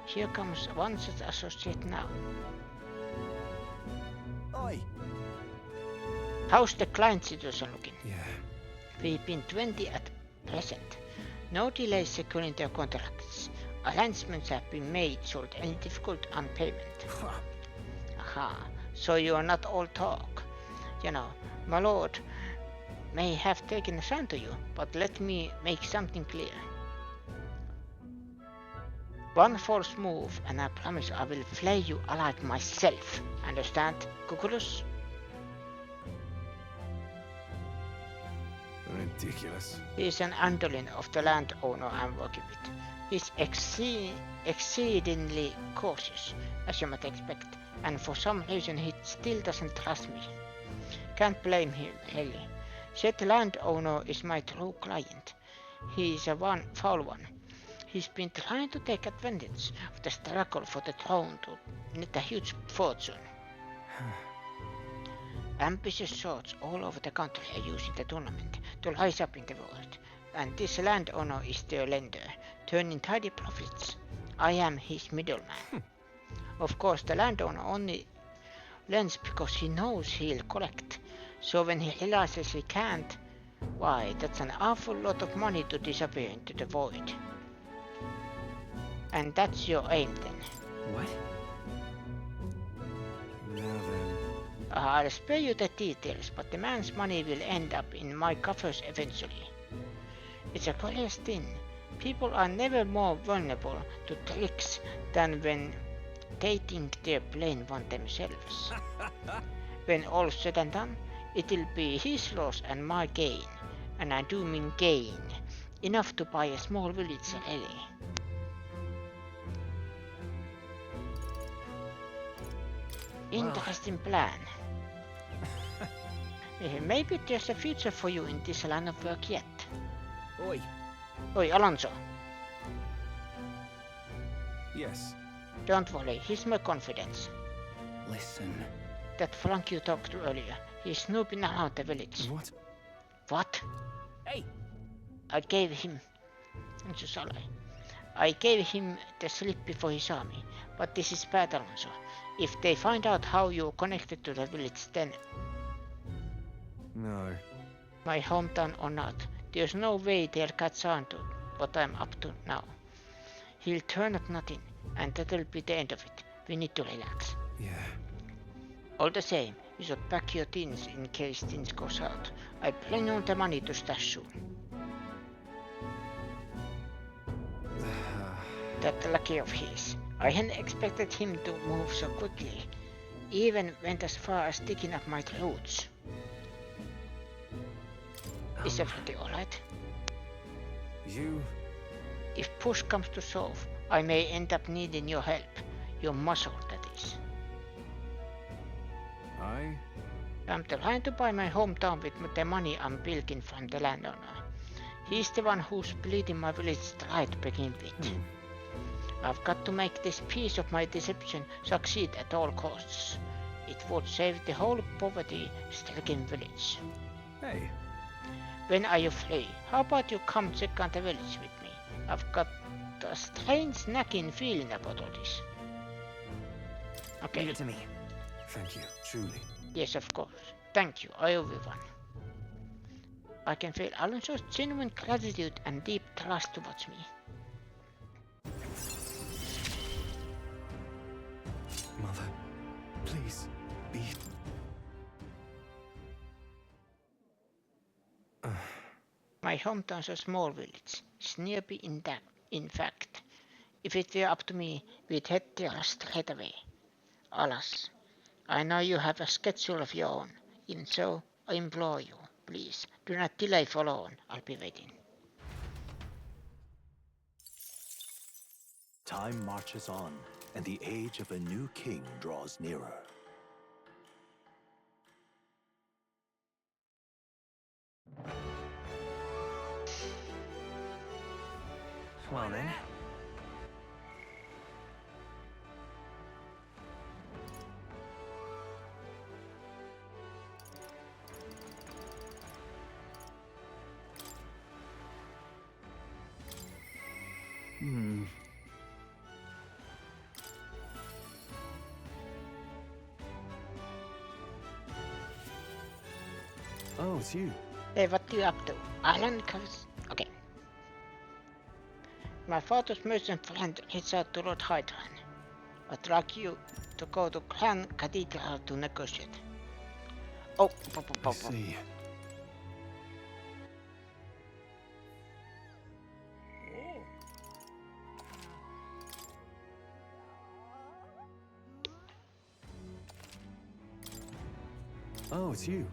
Here comes one such associate now. Oi! How's the client situation looking? Yeah. We've been 20 at present. No delays securing their contracts. Arrangements have been made should any difficult on payment. Aha, so you are not all talk. You know, my lord may have taken a shine to you, but let me make something clear. One false move and I promise I will flay you alive myself. Understand, Cuculus? Ridiculous. He is an underling of the landowner I'm working with. He's exceedingly cautious, as you might expect, and for some reason he still doesn't trust me. Can't blame him, really. Said landowner is my true client. He is a foul one. He's been trying to take advantage of the struggle for the throne to net a huge fortune. Ambitious swords all over the country are using the tournament to rise up in the world, and this landowner is their lender, turning tidy profits. I am his middleman. Of course, the landowner only lends because he knows he'll collect, so when he realizes he can't, why, that's an awful lot of money to disappear into the void. And that's your aim then. What? Now then. I'll spare you the details, but the man's money will end up in my coffers eventually. It's a curious thing. People are never more vulnerable to tricks than when they think they're playing one themselves. When all's said and done, it'll be his loss and my gain. And I do mean gain. Enough to buy a small village really. Interesting plan. Maybe there's a future for you in this line of work yet. Oi! Oi, Alonso. Yes. Don't worry, he's my confidence. Listen. That flunk you talked to earlier, he's snooping around the village. What? What? Hey! I gave him... I gave him the slip before he saw me, but this is bad, Alonso. If they find out how you're connected to the village, then... No. My hometown or not, there's no way they'll catch on to what I'm up to now. He'll turn up nothing, and that'll be the end of it. We need to relax. Yeah. All the same, you should pack your things in case things go south. I plenty on the money to stash soon. That lucky of his. I hadn't expected him to move so quickly. Even went as far as digging up my roots. Is everything alright? You... If push comes to shove, I may end up needing your help. Your muscle, that is. I'm trying to buy my hometown with the money I'm bilking from the landowner. He's the one who's bleeding my village dry to begin with. I've got to make this piece of my deception succeed at all costs. It would save the whole poverty-stricken village. Hey. When are you free? How about you come check on the village with me? I've got a strange nagging feeling about all this. Okay. Leave it to me. Thank you, truly. Yes, of course. Thank you, everyone. I can feel Alonso's genuine gratitude and deep trust towards me. Mother, please, be... My hometown's a small village, snippy in fact. If it were up to me, we'd head there straight away. Alas, I know you have a schedule of your own. Even so, I implore you, please, do not delay for long. I'll be waiting. Time marches on, and the age of a new king draws nearer. Well then. it's you. Hey, what are you up to? Island covers. Okay. My father's merchant friend reached out to Lord Hydran. I'd like you to go to Clan Cathedral to negotiate. Oh, I see. Oh, it's you.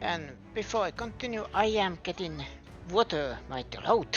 And before I continue, I am getting water my throat.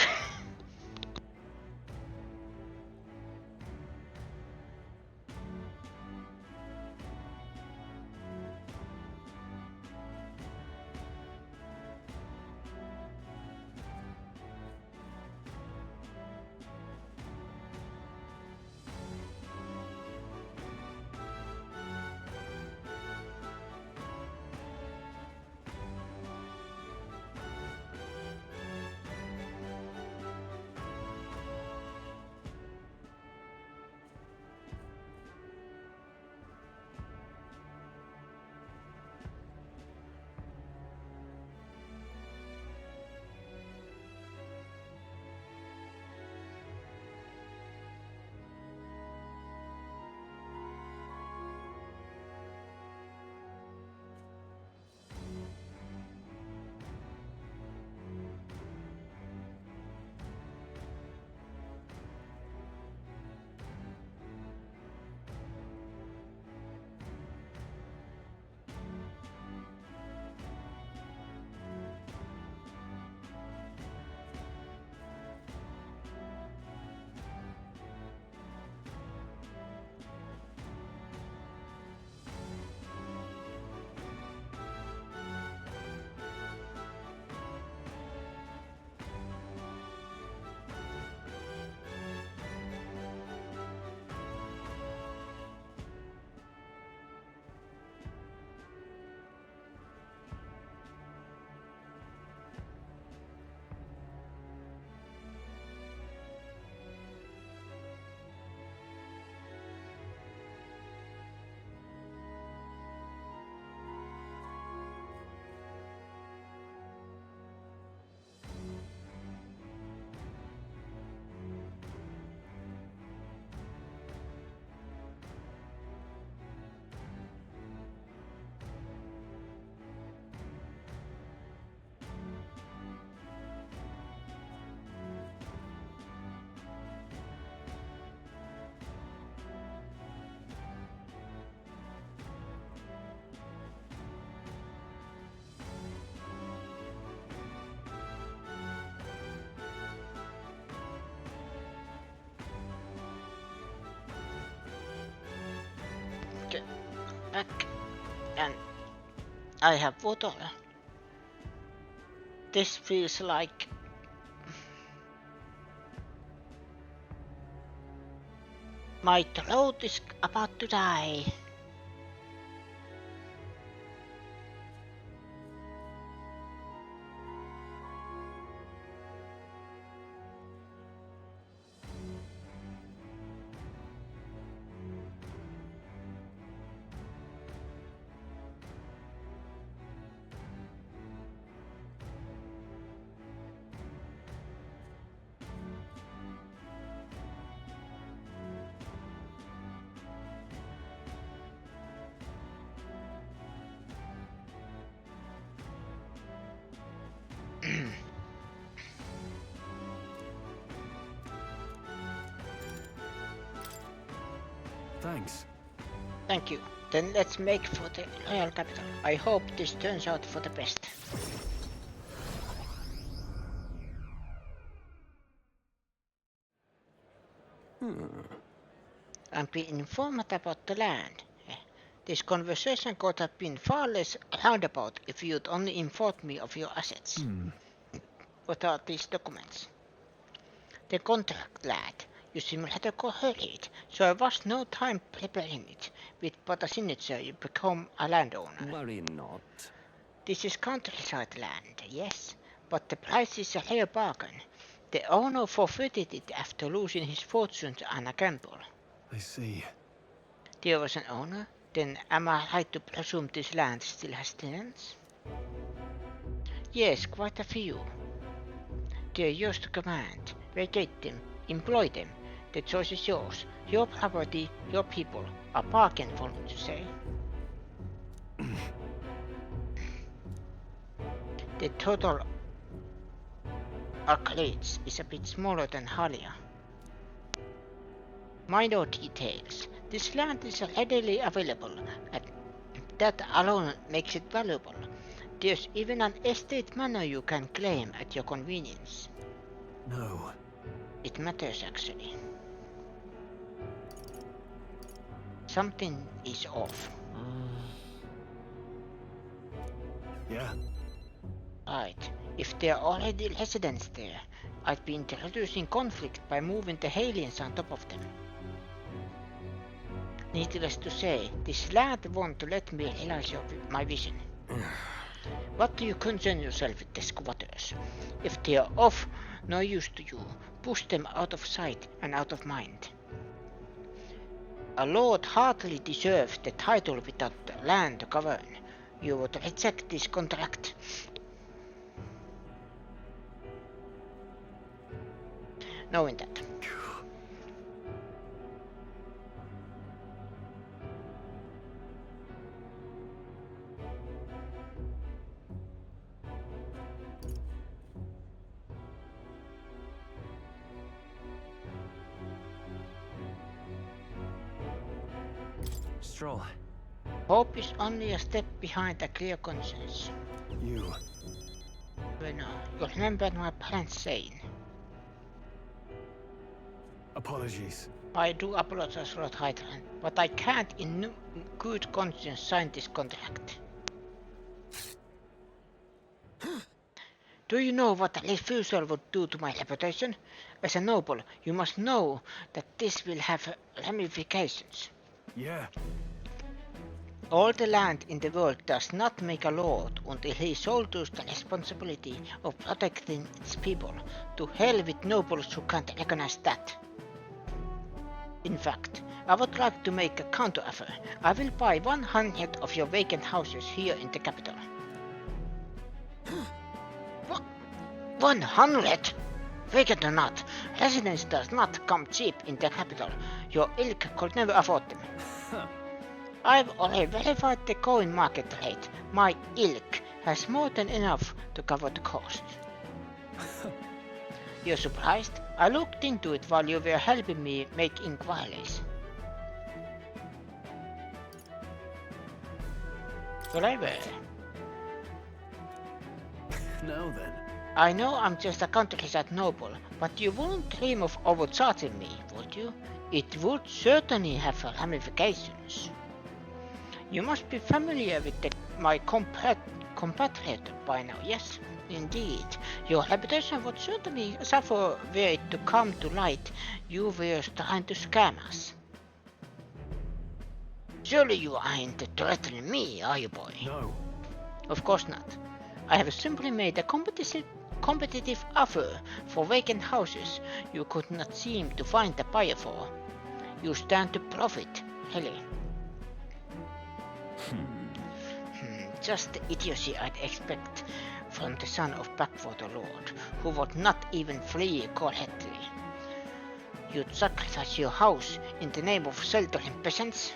Okay, back. And I have water. This feels like my throat is about to die. Thanks. Thank you. Then let's make for the royal capital. I hope this turns out for the best. I'm being informed about the land. This conversation could have been far less roundabout if you'd only informed me of your assets. What are these documents? The contract, lad. You seem rather hurried, so there was no time preparing it. With but a signature, you become a landowner. Worry not. This is countryside land, yes, but the price is a rare bargain. The owner forfeited it after losing his fortunes on a gamble. I see. There was an owner? Then am I right to presume this land still has tenants? Yes, quite a few. They're yours to command. Vacate them, employ them. The choice is yours. Your property, your people. A bargain, for me to say. The total accolades is a bit smaller than Halia. Minor details. This land is readily available, and that alone makes it valuable. There's even an estate manor you can claim at your convenience. No. It matters, actually. Something is off. Yeah. Right. If there are already residents there, I'd be introducing conflict by moving the aliens on top of them. Needless to say, this land won't let me realize my vision. What do you concern yourself with the squatters? If they are of no use to you, push them out of sight and out of mind. A lord hardly deserves the title without the land to govern. You would reject this contract. Knowing that. Strohl. Hope is only a step behind a clear conscience. You. Well, no, you remember my parents saying. Apologies. I do apologize, Lord Hydran, but I can't in good conscience sign this contract. Do you know what a refusal would do to my reputation? As a noble, you must know that this will have ramifications. Yeah. All the land in the world does not make a lord until he shoulders the responsibility of protecting its people. To hell with nobles who can't recognize that. In fact, I would like to make a counter-offer. I will buy 100 of your vacant houses here in the capital. 100? Vacant or not, residence does not come cheap in the capital. Your ilk could never afford them. I've already verified the coin market rate. My ilk has more than enough to cover the cost. You're surprised? I looked into it while you were helping me make inquiries. Well, I were. Now then. I know I'm just a countryside noble, but you wouldn't dream of overcharging me, would you? It would certainly have ramifications. You must be familiar with my compatriot by now, yes? Indeed, your reputation would certainly suffer were it to come to light you were trying to scam us. Surely you ain't threatening me, are you, boy? No. Of course not. I have simply made a competitive offer for vacant houses you could not seem to find a buyer for. You stand to profit, really. Just the idiocy I'd expect from the son of Backwater Lord, who would not even flee correctly. You'd sacrifice your house in the name of sheltering peasants?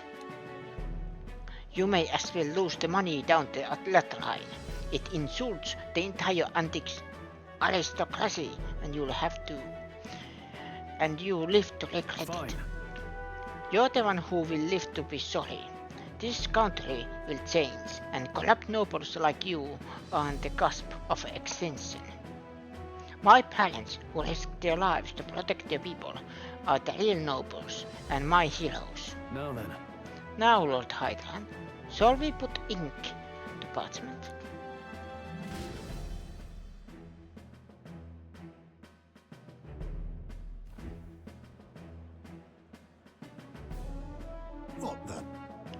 You may as well lose the money down the letter line. It insults the entire aristocracy, and you'll have to... and you live to regret it. You're the one who will live to be sorry. This country will change, and corrupt nobles like you are on the cusp of extinction. My parents, who risked their lives to protect their people, are the real nobles, and my heroes. Now then. Now, Lord Hydran, shall we put ink to parchment? What the?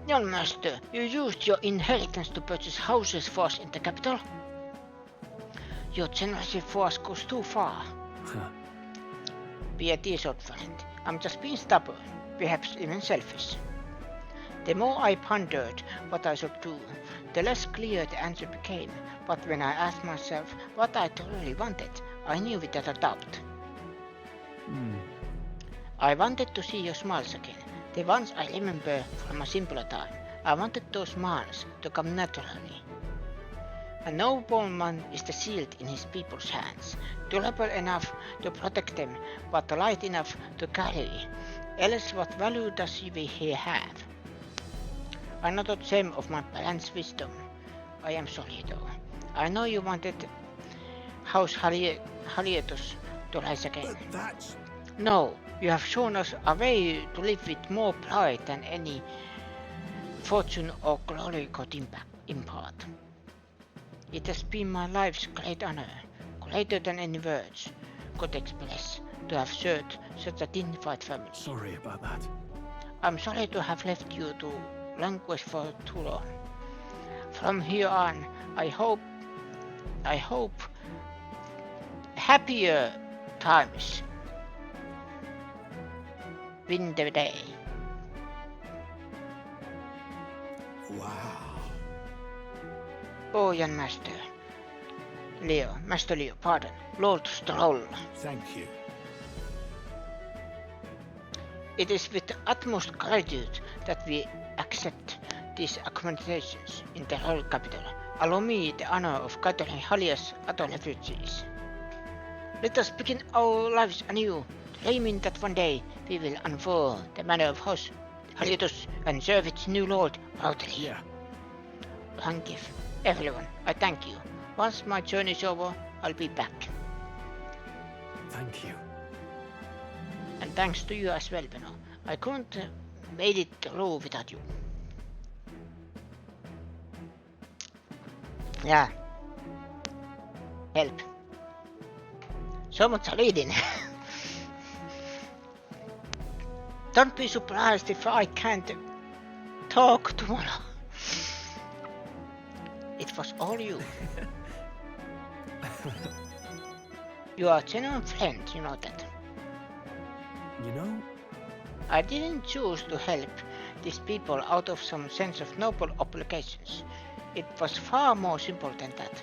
Young master, you used your inheritance to purchase houses for us in the capital. Your generosity for us goes too far. Be at ease, old friend. I'm just being stubborn, perhaps even selfish. The more I pondered what I should do, the less clear the answer became, but when I asked myself what I truly wanted, I knew without a doubt. I wanted to see your smiles again, the ones I remember from a simpler time. I wanted those smiles to come naturally. A nobleman is the shield in his people's hands, durable enough to protect them, but light enough to carry. Else what value does he have? I know the same of my parents' wisdom. I am sorry though. I know you wanted House Halietus to rise again. But that's... No, you have shown us a way to live with more pride than any fortune or glory could impart. It has been my life's great honor, greater than any words could express, to have served such a dignified family. Sorry about that. I'm sorry to have left you to languish for too long. From here on, I hope happier times win the day. Wow. Oh, young Master Leo, pardon, Lord Strohl. Thank you. It is with the utmost gratitude that we accept these accommodations in the royal capital. Allow me the honor of gathering Halia's other refugees. Let us begin our lives anew, dreaming that one day we will unfold the manor of House Halietus and serve its new lord proudly. Yeah. Rangiv, everyone, I thank you. Once my journey is over, I'll be back. Thank you. And thanks to you as well, Benno. I couldn't made it through without you. Yeah. Help. So much reading. Don't be surprised if I can't talk tomorrow. It was all you. You are a genuine friend, you know that. You know, I didn't choose to help these people out of some sense of noble obligations. It was far more simple than that.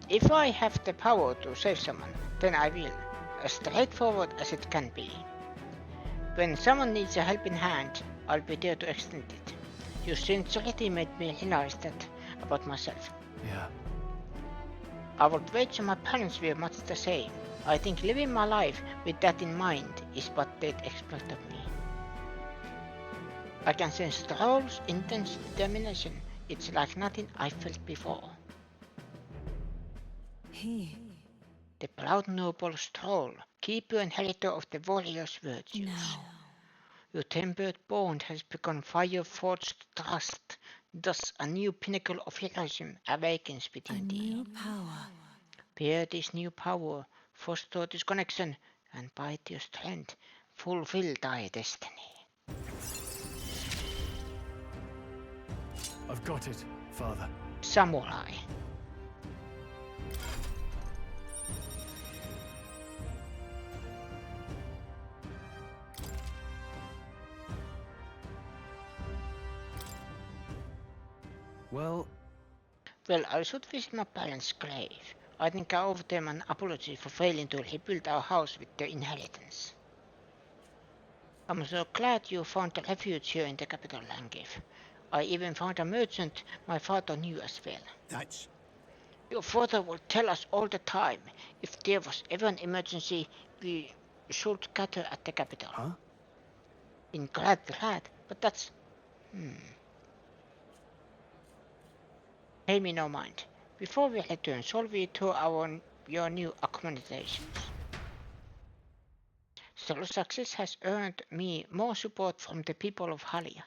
If I have the power to save someone, then I will, as straightforward as it can be. When someone needs a helping hand, I'll be there to extend it. Your sincerity made me realize that about myself. yeah. I would wager my parents were much the same. I think living my life with that in mind is what they'd expect of me. I can sense Strohl's intense determination. It's like nothing I felt before. He. The proud noble Strohl, keeper and inheritor of the warrior's virtues. No. Your tempered bond has become fire-forged trust. Thus a new pinnacle of heroism awakens A within thee. new power. Bear this new power, foster this connection, and by your strength fulfill thy destiny. I've got it, Father. Samurai. Well, I should visit my parents' grave. I think I owe them an apology for failing to rebuild our house with their inheritance. I'm so glad you found a refuge here in the capital, Rangiv. I even found a merchant my father knew as well. That's... Your father would tell us all the time. If there was ever an emergency, we should gather at the capital. huh? In glad, but that's... Pay me no mind. Before we return, shall we tour your new accommodations? Stroll's success has earned me more support from the people of Halia.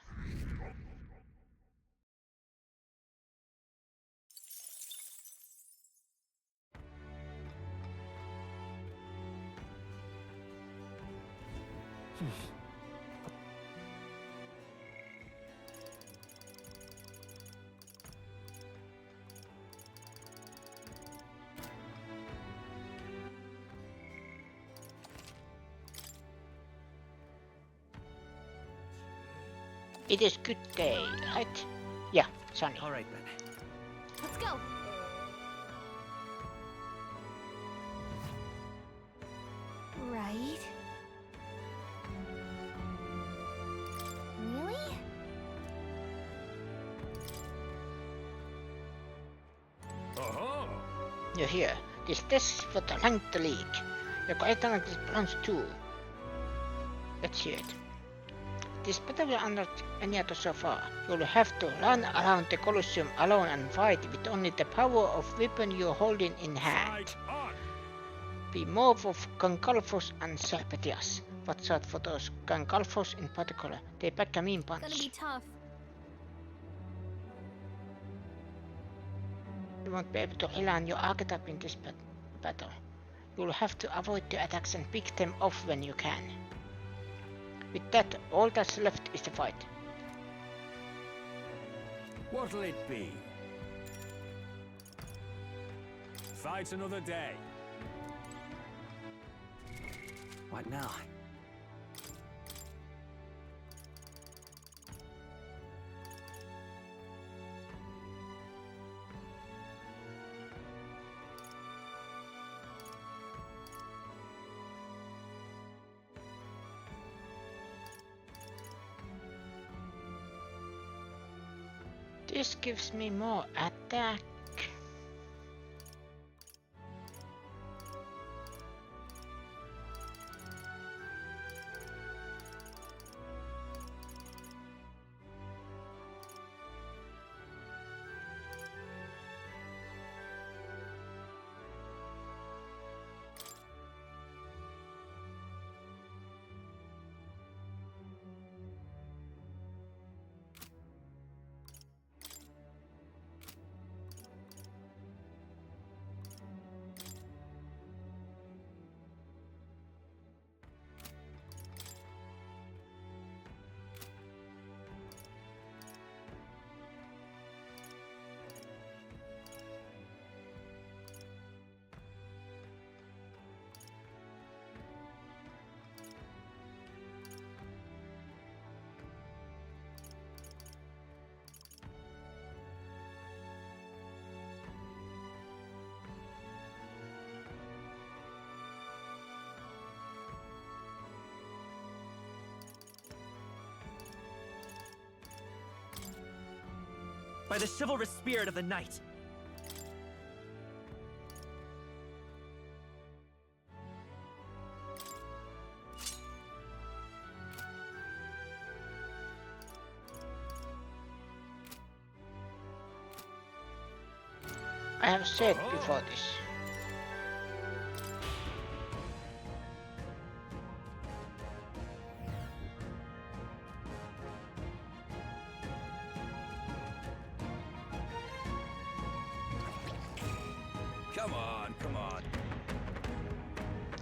It is good day, right? Yeah, sunny. All right then. Let's go. Right? Really? You're here. This test is for the ranked league. Your correct rank is bronze 2. Let's hear it. This battle will unlock any other so far. You'll have to run around the Colosseum alone and fight with only the power of weapon you're holding in hand. Be more of Gangalfos and Serpentias. Watch out for those Gangalfos in particular. They pack a mean punch. Gonna be tough. You won't be able to rely on your archetype in this battle. You'll have to avoid the attacks and pick them off when you can. With that, all that's left is the fight. What'll it be? Fight another day. What now? This gives me more attack. By the chivalrous spirit of the knight. I have said before this. Come on, come on.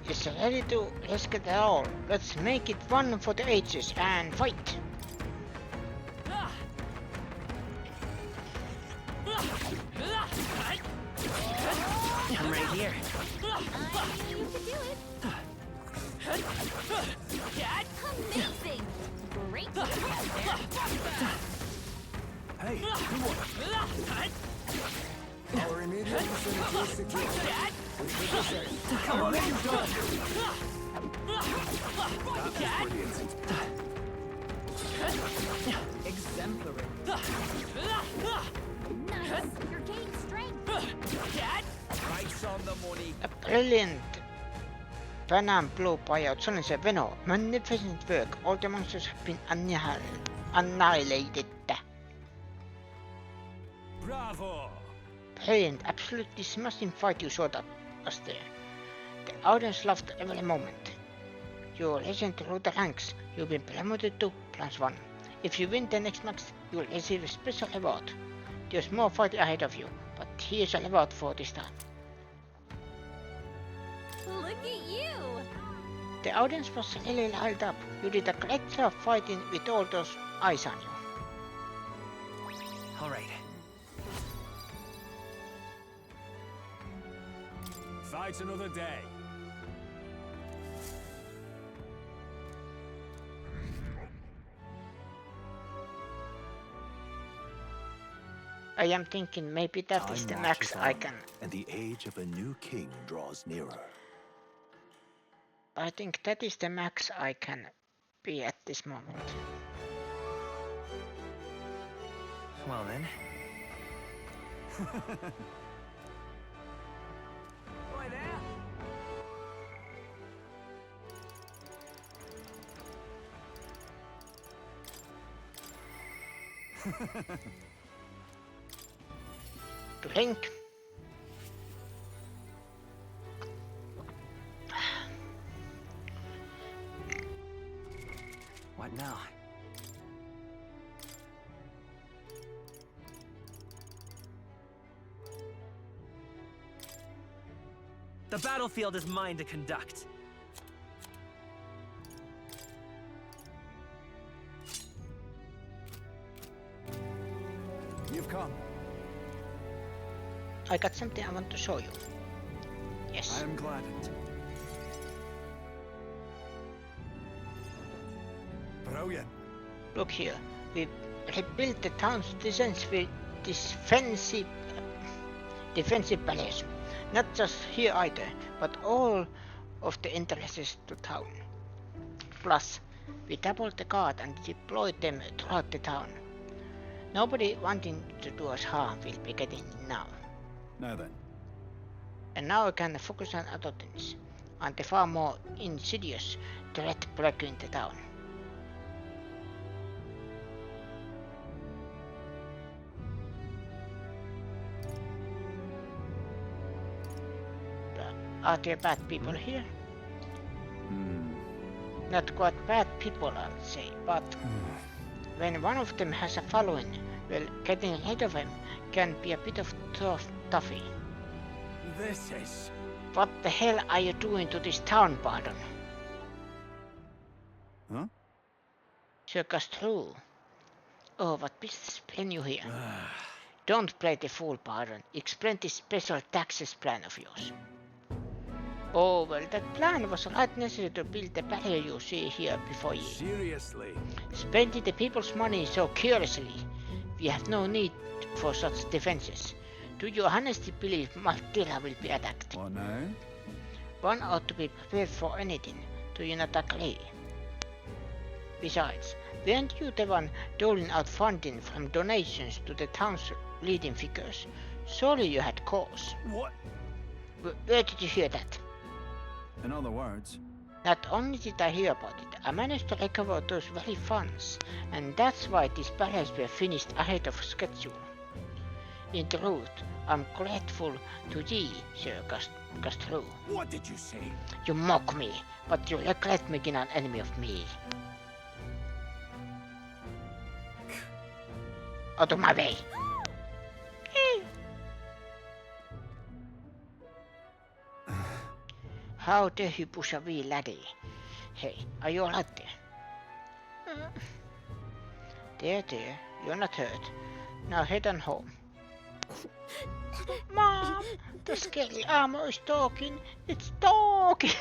Is ready to risk it all. Let's make it one for the ages and fight. I'm right here. I knew you could do it. Amazing. Great. Hey, Our immediate vicinity is secure. Which is safe. Come on, Exemplary. Nice. You're gaining strength. Price on the money. A brilliant Panam Blue buyout Sonic Veno. Magnificent work. All the monsters have been annihilated. Bravo. Brilliant, absolutely smashing fight you showed us there. The audience loved every moment. You listen through the ranks. You've been promoted to +1. If you win the next match, you will receive a special reward. There's more fight ahead of you, but here's a reward for this time. Look at you. The audience was really riled up. You did a great job fighting with all those eyes on you. all right. Fight another day. I am thinking maybe that is the Time max marches I on, can. and the age of a new king draws nearer. I think that is the max I can be at this moment. Well then. Right there. Blink. What now? The battlefield is mine to conduct. You've come. I got something I want to show you. Yes. I am gladdened. Brilliant. Look here. We rebuilt the town's defensive barriers. Not just here either, but all of the entrances to town. Plus, we doubled the guard and deployed them throughout the town. Nobody wanting to do us harm will be getting in now. Now then. And now I can focus on other things, and the far more insidious threat plaguing the town. Are there bad people here? Not quite bad people, I'll say, but when one of them has a following, well, getting rid of him can be a bit of toughy. This is... What the hell are you doing to this town, pardon? Huh? Sir Strohl. Oh, what business bring you here? Don't play the fool, pardon. Explain this special taxes plan of yours. Oh, well, that plan was right necessary to build the barrier you see here before you. Seriously? Spending the people's money so carelessly. We have no need for such defenses. Do you honestly believe Maltira will be attacked? What now? One ought to be prepared for anything. Do you not agree? Besides, weren't you the one doling out funding from donations to the town's leading figures? Surely you had cause. What? Where did you hear that? In other words, Not only did I hear about it, I managed to recover those very funds, and that's why these barriers were finished ahead of schedule. In truth, I'm grateful to thee, Sir Strohl. What did you say? You mock me, but you regret making an enemy of me. Out of my way! How dare you push a wee laddie? Hey, are you alright there? There, you're not hurt. Now head on home. Mom, the scary armor is talking. It's talking.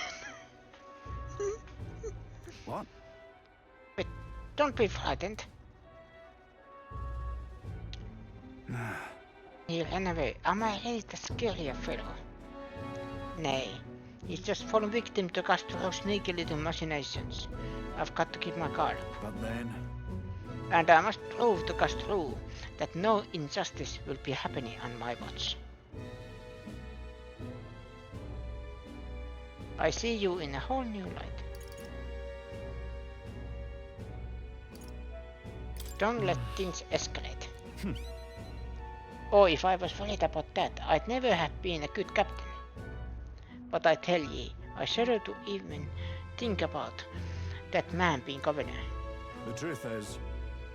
what? But don't be frightened. He ran away. Am I really the scarier fellow? Nay, he's just fallen victim to Castro's sneaky little machinations. I've got to keep my guard up. But then... And I must prove to Strohl that no injustice will be happening on my watch. I see you in a whole new light. Don't let things escalate. Oh, if I was worried about that, I'd never have been a good captain. But I tell ye, I shudder to even think about that man being governor. The truth is...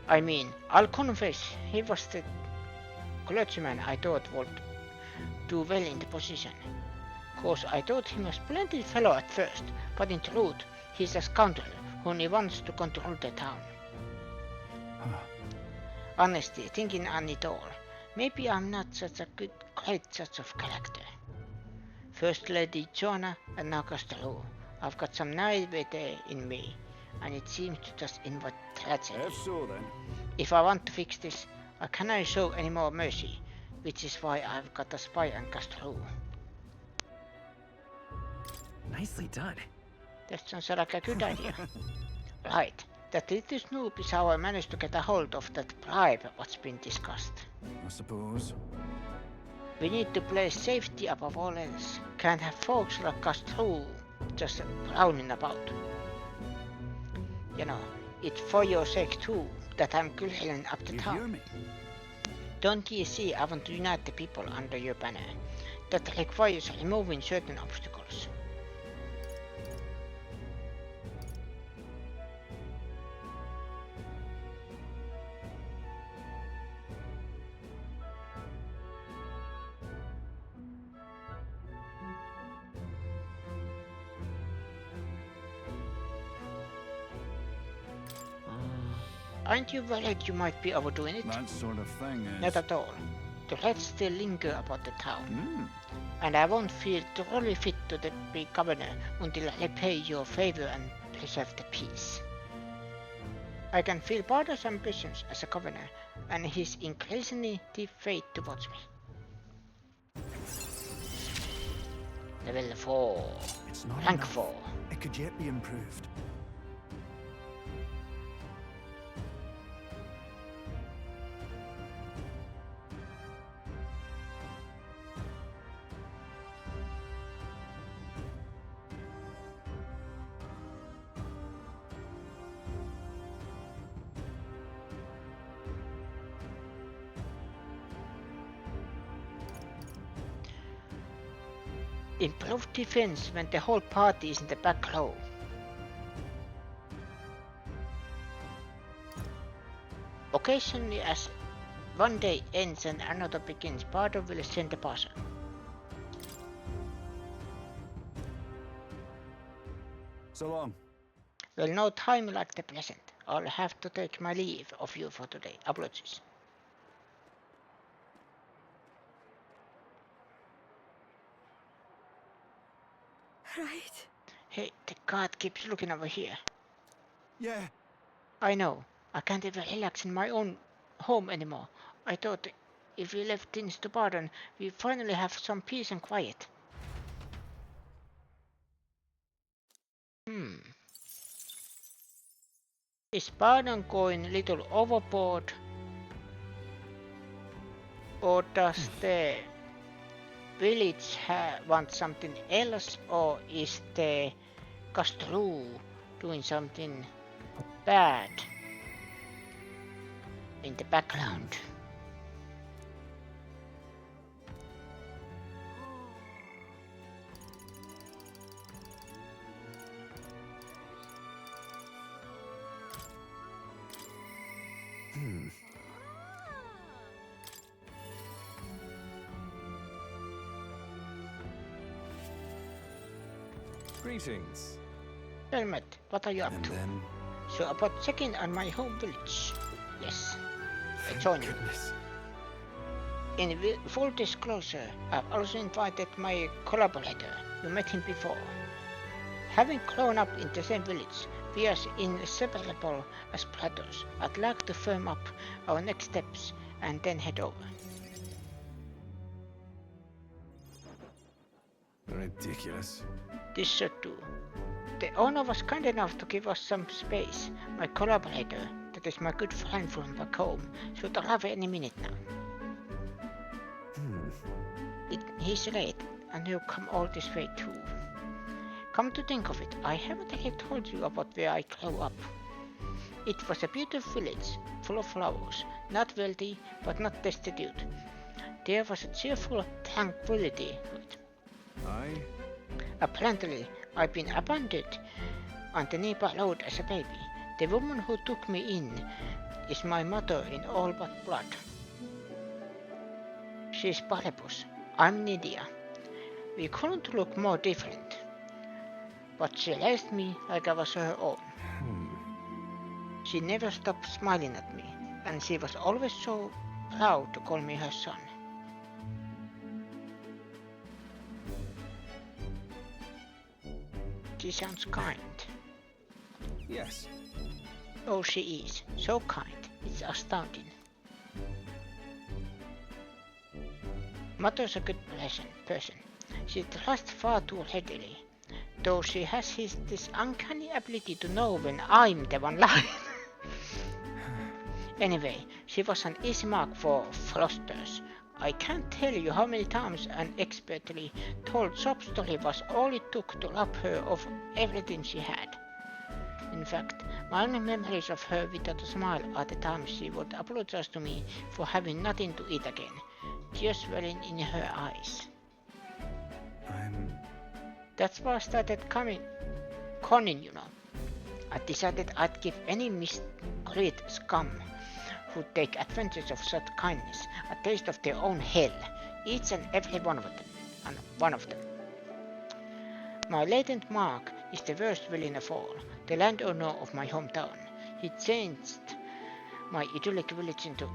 I mean, I'll confess, he was the clergyman I thought would do well in the position. Cause I thought him a splendid fellow at first, but in truth, he's a scoundrel who only wants to control the town. Honestly, thinking on it all, maybe I'm not such a great judge of character. First Lady Joanna and now Strohl. I've got some naivete in me, and it seems to just invite tragedy. If so then. If I want to fix this, I cannot show any more mercy, which is why I've got a spy on Strohl. Nicely done. That sounds like a good idea. Right, that little snoop is how I managed to get a hold of that bribe what's been discussed. I suppose. We need to place safety above all else. Can't have folks like Strohl just prowling about. You know, it's for your sake too that I'm clearing up the You town. hear me? Don't you see I want to unite the people under your banner? That requires removing certain obstacles. Aren't you worried you might be overdoing it? That sort of thing is... Not at all. The threats still linger about the town. Hmm. And I won't feel truly fit to be governor until I repay your favor and preserve the peace. I can feel Bardo's ambitions as a governor and his increasingly deep faith towards me. Level 4. It's not Rank enough. 4. It could yet be improved. Improved defense when the whole party is in the back row. Occasionally, as one day ends and another begins, Bardo will send a passer. So long. Well, no time like the present. I'll have to take my leave of you for today. Apologies. Right? Hey, the guard keeps looking over here. Yeah. I know. I can't even relax in my own home anymore. I thought if we left things to Bardon, we'd finally have some peace and quiet. Is Bardon going a little overboard? Or does the village want something else? Or is the Strohl doing something bad in the background? Greetings. Helmet, what are you up And to? then... So about checking on my home village. Yes, I join you. Goodness. In full disclosure, I've also invited my collaborator. You met him before. Having grown up in the same village, we are inseparable as brothers. I'd like to firm up our next steps and then head over. Ridiculous. This should do. The owner was kind enough to give us some space. My collaborator, that is my good friend from back home, should arrive any minute now. He's late, and he'll come all this way too. Come to think of it, I haven't really told you about where I grew up. It was a beautiful village, full of flowers, not wealthy, but not destitute. There was a cheerful tranquility to it. Apparently, I've been abandoned on the nearby road as a baby. The woman who took me in is my mother in all but blood. She's Barabus. I'm Nydia. We couldn't look more different, but she raised me like I was her own. She never stopped smiling at me, and she was always so proud to call me her son. She sounds kind. Yes. Oh, she is. So kind. It's astounding. Mother's a good person. She trusts far too readily, though she has this uncanny ability to know when I'm the one lying. Anyway, she was an easy mark for frosters. I can't tell you how many times an expertly told sob story was all it took to rob her of everything she had. In fact, my only memories of her without a smile are the times she would apologize to me for having nothing to eat again, tears welling in her eyes. That's why I started conning, you know. I decided I'd give any miscreant scum who'd take advantage of such kindness a taste of their own hell, each and every one of them. My latent mark is the worst villain of all, the landowner of my hometown. He changed my idyllic village into...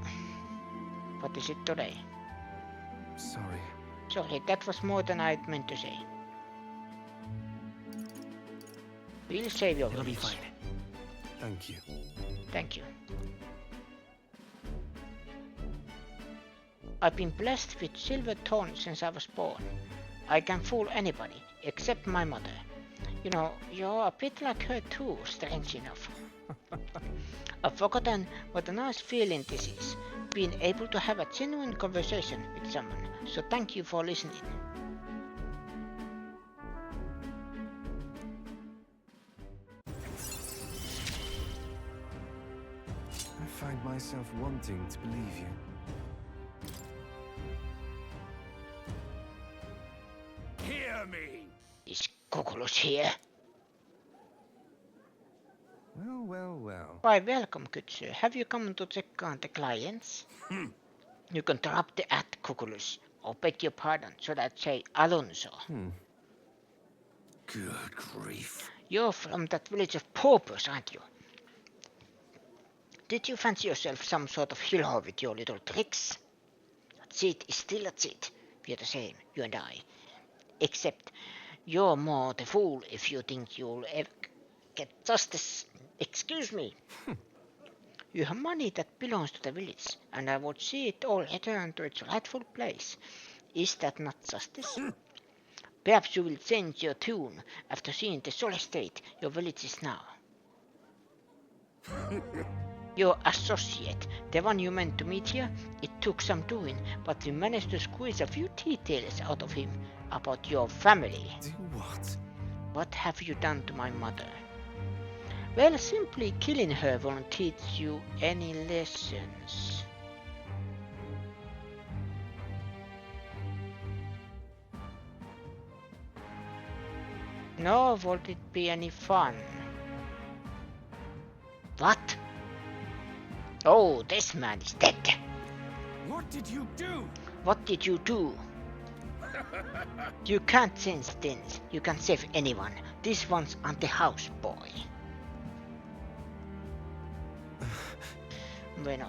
what is it today? Sorry, that was more than I'd meant to say. We'll save your village. It'll be fine. Thank you. Thank you. I've been blessed with silver tone since I was born. I can fool anybody, except my mother. You know, you're a bit like her too, strange enough. I've forgotten what a nice feeling this is, being able to have a genuine conversation with someone, so thank you for listening. I find myself wanting to believe you. Hear me! Is Cuculus here? Well. Why, welcome, good sir. Have you come to check on the clients? You can drop the at Cuculus, or beg your pardon, should I say Alonso. Good grief. You're from that village of paupers, aren't you? Did you fancy yourself some sort of hero with your little tricks? A cheat is still a cheat. We're the same, you and I. Except you're more the fool if you think you'll ever get justice. Excuse me. You have money that belongs to the village, and I would see it all return to its rightful place. Is that not justice? Perhaps you will change your tune after seeing the sorry state your village is now. Your associate, the one you meant to meet here, it took some doing, but we managed to squeeze a few details out of him about your family. Do what? What have you done to my mother? Well, simply killing her won't teach you any lessons. Nor would it be any fun. What? Oh, this man is dead. What did you do? What did you do? You can't change things. You can't save anyone. This one's on the house, boy. Bueno.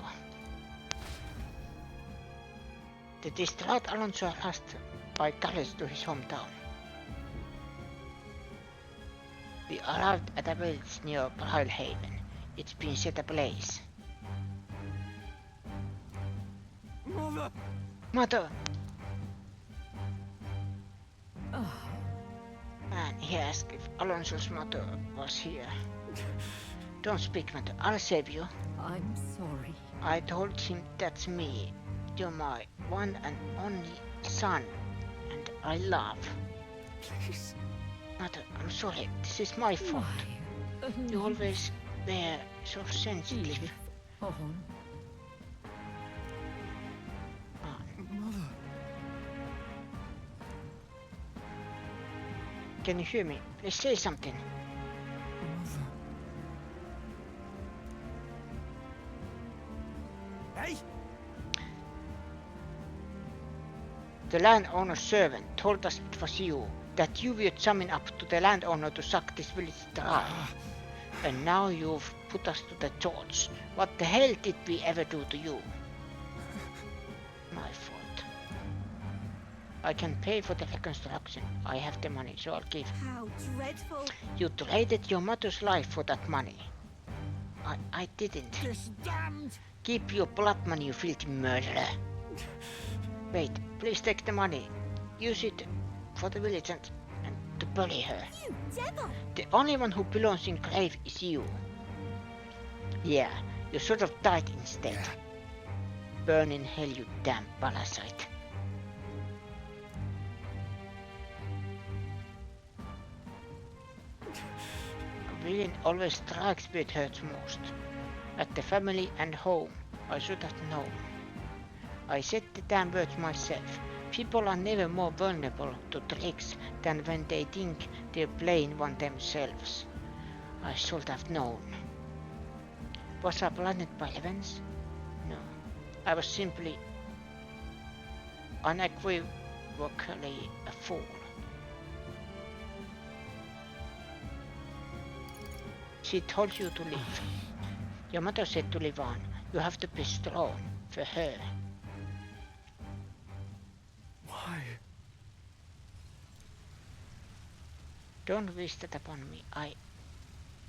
The distraught Alonso rushed by carriage to his hometown. We arrived at a village near Brilhaven. It's been set ablaze. Mother! Man, he asked if Alonso's mother was here. Don't speak, mother. I'll save you. I'm sorry. I told him that's me. You're my one and only son, and I love. Please. Mother, I'm sorry. This is my fault. You always were so sensitive. Oh, Mother. Can you hear me? Please say something. Mother. Hey! The landowner's servant told us it was you, that you would summon up to the landowner to suck this village dry. And now you've put us to the torch. What the hell did we ever do to you? My fault. I can pay for the reconstruction. I have the money, so I'll give. how dreadful. You traded your mother's life for that money. I didn't. This damned! Keep your blood money, you filthy murderer. Wait, please take the money. Use it for the village and to bully her. You devil! The only one who belongs in grave is you. Yeah, you should have died instead. Yeah. Burn in hell, you damn parasite. Villain always strikes where it hurts most. At the family and home, I should have known. I said the damn words myself. People are never more vulnerable to tricks than when they think they're playing one themselves. I should have known. Was I blinded by events? No. I was simply unequivocally a fool. She told you to leave. Your mother said to live on. You have to be strong for her. Why? Don't wish that upon me.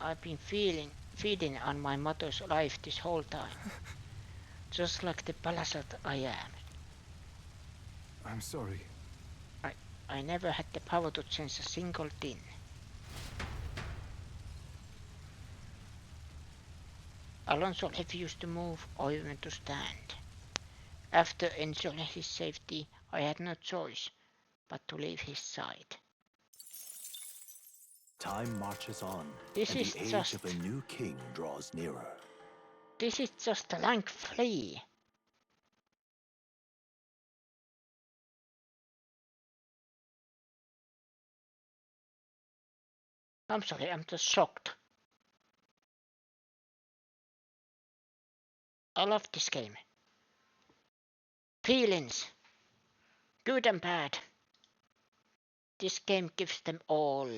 I've been feeding on my mother's life this whole time. Just like the parasite I am. I'm sorry. I never had the power to change a single thing. Alonso refused to move or even to stand. After ensuring his safety, I had no choice but to leave his side. Time marches on, This and is the age just- of a new king draws nearer. This is just a lank flea. I'm sorry, I'm just shocked. I love this game. Feelings, good and bad. This game gives them all.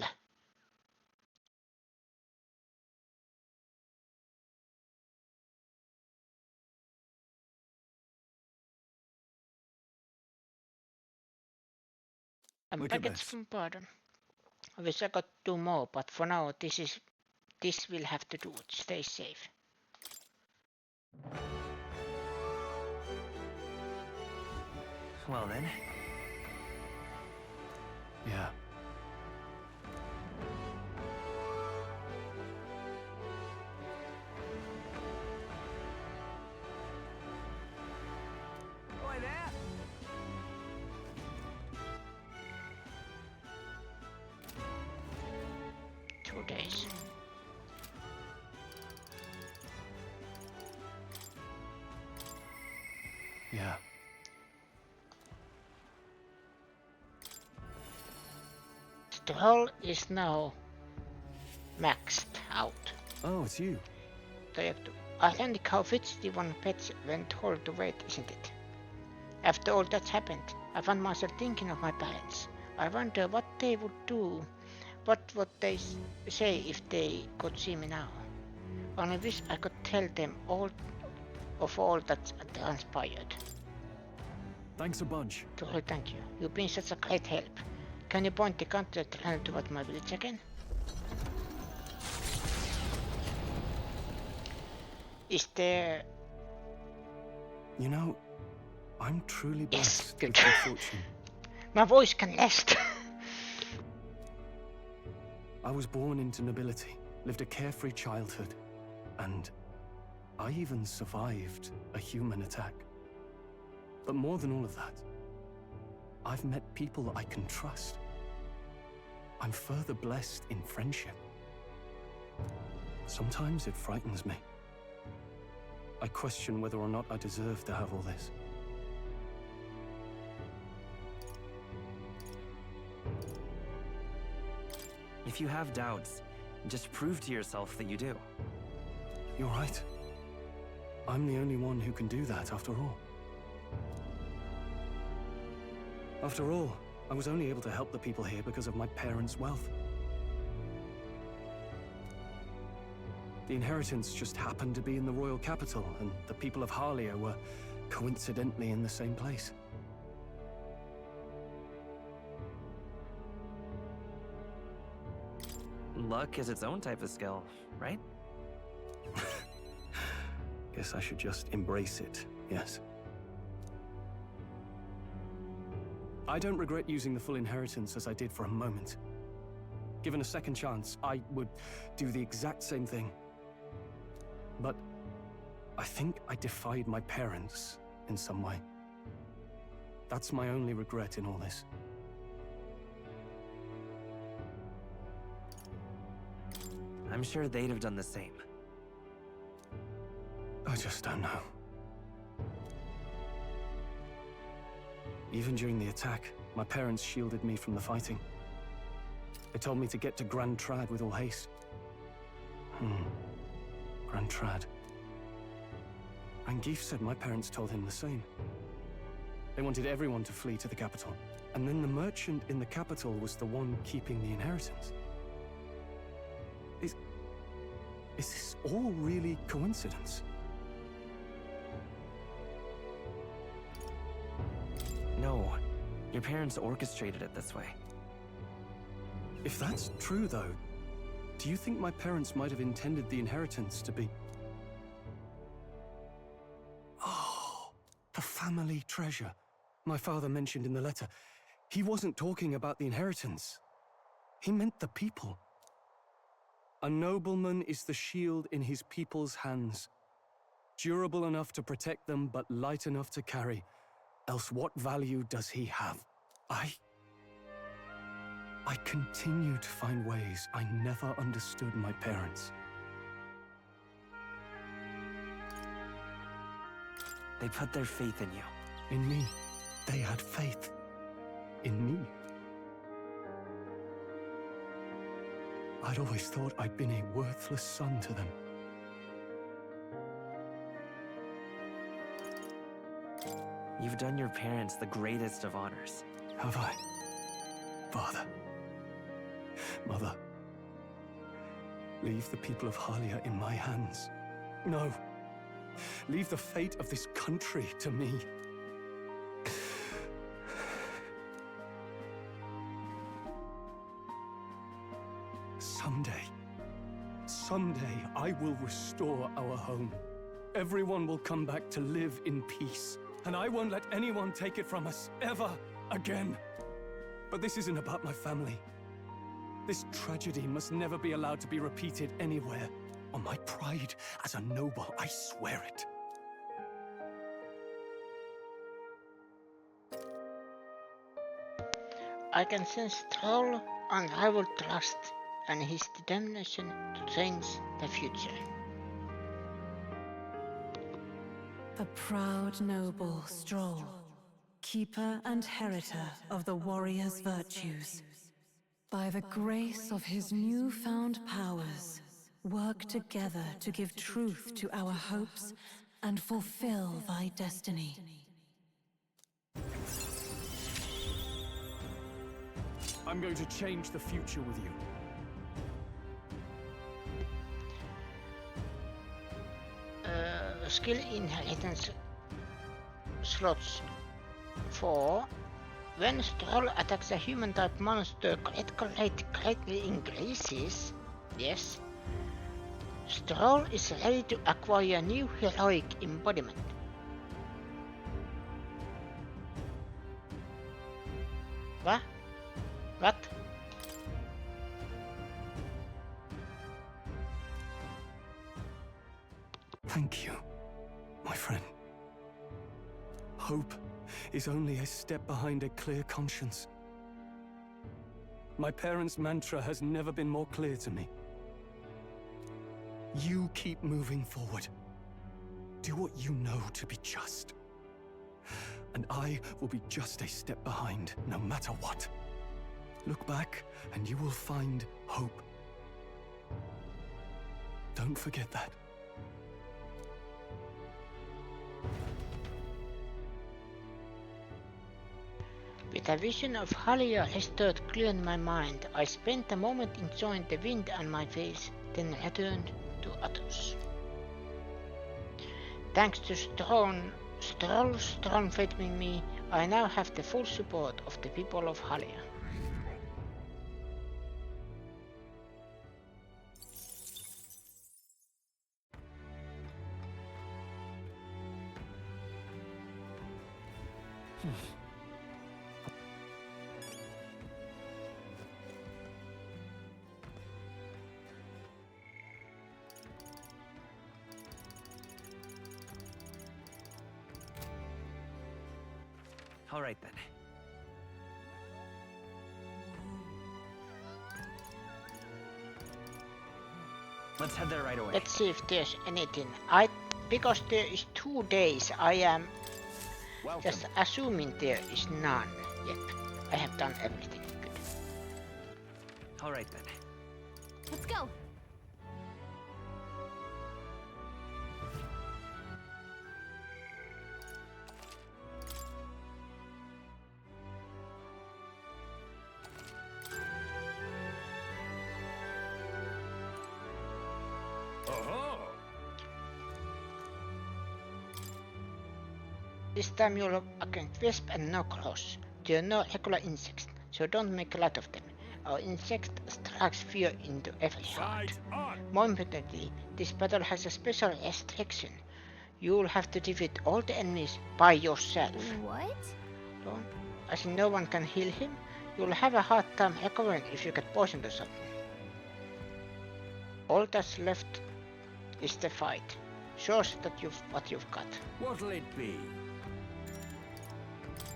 And Look at packets this. from pardon. I wish I could do more, but for now this will have to do. Stay safe. Well then. Yeah. Boy there! 2 days. Yeah. Strohl is now maxed out. Oh, it's you. Ironic how fidgety one pets when told to wait, isn't it? After all that's happened, I found myself thinking of my parents. I wonder what they would do, what would they say if they could see me now. Only wish I could tell them all that's transpired. Thanks a bunch. Truly thank you. You've been such a great help. Can you point the counter toward my village again? Is there... You know, I'm truly Yes, blessed good. with good fortune. My voice can last. I was born into nobility, lived a carefree childhood, and I even survived a human attack. But more than all of that, I've met people I can trust. I'm further blessed in friendship. Sometimes it frightens me. I question whether or not I deserve to have all this. If you have doubts, just prove to yourself that you do. You're right. I'm the only one who can do that, after all. After all, I was only able to help the people here because of my parents' wealth. The inheritance just happened to be in the royal capital, and the people of Harlia were coincidentally in the same place. Luck is its own type of skill, right? Guess I should just embrace it, yes. I don't regret using the full inheritance as I did for a moment. Given a second chance, I would do the exact same thing. But I think I defied my parents in some way. That's my only regret in all this. I'm sure they'd have done the same. I just don't know. Even during the attack, my parents shielded me from the fighting. They told me to get to Grand Trad with all haste. Grand Trad. Rangif said my parents told him the same. They wanted everyone to flee to the capital. And then the merchant in the capital was the one keeping the inheritance. Is this all really coincidence? No, your parents orchestrated it this way. If that's true, though, do you think my parents might have intended the inheritance to be... Oh, the family treasure my father mentioned in the letter. He wasn't talking about the inheritance. He meant the people. A nobleman is the shield in his people's hands, durable enough to protect them, but light enough to carry. Else what value does he have? I continue to find ways I never understood my parents. They put their faith in you. In me. They had faith. In me. I'd always thought I'd been a worthless son to them. You've done your parents the greatest of honors. Have I? Father. Mother. Leave the people of Halia in my hands. No. Leave the fate of this country to me. Someday, I will restore our home. Everyone will come back to live in peace. And I won't let anyone take it from us, ever again. But this isn't about my family. This tragedy must never be allowed to be repeated anywhere. On my pride as a noble, I swear it. I can sense Strohl unrivaled trust and his determination to change the future. A proud noble, Strohl, keeper and heritor of the warrior's virtues. By the grace of his newfound powers, work together to give truth to our hopes and fulfill thy destiny. I'm going to change the future with you. Skill inheritance slots 4. When Strohl attacks a human-type monster, critical rate greatly increases. Yes. Strohl is ready to acquire new heroic embodiment. What? Thank you, my friend. Hope is only a step behind a clear conscience. My parents' mantra has never been more clear to me. You keep moving forward. Do what you know to be just. And I will be just a step behind, no matter what. Look back, and you will find hope. Don't forget that. With a vision of Halia restored clear in my mind, I spent a moment enjoying the wind on my face, then returned to Athos. Thanks to Strohl's strong faith in me, I now have the full support of the people of Halia. All right then. Let's head there right away. Let's see if there's anything. Because there is 2 days, I am just assuming there is none. Yep, I have done everything. Good. All right then. Let's go. This time you'll look against wisp and no claws. There are no regular insects, so don't make a lot of them. Our insect strikes fear into every heart. More importantly, this battle has a special restriction. You'll have to defeat all the enemies by yourself. What? Don't, as in no one can heal him, you'll have a hard time recovering if you get poisoned or something. All that's left is the fight. Shows that what you've got. What'll it be?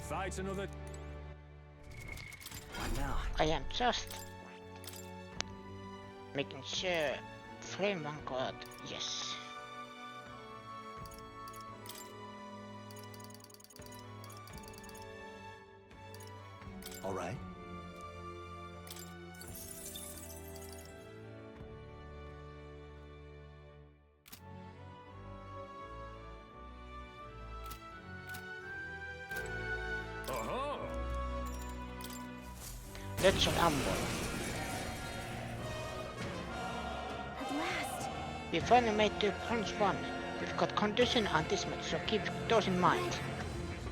Fight another. What now? I am just making sure. Flame Vanguard, yes. All right. Let's rumble. At last. We finally made the bronze one. We've got condition on this match, so keep those in mind.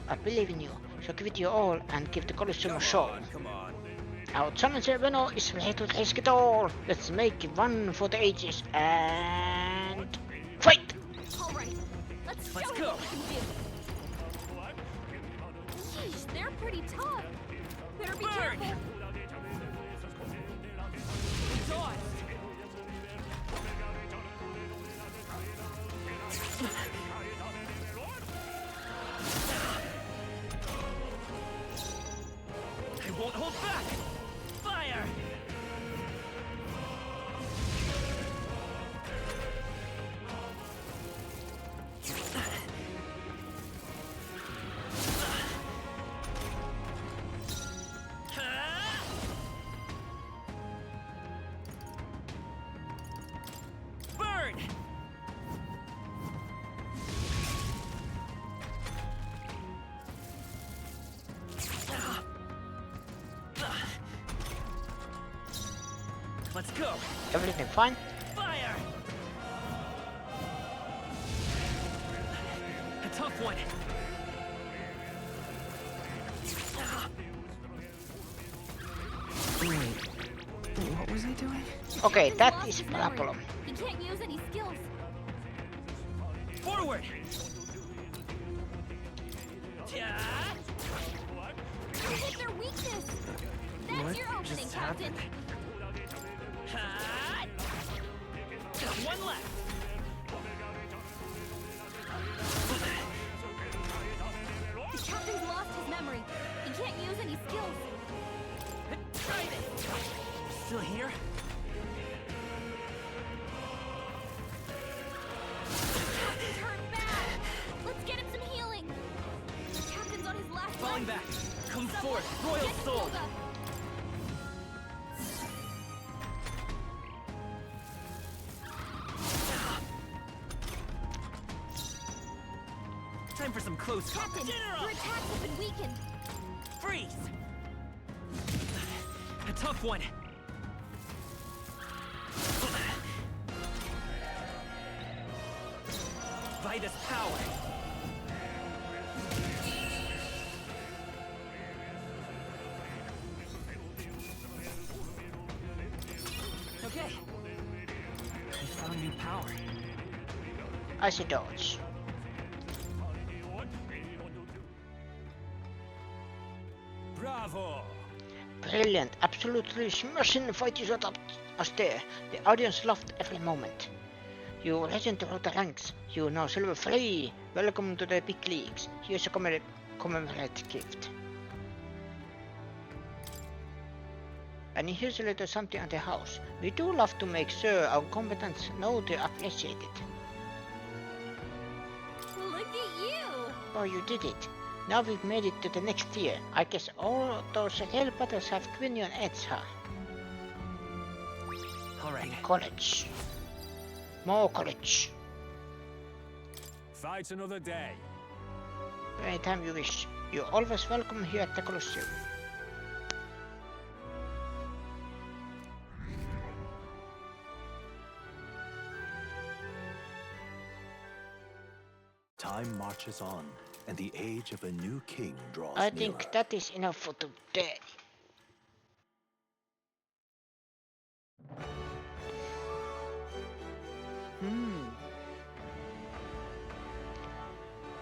I believe in you, so give it your all and give the Colosseum a show. Come on. Our challenger Venno is ready to risk it all. Let's make it one for the ages and fight! Alright, let's show Let's them go. what we can do. Sheesh, they're pretty tough. Better be careful. I won't hold back! Fire! Burn! Let's go! Everything fine? Fire! A tough one! What was I doing? Okay, Captain's that lost is his memory. problem. He can't use any skills. Forward! You hit their weakness. That's What your opening, just Captain. happened? Just one left! The captain's lost his memory. He can't use any skills. Try this! Still here? Captain's hurt bad. Let's get him some healing. The captain's on his last Falling leg. back! Come Someone forth, Royal get Soul! Hilda. Time for some close Captain, General! your attacks have been weakened. Freeze! A tough one! Vitus power! Okay. I found new power. Icy dodge. Bravo! Brilliant, absolutely smashing the fight you set up us there. The audience loved every moment. You risen through the ranks. You now silver 3. Welcome to the big leagues. Here's a commemorate gift. And here's a little something on the house. We do love to make sure our combatants know to appreciate it. Look at you! Oh, you did it. Now we've made it to the next tier. I guess all those real battles have given you an edge, huh? Alright. College. More college. Fight another day. Anytime you wish. You're always welcome here at the Colosseum. Time marches on, and the age of a new king draws I nearer. think that is enough for today.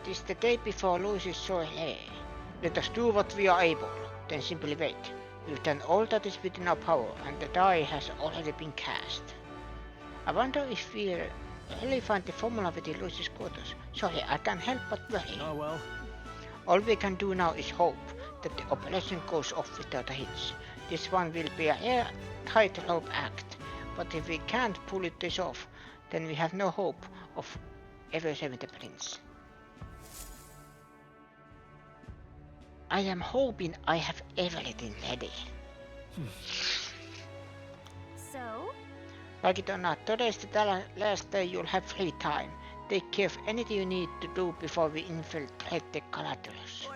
It is the day before Lucy's Strohl. Let us do what we are able, then simply wait. We've done all that is within our power, and the die has already been cast. I wonder if we'll really find the formula within Lucy's quarters. Sorry, I can't help but worry. Oh well. All we can do now is hope that the operation goes off without a hitch. This one will be a rare tightrope act, but if we can't pull this off, then we have no hope of ever saving the prince. I am hoping I have everything ready. So? Like it or not, today is the last day you'll have free time. Take care of anything you need to do before we infiltrate the Calatrus.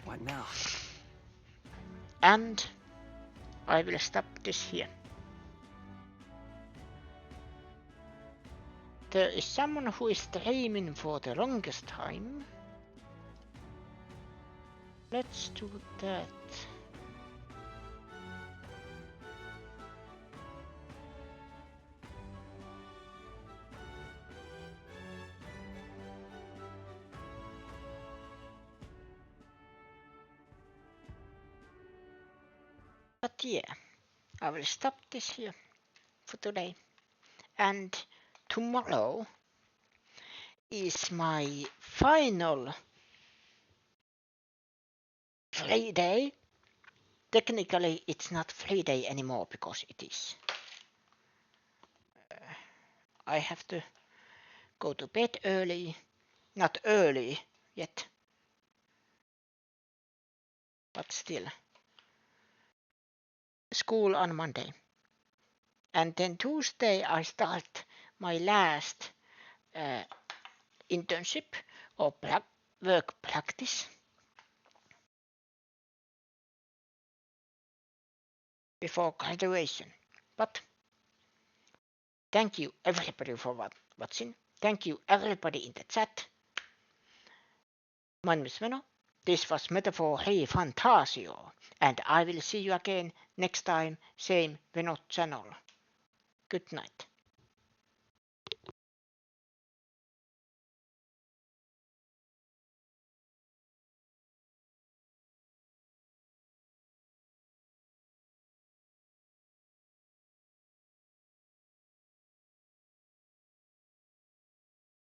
What now? And I will stop this here. There is someone who is streaming for the longest time. Let's do that. But yeah, I will stop this here for today. And tomorrow is my final free day. Technically, it's not free day anymore because it is. I have to go to bed early. Not early yet, but still. School on Monday. And then Tuesday I start my last internship or work practice before graduation. But thank you everybody for watching. Thank you everybody in the chat. My name is Veno. This was Metaphor ReFantazio, and I will see you again next time, same Veno channel. Good night.